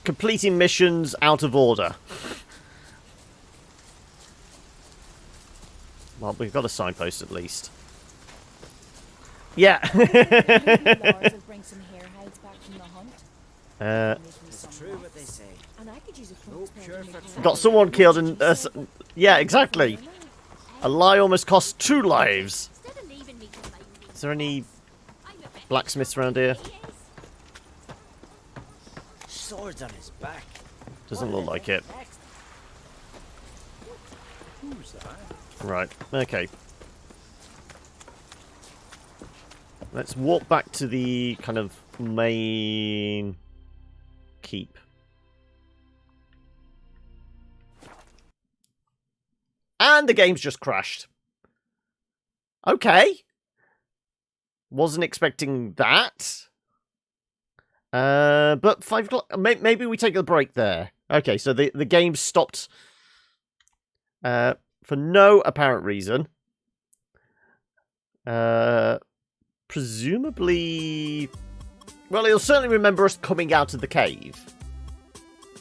A: completing missions out of order. Well, we've got a signpost at least. Yeah.
V: Bring some hair hides back from the hunt.
H: It's true what they say.
V: And I could use a
H: No pure
A: Got someone killed and... yeah, exactly. A lie almost cost 2 lives. Is there any blacksmiths around here?
H: Swords on his back.
A: Doesn't look like it.
H: Who's that?
A: Right, okay. Let's walk back to the kind of main keep. And the game's just crashed. Okay. Wasn't expecting that. But 5 o'clock... Maybe we take a break there. Okay, so the game stopped for no apparent reason. Presumably... Well, he'll certainly remember us coming out of the cave.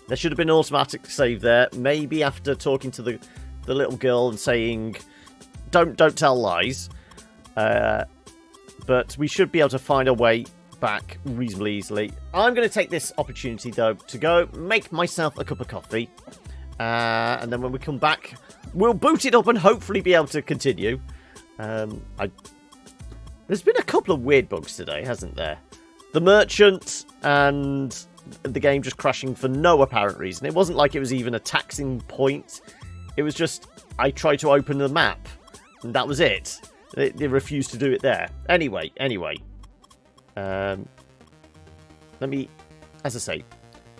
A: There should have been an automatic save there. Maybe after talking to the little girl and saying, don't tell lies. But we should be able to find a way back reasonably easily. I'm going to take this opportunity, though, to go make myself a cup of coffee. And then when we come back, we'll boot it up and hopefully be able to continue. There's been a couple of weird bugs today, hasn't there? The merchant and the game just crashing for no apparent reason. It wasn't like it was even a taxing point. It was just, I tried to open the map, and that was it. They refuse to do it there. Anyway. Let me, as I say,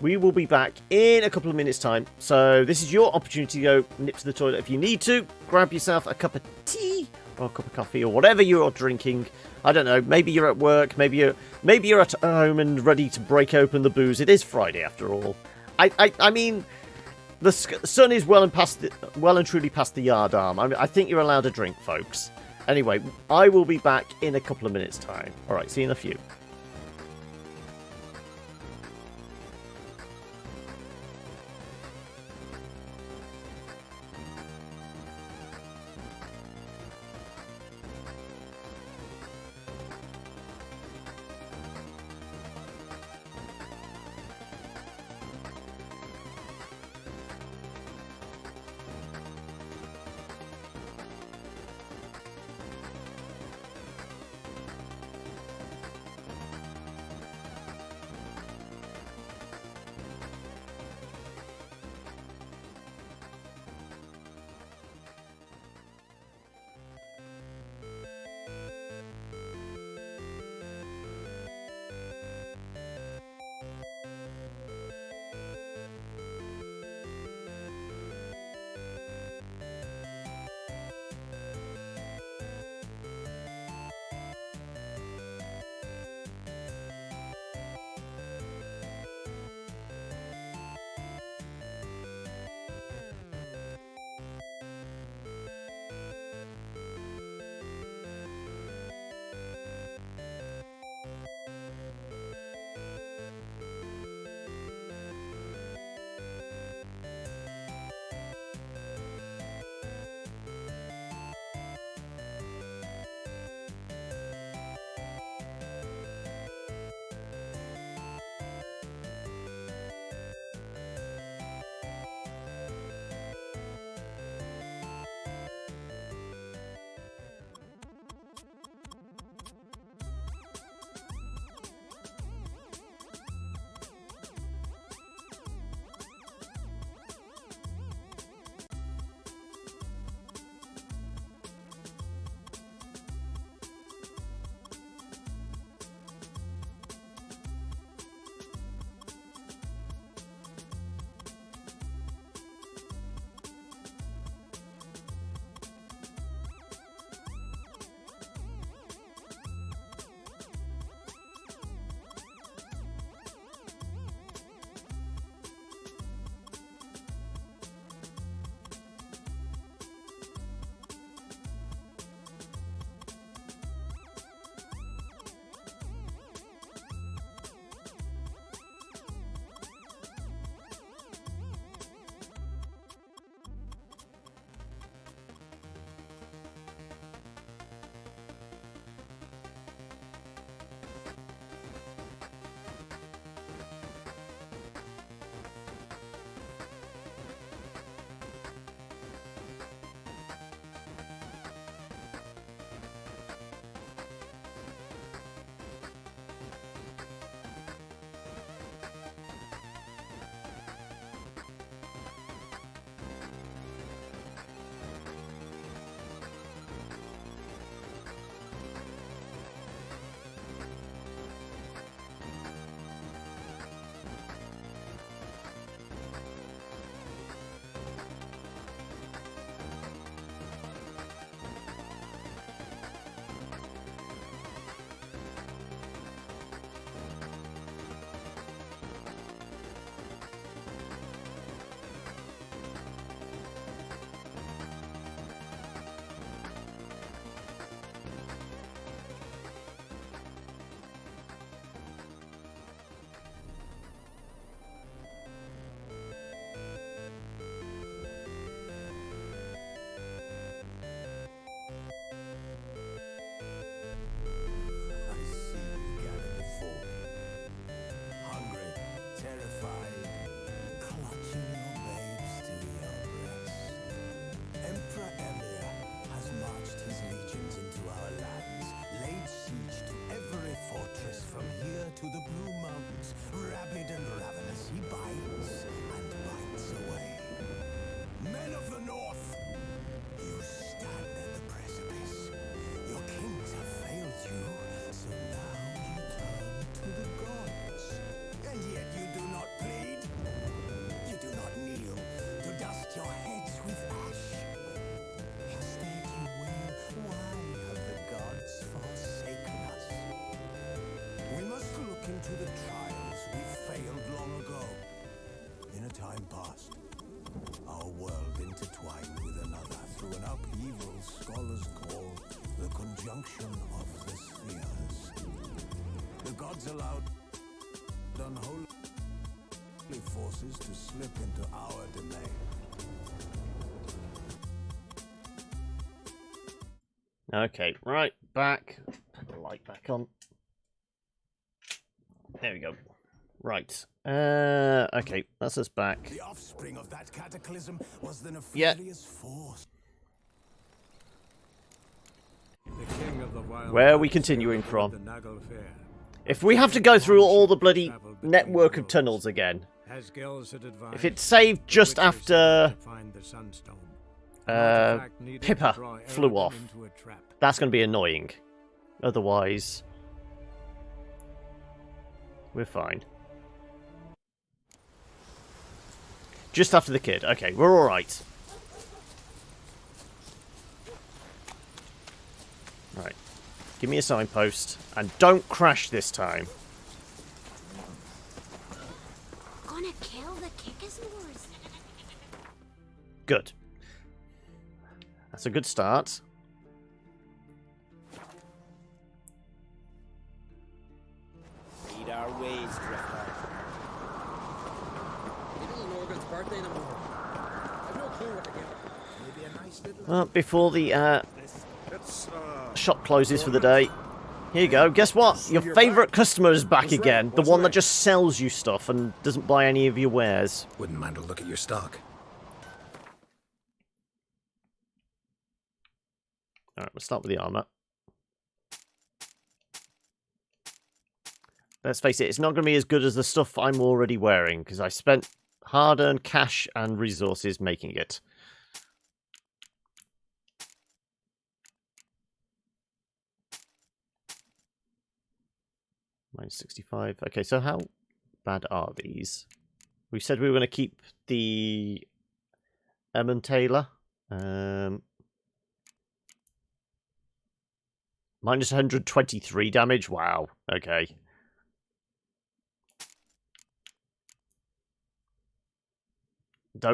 A: we will be back in a couple of minutes' time. So this is your opportunity to go nip to the toilet if you need to. Grab yourself a cup of tea or a cup of coffee or whatever you're drinking. I don't know. Maybe you're at work. Maybe you're at home and ready to break open the booze. It is Friday after all. I mean, the sun is well and truly past the yard arm. I think you're allowed a drink, folks. Anyway, I will be back in a couple of minutes' time. All right, see you in a few.
H: devotion of the spheres. The gods allowed unholy forces to slip into our domain.
A: Okay, right, back. Put the light back on. There we go. Right. Okay, that's us back.
H: The offspring of that cataclysm was the nefarious force.
A: Where are we continuing from? If we have to go through all the bloody network of tunnels again, if it's saved just after Pippa flew off, that's going to be annoying. Otherwise, we're fine. Just after the kid. Okay, we're alright. Right. Give me a signpost. And don't crash this time.
G: Gonna kill the Kickasaurs.
A: Good. That's a good start.
J: Lead our ways, Drifter.
B: It isn't Morgan's birthday no more. I've no clue what to give her. Maybe a nice little...
A: Well, before the shop closes for the day. Here you go. Guess what? Your favourite customer is back again. The one that just sells you stuff and doesn't buy any of your wares.
D: Wouldn't mind a look at your stock.
A: Alright, we'll start with the armour. Let's face it, it's not going to be as good as the stuff I'm already wearing, because I spent hard-earned cash and resources making it. -65. Okay, so how bad are these? We said we were going to keep the Emmentaler. Minus 123 damage. Wow. Okay.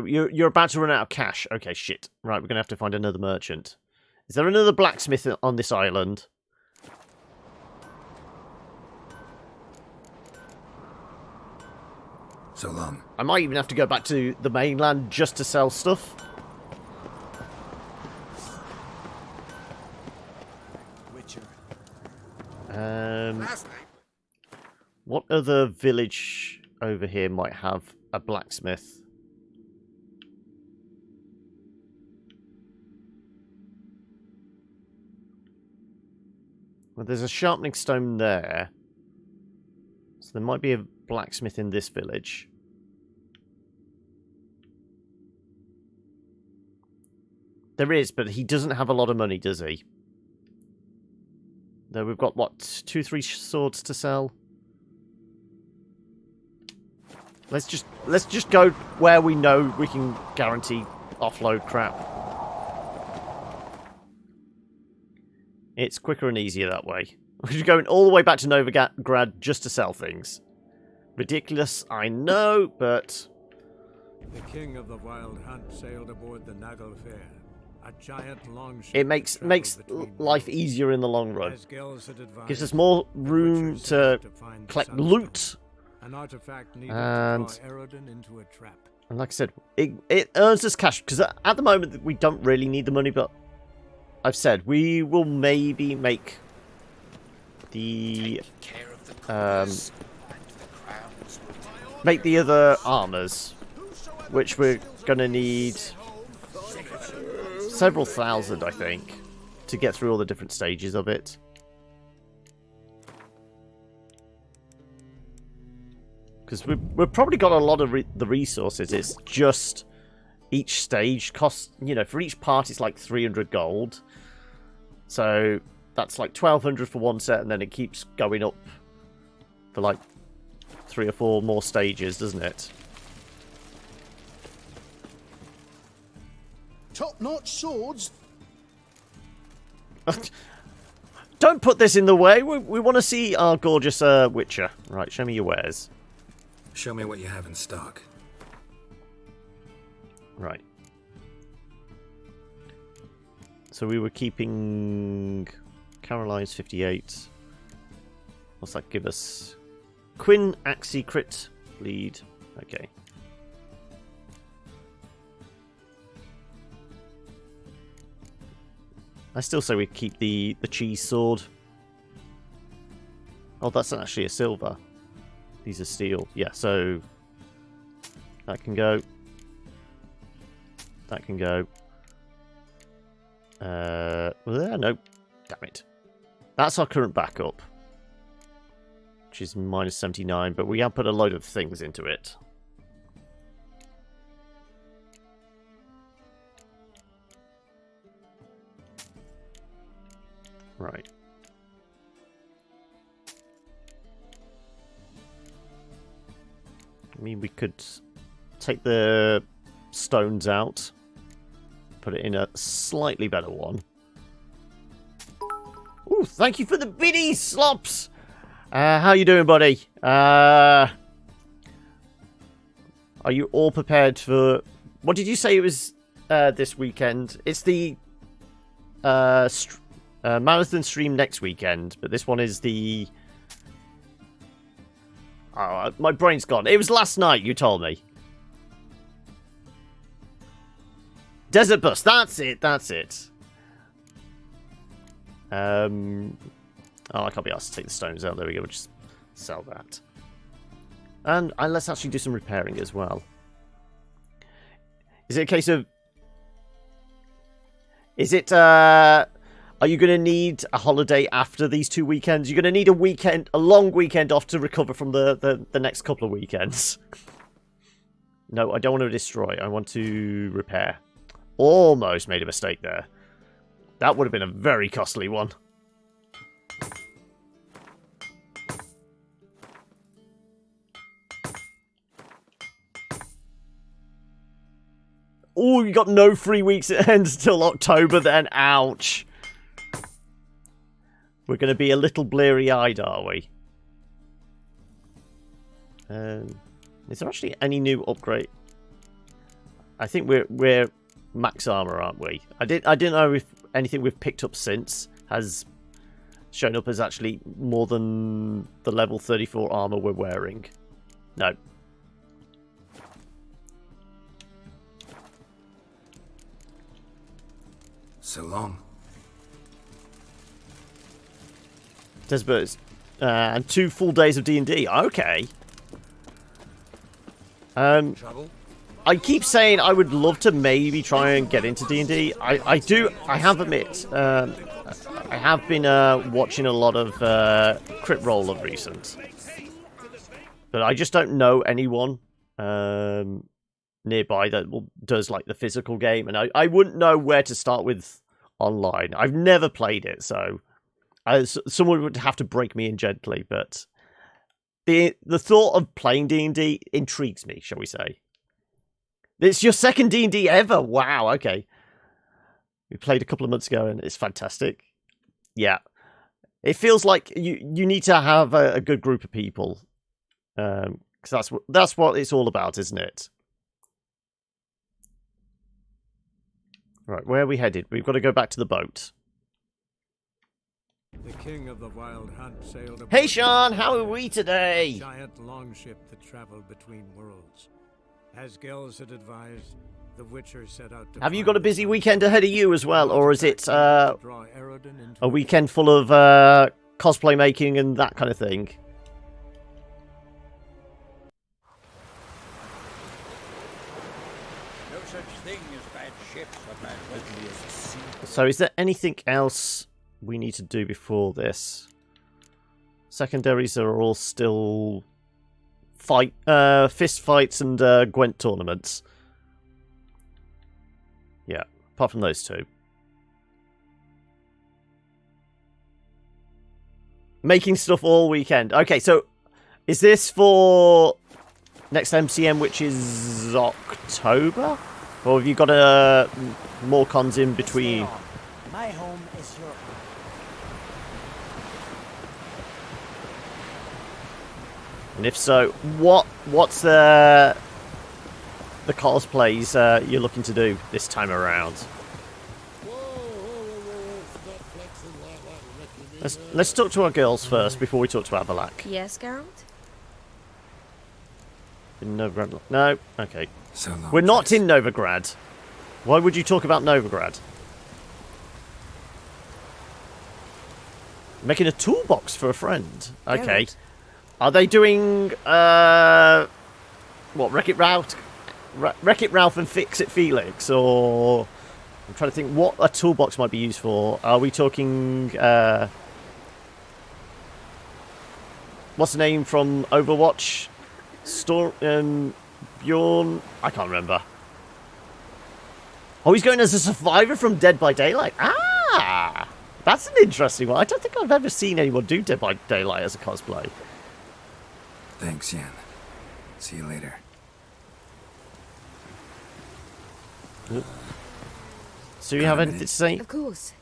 A: You're about to run out of cash. Okay, shit. Right, we're going to have to find another merchant. Is there another blacksmith on this island?
D: So long.
A: I might even have to go back to the mainland just to sell stuff. What other village over here might have a blacksmith? Well, there's a sharpening stone there. So there might be a blacksmith in this village. There is, but he doesn't have a lot of money, does he? Though we've got, what, 2-3 swords to sell? Let's just go where we know we can guarantee offload crap. It's quicker and easier that way. We're going all the way back to Novigrad just to sell things. Ridiculous, I know, but...
K: The king of the wild hunt sailed aboard the Nagel Fair. A giant longship.
A: It makes life easier in the long run. Gives us more room to collect loot.
K: An artifact needed
A: and
K: to draw Erodin into a trap.
A: And like I said, it earns us cash, because at the moment we don't really need the money, but I've said we will maybe make the other armors, which we're gonna need several thousand, I think, to get through all the different stages of it. Because we've probably got a lot of the resources. It's just each stage costs, you know, for each part it's like 300 gold. So that's like 1,200 for one set, and then it keeps going up for like 3 or 4 more stages, doesn't it?
H: Top-notch swords.
A: Don't put this in the way. We want to see our gorgeous Witcher. Right, show me your wares.
D: Show me what you have in stock.
A: Right. So we were keeping Caroline's 58. What's that give us? Quinn Axie crit lead. Okay. I still say we keep the cheese sword. Oh, that's actually a silver. These are steel. Yeah, so that can go. That can go. Well, no. Damn it. That's our current backup. Which is minus 79, but we have put a load of things into it. Right. I mean, we could take the stones out, put it in a slightly better one. Ooh, thank you for the biddies, Slops! How you doing, buddy? Are you all prepared for... What did you say it was this weekend? It's the marathon stream next weekend, but this one is the... Oh, my brain's gone. It was last night, you told me. Desert Bus, that's it, that's it. Oh, I can't be asked to take the stones out. There we go, we'll just sell that. And let's actually do some repairing as well. Is it a case of... Is it, are you going to need a holiday after these 2 weekends? You're going to need a weekend, a long weekend off to recover from the next couple of weekends. No, I don't want to destroy. I want to repair. Almost made a mistake there. That would have been a very costly one. Oh, you got no free weeks. It ends till October then. Ouch. We're going to be a little bleary-eyed, are we? Is there actually any new upgrade? I think we're max armor, aren't we? I didn't know if anything we've picked up since has shown up as actually more than the level 34 armor we're wearing. No.
D: So long.
A: Desbert, and 2 full days of D&D. Okay. I keep saying I would love to maybe try and get into D&D. I have admit, I have been watching a lot of Crit Roll of recent. But I just don't know anyone nearby that does like the physical game. And I wouldn't know where to start with online. I've never played it, so someone would have to break me in gently. But the thought of playing D&D intrigues me, shall we say. It's your second D&D ever. Wow, okay. We played a couple of months ago and it's fantastic. Yeah. It feels like you need to have a good group of people. Because that's what it's all about, isn't it? Right, where are we headed? We've got to go back to the boat.
K: The king of the wild hunt sailed aboard.
A: Hey Sean, how are we today?
K: A giant longship that traveled between worlds. As Gels had advised, the Witcher set out to...
A: Have you got a busy weekend ahead of you as well, or is it a weekend full of cosplay making and that kind of thing?
B: No such thing as bad ships or bad weather.
A: So is there anything else we need to do before this? Secondaries are all still fist fights and Gwent tournaments. Yeah, apart from those two. Making stuff all weekend. Okay, so is this for next MCM, which is October? Or have you got more cons in between?
L: My home is your home.
A: And if so, what's the cosplays you're looking to do this time around? Let's talk to our girls first before we talk to Avalak.
C: Yes, Geralt?
A: In Novigrad? No? Okay.
D: So long,
A: We're not in Novigrad. Why would you talk about Novigrad? Making a toolbox for a friend. Okay.
C: Geralt.
A: Are they doing, what, Wreck-It Ralph and Fix-It Felix? Or... I'm trying to think what a toolbox might be used for. Are we talking, what's the name from Overwatch? Bjorn? I can't remember. Oh, he's going as a survivor from Dead by Daylight. Ah! That's an interesting one. I don't think I've ever seen anyone do Dead by Daylight as a cosplay.
D: Thanks, Yen. See you later.
A: So you have anything to say?
T: Of course.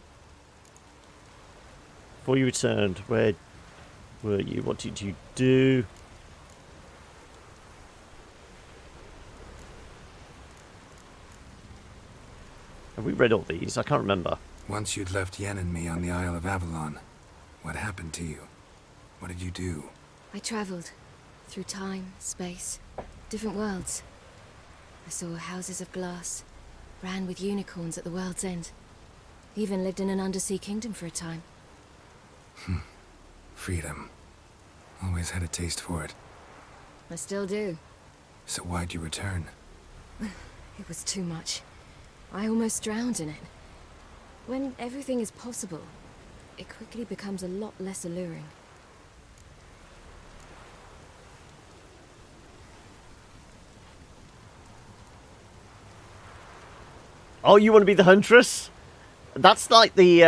A: Before you returned, where were you? What did you do? Have we read all these? I can't remember.
D: Once you'd left Yen and me on the Isle of Avalon, what happened to you? What did you do?
T: I traveled through time, space, different worlds. I saw houses of glass, ran with unicorns at the world's end. Even lived in an undersea kingdom for a time.
D: Freedom. Always had a taste for it.
T: I still do.
D: So why'd you return?
T: It was too much. I almost drowned in it. When everything is possible, it quickly becomes a lot less alluring.
A: Oh, you want to be the huntress? That's like the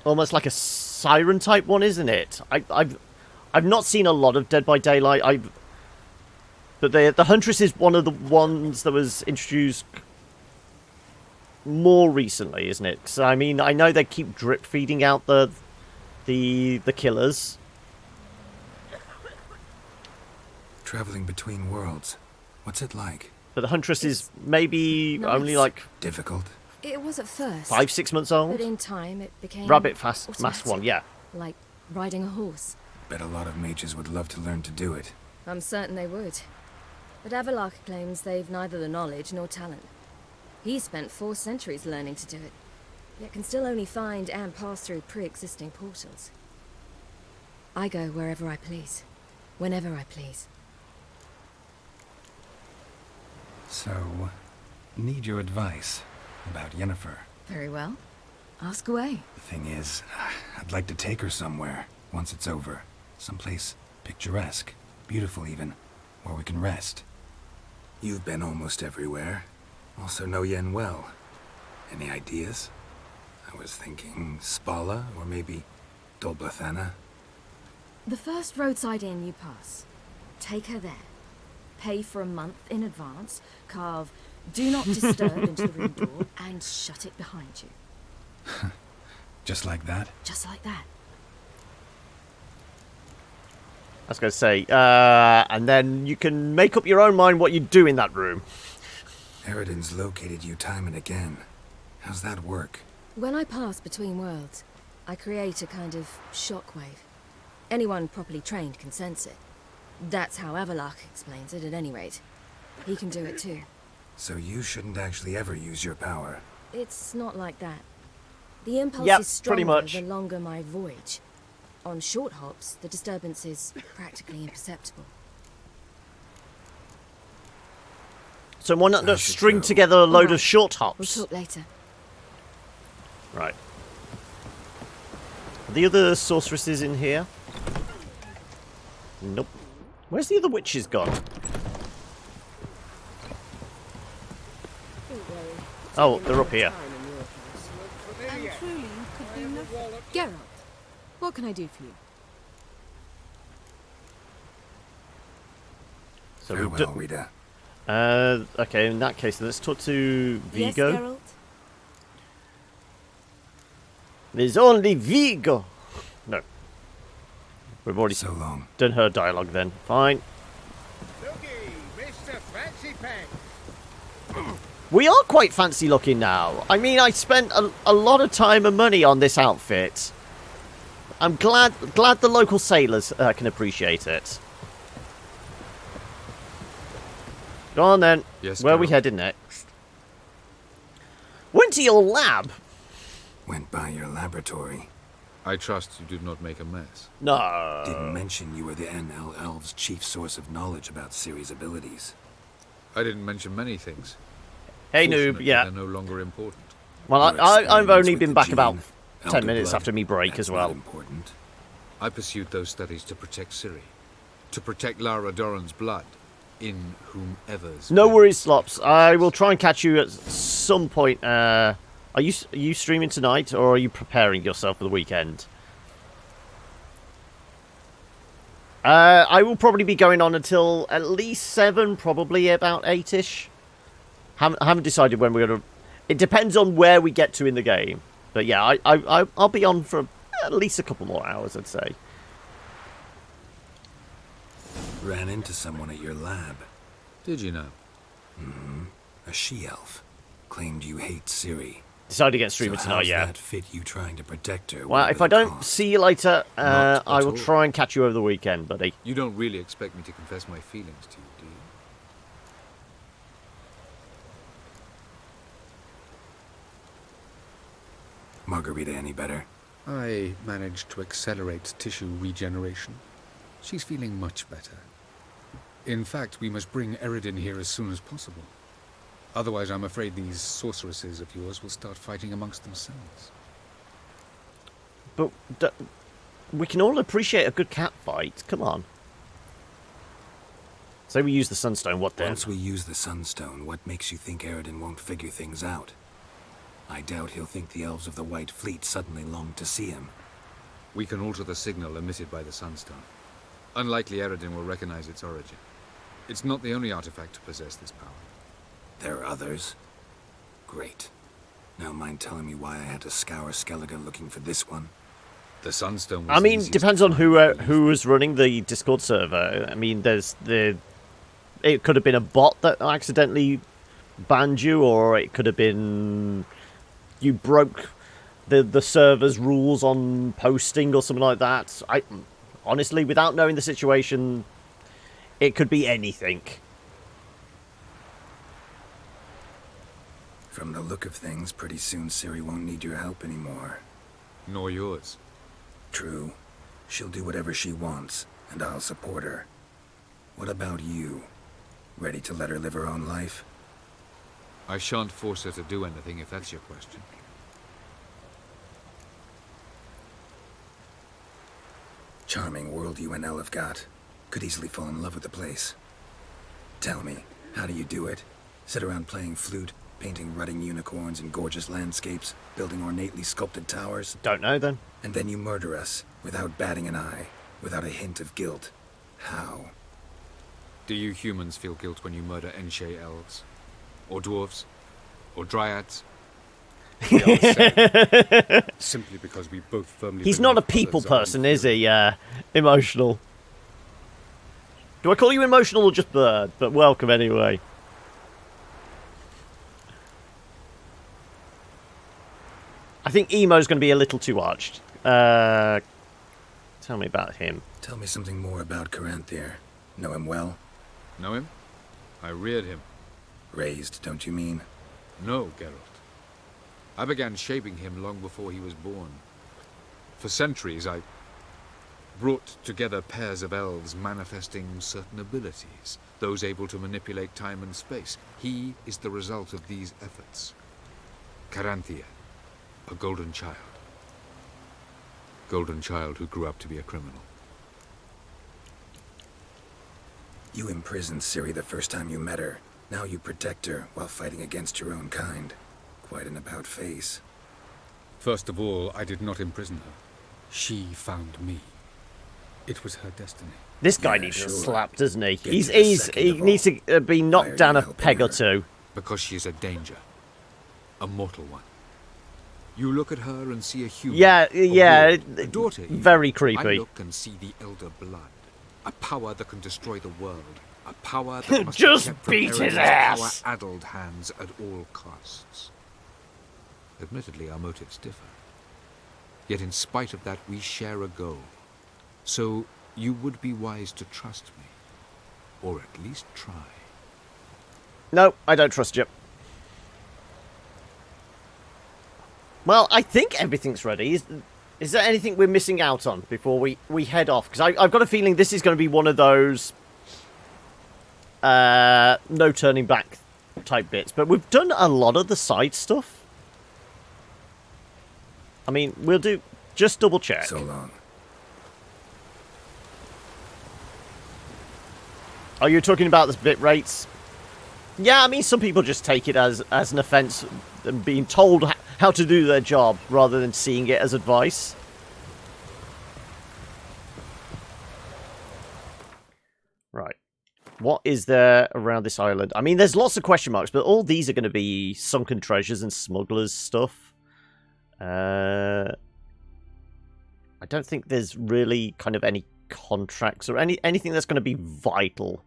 A: almost like a siren type one, isn't it? I've not seen a lot of Dead by Daylight. But the huntress is one of the ones that was introduced more recently, isn't it? So I mean, I know they keep drip feeding out the killers.
D: Traveling between worlds. What's it like?
A: But the huntress is maybe only like
D: difficult.
T: It was at first.
A: 5-6 months old.
T: But in time, it became
A: Rabbit mass one, yeah.
T: Like riding a horse.
D: Bet a lot of mages would love to learn to do it.
T: I'm certain they would. But Avalok claims they've neither the knowledge nor talent. He spent 4 centuries learning to do it, yet can still only find and pass through pre-existing portals. I go wherever I please, whenever I please.
D: So, need your advice about Yennefer.
T: Very well. Ask away.
D: The thing is, I'd like to take her somewhere, once it's over. Someplace picturesque, beautiful even, where we can rest. You've been almost everywhere. Also know Yen well. Any ideas? I was thinking Spala, or maybe Dolblathana.
T: The first roadside inn you pass. Take her there. Pay for a month in advance, carve "Do not disturb" into the room door, and shut it behind you.
D: Just like that?
T: Just like that.
A: I was going to say, and then you can make up your own mind what you do in that room.
D: Eridan's located you time and again. How's that work?
T: When I pass between worlds, I create a kind of shockwave. Anyone properly trained can sense it. That's how Avalok explains it, at any rate. He can do it too.
D: So you shouldn't actually ever use your power.
T: It's not like that. The impulse
A: Yep,
T: is stronger
A: pretty much.
T: the longer my voyage. On short hops, the disturbance is practically imperceptible.
A: So why not just string together a load of short hops?
T: We'll talk later.
A: Right. Are the other sorceresses in here? Nope. Where's the other witches gone? Oh, they're up here.
C: And truly, you could do nothing. Geralt, what can I do for you?
A: So
D: Farewell, Rita.
A: Okay, in that case, let's talk to Vigo.
C: Yes, Geralt?
A: There's only Vigo. No. We've already
D: so long.
A: Done her dialogue then. Fine.
B: Looky, Mr. Fancy Pants.
A: We are quite fancy looking now. I mean, I spent a lot of time and money on this outfit. I'm glad the local sailors can appreciate it. Go on then.
O: Yes,
A: where are we
O: Geralt?
A: heading next? Went to your lab.
D: Went by your laboratory.
O: I trust you did not make a mess.
A: No.
D: Didn't mention you were the NL Elves' chief source of knowledge about Ciri's abilities.
O: I didn't mention many things.
A: Hey noob,
O: Fortunately,
A: yeah.
O: They're no longer important.
A: Well,
D: Your
A: I've
D: experiments
A: only
D: with
A: been
D: the
A: back
D: gene,
A: about 10
D: elder
A: minutes
D: blood,
A: after me break
D: that's
A: as
D: not
A: well.
D: important.
O: I pursued those studies to protect Ciri. To protect Lara Doran's blood. In whomever's...
A: No worries, Slops. I will try and catch you at some point. Are you streaming tonight, or are you preparing yourself for the weekend? I will probably be going on until at least 7, probably about 8-ish. Haven't decided when we're going to... It depends on where we get to in the game. But yeah, I'll be on for at least a couple more hours, I'd say.
D: Ran into someone at your lab.
O: Did you know?
D: Mm-hmm. A she-elf. Claimed you hate Ciri.
A: Decided against streaming
D: so
A: tonight,
D: how's
A: yeah.
D: that fit you trying to protect her?
A: Well, if I don't see you later, I will try and catch you over the weekend, buddy.
O: You don't really expect me to confess my feelings to you, do you?
D: Margarita any better?
O: I managed to accelerate tissue regeneration. She's feeling much better. In fact, we must bring Eredin here as soon as possible. Otherwise, I'm afraid these sorceresses of yours will start fighting amongst themselves.
A: But we can all appreciate a good cat fight. Come on. Say we use the Sunstone, what then?
D: Once we use the Sunstone, what makes you think Eredin won't figure things out? I doubt he'll think the elves of the White Fleet suddenly long to see him.
O: We can alter the signal emitted by the Sunstone. Unlikely Eredin will recognize its origin. It's not the only artifact to possess this power.
D: There are others? Great. Now mind telling me why I had to scour Skellige looking for this one?
O: The Sunstone was
A: I mean,
O: easiest
A: depends
O: to
A: on
O: find.
A: who was running the Discord server. I mean, it could have been a bot that accidentally banned you, or it could have been you broke the server's rules on posting or something like that. Honestly, without knowing the situation, it could be anything.
D: From the look of things, pretty soon Ciri won't need your help anymore.
O: Nor yours.
D: True. She'll do whatever she wants, and I'll support her. What about you? Ready to let her live her own life?
O: I shan't force her to do anything if that's your question.
D: Charming world you and Elle have got. Could easily fall in love with the place. Tell me, how do you do it? Sit around playing flute, painting rutting unicorns and gorgeous landscapes, building ornately sculpted towers?
A: Don't know, then.
D: And then you murder us, without batting an eye, without a hint of guilt. How?
O: Do you humans feel guilt when you murder Enshe elves? Or dwarves? Or dryads? We are the same. Simply because we both firmly
A: He's not a
O: believe
A: people
O: others are
A: person, is he? Emotional. Do I call you emotional or just bird? But welcome anyway. I think Emo's going to be a little too arched. Tell me about him.
D: Tell me something more about Caranthier. Know him well?
O: Know him? I reared him.
D: Raised, don't you mean?
O: No, Geralt. I began shaping him long before he was born. For centuries, I brought together pairs of elves manifesting certain abilities, those able to manipulate time and space. He is the result of these efforts. Caranthier, a golden child. Golden child who grew up to be a criminal.
D: You imprisoned Ciri the first time you met her. Now you protect her while fighting against your own kind. Quite an about-face.
O: First of all, I did not imprison her. She found me. It was her destiny.
A: This guy needs a slap, doesn't he?
D: Get
A: He needs to be
D: Why
A: knocked
D: are
A: down
D: you
A: a
D: helping
A: peg or
D: her?
A: two.
O: Because she is a danger. A mortal one. You look at her and see a human.
A: Yeah,
O: a daughter. even.
A: Very
O: I
A: creepy.
O: look and see the elder blood. A power that can destroy the world. A power that must
A: Just
O: be kept from
A: beat his
O: Eredin's
A: ass.
O: power-addled hands at all costs. Admittedly, our motives differ. Yet in spite of that, we share a goal. So you would be wise to trust me. Or at least try.
A: No, I don't trust you. Well, I think everything's ready. Is there anything we're missing out on before we head off? Because I've got a feeling this is going to be one of those no turning back type bits. But we've done a lot of the side stuff. I mean, we'll do... Just double check.
D: So long.
A: Are you talking about the bit rates? Yeah, I mean, some people just take it as an offence and being told how to do their job rather than seeing it as advice. Right. What is there around this island? I mean, there's lots of question marks, but all these are going to be sunken treasures and smugglers' stuff. I don't think there's really kind of any contracts or anything that's going to be vital.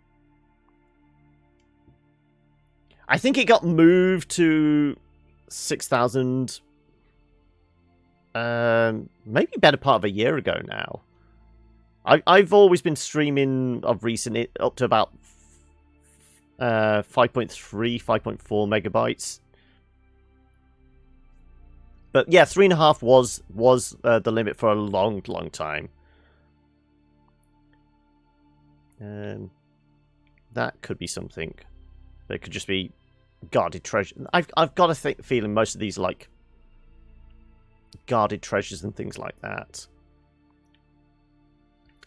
A: I think it got moved to 6,000 maybe better part of a year ago now. I've always been streaming of recent it up to about 5.3, 5.4 megabytes. But yeah, 3.5 was the limit for a long time. That could be something. It could just be guarded treasure. I've got a feeling most of these are like guarded treasures and things like that.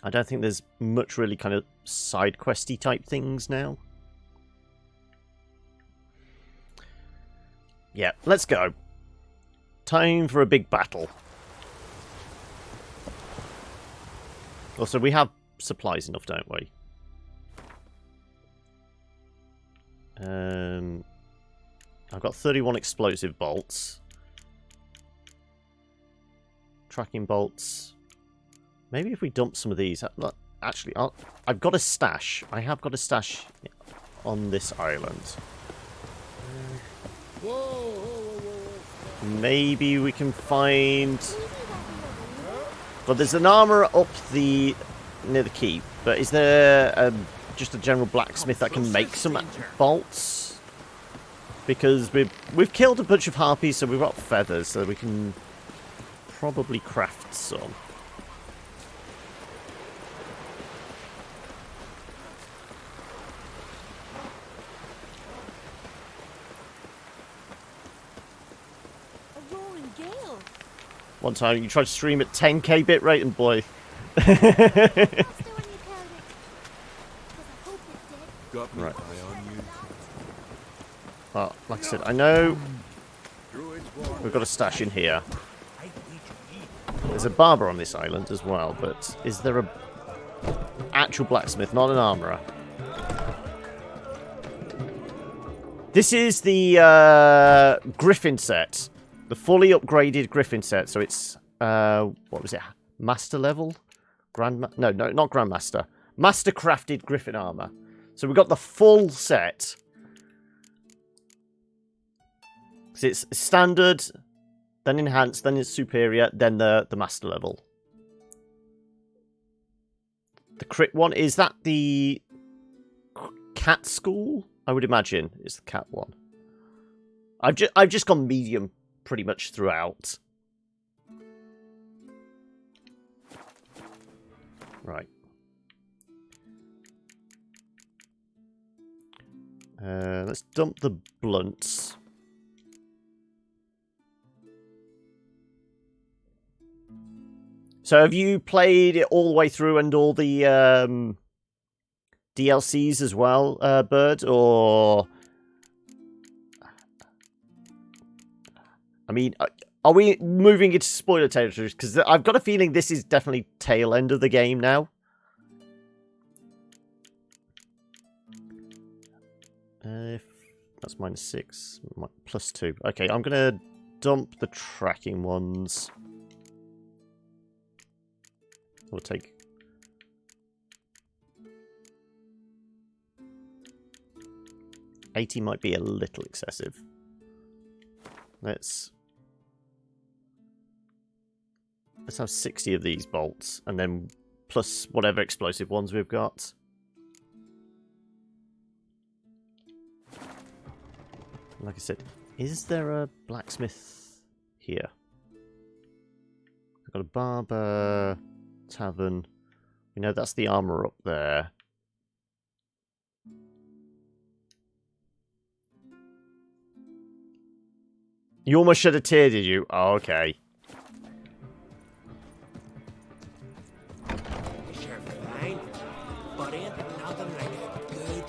A: I don't think there's much really kind of side questy type things now. Yeah, let's go. Time for a big battle. Also, we have supplies enough, don't we? I've got 31 explosive bolts. Tracking bolts. Maybe if we dump some of these... Actually, I've got a stash. I have got a stash on this island. Maybe we can find... But there's an armour up near the keep. But is there just a general blacksmith that can make some bolts? Because we've killed a bunch of harpies, so we've got feathers, so we can probably craft some. One time you tried to stream at 10k bitrate and boy. Right. Well, like I said, I know we've got a stash in here. There's a barber on this island as well, but is there a actual blacksmith, not an armourer? This is the Griffin set. The fully upgraded Griffin set, so it's, what was it, Master level? No, not Grandmaster. Master crafted Griffin armor. So we've got the full set. So it's standard, then enhanced, then it's superior, then the Master level. The crit one, is that the cat school? I would imagine it's the cat one. I've just gone medium pretty much throughout. Right. Let's dump the blunts. So have you played it all the way through and all the DLCs as well, Bird? Or... I mean, are we moving into spoiler territory? Because I've got a feeling this is definitely tail end of the game now. That's -6, +2. Okay, I'm going to dump the tracking ones. We'll take... $80 might be a little excessive. Let's... Let's have 60 of these bolts, and then plus whatever explosive ones we've got. Like I said, is there a blacksmith here? I've got a barber, tavern. You know, that's the armour up there. You almost shed a tear, did you? Oh, okay.
L: Sure fine, but ain't nothing like a good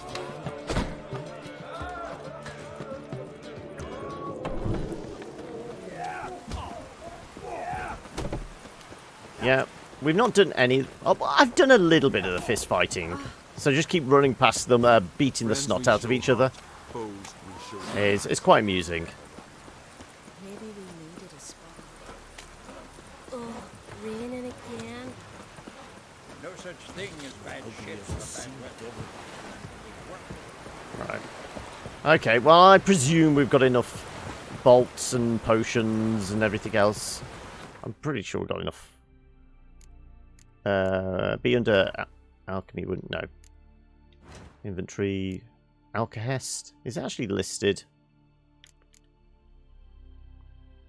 A: Yeah, we've not done any... Oh, I've done a little bit of the fist fighting. So just keep running past them, beating the snot out of each other. It's quite amusing.
N: Maybe we needed a spot. Oh, raining again.
B: No such thing as bad shit for bad weather.
A: Right. Okay, well, I presume we've got enough bolts and potions and everything else. I'm pretty sure we've got enough. Be under alchemy, wouldn't know. Inventory. Alkahest. Is it actually listed?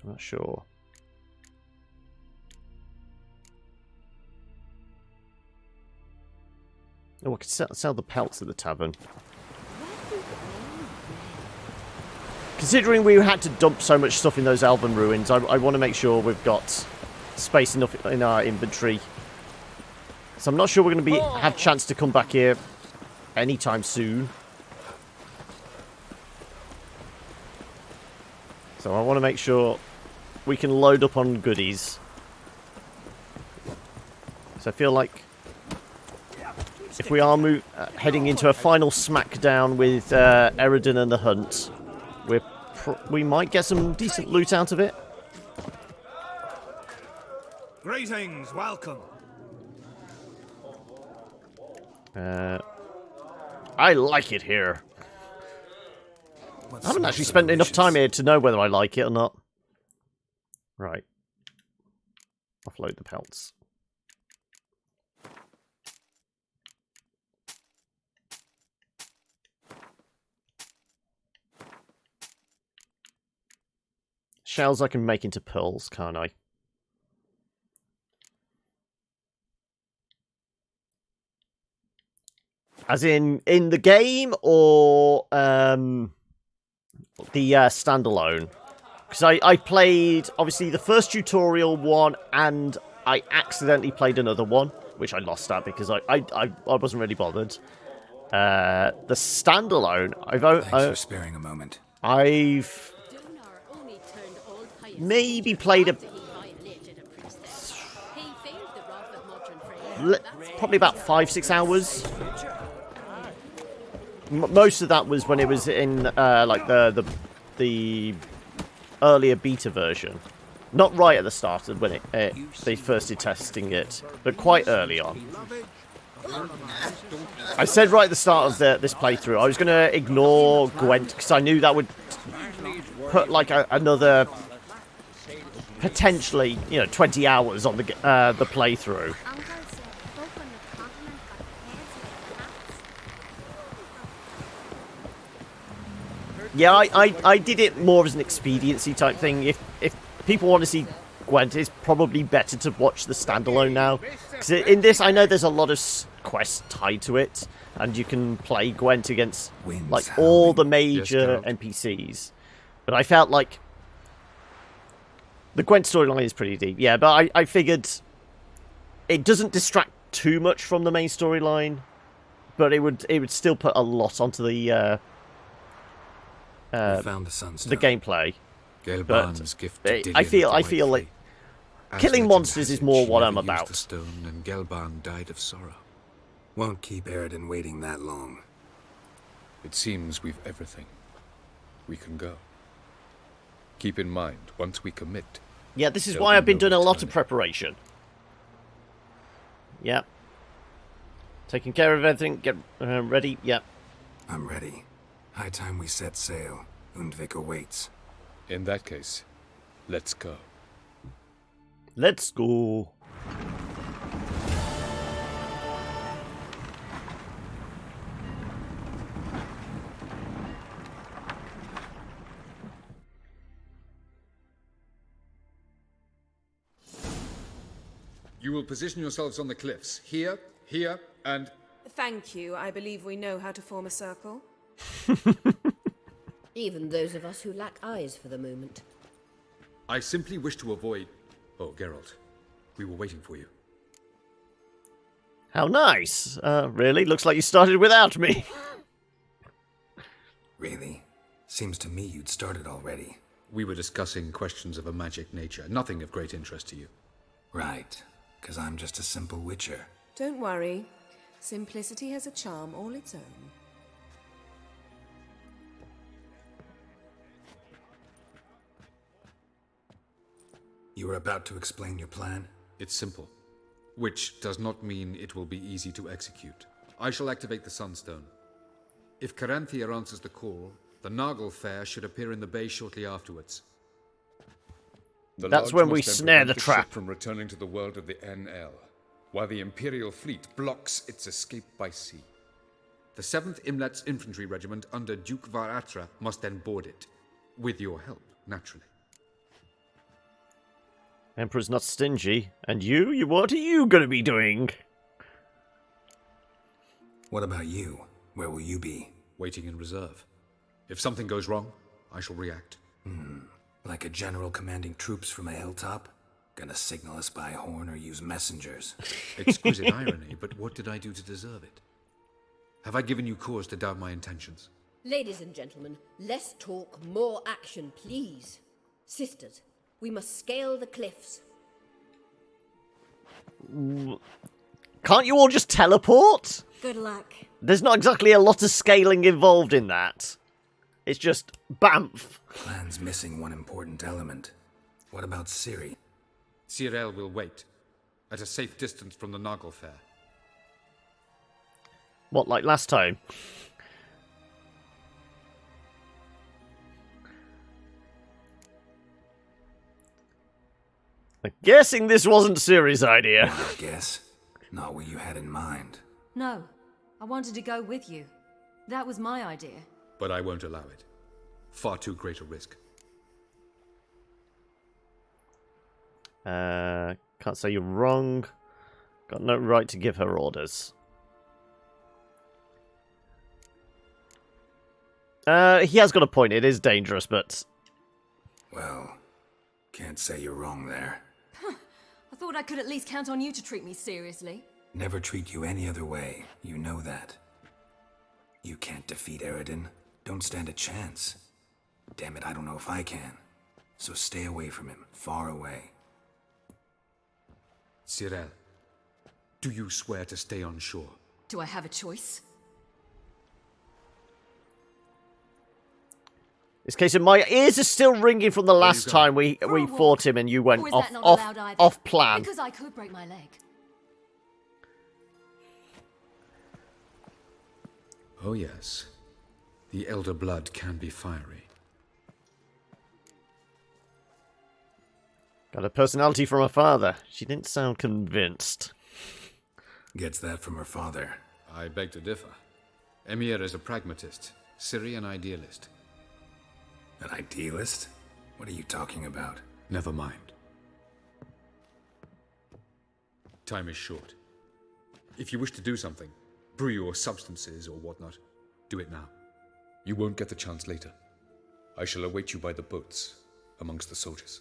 A: I'm not sure. Oh, I could sell the pelts at the tavern. Considering we had to dump so much stuff in those elven ruins, I want to make sure we've got space enough in our inventory. So I'm not sure we're going to have a chance to come back here anytime soon. So I want to make sure we can load up on goodies. So I feel like if we are heading into a final smackdown with Eridan and the Hunt, we might get some decent loot out of it.
K: Greetings, welcome.
A: I like it here. I haven't actually spent enough time here to know whether I like it or not. Right. Offload the pelts. Shells I can make into pearls, can't I? As in the game, or the standalone? Because I played, obviously, the first tutorial one, and I accidentally played another one, which I lost at because I wasn't really bothered. The standalone,
D: Thanks for sparing a moment.
A: I've maybe played probably about 5-6 hours. Most of that was when it was in like the earlier beta version, not right at the start of when they first did testing it, but quite early on. I said right at the start of this playthrough I was going to ignore Gwent because I knew that would put like another potentially 20 hours on the playthrough. Yeah, I did it more as an expediency type thing. If people want to see Gwent, it's probably better to watch the standalone now. Because in this, I know there's a lot of quests tied to it, and you can play Gwent against like all the major NPCs. But I felt like the Gwent storyline is pretty deep. Yeah, but I figured it doesn't distract too much from the main storyline, but it would still put a lot onto the
D: found the sunstone.
A: The gameplay.
O: Gelban's gift to
A: I feel like killing monsters is more what I'm about.
O: The stone, and Gelban died of sorrow.
D: Won't keep Eridan waiting that long.
I: It seems we've everything. We can go. Keep in mind, once we commit...
A: Yeah, this is why I've been doing a lot of preparation. Yeah. Taking care of everything, get ready, yeah.
D: I'm ready. High time we set sail. Undvik awaits.
I: In that case, let's go.
A: Let's go.
O: You will position yourselves on the cliffs. Here, here, and...
C: Thank you. I believe we know how to form a circle.
N: Even those of us who lack eyes for the moment.
O: I simply wish to avoid... Oh, Geralt. We were waiting for you.
A: How nice. Really? Looks like you started without me.
D: Really? Seems to me you'd started already.
O: We were discussing questions of a magic nature. Nothing of great interest to you.
D: Right. Because I'm just a simple witcher.
C: Don't worry. Simplicity has a charm all its own.
D: You were about to explain your plan?
O: It's simple. Which does not mean it will be easy to execute. I shall activate the Sunstone. If Caranthea answers the call, the Nargle Fair should appear in the bay shortly afterwards.
A: That's when we snare the trap.
O: Ship from returning to the world of the NL, while the Imperial fleet blocks its escape by sea. The 7th Imlet's infantry regiment under Duke Varatra must then board it. With your help, naturally.
A: Emperor's not stingy. And you? What are you going to be doing?
D: What about you? Where will you be?
O: Waiting in reserve. If something goes wrong, I shall react.
D: Like a general commanding troops from a hilltop? Gonna signal us by horn or use messengers?
O: Exquisite irony, but what did I do to deserve it? Have I given you cause to doubt my intentions?
N: Ladies and gentlemen, less talk, more action, please. Sisters, we must scale the cliffs.
A: Can't you all just teleport?
N: Good luck.
A: There's not exactly a lot of scaling involved in that. It's just bamf.
D: Plan's missing one important element. What about Ciri?
O: Cyril will wait, at a safe distance from the Nargle Fair.
A: What, like last time? I'm guessing this wasn't Ciri's idea.
D: I guess. Not what you had in mind.
T: No, I wanted to go with you. That was my idea.
O: But I won't allow it. Far too great a risk.
A: Can't say you're wrong. Got no right to give her orders. He has got a point. It is dangerous, but...
D: Well, can't say you're wrong there.
T: I thought I could at least count on you to treat me seriously.
D: Never treat you any other way. You know that. You can't defeat Eredin. Don't stand a chance. Damn it, I don't know if I can. So stay away from him. Far away.
O: Cyril, do you swear to stay on shore?
T: Do I have a choice?
A: This case, my ears are still ringing from the last time we fought him and you went off plan.
T: Because I could break my leg.
O: Oh yes, the elder blood can be fiery.
A: Got a personality from her father. She didn't sound convinced.
D: Gets that from her father.
O: I beg to differ. Emir is a pragmatist, Ciri an idealist.
D: An idealist? What are you talking about?
O: Never mind. Time is short. If you wish to do something, brew your substances or whatnot, do it now. You won't get the chance later. I shall await you by the boats, amongst the soldiers.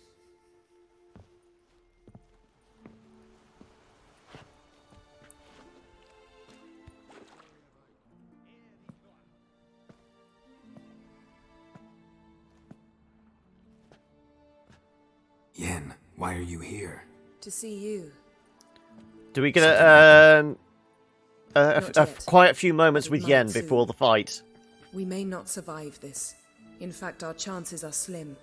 D: Yen, why are you here?
C: To see you.
A: Do we get a quiet few moments with Yen before the fight?
C: We may not survive this. In fact, our chances are slim.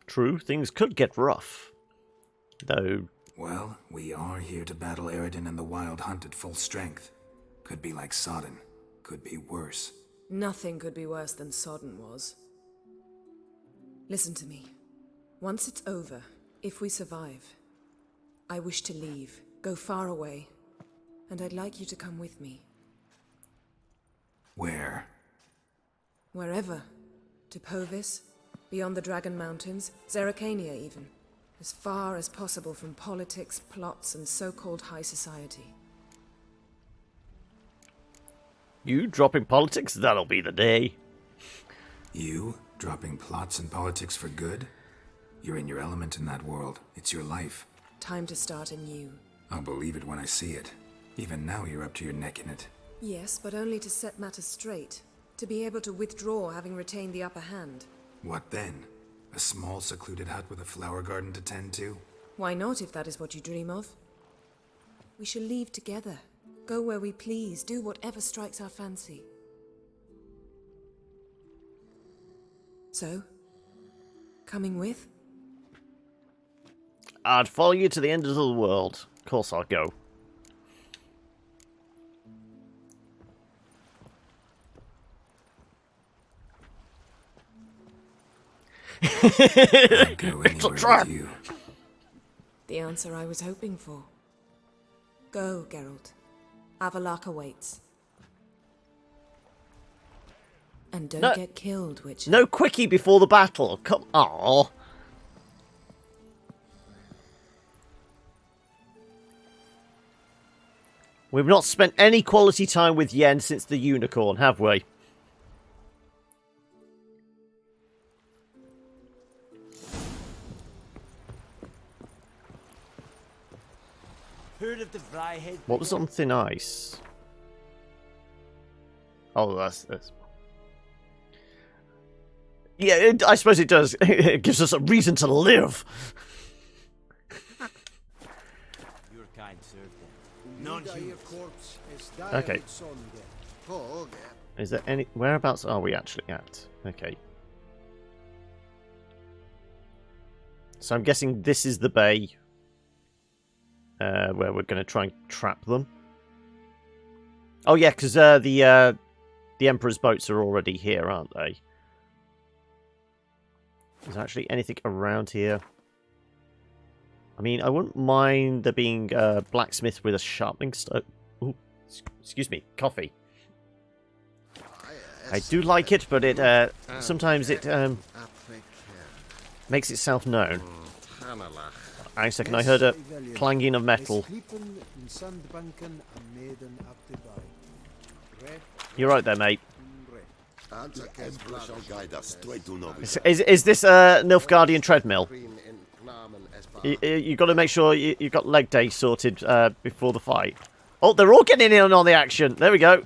A: True, things could get rough. Though...
D: Well, we are here to battle Eredin and the Wild Hunt at full strength. Could be like Sodden. Could be worse.
C: Nothing could be worse than Sodden was. Listen to me. Once it's over, if we survive, I wish to leave, go far away, and I'd like you to come with me.
D: Where?
C: Wherever. To Povis, beyond the Dragon Mountains, Zeracania even. As far as possible from politics, plots, and so-called high society.
A: You dropping politics? That'll be the day.
D: You dropping plots and politics for good? You're in your element in that world. It's your life.
C: Time to start anew.
D: I'll believe it when I see it. Even now you're up to your neck in it.
C: Yes, but only to set matters straight. To be able to withdraw having retained the upper hand.
D: What then? A small secluded hut with a flower garden to tend to?
C: Why not, if that is what you dream of? We shall leave together. Go where we please, do whatever strikes our fancy. So, coming with?
A: I'd follow you to the end of the world. Of course I'll go.
D: I'd go anywhere with you.
C: The answer I was hoping for. Go, Geralt. Avallac'h awaits. And don't get killed, Witcher.
A: No quickie before the battle. Come on. We've not spent any quality time with Yen since the unicorn, have we? What was on thin ice? Oh, that's this. Yeah, I suppose it does. It gives us a reason to live.
L: Your kind served them.
A: Okay. Is there any... Whereabouts are we actually at? Okay. So I'm guessing this is the bay where we're going to try and trap them. Oh yeah, because the Emperor's boats are already here, aren't they? Is there actually anything around here? I mean, I wouldn't mind there being a blacksmith with a sharpening stone. Ooh, excuse me, coffee. I do like it, but it sometimes it makes itself known. Hang a second, I heard a clanging of metal. You're right there, mate. Is this a Nilfgaardian treadmill? You've got to make sure you've got leg day sorted before the fight. Oh, they're all getting in on the action. There we go.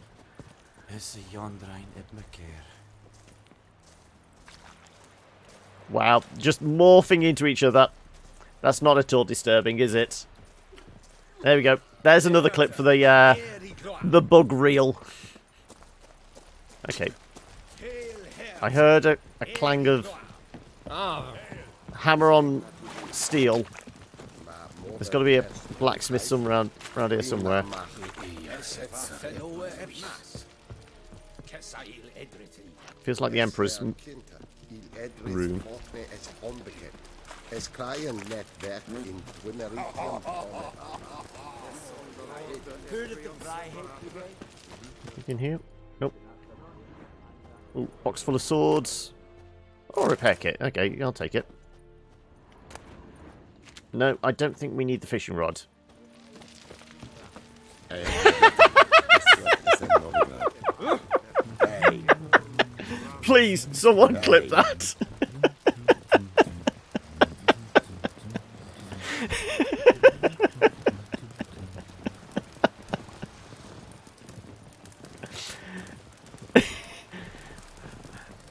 A: Wow, just morphing into each other. That's not at all disturbing, is it? There we go. There's another clip for the bug reel. Okay. I heard a clang of hammer on steel. There's got to be a blacksmith somewhere around here somewhere. Feels like the Emperor's room. In here? Nope. Ooh, box full of swords. Or a repair kit. Okay, I'll take it. No, I don't think we need the fishing rod. Please, someone clip that.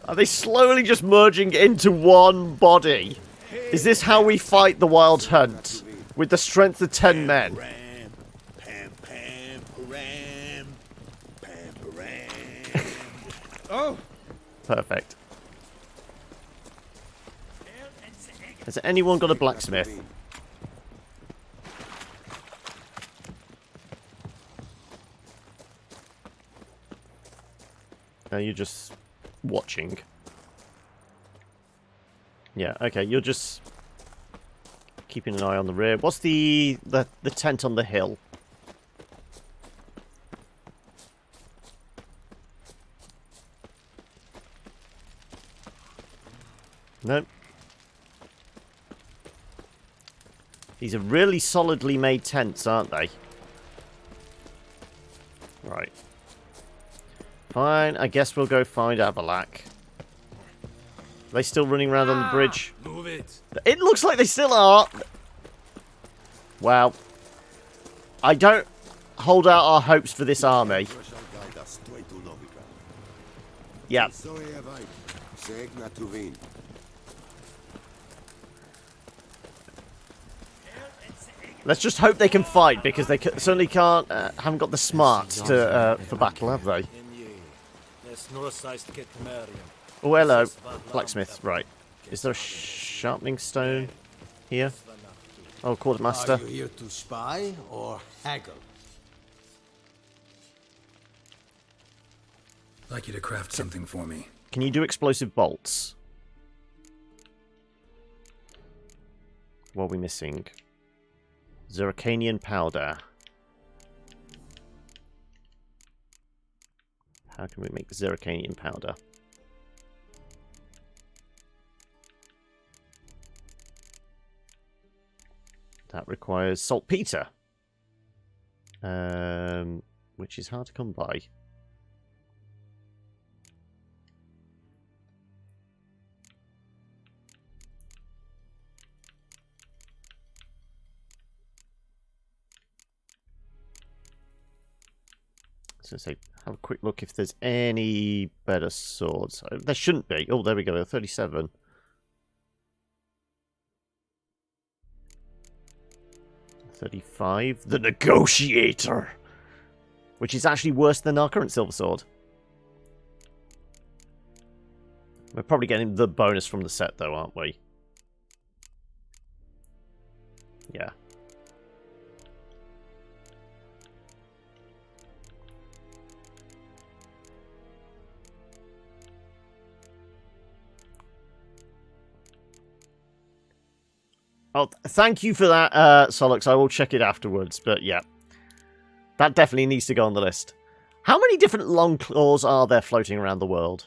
A: Are they slowly just merging into one body? Is this how we fight the Wild Hunt? With the strength of 10 men?
J: Oh!
A: Perfect. Has anyone got a blacksmith? No, you're just watching. Yeah, okay, you're just keeping an eye on the rear. What's the tent on the hill? Nope. These are really solidly made tents, aren't they? Right. Fine, I guess we'll go find Avalak. Are they still running around on the bridge?
E: Move it.
A: It looks like they still are. Wow. I don't hold out our hopes for this army. Yeah. Let's just hope they can fight, because they certainly can't. Haven't got the smarts to for battle, have they? Oh, hello, blacksmith. Right, is there a sharpening stone here? Oh, quartermaster.
H: Are you here to spy or haggle?
D: I'd like you to craft something for me.
A: Can you do explosive bolts? What are we missing? Zirconian powder. How can we make zirconian powder? That requires saltpeter, which is hard to come by. So say, have a quick look if there's any better swords. There shouldn't be. Oh, there we go. 37. $35. The Negotiator, which is actually worse than our current silver sword. We're probably getting the bonus from the set, though, aren't we? Yeah. Oh, thank you for that, Solux. I will check it afterwards, but yeah. That definitely needs to go on the list. How many different long claws are there floating around the world?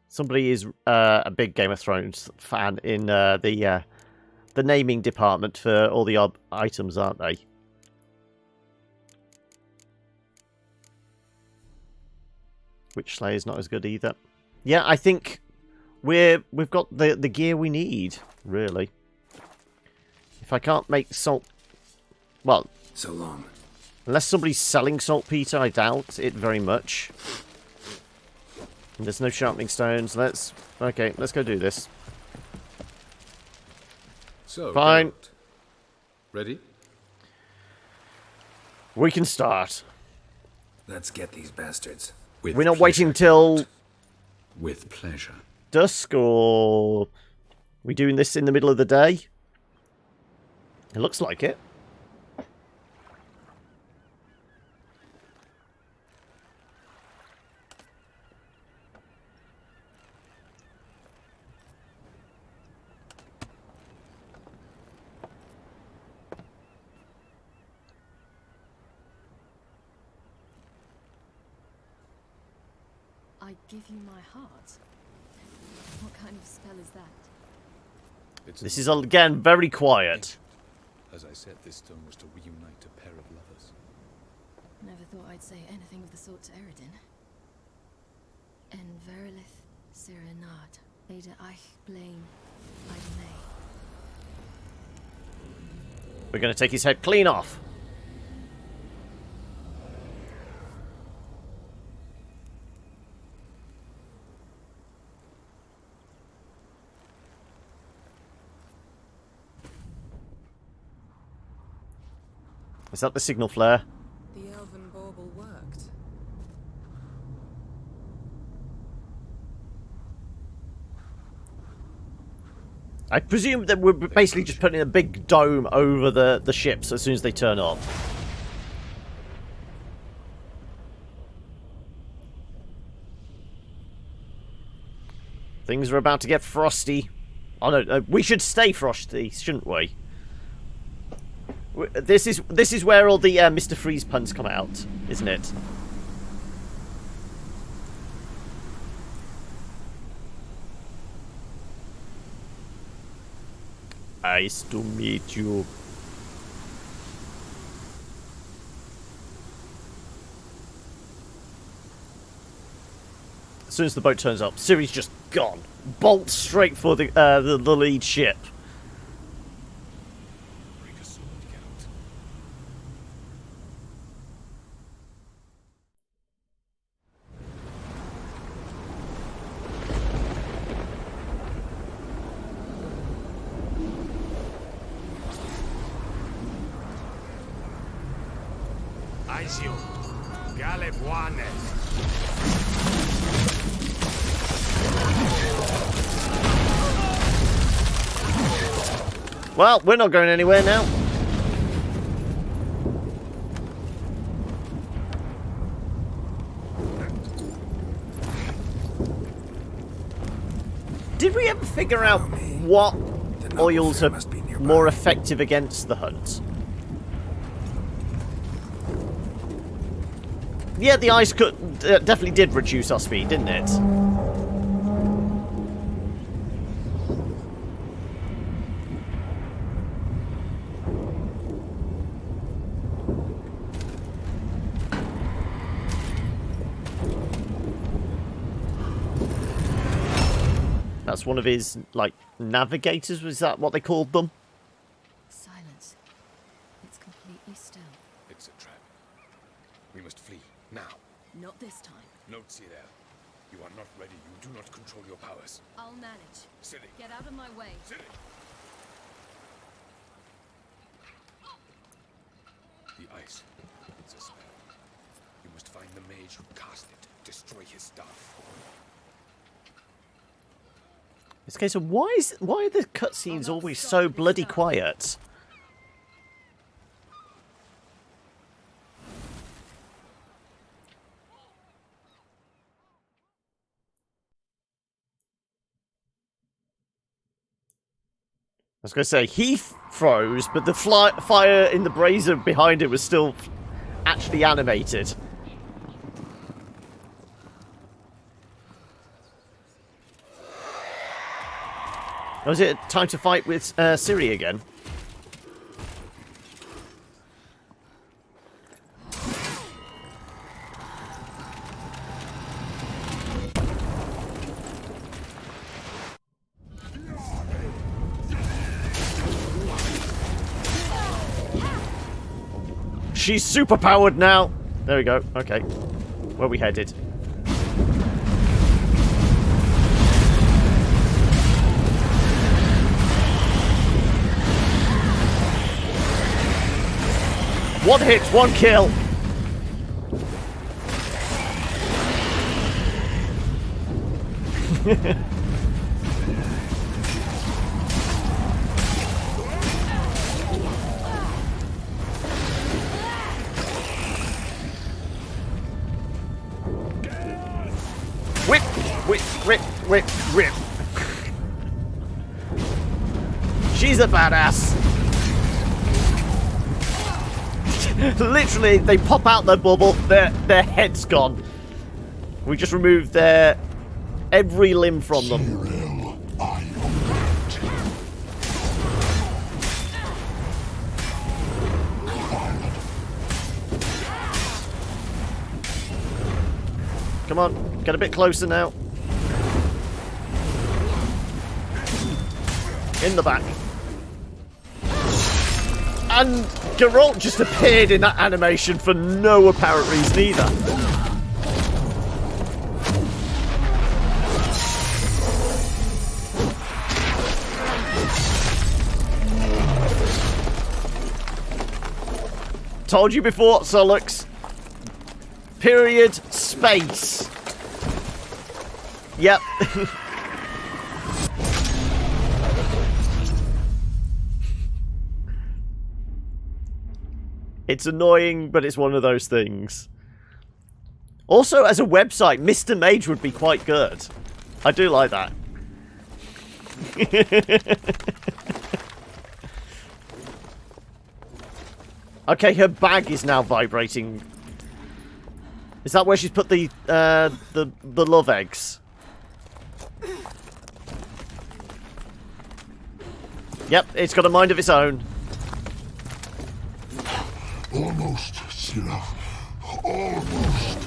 A: Somebody is a big Game of Thrones fan in the naming department for all the odd items, aren't they? Witch Slayer's not as good either. Yeah, I think we've got the gear we need, really. If I can't make salt... Well...
D: So long.
A: Unless somebody's selling saltpeter, I doubt it very much. And there's no sharpening stones. Okay, let's go do this.
O: So,
A: fine.
O: Ready?
A: We can start.
D: Let's get these bastards.
A: We're not waiting till...
O: With pleasure.
A: Dusk, or... We doing this in the middle of the day? It looks like it.
T: I give you my heart. What kind of spell is that?
A: This is, again, very quiet.
O: As I said, this stone was to reunite a pair of lovers.
T: Never thought I'd say anything of the sort to Eredin. En verilith serenad, Ada eich blame, Idame.
A: We're going to take his head clean off. Is that the signal flare?
C: The elven bauble worked.
A: I presume that we're basically just putting a big dome over the ships as soon as they turn up. Things are about to get frosty. Oh no, we should stay frosty, shouldn't we? This is where all the Mr. Freeze puns come out, isn't it? Nice to meet you. As soon as the boat turns up, Ciri's just gone. Bolts straight for the lead ship.
L: Aizio, gale buone.
A: Well, we're not going anywhere now. Did we ever figure out what oils are more effective against the hunt? Yeah, the ice definitely did reduce our speed, didn't it? That's one of his, like, navigators, was that what they called them?
T: Silence. It's completely still.
E: It's a trap. We must flee, now.
T: Not this time.
E: Note, Cyril. You are not ready. You do not control your powers.
T: I'll manage.
E: Silly.
T: Get out of my way.
E: Silly. The ice. It's a spell. You must find the mage who cast it. Destroy his stuff.
A: Okay, so why are the cutscenes always so bloody quiet? I was going to say, he froze, but the fire in the brazier behind it was still actually animated. Was it time to fight with Ciri again? She's super powered now. There we go. Okay. Where are we headed? One hit, one kill. Whip, whip, whip, whip, whip. She's a badass. Literally, they pop out their bubble, their head's gone. We just removed their every limb from them. Come on, get a bit closer now. In the back. And Geralt just appeared in that animation for no apparent reason either. Told you before, Solux. Period, space. Yep. It's annoying, but it's one of those things. Also, as a website, Mr. Mage would be quite good. I do like that. Okay, her bag is now vibrating. Is that where she's put the love eggs? Yep, it's got a mind of its own.
R: Almost, Scylla. Almost.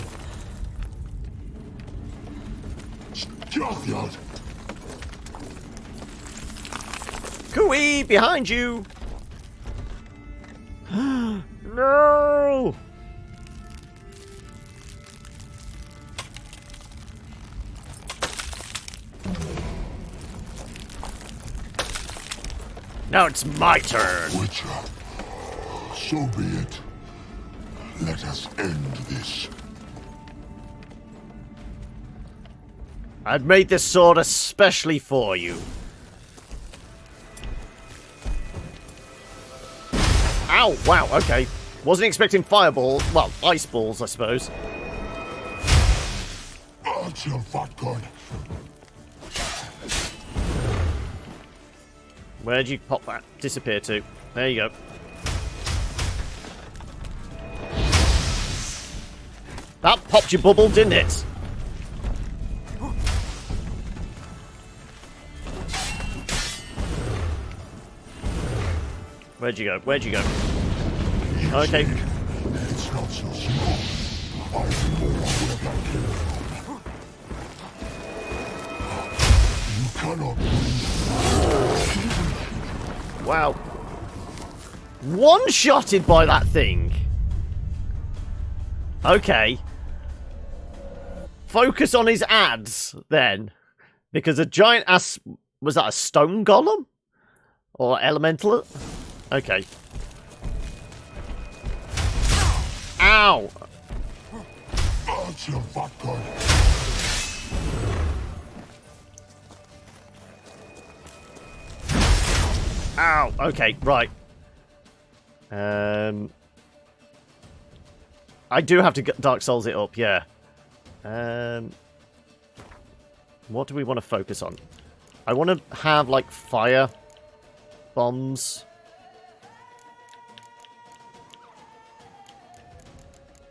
R: Stjärnfjord.
A: Cooey, behind you! No! Now it's my turn.
R: Witcher, so be it. Let us end this.
A: I've made this sword especially for you. Ow! Wow, okay. Wasn't expecting fireball. Well, ice balls, I suppose.
R: Archer vodka.
A: Where'd you pop that? Disappear to? There you go. That popped your bubble, didn't it? Where'd you go? Where'd you go? Okay.
R: It's not so simple. I know where that came from. You cannot win.
A: Wow. One-shotted by that thing. Okay. Focus on his ads, then. Because a giant ass... Was that a stone golem? Or elemental? Okay. Ow!
R: Archer vodka.
A: Ow! Okay, right. I do have to Dark Souls it up, yeah. What do we want to focus on? I want to have, like, fire bombs.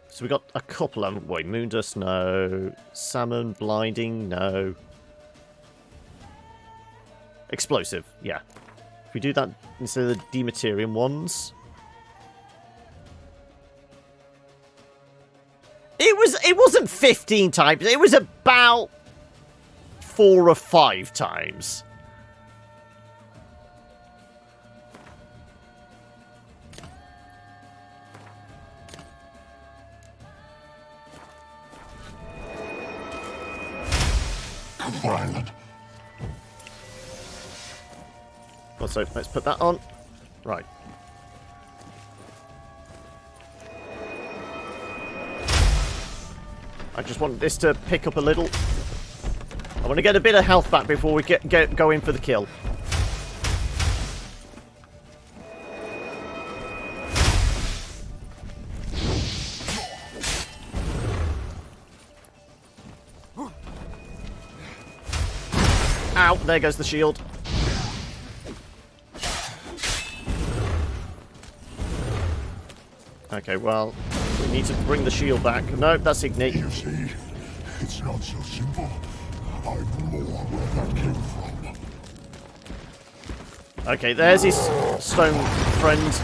A: So we got a couple, haven't we? Moondust, no. Salmon, blinding, no. Explosive, yeah. If we do that instead of the Dematerium ones. It wasn't 15 times, it was about 4 or 5 times.
R: Violent.
A: Also, let's put that on. Right. I just want this to pick up a little. I want to get a bit of health back before we go in for the kill. Ow, there goes the shield. Okay, well, we need to bring the shield back. No, that's Ignite.
R: You see, it's not so simple. I know where that came from.
A: Okay, there's his stone friend.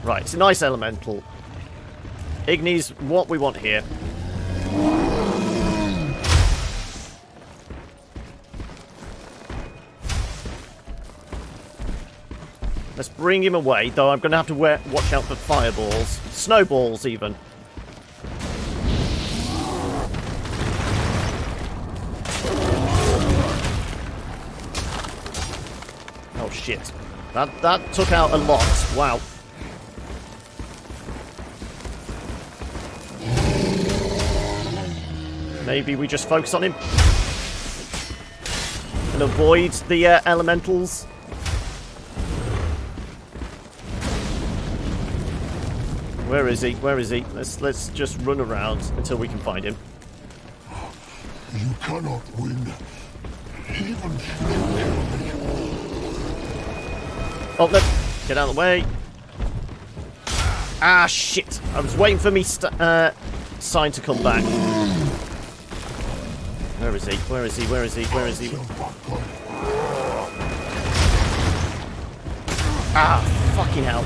A: Right, it's a nice elemental. Igni's what we want here. Let's bring him away, though I'm going to have to watch out for fireballs. Snowballs, even. Oh, shit. That took out a lot. Wow. Maybe we just focus on him. And avoid the elementals. Where is he? Where is he? Let's just run around until we can find him.
R: You cannot win.
A: Oh, no. Get out of the way. Ah, shit. I was waiting for me sign to come back. Where is he? Where is he? Where is he? Where is he? Ah, fucking hell.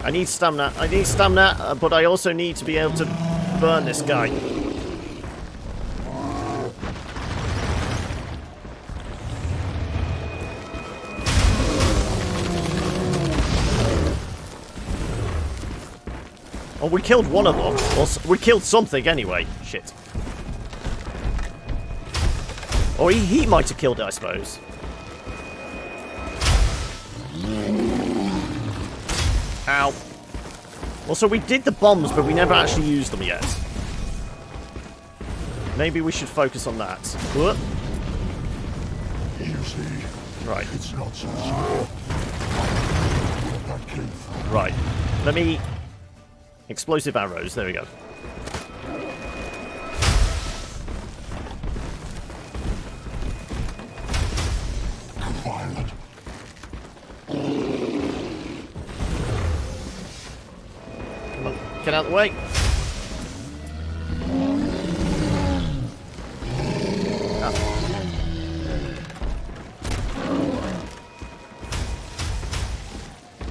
A: I need stamina, but I also need to be able to burn this guy. Oh, we killed one of them. Or we killed something anyway. Shit. Or he might have killed it, I suppose. Ow. Well, so we did the bombs, but we never actually used them yet. Maybe we should focus on that. Whoop.
R: You see,
A: right.
R: It's not so simple. Where that came from.
A: Right. Let me... Explosive arrows. There we go.
R: Violent.
A: Come on, get out of the way.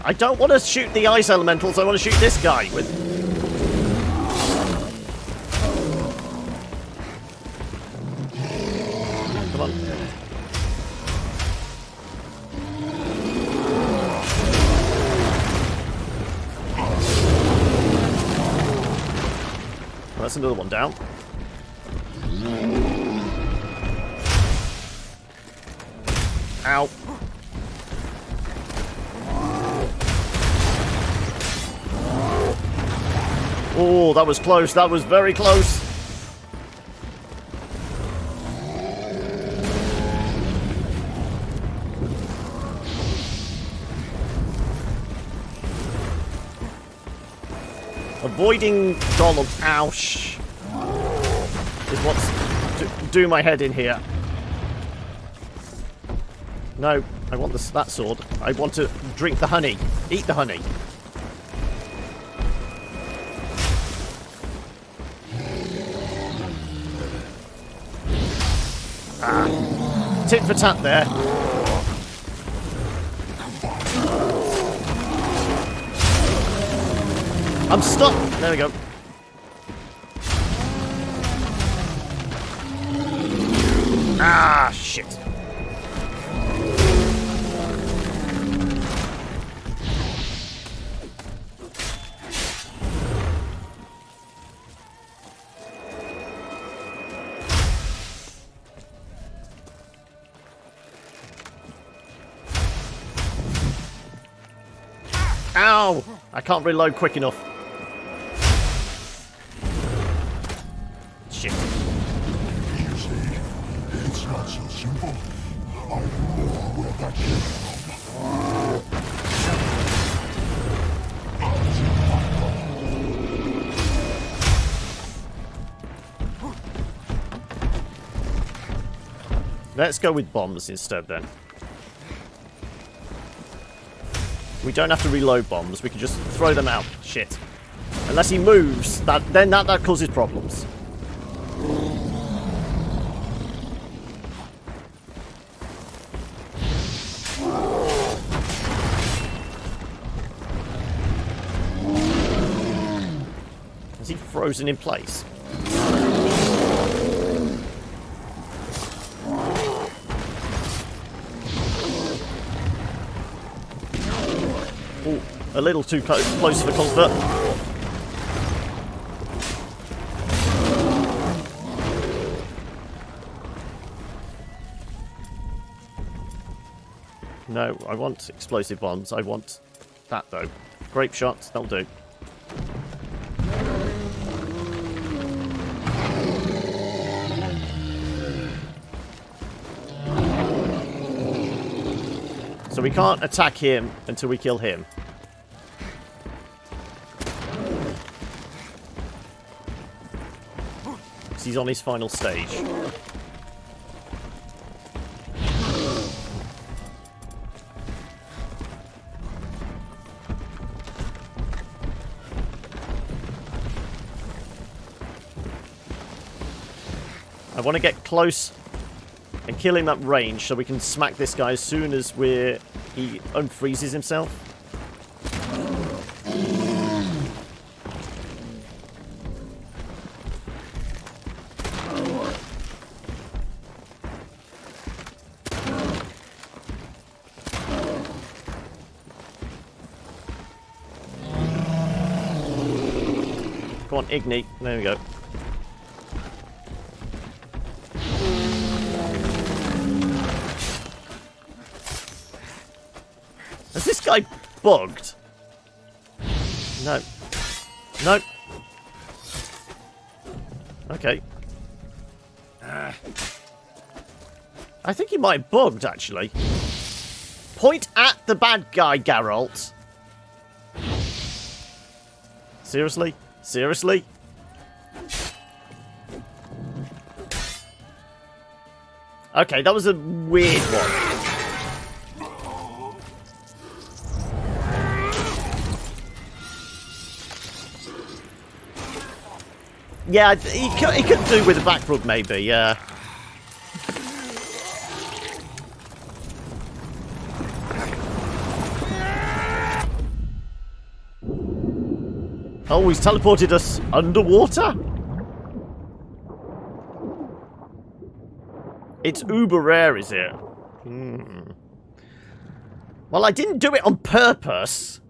A: I don't want to shoot the ice elementals, I want to shoot this guy with... Come on. Well, that's another one down. Ow. Oh, that was close. That was very close. Avoiding golems, ouch, is what's doing my head in here. No, I want that sword. I want to drink the honey. Eat the honey. Ah, tit for tat there. I'm stuck. There we go. Ah, shit. Ow! I can't reload quick enough. Shit.
R: You see, it's not so simple. I know where that came from.
A: Let's go with bombs instead then. We don't have to reload bombs, we can just throw them out. Shit. Unless he moves, then that causes problems. Is he frozen in place? Ooh, a little too close for comfort. No, I want explosive bombs. I want that, though. Grape shots, that'll do. So we can't attack him until we kill him. he's on his final stage. I want to get close and kill him at range so we can smack this guy as soon as he unfreezes himself. Come on, ignite. There we go. Is this guy bugged? No. No. Okay. I think he might have bugged, actually. Point at the bad guy, Geralt. Seriously? Seriously? Okay, that was a weird one. Yeah, he could do with a back rub, maybe, yeah. Oh, he's teleported us underwater? It's uber rare, is it? Well, I didn't do it on purpose.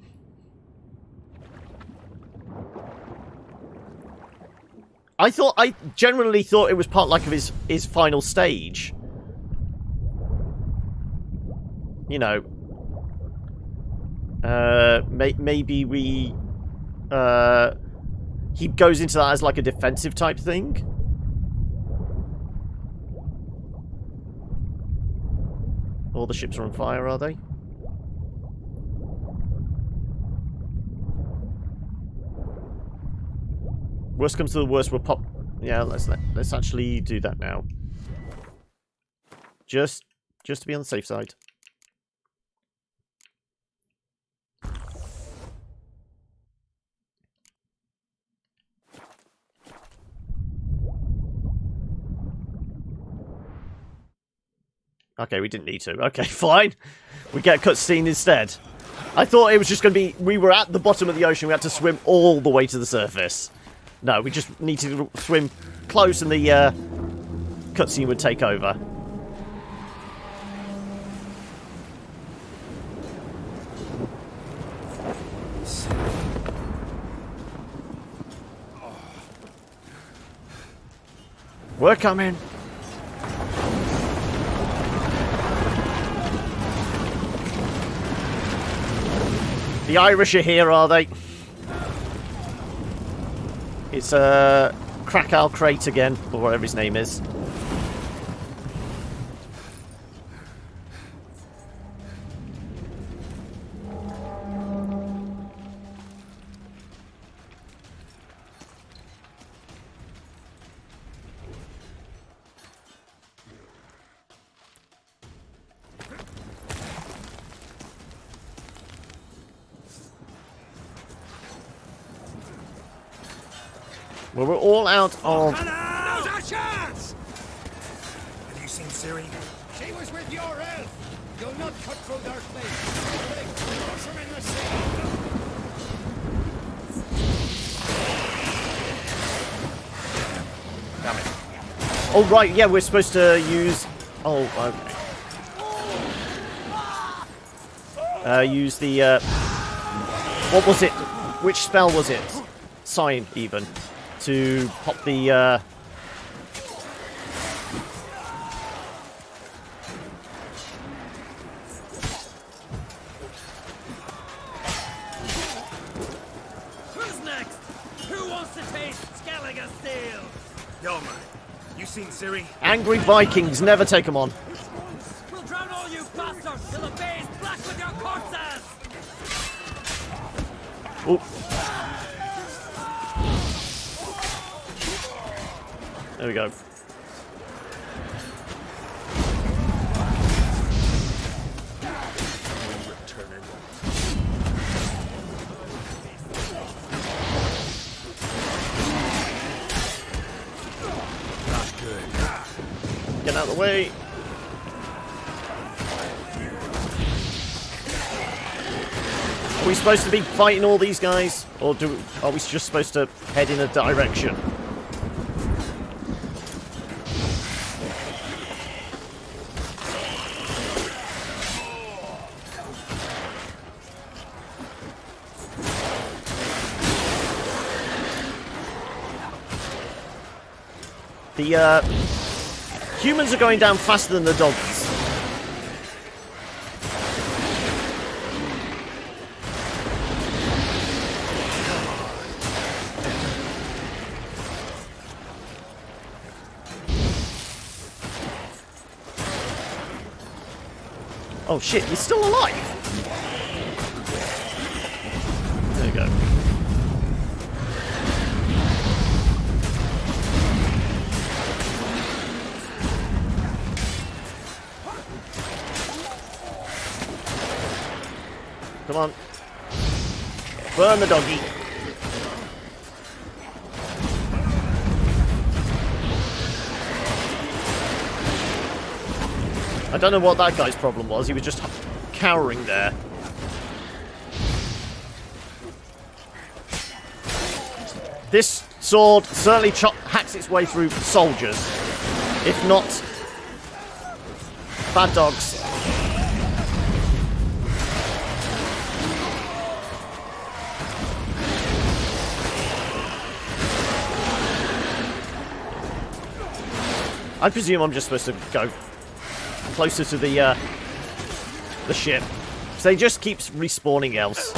A: I generally thought it was part like of his final stage. You know. Maybe we he goes into that as like a defensive type thing. All the ships are on fire, are they? Worst comes to the worst, we'll pop. Yeah, let's actually do that now. Just to be on the safe side. Okay, we didn't need to. Okay, fine. We get a cutscene instead. I thought it was just going to be... We were at the bottom of the ocean. We had to swim all the way to the surface. No, we just need to swim close and the cutscene would take over. We're coming. The Irish are here, are they? It's Krakow Crate again, or whatever his name is. Well, we're all out of...
B: Now's our chance! Have you seen Ciri? She was with your elf! You'll not cut through their face! Crush them in the sea!
A: Damn it. Oh, right, yeah, we're supposed to use... Oh, okay. Use the... What was it? Which spell was it? Sign, even. To pop the...
B: Who's next? Who wants to taste Skellige steel? Yo, man. You seen Ciri?
A: Angry Vikings, never take them on.
B: We'll drown all you bastards till the bay's black with your corpses!
A: Oh. There we go. Get out of the way. Are we supposed to be fighting all these guys? Or are we just supposed to head in a direction? The humans are going down faster than the doggies. Oh shit, he's still alive! There you go. Come on. Burn the doggy. I don't know what that guy's problem was. He was just cowering there. This sword certainly hacks its way through soldiers. If not, bad dogs. I presume I'm just supposed to go closer to the ship. So he just keeps respawning else.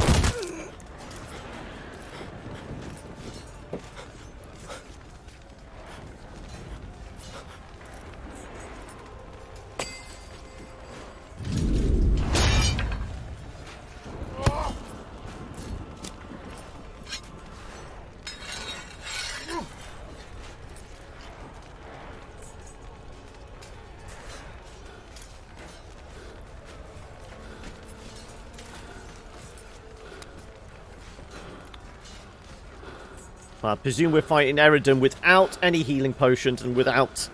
A: I presume we're fighting Eridan without any healing potions and without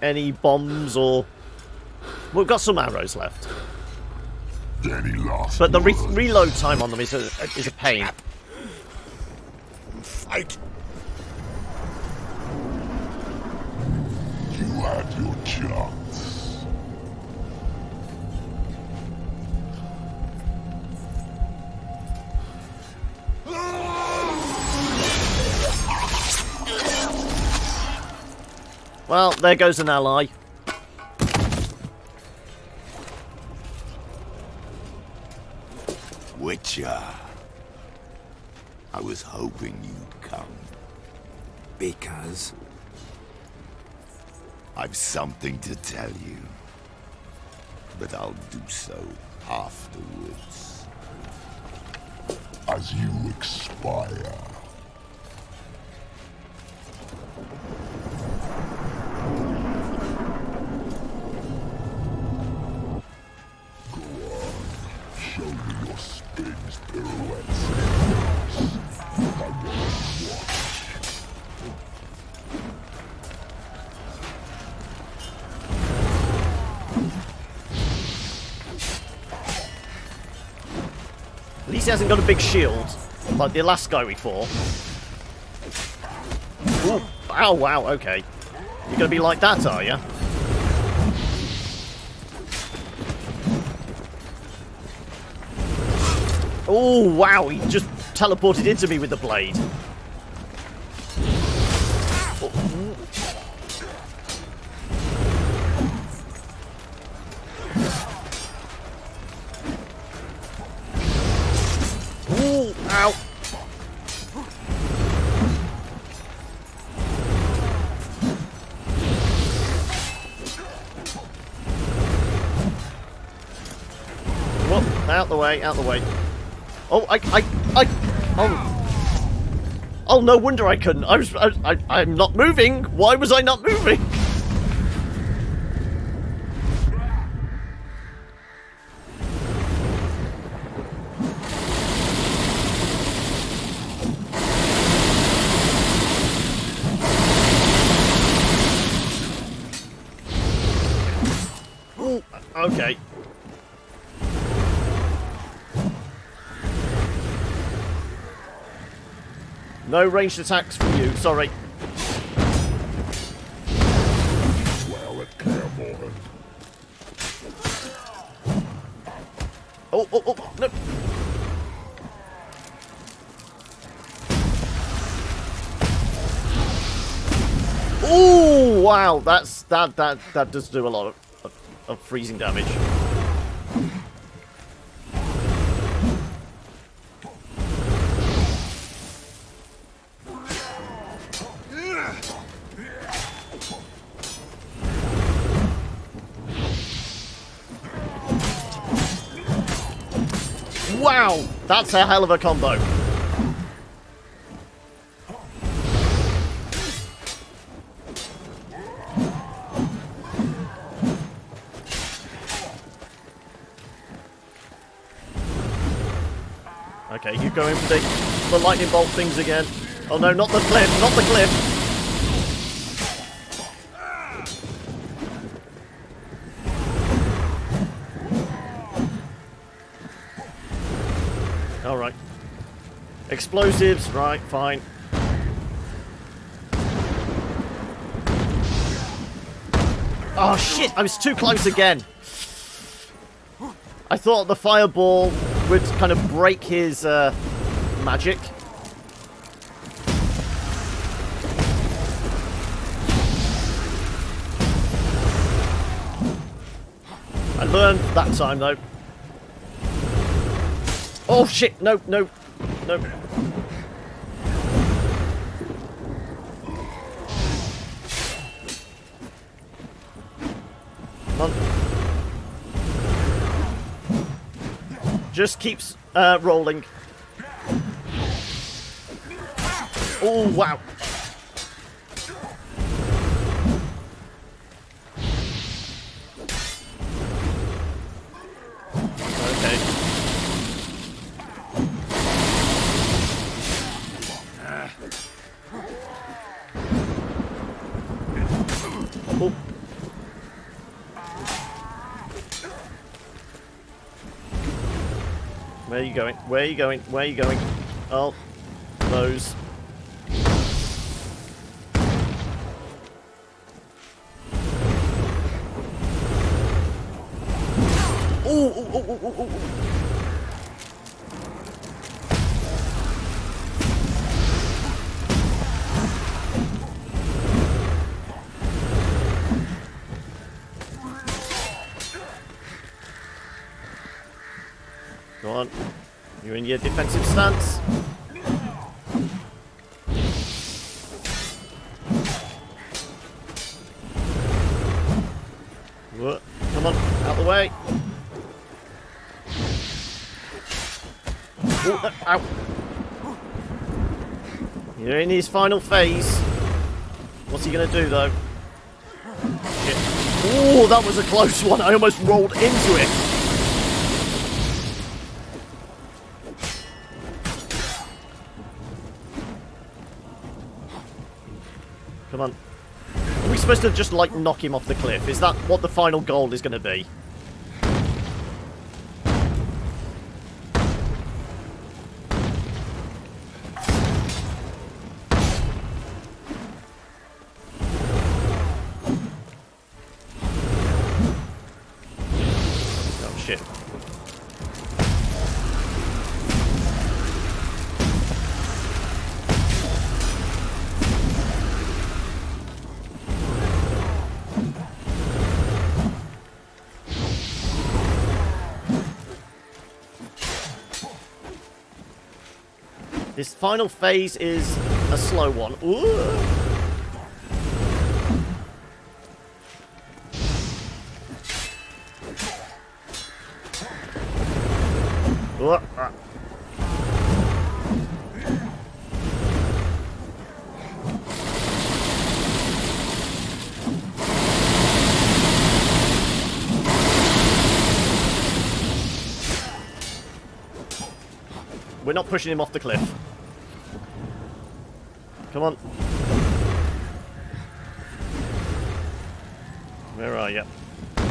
A: any bombs or... We've got some arrows left. But the reload time on them is a pain.
R: Fight! You had your chance.
A: Well, there goes an ally.
R: Witcher. I was hoping you'd come.
D: Because?
R: I've something to tell you. But I'll do so afterwards. As you expire. Show me your spins, pirouettes. I want to watch.
A: At least he hasn't got a big shield, like the last guy we fought. Ooh, oh wow, okay. You're gonna be like that, are you? Oh wow, he just teleported into me with the blade. Ooh, ow. Whoop, out the way, out the way. Oh, oh. Oh, no wonder I couldn't. I'm not moving. Why was I not moving? Ooh, okay. No ranged attacks from you, sorry. Oh, no. Oh, wow, that does do a lot of freezing damage. Wow, that's a hell of a combo. Okay, you go in for the lightning bolt things again. Oh no, not the cliff, not the cliff. Alright. Explosives, right, fine. Oh shit, I was too close again. I thought the fireball would kind of break his magic. I learned that time though. Oh shit, no, no, no. Come on. Just keeps rolling. Oh, wow. Okay. Oh. Where are you going? Where are you going? Where are you going? Oh, those. Oh. Go on. You're in your defensive stance. What? Come on, out the way. Oh, ow. You're in his final phase. What's he going to do, though? Shit. Oh, that was a close one. I almost rolled into it. Come on. Are we supposed to just, like, knock him off the cliff? Is that what the final goal is going to be? Oh, shit. This final phase is a slow one. Ooh. We're not pushing him off the cliff. Come on. Where are you?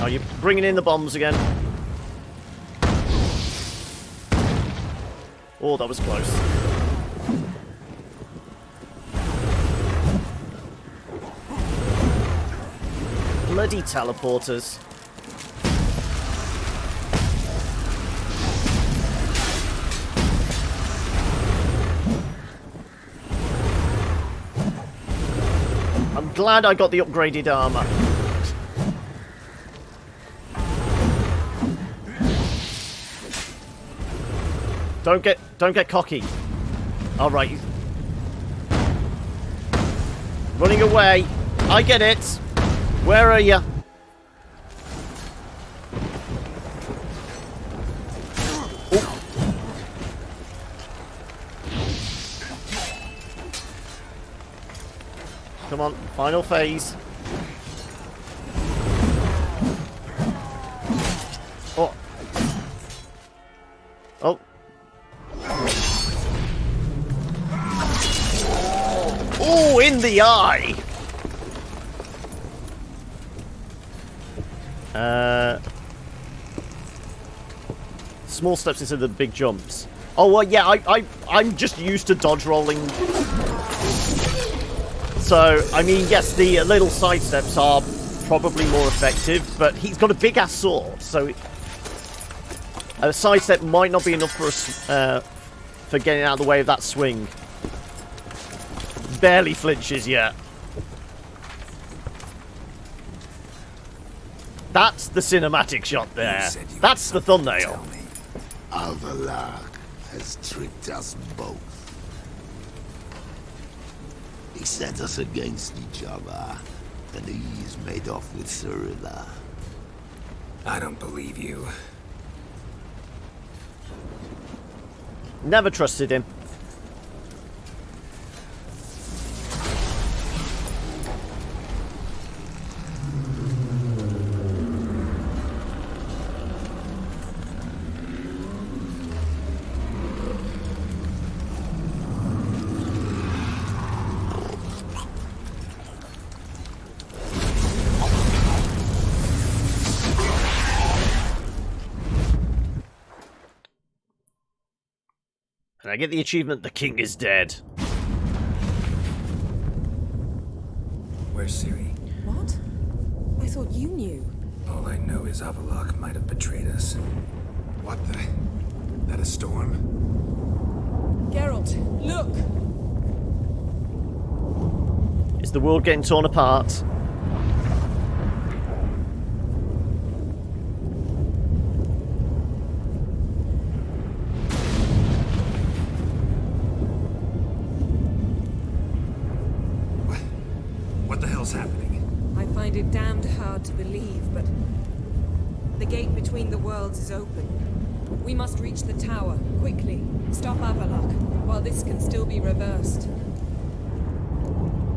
A: Are you bringing in the bombs again? Oh, that was close. Bloody teleporters. I'm glad I got the upgraded armour. Don't get cocky. All right. Running away. I get it. Where are you? Come on, final phase. Oh. Oh. Oh, in the eye! Small steps instead of the big jumps. Oh, well, yeah, I'm just used to dodge rolling. So, I mean, yes, the little side steps are probably more effective, but he's got a big-ass sword, so a side step might not be enough for us for getting out of the way of that swing. Barely flinches yet. That's the cinematic shot there. That's the thumbnail.
R: Avallac'h has tricked us both. He set us against each other, and he's made off with Cyrilla.
D: I don't believe you.
A: Never trusted him. And I get the achievement, the king is dead.
D: Where's Ciri?
C: What? I thought you knew.
D: All I know is Avallac'h might have betrayed us. What the? That a storm?
C: Geralt, look!
A: Is the world getting torn apart?
D: What the hell's happening?
C: I find it damned hard to believe, but the gate between the worlds is open. We must reach the tower, quickly. Stop Avallac'h, while this can still be reversed.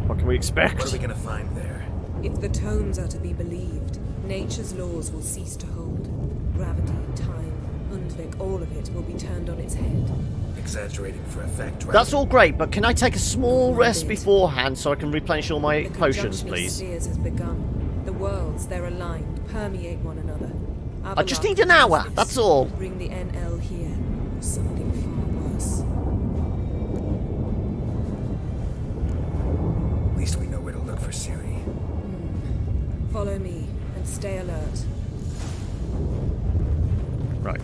A: What can we expect?
D: What are we gonna find there?
C: If the tomes are to be believed, nature's laws will cease to hold. Gravity, time, Undvik, all of it will be turned on its head.
D: Exaggerating for effect, right?
A: That's all great, but can I take a small rest beforehand so I can replenish all my potions, please?
C: The spheres has begun. The worlds, they're aligned, permeate one another.
A: I just need an hour, that's all.
C: Bring the NL here, or something far worse.
D: At least we know where to look for Ciri.
C: Follow me, and stay alert.
A: Right.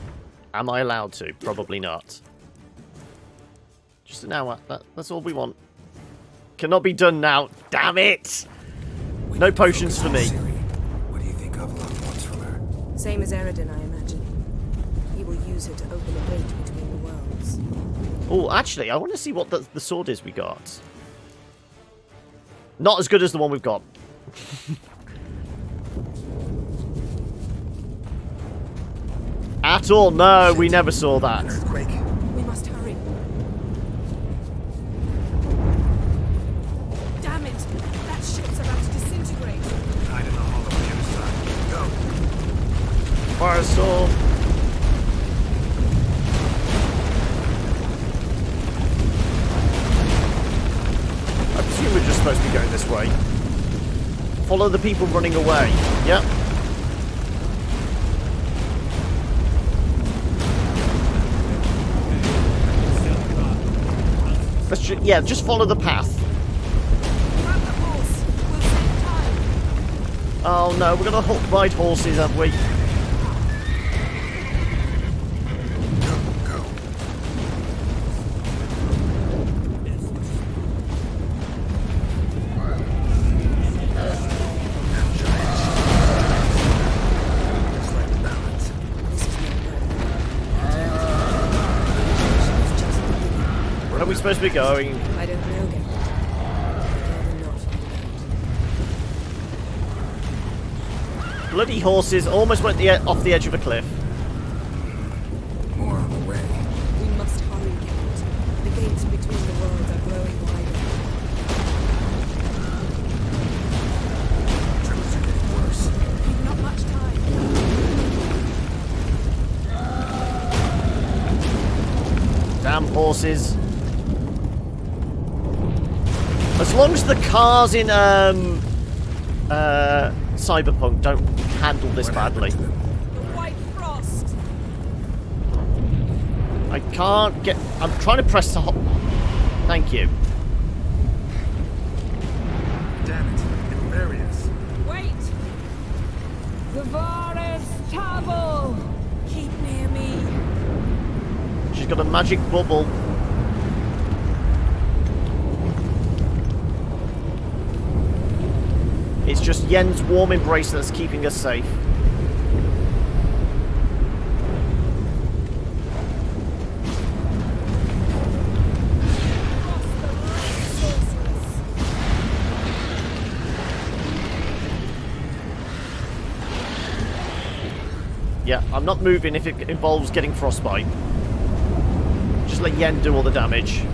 A: Am I allowed to? Probably not. Just an hour. That's all we want. Cannot be done now. Damn it! No potions for me.
D: What do you think Avallac'h wants from her?
C: Same as Eredin, I imagine. He will use her to open a gate between the worlds.
A: Oh, actually, I want to see what the sword is we got. Not as good as the one we've got. At all. No, we never saw that.
D: Earthquake.
C: We must hurry. Damn it! That ship's about to disintegrate.
D: Hide in the hall on the other side. Go.
A: Firestorm. way. Follow the people running away. Yep. Yeah, just follow the path. Oh no, we're gonna ride horses, have we? Where are we supposed to be going?
C: I don't know, Gaggle.
A: Bloody horses almost went off the edge of a cliff.
D: More on the way.
C: We must hurry, Gaggle. The gates between the worlds are growing wider.
D: Troubles are getting worse.
C: We've not much time.
A: Damn horses. As long as the cars in Cyberpunk don't handle this badly.
C: The white frost.
A: I can't get... I'm trying to press the... Thank you.
D: Damn it. It'll bury us.
C: Wait. Zavaris Tabo. Keep near me.
A: She's got a magic bubble. It's just Yen's warm embrace that's keeping us safe. Yeah, I'm not moving if it involves getting frostbite. Just let Yen do all the damage.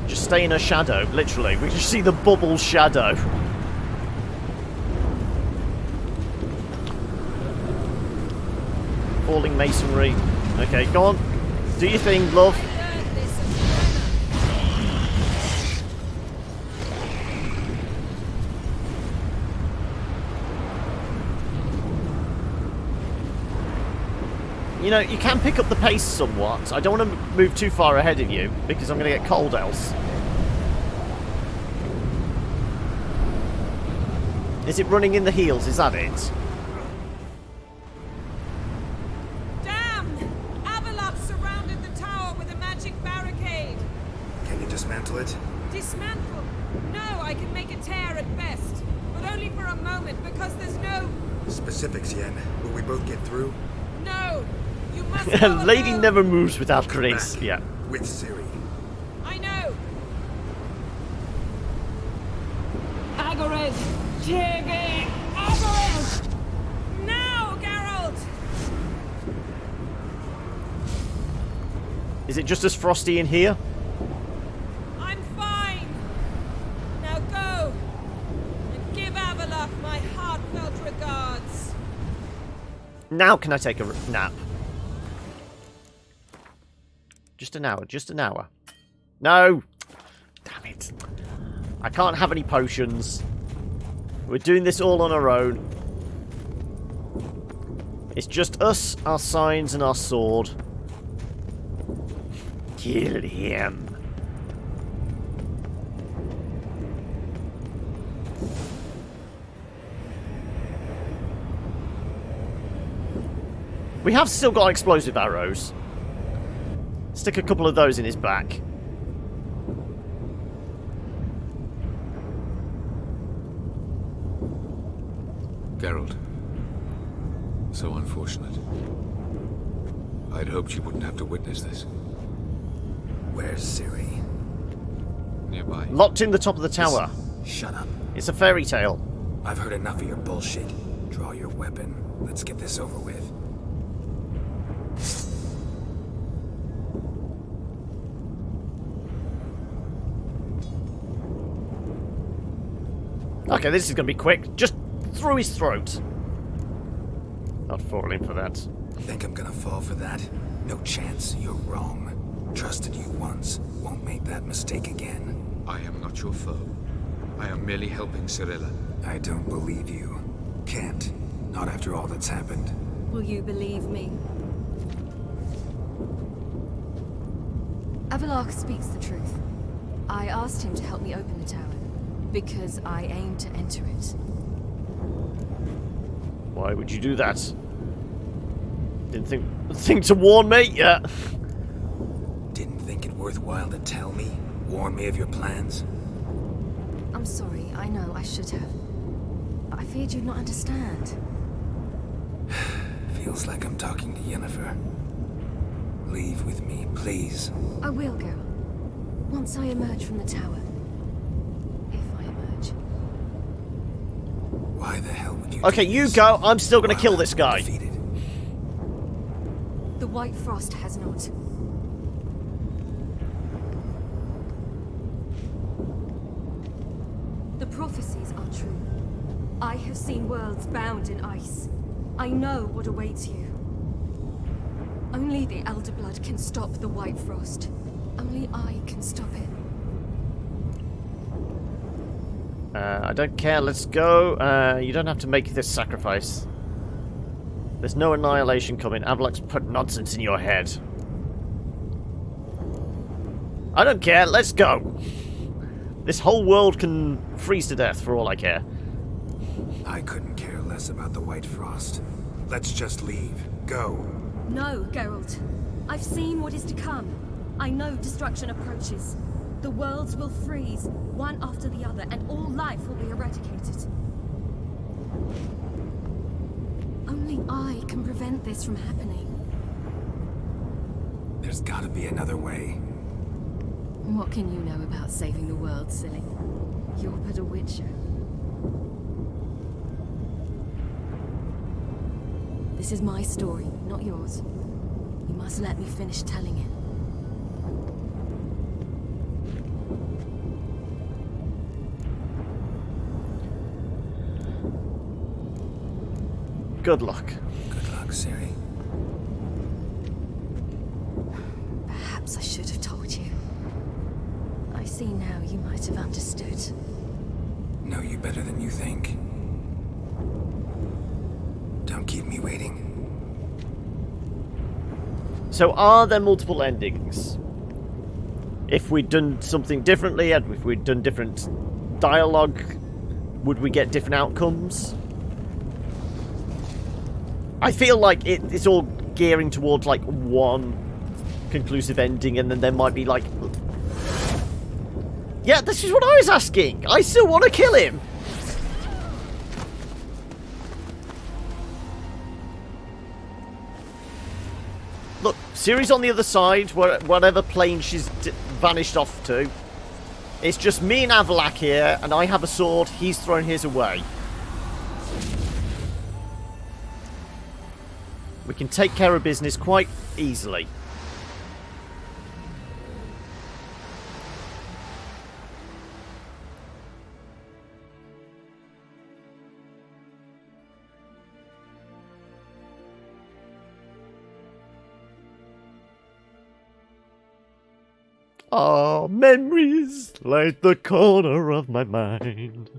A: Just stay in her shadow, literally. We just see the bubble shadow. Falling masonry. Okay, go on. Do your thing, love. You know, you can pick up the pace somewhat. I don't want to move too far ahead of you, because I'm going to get cold else. Is it running in the heels? Is that it?
C: Damn! Avalok surrounded the tower with a magic barricade.
D: Can you dismantle it?
C: Dismantle? No, I can make a tear at best. But only for a moment, because there's no...
D: Specifics, Yen. Will we both get through?
C: No! You must go
A: Lady
C: alone.
A: never moves without
D: Come
A: grace.
D: back.
A: Yeah.
D: With Ciri.
C: I know. Agored! Tege! Agored! Now, Geralt!
A: Is it just as frosty in here?
C: I'm fine. Now go and give Avalok my heartfelt regards.
A: Now can I take a nap? Just an hour, just an hour. No! Damn it. I can't have any potions. We're doing this all on our own. It's just us, our signs, and our sword. Kill him. We have still got explosive arrows. Stick a couple of those in his back.
O: Geralt. So unfortunate. I'd hoped you wouldn't have to witness this.
D: Where's Ciri?
O: Nearby.
A: Locked in the top of the tower.
D: Shut up.
A: It's a fairy tale.
D: I've heard enough of your bullshit. Draw your weapon. Let's get this over with.
A: Okay, this is going to be quick. Just through his throat. Not falling for that.
D: Think I'm gonna fall for that? No chance. You're wrong. Trusted you once. Won't make that mistake again.
O: I am not your foe. I am merely helping Cyrilla.
D: I don't believe you. Can't. Not after all that's happened.
M: Will you believe me? Avallac'h speaks the truth. I asked him to help me open the tower, because I aim to enter it.
A: Why would you do that? Didn't think to warn me? Yeah.
D: Didn't think it worthwhile to tell me? Warn me of your plans?
M: I'm sorry, I know, I should have. But I feared you'd not understand.
D: Feels like I'm talking to Yennefer. Leave with me, please.
M: I will, Geralt. Once I emerge from the tower. If I emerge.
D: Why the hell would you
A: Okay, you go. I'm still gonna kill this guy.
M: The White Frost has not. The prophecies are true. I have seen worlds bound in ice. I know what awaits you. Only the Elder Blood can stop the White Frost. Only I can stop it.
A: I don't care. Let's go. You don't have to make this sacrifice. There's no annihilation coming. Avallac'h's put nonsense in your head. I don't care. Let's go. This whole world can freeze to death for all I care.
D: I couldn't care less about the White Frost. Let's just leave. Go.
M: No, Geralt. I've seen what is to come. I know destruction approaches. The worlds will freeze, one after the other, and all life will be eradicated. Only I can prevent this from happening.
D: There's gotta be another way.
M: What can you know about saving the world, silly? You're but a witcher. This is my story, not yours. You must let me finish telling it.
A: Good luck.
D: Good luck, Ciri.
M: Perhaps I should have told you. I see now you might have understood.
D: Know you better than you think. Don't keep me waiting.
A: So are there multiple endings? If we'd done something differently, and if we'd done different dialogue, would we get different outcomes? I feel like it's all gearing towards like one conclusive ending, and then there might be like... Yeah, this is what I was asking! I still want to kill him! Look, Ciri's on the other side, whatever plane she's vanished off to. It's just me and Avallac'h here, and I have a sword, he's thrown his away. We can take care of business quite easily. Oh, memories light the corner of my mind.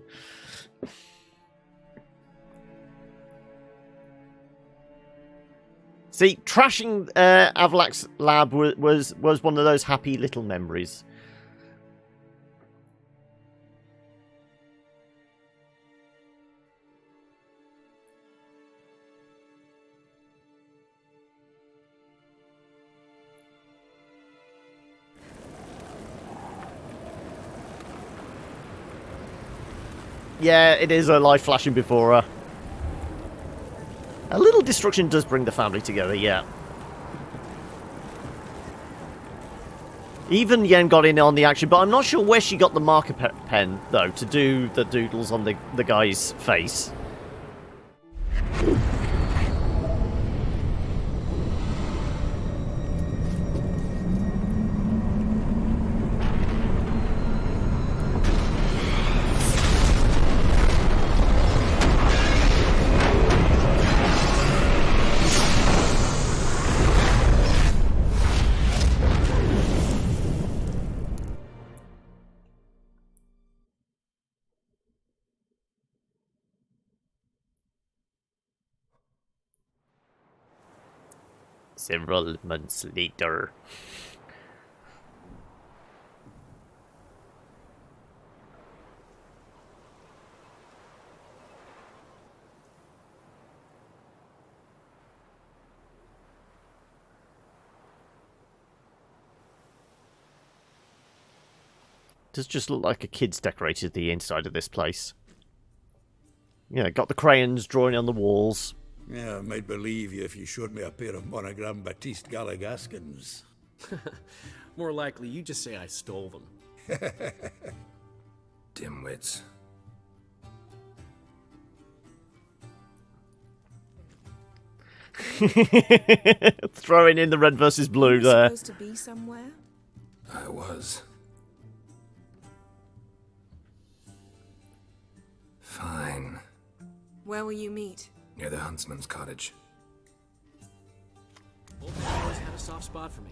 A: See, trashing Avallac'h's lab was one of those happy little memories. Yeah, it is a life flashing before her. A little destruction does bring the family together, yeah. Even Yen got in on the action, but I'm not sure where she got the marker pen, though, to do the doodles on the guy's face. Several months later. Does just look like a kid's decorated the inside of this place. Yeah, got the crayons drawing on the walls.
B: Yeah, I might believe you if you showed me a pair of monogram Batiste Galligaskins.
S: More likely, you just say I stole them.
D: Dimwits.
A: Throwing in the red versus blue there.
C: Supposed to be somewhere?
D: I was. Fine.
C: Where will you meet?
D: Near the huntsman's cottage.
S: Old man always had a soft spot for me.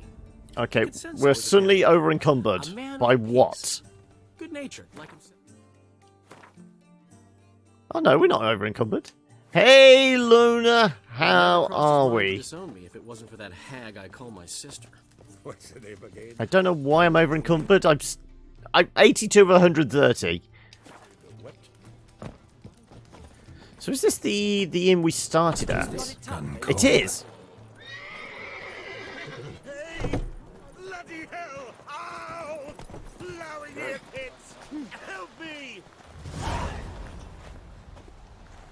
A: Okay,
S: Good sense
A: we're
S: with the
A: suddenly
S: family.
A: over encumbered.
S: A man
A: By
S: of peace.
A: what?
S: Good natured, like himself.
A: Oh no, we're not over encumbered. Hey Luna, how are we?
S: Disown me if it wasn't for that hag I call my sister.
B: What's the name again?
A: I don't know why I'm over encumbered. I'm 82 of 130. So is this the inn we started at? It is.
B: Hey! Bloody hell! Ow! Flowing ear pits! Help me!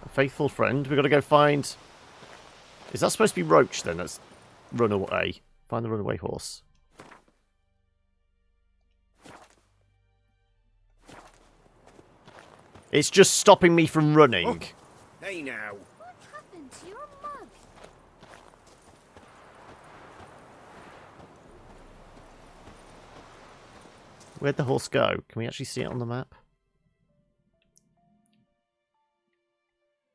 A: A faithful friend. We've got to go find... Is that supposed to be Roach then? That's runaway. Find the runaway horse. It's just stopping me from running.
J: Oh. Hey now.
Q: What happened to your mug?
A: Where'd the horse go? Can we actually see it on the map?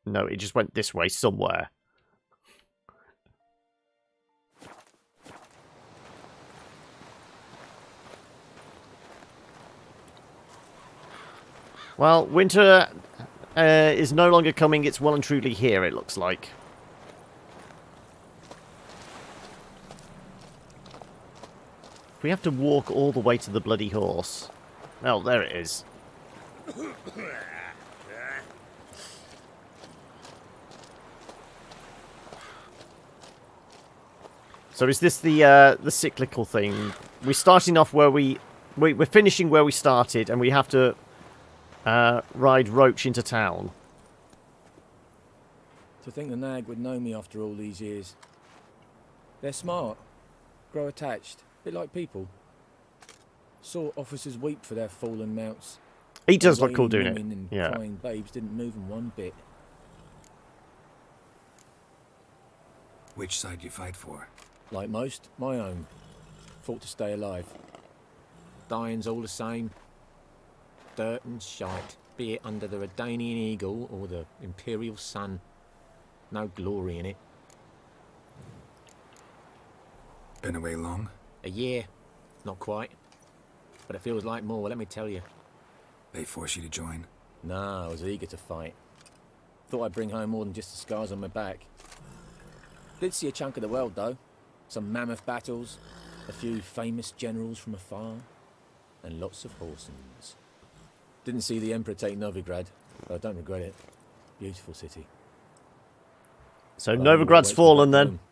A: No, it just went this way somewhere. Well, winter is no longer coming. It's well and truly here, it looks like. We have to walk all the way to the bloody horse. Oh, there it is. So is this the cyclical thing? We're starting off where we're finishing where we started, and we have to ride Roach into town.
U: To think the nag would know me after all these years. They're smart, grow attached, a bit like people. Saw officers weep for their fallen mounts.
A: He does
U: And
A: look cool
U: wailing
A: doing it.
U: women and
A: Yeah.
U: crying babes didn't move them one bit.
D: Which side you fight for?
U: Like most, my own. Fought to stay alive. Dying's all the same. Dirt and shite, be it under the Redanian eagle or the imperial sun. No glory in it.
D: Been away long?
U: A year. Not quite. But it feels like more, let me tell you.
D: They force you to join?
U: No, I was eager to fight. Thought I'd bring home more than just the scars on my back. Did see a chunk of the world, though. Some mammoth battles, a few famous generals from afar, and lots of horsens. Didn't see the Emperor take Novigrad, but I don't regret it. Beautiful city.
A: So
U: But
A: Novigrad's
U: I'll
A: fallen
U: wait for
A: then.
U: back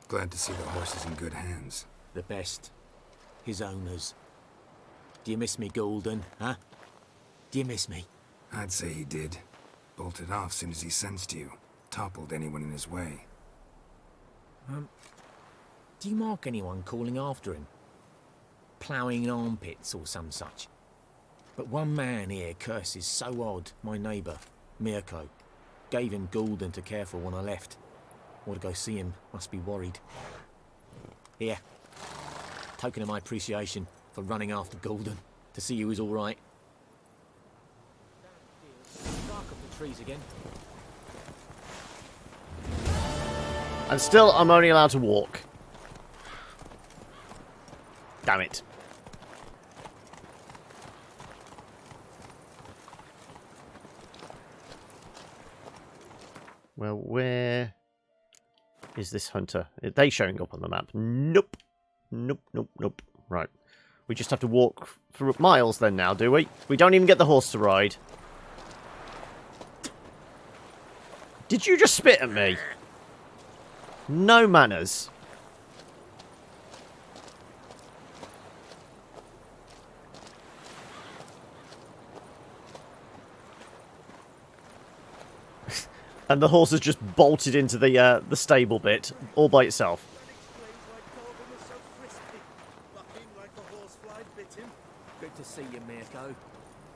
D: Glad to see the horse is in good hands.
U: The best. His owners. Do you miss me, Golden, huh? Do you miss me?
D: I'd say he did. Bolted off soon as he sensed you. Toppled anyone in his way.
U: Do you mark anyone calling after him? Ploughing in armpits or some such? But one man here curses so odd, my neighbour, Mirko. Gave him Golden to care for when I left. Or to go see him, must be worried. Here. Token of my appreciation for running after Golden, to see he was alright. Bark up the trees again.
A: And still, I'm only allowed to walk. Damn it. Well, where is this hunter? Are they showing up on the map? Nope. Nope, nope, nope. Right. We just have to walk through miles then now, do we? We don't even get the horse to ride. Did you just spit at me? No manners. And the horse has just bolted into the stable bit all by itself.
U: Good to see you, Mirko.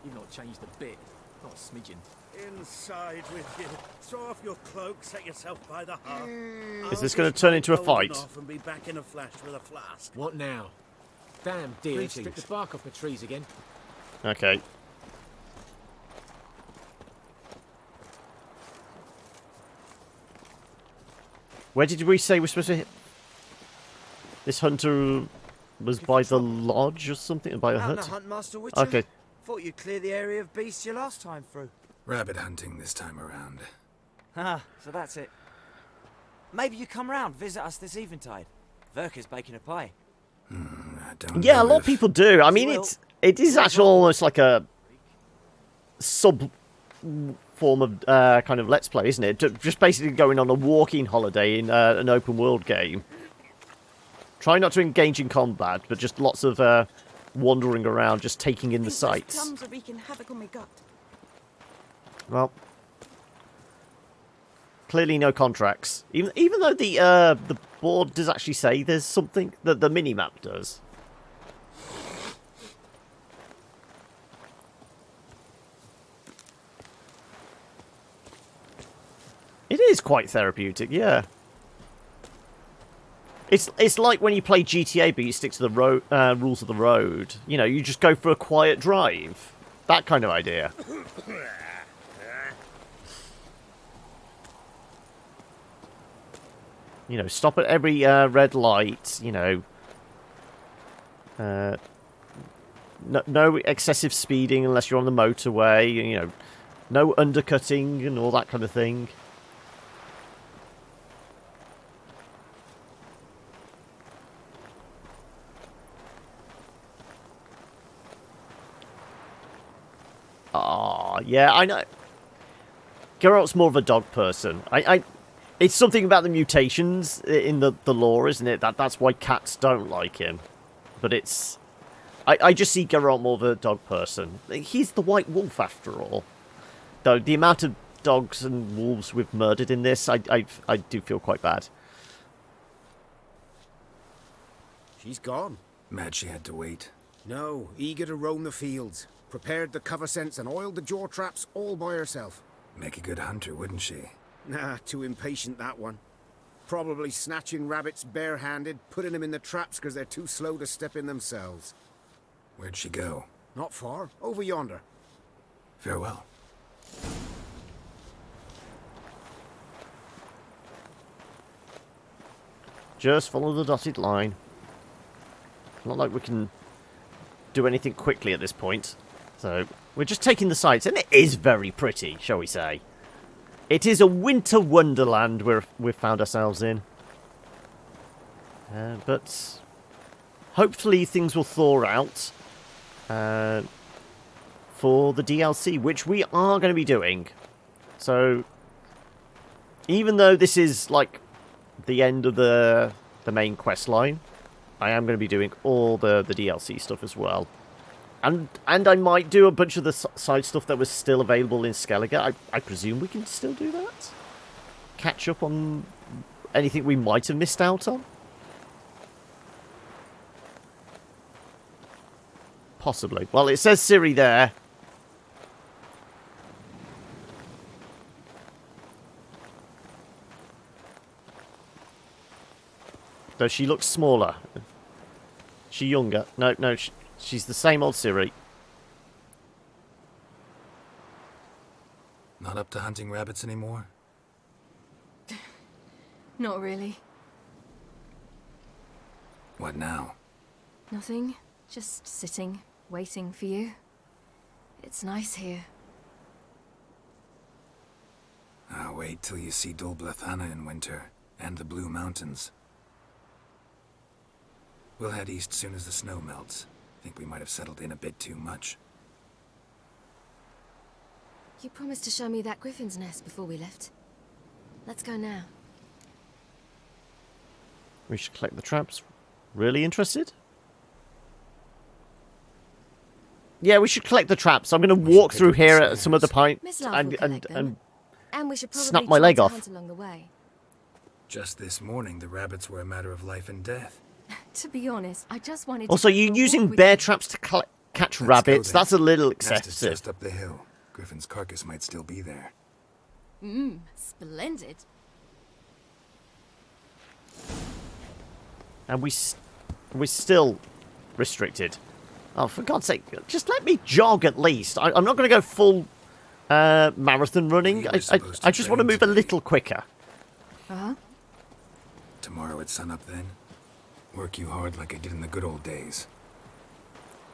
U: You've not changed a bit. Not a smidgen.
L: Inside with you. Throw off your cloak, set yourself by the hearth.
A: Is this going to turn into a fight?
L: And be back in a flash with a flask.
U: What now? Damn deer, strip the bark off the trees again.
A: Okay. Where did we say we're supposed to hit? This hunter was by the lodge or something? By a
L: Out on
A: hut?
L: a hunt, Master Witcher?
A: Okay.
L: Thought you'd clear the area of beasts your last time through.
D: Rabbit hunting this time around.
L: Ah, so that's it. Maybe you come round, visit us this eventide. Verka's baking a pie.
D: I don't
A: Yeah, a
D: know
A: lot of
D: if-
A: people do. I mean, it is actually almost like a sub form of kind of let's play, isn't it? Just basically going on a walking holiday in an open world game. Try not to engage in combat, but just lots of wandering around, just taking in the sights.
C: Plums are wreaking havoc on my gut.
A: Well, clearly no contracts. Even though the board does actually say there's something that the mini map does. It is quite therapeutic, yeah. It's like when you play GTA, but you stick to the rules of the road. You know, you just go for a quiet drive. That kind of idea. You know, stop at every red light, you know. No excessive speeding unless you're on the motorway, you know. No undercutting and all that kind of thing. Ah, yeah, I know. Geralt's more of a dog person. It's something about the mutations in the lore, isn't it? That's why cats don't like him. But it's... I just see Geralt more of a dog person. He's the White Wolf, after all. Though, the amount of dogs and wolves we've murdered in this, I do feel quite bad.
J: She's gone.
D: Mad she had to wait.
J: No, eager to roam the fields. Prepared the cover scents and oiled the jaw traps all by herself.
D: Make a good hunter, wouldn't she?
J: Nah, too impatient, that one. Probably snatching rabbits barehanded, putting them in the traps because they're too slow to step in themselves.
D: Where'd she go?
J: Not far. Over yonder.
D: Farewell.
A: Just follow the dotted line. Not like we can do anything quickly at this point. So, we're just taking the sights, and it is very pretty, shall we say. It is a winter wonderland we've found ourselves in. But hopefully things will thaw out for the DLC, which we are going to be doing. So, even though this is like the end of the main quest line, I am going to be doing all the DLC stuff as well. And I might do a bunch of the side stuff that was still available in Skellige. I presume we can still do that? Catch up on anything we might have missed out on? Possibly. Well, it says Ciri there. Though she looks smaller. She younger? No, she's the same old Ciri.
D: Not up to hunting rabbits anymore?
T: Not really.
D: What now?
T: Nothing. Just sitting, waiting for you. It's nice here.
D: wait till you see Dol Blethana in winter, and the Blue Mountains. We'll head east soon as the snow melts. Think we might have settled in a bit too much.
T: You promised to show me that griffin's nest before we left. Let's go now.
A: We should collect the traps. Really interested? Yeah, we should collect the traps. I'm going to walk through here at some other point and
T: we should probably
A: snap my leg
T: try to
A: off.
T: hunt along the way.
D: Just this morning, the rabbits were a matter of life and death.
T: To be honest, I just wanted
A: Also,
T: to go
A: you're
T: for a
A: using
T: walk with
A: bear
T: you.
A: traps to catch
D: Let's go
A: rabbits.
D: then.
A: That's a little
D: Nest is
A: excessive.
D: just up the hill. Griffin's carcass might still be there.
T: Splendid.
A: And we're still restricted. Oh, for God's sake, just let me jog at least. I'm not going to go full marathon running. I just want to move a little quicker.
T: Uh-huh.
D: Tomorrow at sunup then. Work you hard like I did in the good old days.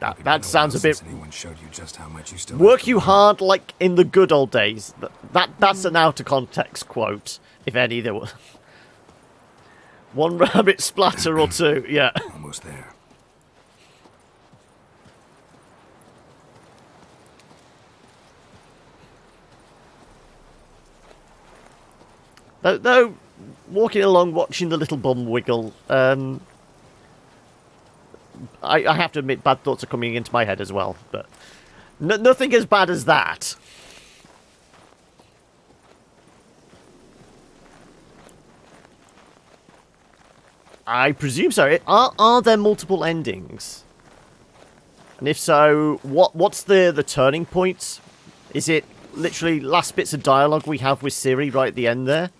A: That sounds a bit...
D: Anyone showed you just how much you still
A: Work you hard like in the good old days. That's an out of context quote, if any there was. One rabbit splatter or two, yeah.
D: Almost there.
A: Though walking along, watching the little bum wiggle, I have to admit, bad thoughts are coming into my head as well. But nothing as bad as that. I presume so. Are there multiple endings? And if so, what's the turning point? Is it literally last bits of dialogue we have with Ciri right at the end there?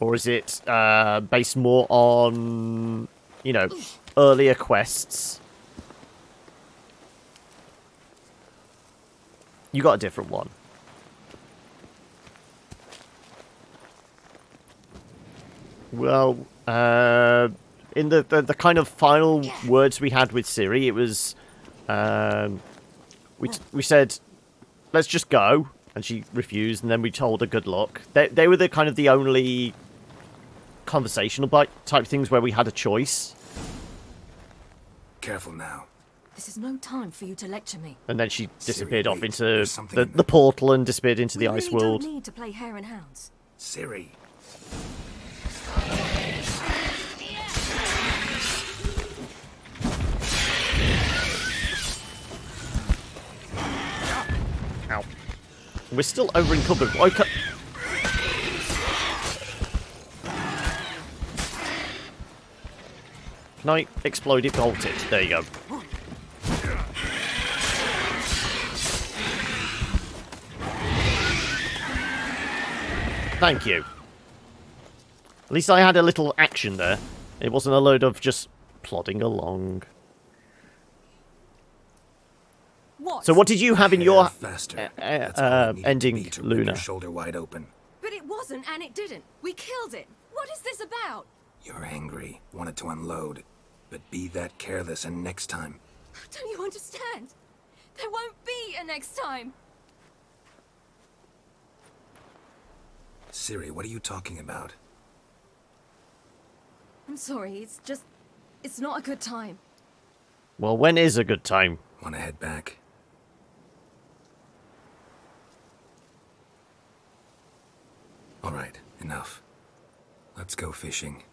A: Or is it based more on, you know, earlier quests? You got a different one. Well, in the kind of final words we had with Ciri, it was, we said, let's just go, and she refused, and then we told her good luck. They were the kind of the only conversational type things where we had a choice.
D: Careful now.
T: This is no time for you to lecture me.
A: And then she disappeared off into
D: There's something
A: the portal and disappeared into the
T: We
A: ice
T: really
A: world.
T: don't need to play hare and hounds.
D: Ciri.
A: Ow. We're still over encumbered. Why can't... Can I explode it, bolt it? There you go. Thank you. At least I had a little action there. It wasn't a load of just plodding along.
T: What?
A: So what did you have in your
D: faster.
A: ending, Luna?
D: Shoulder wide open.
T: But it wasn't, and it didn't. We killed it. What is this about?
D: You're angry, wanted to unload. But be that careless and next time.
T: Don't you understand? There won't be a next time.
D: Ciri, what are you talking about?
T: I'm sorry, it's not a good time.
A: Well, when is a good time?
D: Want to head back? Alright, enough. Let's go fishing.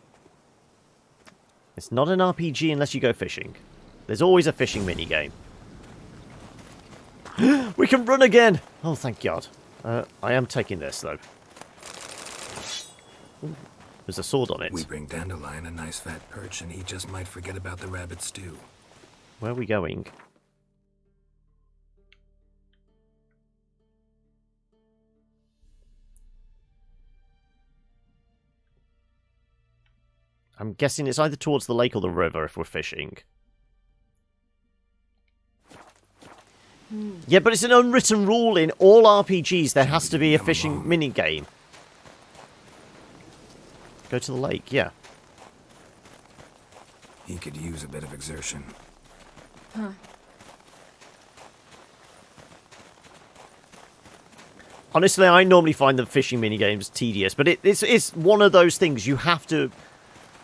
A: It's not an RPG unless you go fishing. There's always a fishing minigame. We can run again! Oh, thank God. I am taking this, though. Ooh, there's a sword on it.
D: We bring Dandelion a nice fat perch, and he just might forget about the rabbit stew.
A: Where are we going? I'm guessing it's either towards the lake or the river if we're fishing. Yeah, but it's an unwritten rule in all RPGs. There has to be a fishing minigame. Go to the lake, yeah.
D: He could use a bit of exertion.
T: Huh.
A: Honestly, I normally find the fishing minigames tedious, but it's one of those things you have to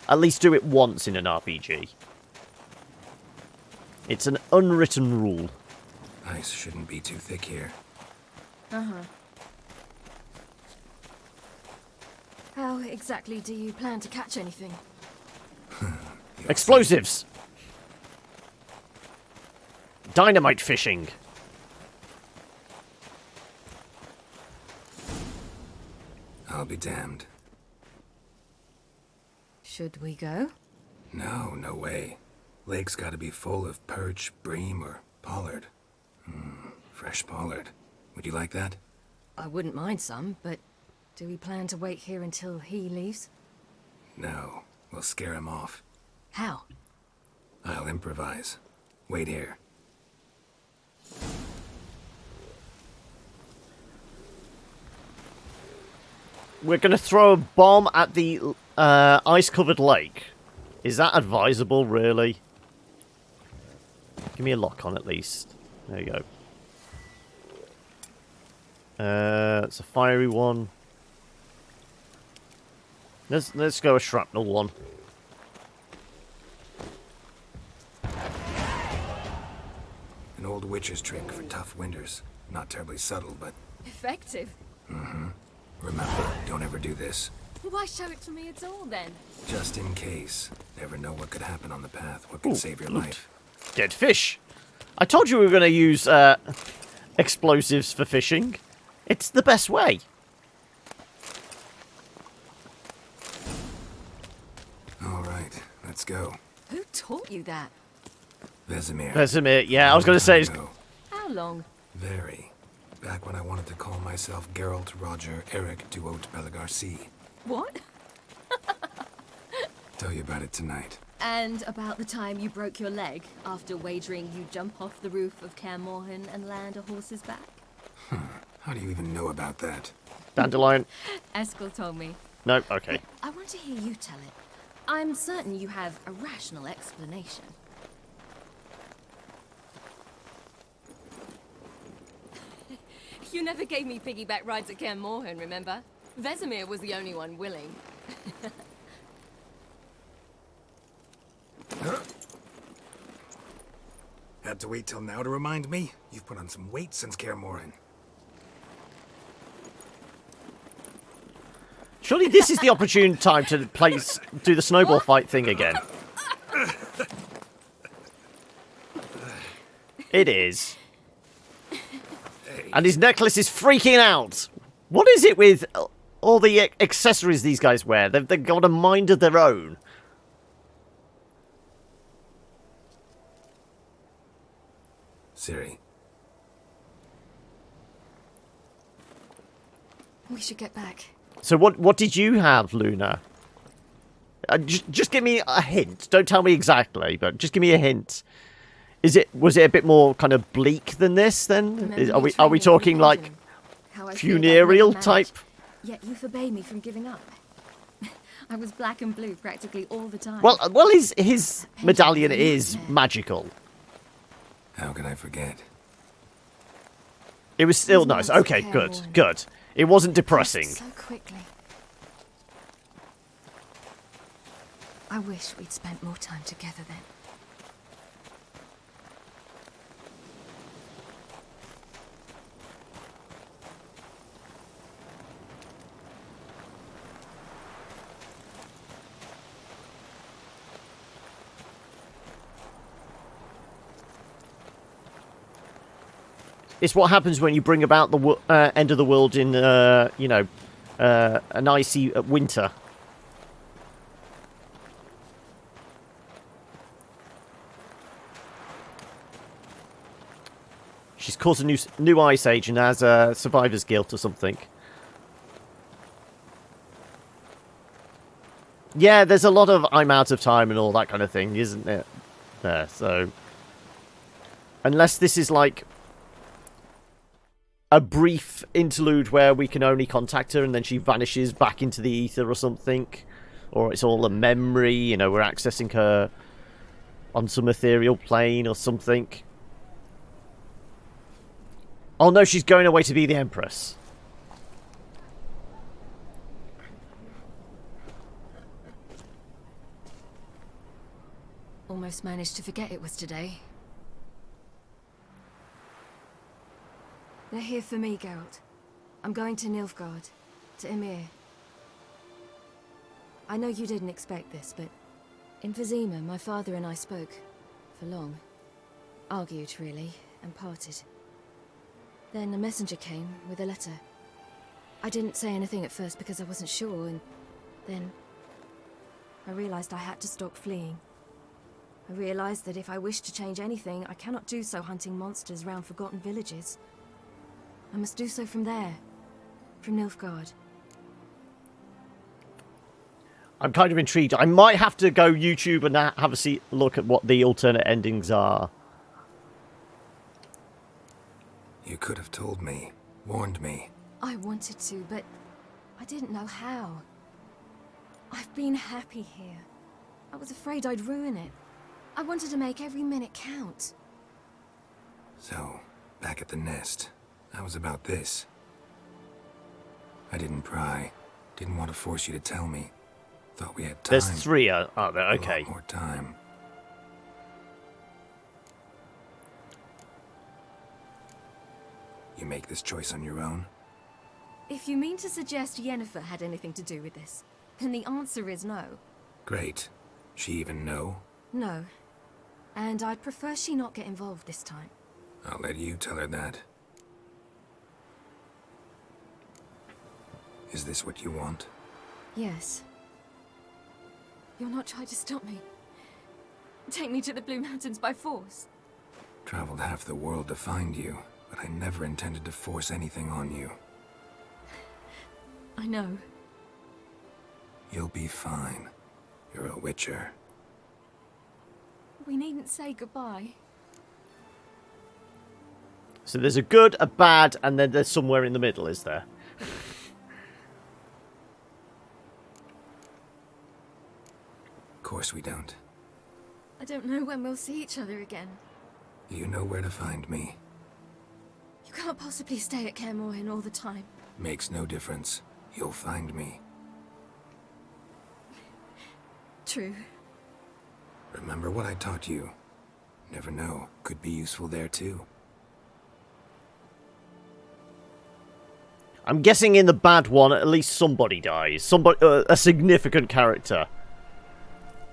A: at least do it once in an RPG. It's an unwritten rule.
D: Ice shouldn't be too thick here.
T: Uh-huh. How exactly do you plan to catch anything?
A: Explosives! Dynamite fishing!
D: I'll be damned.
T: Should we go?
D: No, no way. Lake's gotta be full of perch, bream, or pollard. Fresh pollard. Would you like that?
T: I wouldn't mind some, but do we plan to wait here until he leaves?
D: No, we'll scare him off.
T: How?
D: I'll improvise. Wait here.
A: We're going to throw a bomb at the ice-covered lake. Is that advisable, really? Give me a lock on at least. There you go. It's a fiery one. Let's go a shrapnel one.
D: An old witch's trick for tough winters. Not terribly subtle, but...
T: Effective.
D: Mm-hmm. Remember, don't ever do this.
T: Why show it to me at all, then?
D: Just in case. Never know what could happen on the path. What could save your life.
A: Dead fish. I told you we were going to use explosives for fishing. It's the best way.
D: All right, let's go.
T: Who taught you that?
D: Vesemir.
A: Vesemir, yeah, I was going to say...
T: How long?
D: Very. Back when I wanted to call myself Geralt Roger Eric Duot Belagarcy.
T: What?
D: Tell you about it tonight.
T: And about the time you broke your leg after wagering you jump off the roof of Kaer Morhen and land a horse's back?
D: How do you even know about that?
A: Dandelion.
T: Eskel told me.
A: No, okay.
T: I want to hear you tell it. I'm certain you have a rational explanation. You never gave me piggyback rides at Kaer Morhen, remember? Vesemir was the only one willing.
D: Had to wait till now to remind me? You've put on some weight since Kaer Morhen.
A: Surely this is the opportune time to do the snowball fight thing again. It is. And his necklace is freaking out. What is it with all the accessories these guys wear? They've got a mind of their own.
D: Ciri.
T: We should get back.
A: So what did you have, Luna? Just give me a hint. Don't tell me exactly, but just give me a hint. Was it a bit more kind of bleak than this then? Are we talking like funereal type?
T: Yet you forbade me from giving up. I was black and blue practically all the time.
A: Well, his medallion is magical.
D: How can I forget?
A: It was still nice. Okay, good. It wasn't depressing.
T: So quickly. I wish we'd spent more time together then.
A: It's what happens when you bring about the end of the world in, an icy winter. She's caused a new ice age and has survivor's guilt or something. Yeah, there's a lot of I'm out of time and all that kind of thing, isn't it? There, so... Unless this is like a brief interlude where we can only contact her and then she vanishes back into the ether or something. Or it's all a memory, we're accessing her on some ethereal plane or something. Oh no, she's going away to be the Empress.
T: Almost managed to forget it was today. They're here for me, Geralt. I'm going to Nilfgaard, to Emir. I know you didn't expect this, but in Vizima, my father and I spoke for long. Argued, really, and parted. Then a messenger came with a letter. I didn't say anything at first because I wasn't sure, and then I realized I had to stop fleeing. I realized that if I wished to change anything, I cannot do so hunting monsters round forgotten villages. I must do so from there, from Nilfgaard.
A: I'm kind of intrigued. I might have to go YouTube and have a look at what the alternate endings are.
D: You could have told me, warned me.
T: I wanted to, but I didn't know how. I've been happy here. I was afraid I'd ruin it. I wanted to make every minute count.
D: So, back at the nest, that was about this. I didn't pry. Didn't want to force you to tell me. Thought we had time.
A: There's 3, are there? Okay.
D: A lot more time. You make this choice on your own?
T: If you mean to suggest Yennefer had anything to do with this, then the answer is no.
D: Great. She even know?
T: No. And I'd prefer she not get involved this time.
D: I'll let you tell her that. Is this what you want?
T: Yes. You'll not try to stop me. Take me to the Blue Mountains by force.
D: Traveled half the world to find you, but I never intended to force anything on you.
T: I know.
D: You'll be fine. You're a witcher.
T: We needn't say goodbye.
A: So there's a good, a bad, and then there's somewhere in the middle, is there?
D: Of course we don't.
T: I don't know when we'll see each other again.
D: You know where to find me.
T: You can't possibly stay at Kaer Morhen all the time.
D: Makes no difference. You'll find me.
T: True.
D: Remember what I taught you. Never know. Could be useful there too.
A: I'm guessing in the bad one, at least somebody dies. Somebody, a significant character.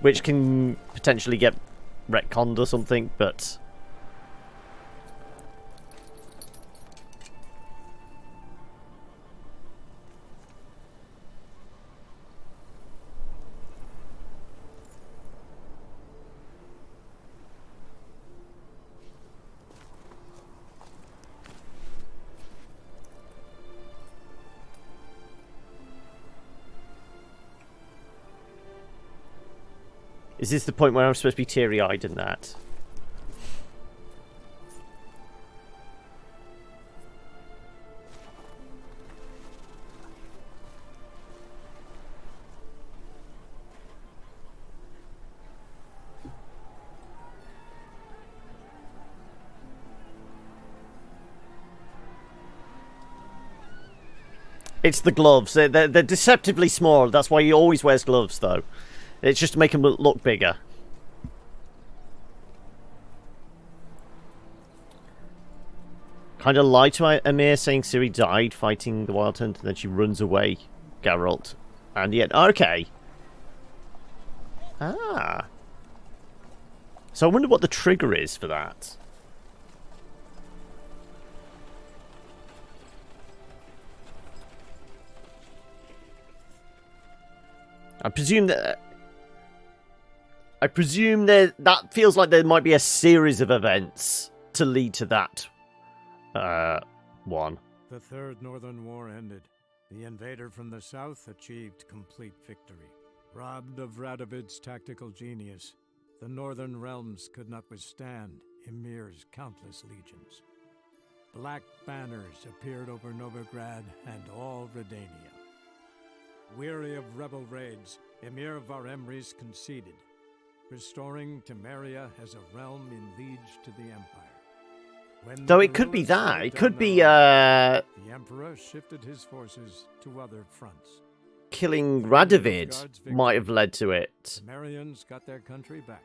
A: Which can potentially get retconned or something, but... Is this the point where I'm supposed to be teary-eyed in that? It's the gloves. They're deceptively small. That's why he always wears gloves, though. It's just to make him look bigger. Kind of lied to Emir, saying Ciri died fighting the Wild Hunt, and then she runs away, Geralt. And yet, okay. Ah. So I wonder what the trigger is for that. I presume that that feels like there might be a series of events to lead to that one.
K: The Third Northern War ended. The invader from the south achieved complete victory. Robbed of Radovid's tactical genius, the northern realms could not withstand Emir's countless legions. Black banners appeared over Novigrad and all Redania. Weary of rebel raids, Emir Var-Emreis conceded, restoring Temeria as a realm in liege to the Empire. When
A: Though it could be that. It could be,
K: the Emperor shifted his forces to other fronts.
A: Killing Radovid might have led to it.
K: Temerians got their country back.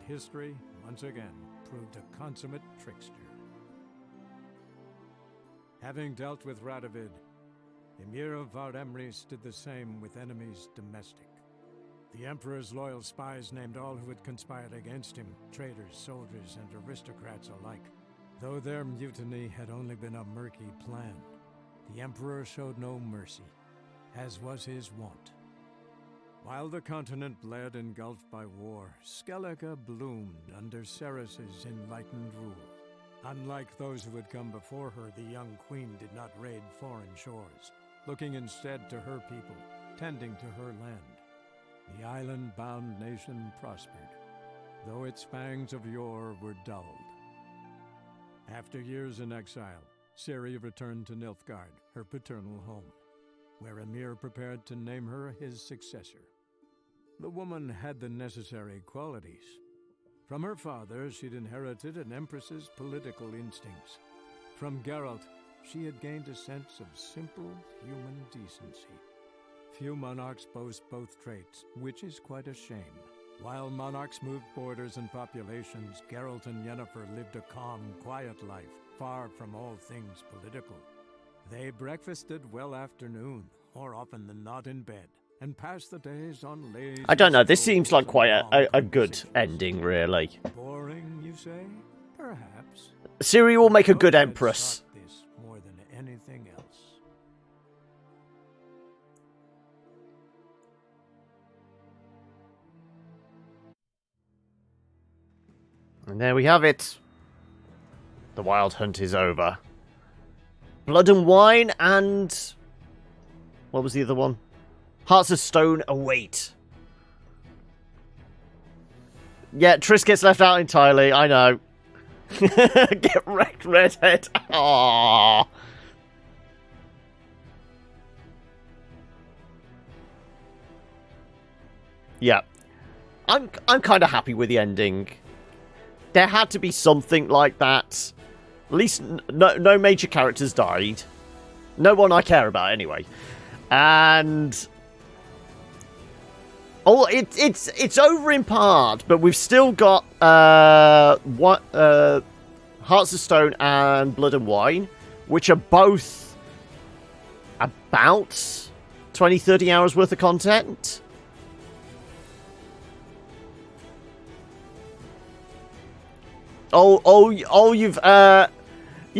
K: history, once again, proved a consummate trickster. Having dealt with Radovid, Emir of Vardemris did the same with enemies domestic. The Emperor's loyal spies named all who had conspired against him, traitors, soldiers, and aristocrats alike. Though their mutiny had only been a murky plan, the Emperor showed no mercy, as was his wont. While the continent bled engulfed by war, Skellige bloomed under Ceres's enlightened rule. Unlike those who had come before her, the young queen did not raid foreign shores, looking instead to her people, tending to her land. The island-bound nation prospered, though its fangs of yore were dulled. After years in exile, Ciri returned to Nilfgaard, her paternal home, where Emir prepared to name her his successor. The woman had the necessary qualities. From her father, she'd inherited an empress's political instincts. From Geralt, she had gained a sense of simple human decency. Few monarchs boast both traits, which is quite a shame. While monarchs moved borders and populations, Geralt and Yennefer lived a calm, quiet life, far from all things political. They breakfasted well afternoon, more often than not in bed, and passed the days on lazy...
A: I don't know, this seems like quite a good ending, really.
K: Boring, you say? Perhaps.
A: Ciri will make a good empress.
K: This more than anything else.
A: And there we have it. The wild hunt is over. Blood and wine and... what was the other one? Hearts of Stone await. Yeah, Triss gets left out entirely, I know. Get wrecked, redhead. Aww. Yeah. I'm kind of happy with the ending. There had to be something like that. At least no major characters died. No one I care about, anyway. And... oh, it's over in part, but we've still got Hearts of Stone and Blood and Wine, which are both about 20-30 hours worth of content. Oh, you've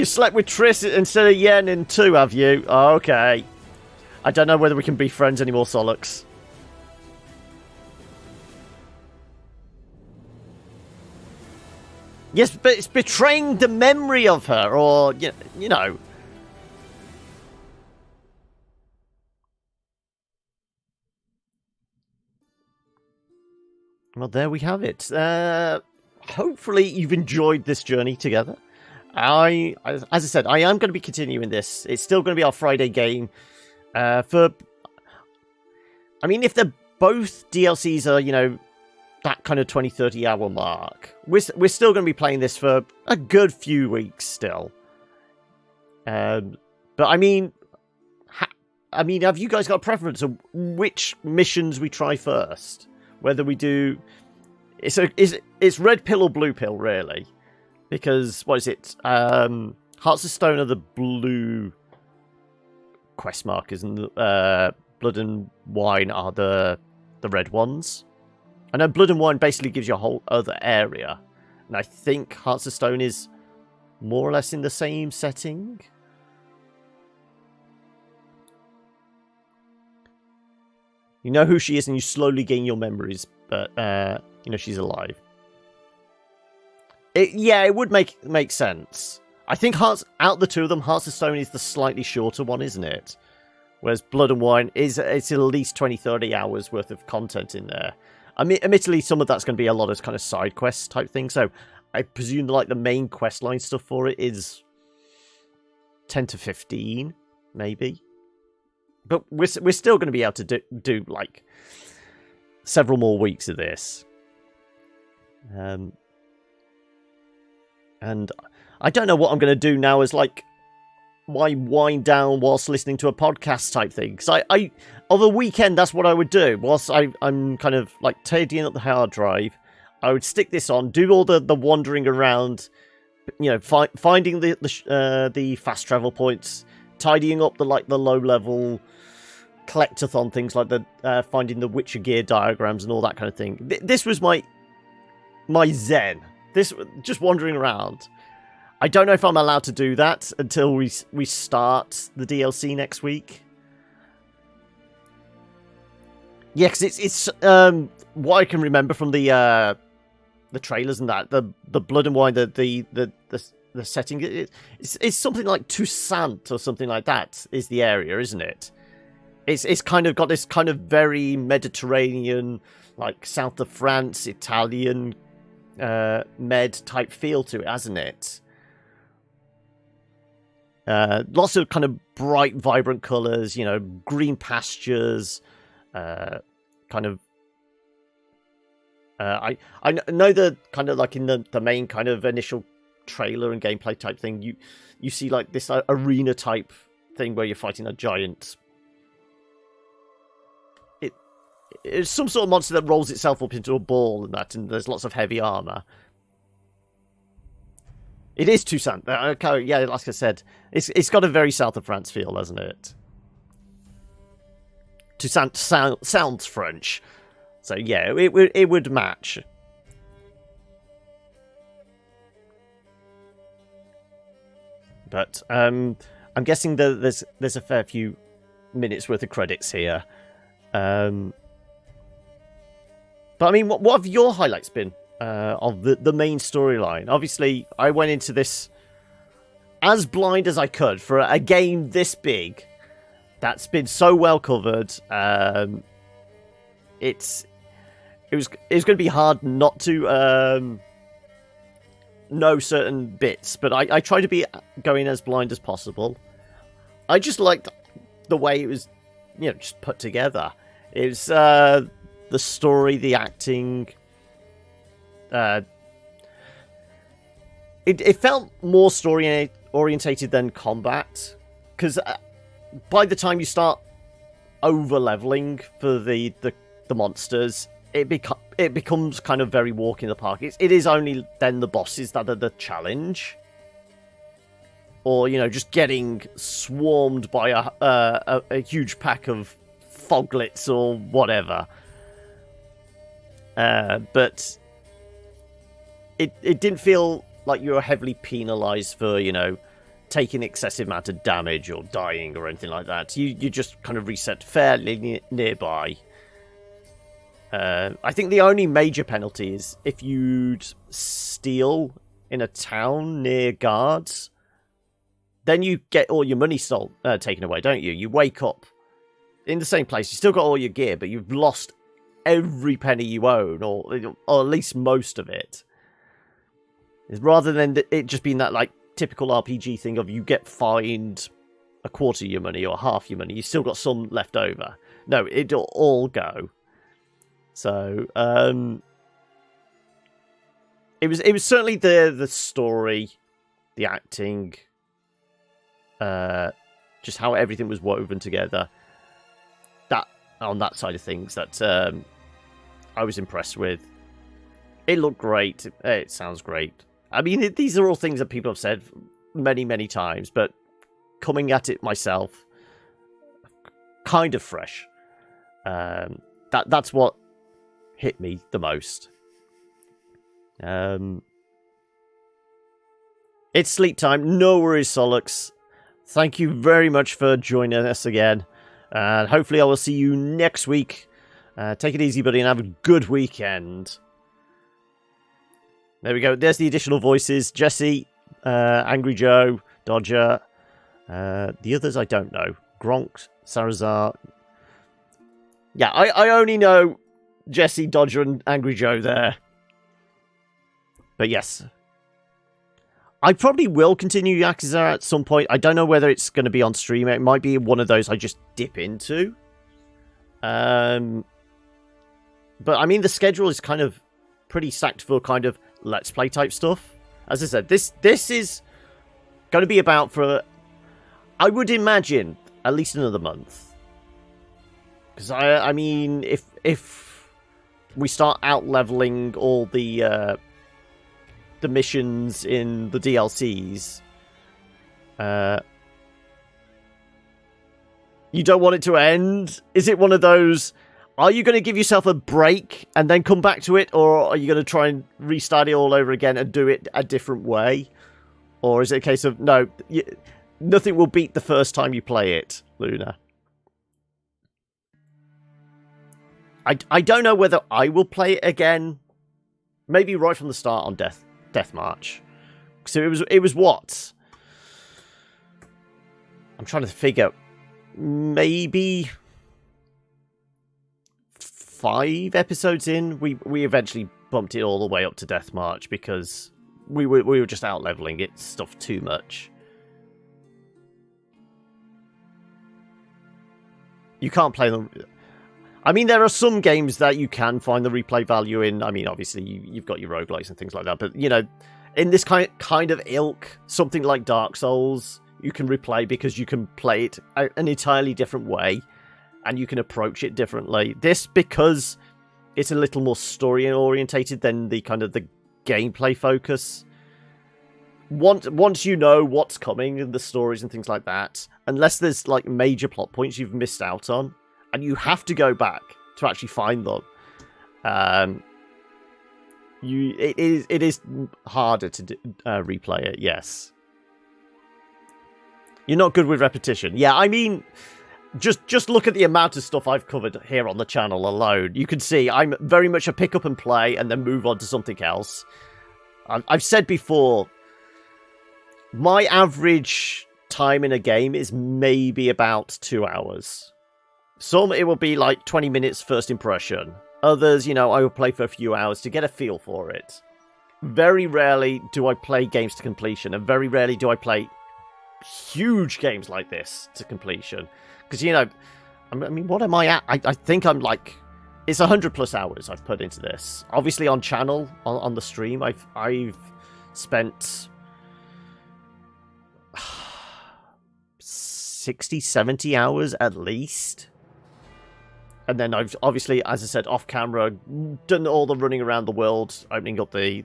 A: slept with Triss instead of Yen in 2, have you? Oh, okay. I don't know whether we can be friends anymore, Solux. Yes, but it's betraying the memory of her, or, you know. Well, there we have it. Hopefully you've enjoyed this journey together. As I said, I am going to be continuing this. It's still going to be our Friday game. I mean, if they're both DLCs are, you know, that kind of 20-30 hour mark, we're still going to be playing this for a good few weeks still. But I mean, have you guys got a preference of which missions we try first? Whether we do, it's red pill or blue pill, really, because what is it? Hearts of Stone are the blue quest markers, and Blood and Wine are the red ones. I know Blood and Wine basically gives you a whole other area, and I think Hearts of Stone is more or less in the same setting. You know who she is, and you slowly gain your memories, but you know she's alive. It would make sense. I think out of the two of them, Hearts of Stone is the slightly shorter one, isn't it? Whereas Blood and Wine it's at least 20-30 hours worth of content in there. I mean, admittedly, some of that's going to be a lot of kind of side quest type thing. So I presume like the main quest line stuff for it is 10 to 15, maybe. But we're still going to be able to do like several more weeks of this. And I don't know what I'm going to do now as like my wind down whilst listening to a podcast type thing. Because I on the weekend, that's what I would do. Whilst I'm kind of like tidying up the hard drive, I would stick this on, do all the wandering around, you know, finding the fast travel points, tidying up the low level collectathon things like the finding the Witcher gear diagrams and all that kind of thing. This was my zen. This just wandering around. I don't know if I'm allowed to do that until we start the DLC next week. Yeah, because it's what I can remember from the trailers and that the Blood and Wine, the setting, it's something like Toussaint or something like that is the area, isn't it? It's kind of got this kind of very Mediterranean, like south of France, Italian med type feel to it, hasn't it? Lots of kind of bright, vibrant colours, you know, green pastures, kind of. I know the kind of like in the main kind of initial trailer and gameplay type thing, you see like this arena type thing where you're fighting a giant. It's some sort of monster that rolls itself up into a ball and there's lots of heavy armor. It is Toussaint. Okay, yeah, like I said, it's got a very south of France feel, hasn't it? Toussaint sounds French, so yeah, it would match. But I'm guessing that there's a fair few minutes worth of credits here. But I mean, what have your highlights been of the main storyline? Obviously, I went into this as blind as I could for a game this big that's been so well covered. It was going to be hard not to know certain bits, but I tried to be going as blind as possible. I just liked the way it was, you know, just put together. It was the story, the acting. It felt more story orientated than combat, because by the time you start over leveling for the monsters, it becomes kind of very walk in the park. It is only then the bosses that are the challenge, or you know, just getting swarmed by a huge pack of foglets or whatever. But it didn't feel like you were heavily penalised for, you know, taking excessive amount of damage or dying or anything like that. You just kind of reset fairly nearby. I think the only major penalty is if you'd steal in a town near guards, then you get all your money taken away, don't you? You wake up in the same place. You still got all your gear, but you've lost every penny you own, or at least most of it. Rather than it just being that like typical RPG thing of you get fined a quarter of your money or half your money, you still got some left over. No, it'll all go. So it was certainly the story, the acting, just how everything was woven together. That on that side of things that I was impressed with. It looked great. It sounds great. I mean, these are all things that people have said many, many times, but coming at it myself, kind of fresh. That's what hit me the most. It's sleep time. No worries, Solux. Thank you very much for joining us again. And hopefully I will see you next week. Take it easy, buddy, and have a good weekend. There we go. There's the additional voices. Jesse, Angry Joe, Dodger. The others I don't know. Gronk, Sarazar. Yeah, I only know Jesse, Dodger, and Angry Joe there. But yes. I probably will continue Yakuza at some point. I don't know whether it's going to be on stream. It might be one of those I just dip into. But I mean, the schedule is kind of pretty stacked for kind of Let's Play type stuff. As I said, this is going to be about for, I would imagine, at least another month. Because I mean, if we start out leveling all the missions in the DLCs, you don't want it to end? Is it one of those, are you going to give yourself a break and then come back to it, or are you going to try and restart it all over again and do it a different way? Or is it a case of, no, nothing will beat the first time you play it, Luna? I don't know whether I will play it again. Maybe right from the start on Death March. So it was what? I'm trying to figure. Maybe 5 episodes in, we eventually bumped it all the way up to Death March because we were just out leveling it stuff too much. You can't play them. I mean, there are some games that you can find the replay value in. I mean, obviously, you've got your roguelikes and things like that. But, you know, in this kind of ilk, something like Dark Souls, you can replay because you can play it an entirely different way. And you can approach it differently. This, because it's a little more story-orientated than the kind of the gameplay focus. Once you know what's coming and the stories and things like that, unless there's, like, major plot points you've missed out on, and you have to go back to actually find them. It is harder to replay it. Yes, you're not good with repetition. Yeah, I mean, just look at the amount of stuff I've covered here on the channel alone. You can see I'm very much a pick up and play and then move on to something else. I've said before, my average time in a game is maybe about 2 hours. Some, it will be like 20 minutes first impression. Others, you know, I will play for a few hours to get a feel for it. Very rarely do I play games to completion, and very rarely do I play huge games like this to completion. Because, you know, I mean, what am I at? I think I'm like, it's 100+ hours I've put into this. Obviously on channel, on the stream, I've spent 60, 70 hours at least. And then I've obviously, as I said, off camera, done all the running around the world, opening up the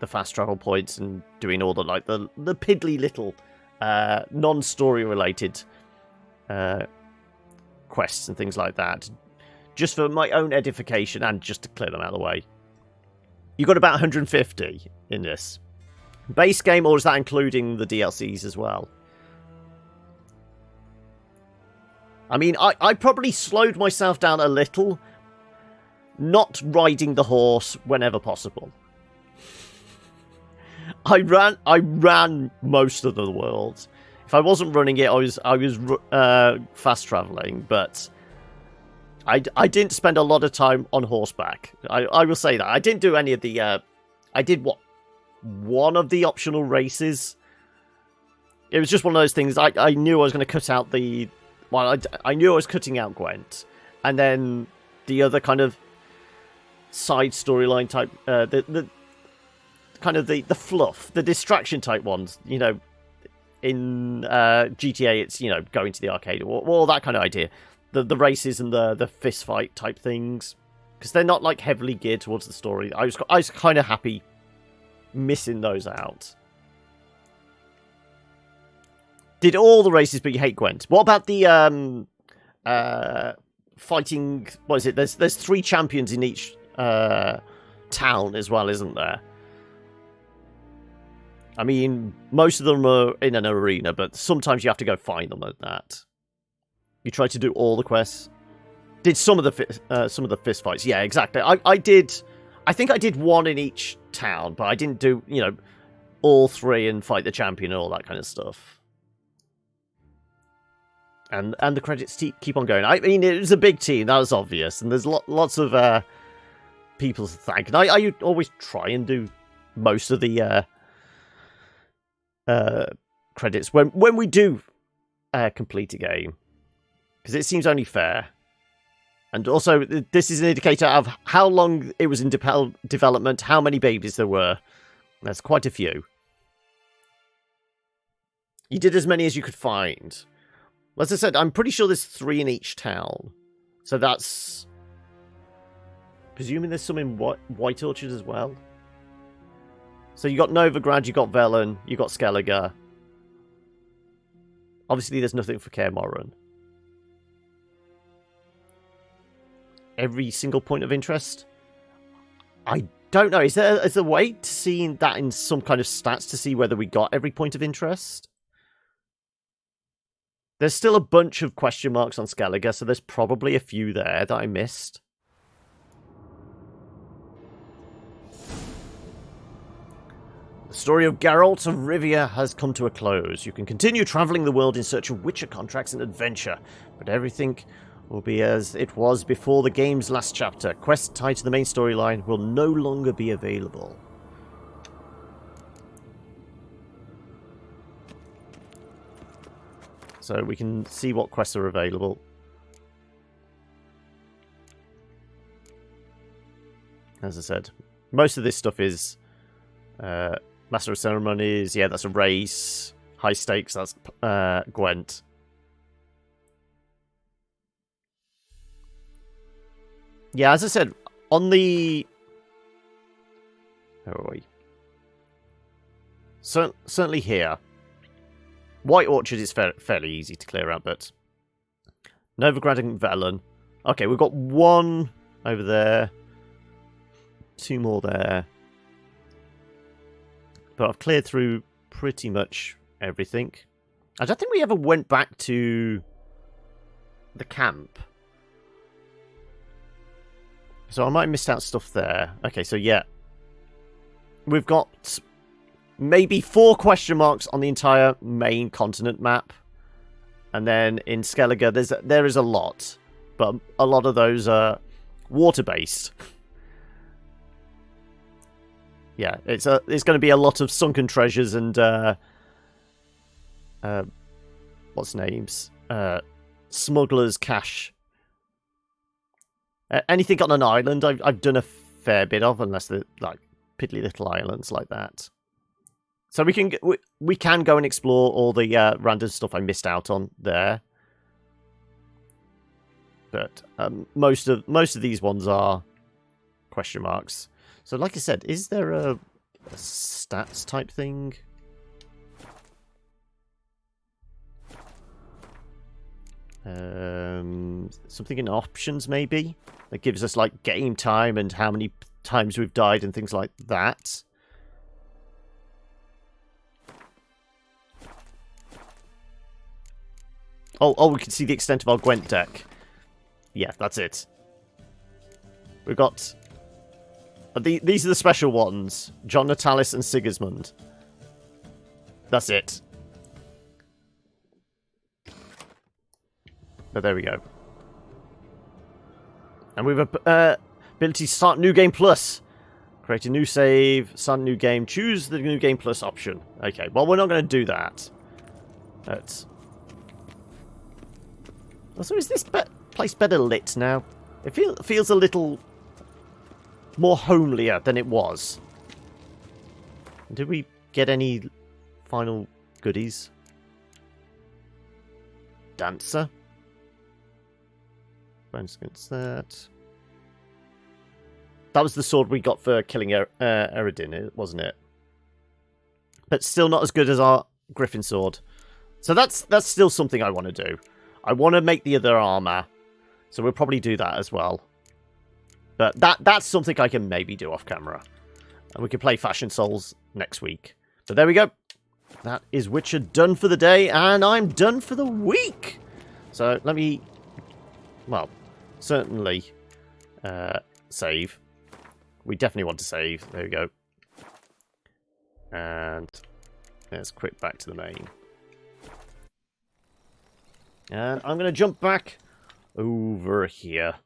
A: fast travel points and doing all the piddly little non-story related quests and things like that, just for my own edification and just to clear them out of the way. You got about 150 in this base game, or is that including the DLCs as well? I mean, I probably slowed myself down a little, not riding the horse whenever possible. I ran most of the world. If I wasn't running it, I was fast traveling, but I didn't spend a lot of time on horseback. I will say that I didn't do any of the. I did one of the optional races. It was just one of those things. I knew I was going to cut out the. Well, I knew I was cutting out Gwent, and then the other kind of side storyline type, the kind of the fluff, the distraction type ones. You know, in GTA, it's, you know, going to the arcade, or all that kind of idea. The races and the fist fight type things, because they're not like heavily geared towards the story. I was kind of happy missing those out. Did all the races, but you hate Gwent. What about the fighting? What is it? There's 3 champions in each town as well, isn't there? I mean, most of them are in an arena, but sometimes you have to go find them at that. You try to do all the quests. Did some of the fist fights? Yeah, exactly. I did. I think I did 1 in each town, but I didn't do, you know, all 3 and fight the champion and all that kind of stuff. And the credits keep on going. I mean, it was a big team, that was obvious, and there's lots of people to thank. And I always try and do most of the credits when we do complete a game, because it seems only fair. And also, this is an indicator of how long it was in development, how many babies there were. There's quite a few. You did as many as you could find. As I said, I'm pretty sure there's 3 in each town. So that's presuming there's some in White Orchard as well. So you got Novigrad, you got Velen, you got Skellige. Obviously, there's nothing for Kaer Morhen. Every single point of interest? I don't know. Is there a way to see that in some kind of stats to see whether we got every point of interest? There's still a bunch of question marks on Skellige, so there's probably a few there that I missed. The story of Geralt of Rivia has come to a close. You can continue travelling the world in search of Witcher contracts and adventure, but everything will be as it was before the game's last chapter. Quests tied to the main storyline will no longer be available. So we can see what quests are available. As I said, most of this stuff is Master of Ceremonies. Yeah, that's a race. High stakes, that's Gwent. Yeah, as I said, on the... Where are we? Certainly here. White Orchard is fairly easy to clear out, but... Novigrad and Velen. Okay, we've got one over there. Two more there. But I've cleared through pretty much everything. I don't think we ever went back to the camp. So I might have missed out stuff there. Okay, so yeah. We've got maybe 4 question marks on the entire main continent map. And then in Skellige, there is a lot. But a lot of those are water-based. Yeah, it's going to be a lot of sunken treasures and... what's names? Smuggler's cache. Anything on an island, I've done a fair bit of, unless they're like piddly little islands like that. So we can go and explore all the random stuff I missed out on there. But most of these ones are question marks. So like I said, is there a stats type thing? Something in options maybe that gives us like game time and how many times we've died and things like that. Oh, we can see the extent of our Gwent deck. Yeah, that's it. We've got these are the special ones: John Natalis and Sigismund. That's it. But there we go. And we've ability to start New Game Plus. Create a new save, start a new game, choose the New Game Plus option. Okay, well, we're not going to do that. Let's... Also, is this place better lit now? It feels a little more homelier than it was. Did we get any final goodies? Dancer. Bonus against that. That was the sword we got for killing Eredin, wasn't it? But still not as good as our Griffin sword. So that's still something I want to do. I want to make the other armour. So we'll probably do that as well. But that's something I can maybe do off camera. And we can play Fashion Souls next week. So there we go. That is Witcher done for the day. And I'm done for the week. So let me... Well, certainly save. We definitely want to save. There we go. And let's quit back to the main. And I'm going to jump back over here.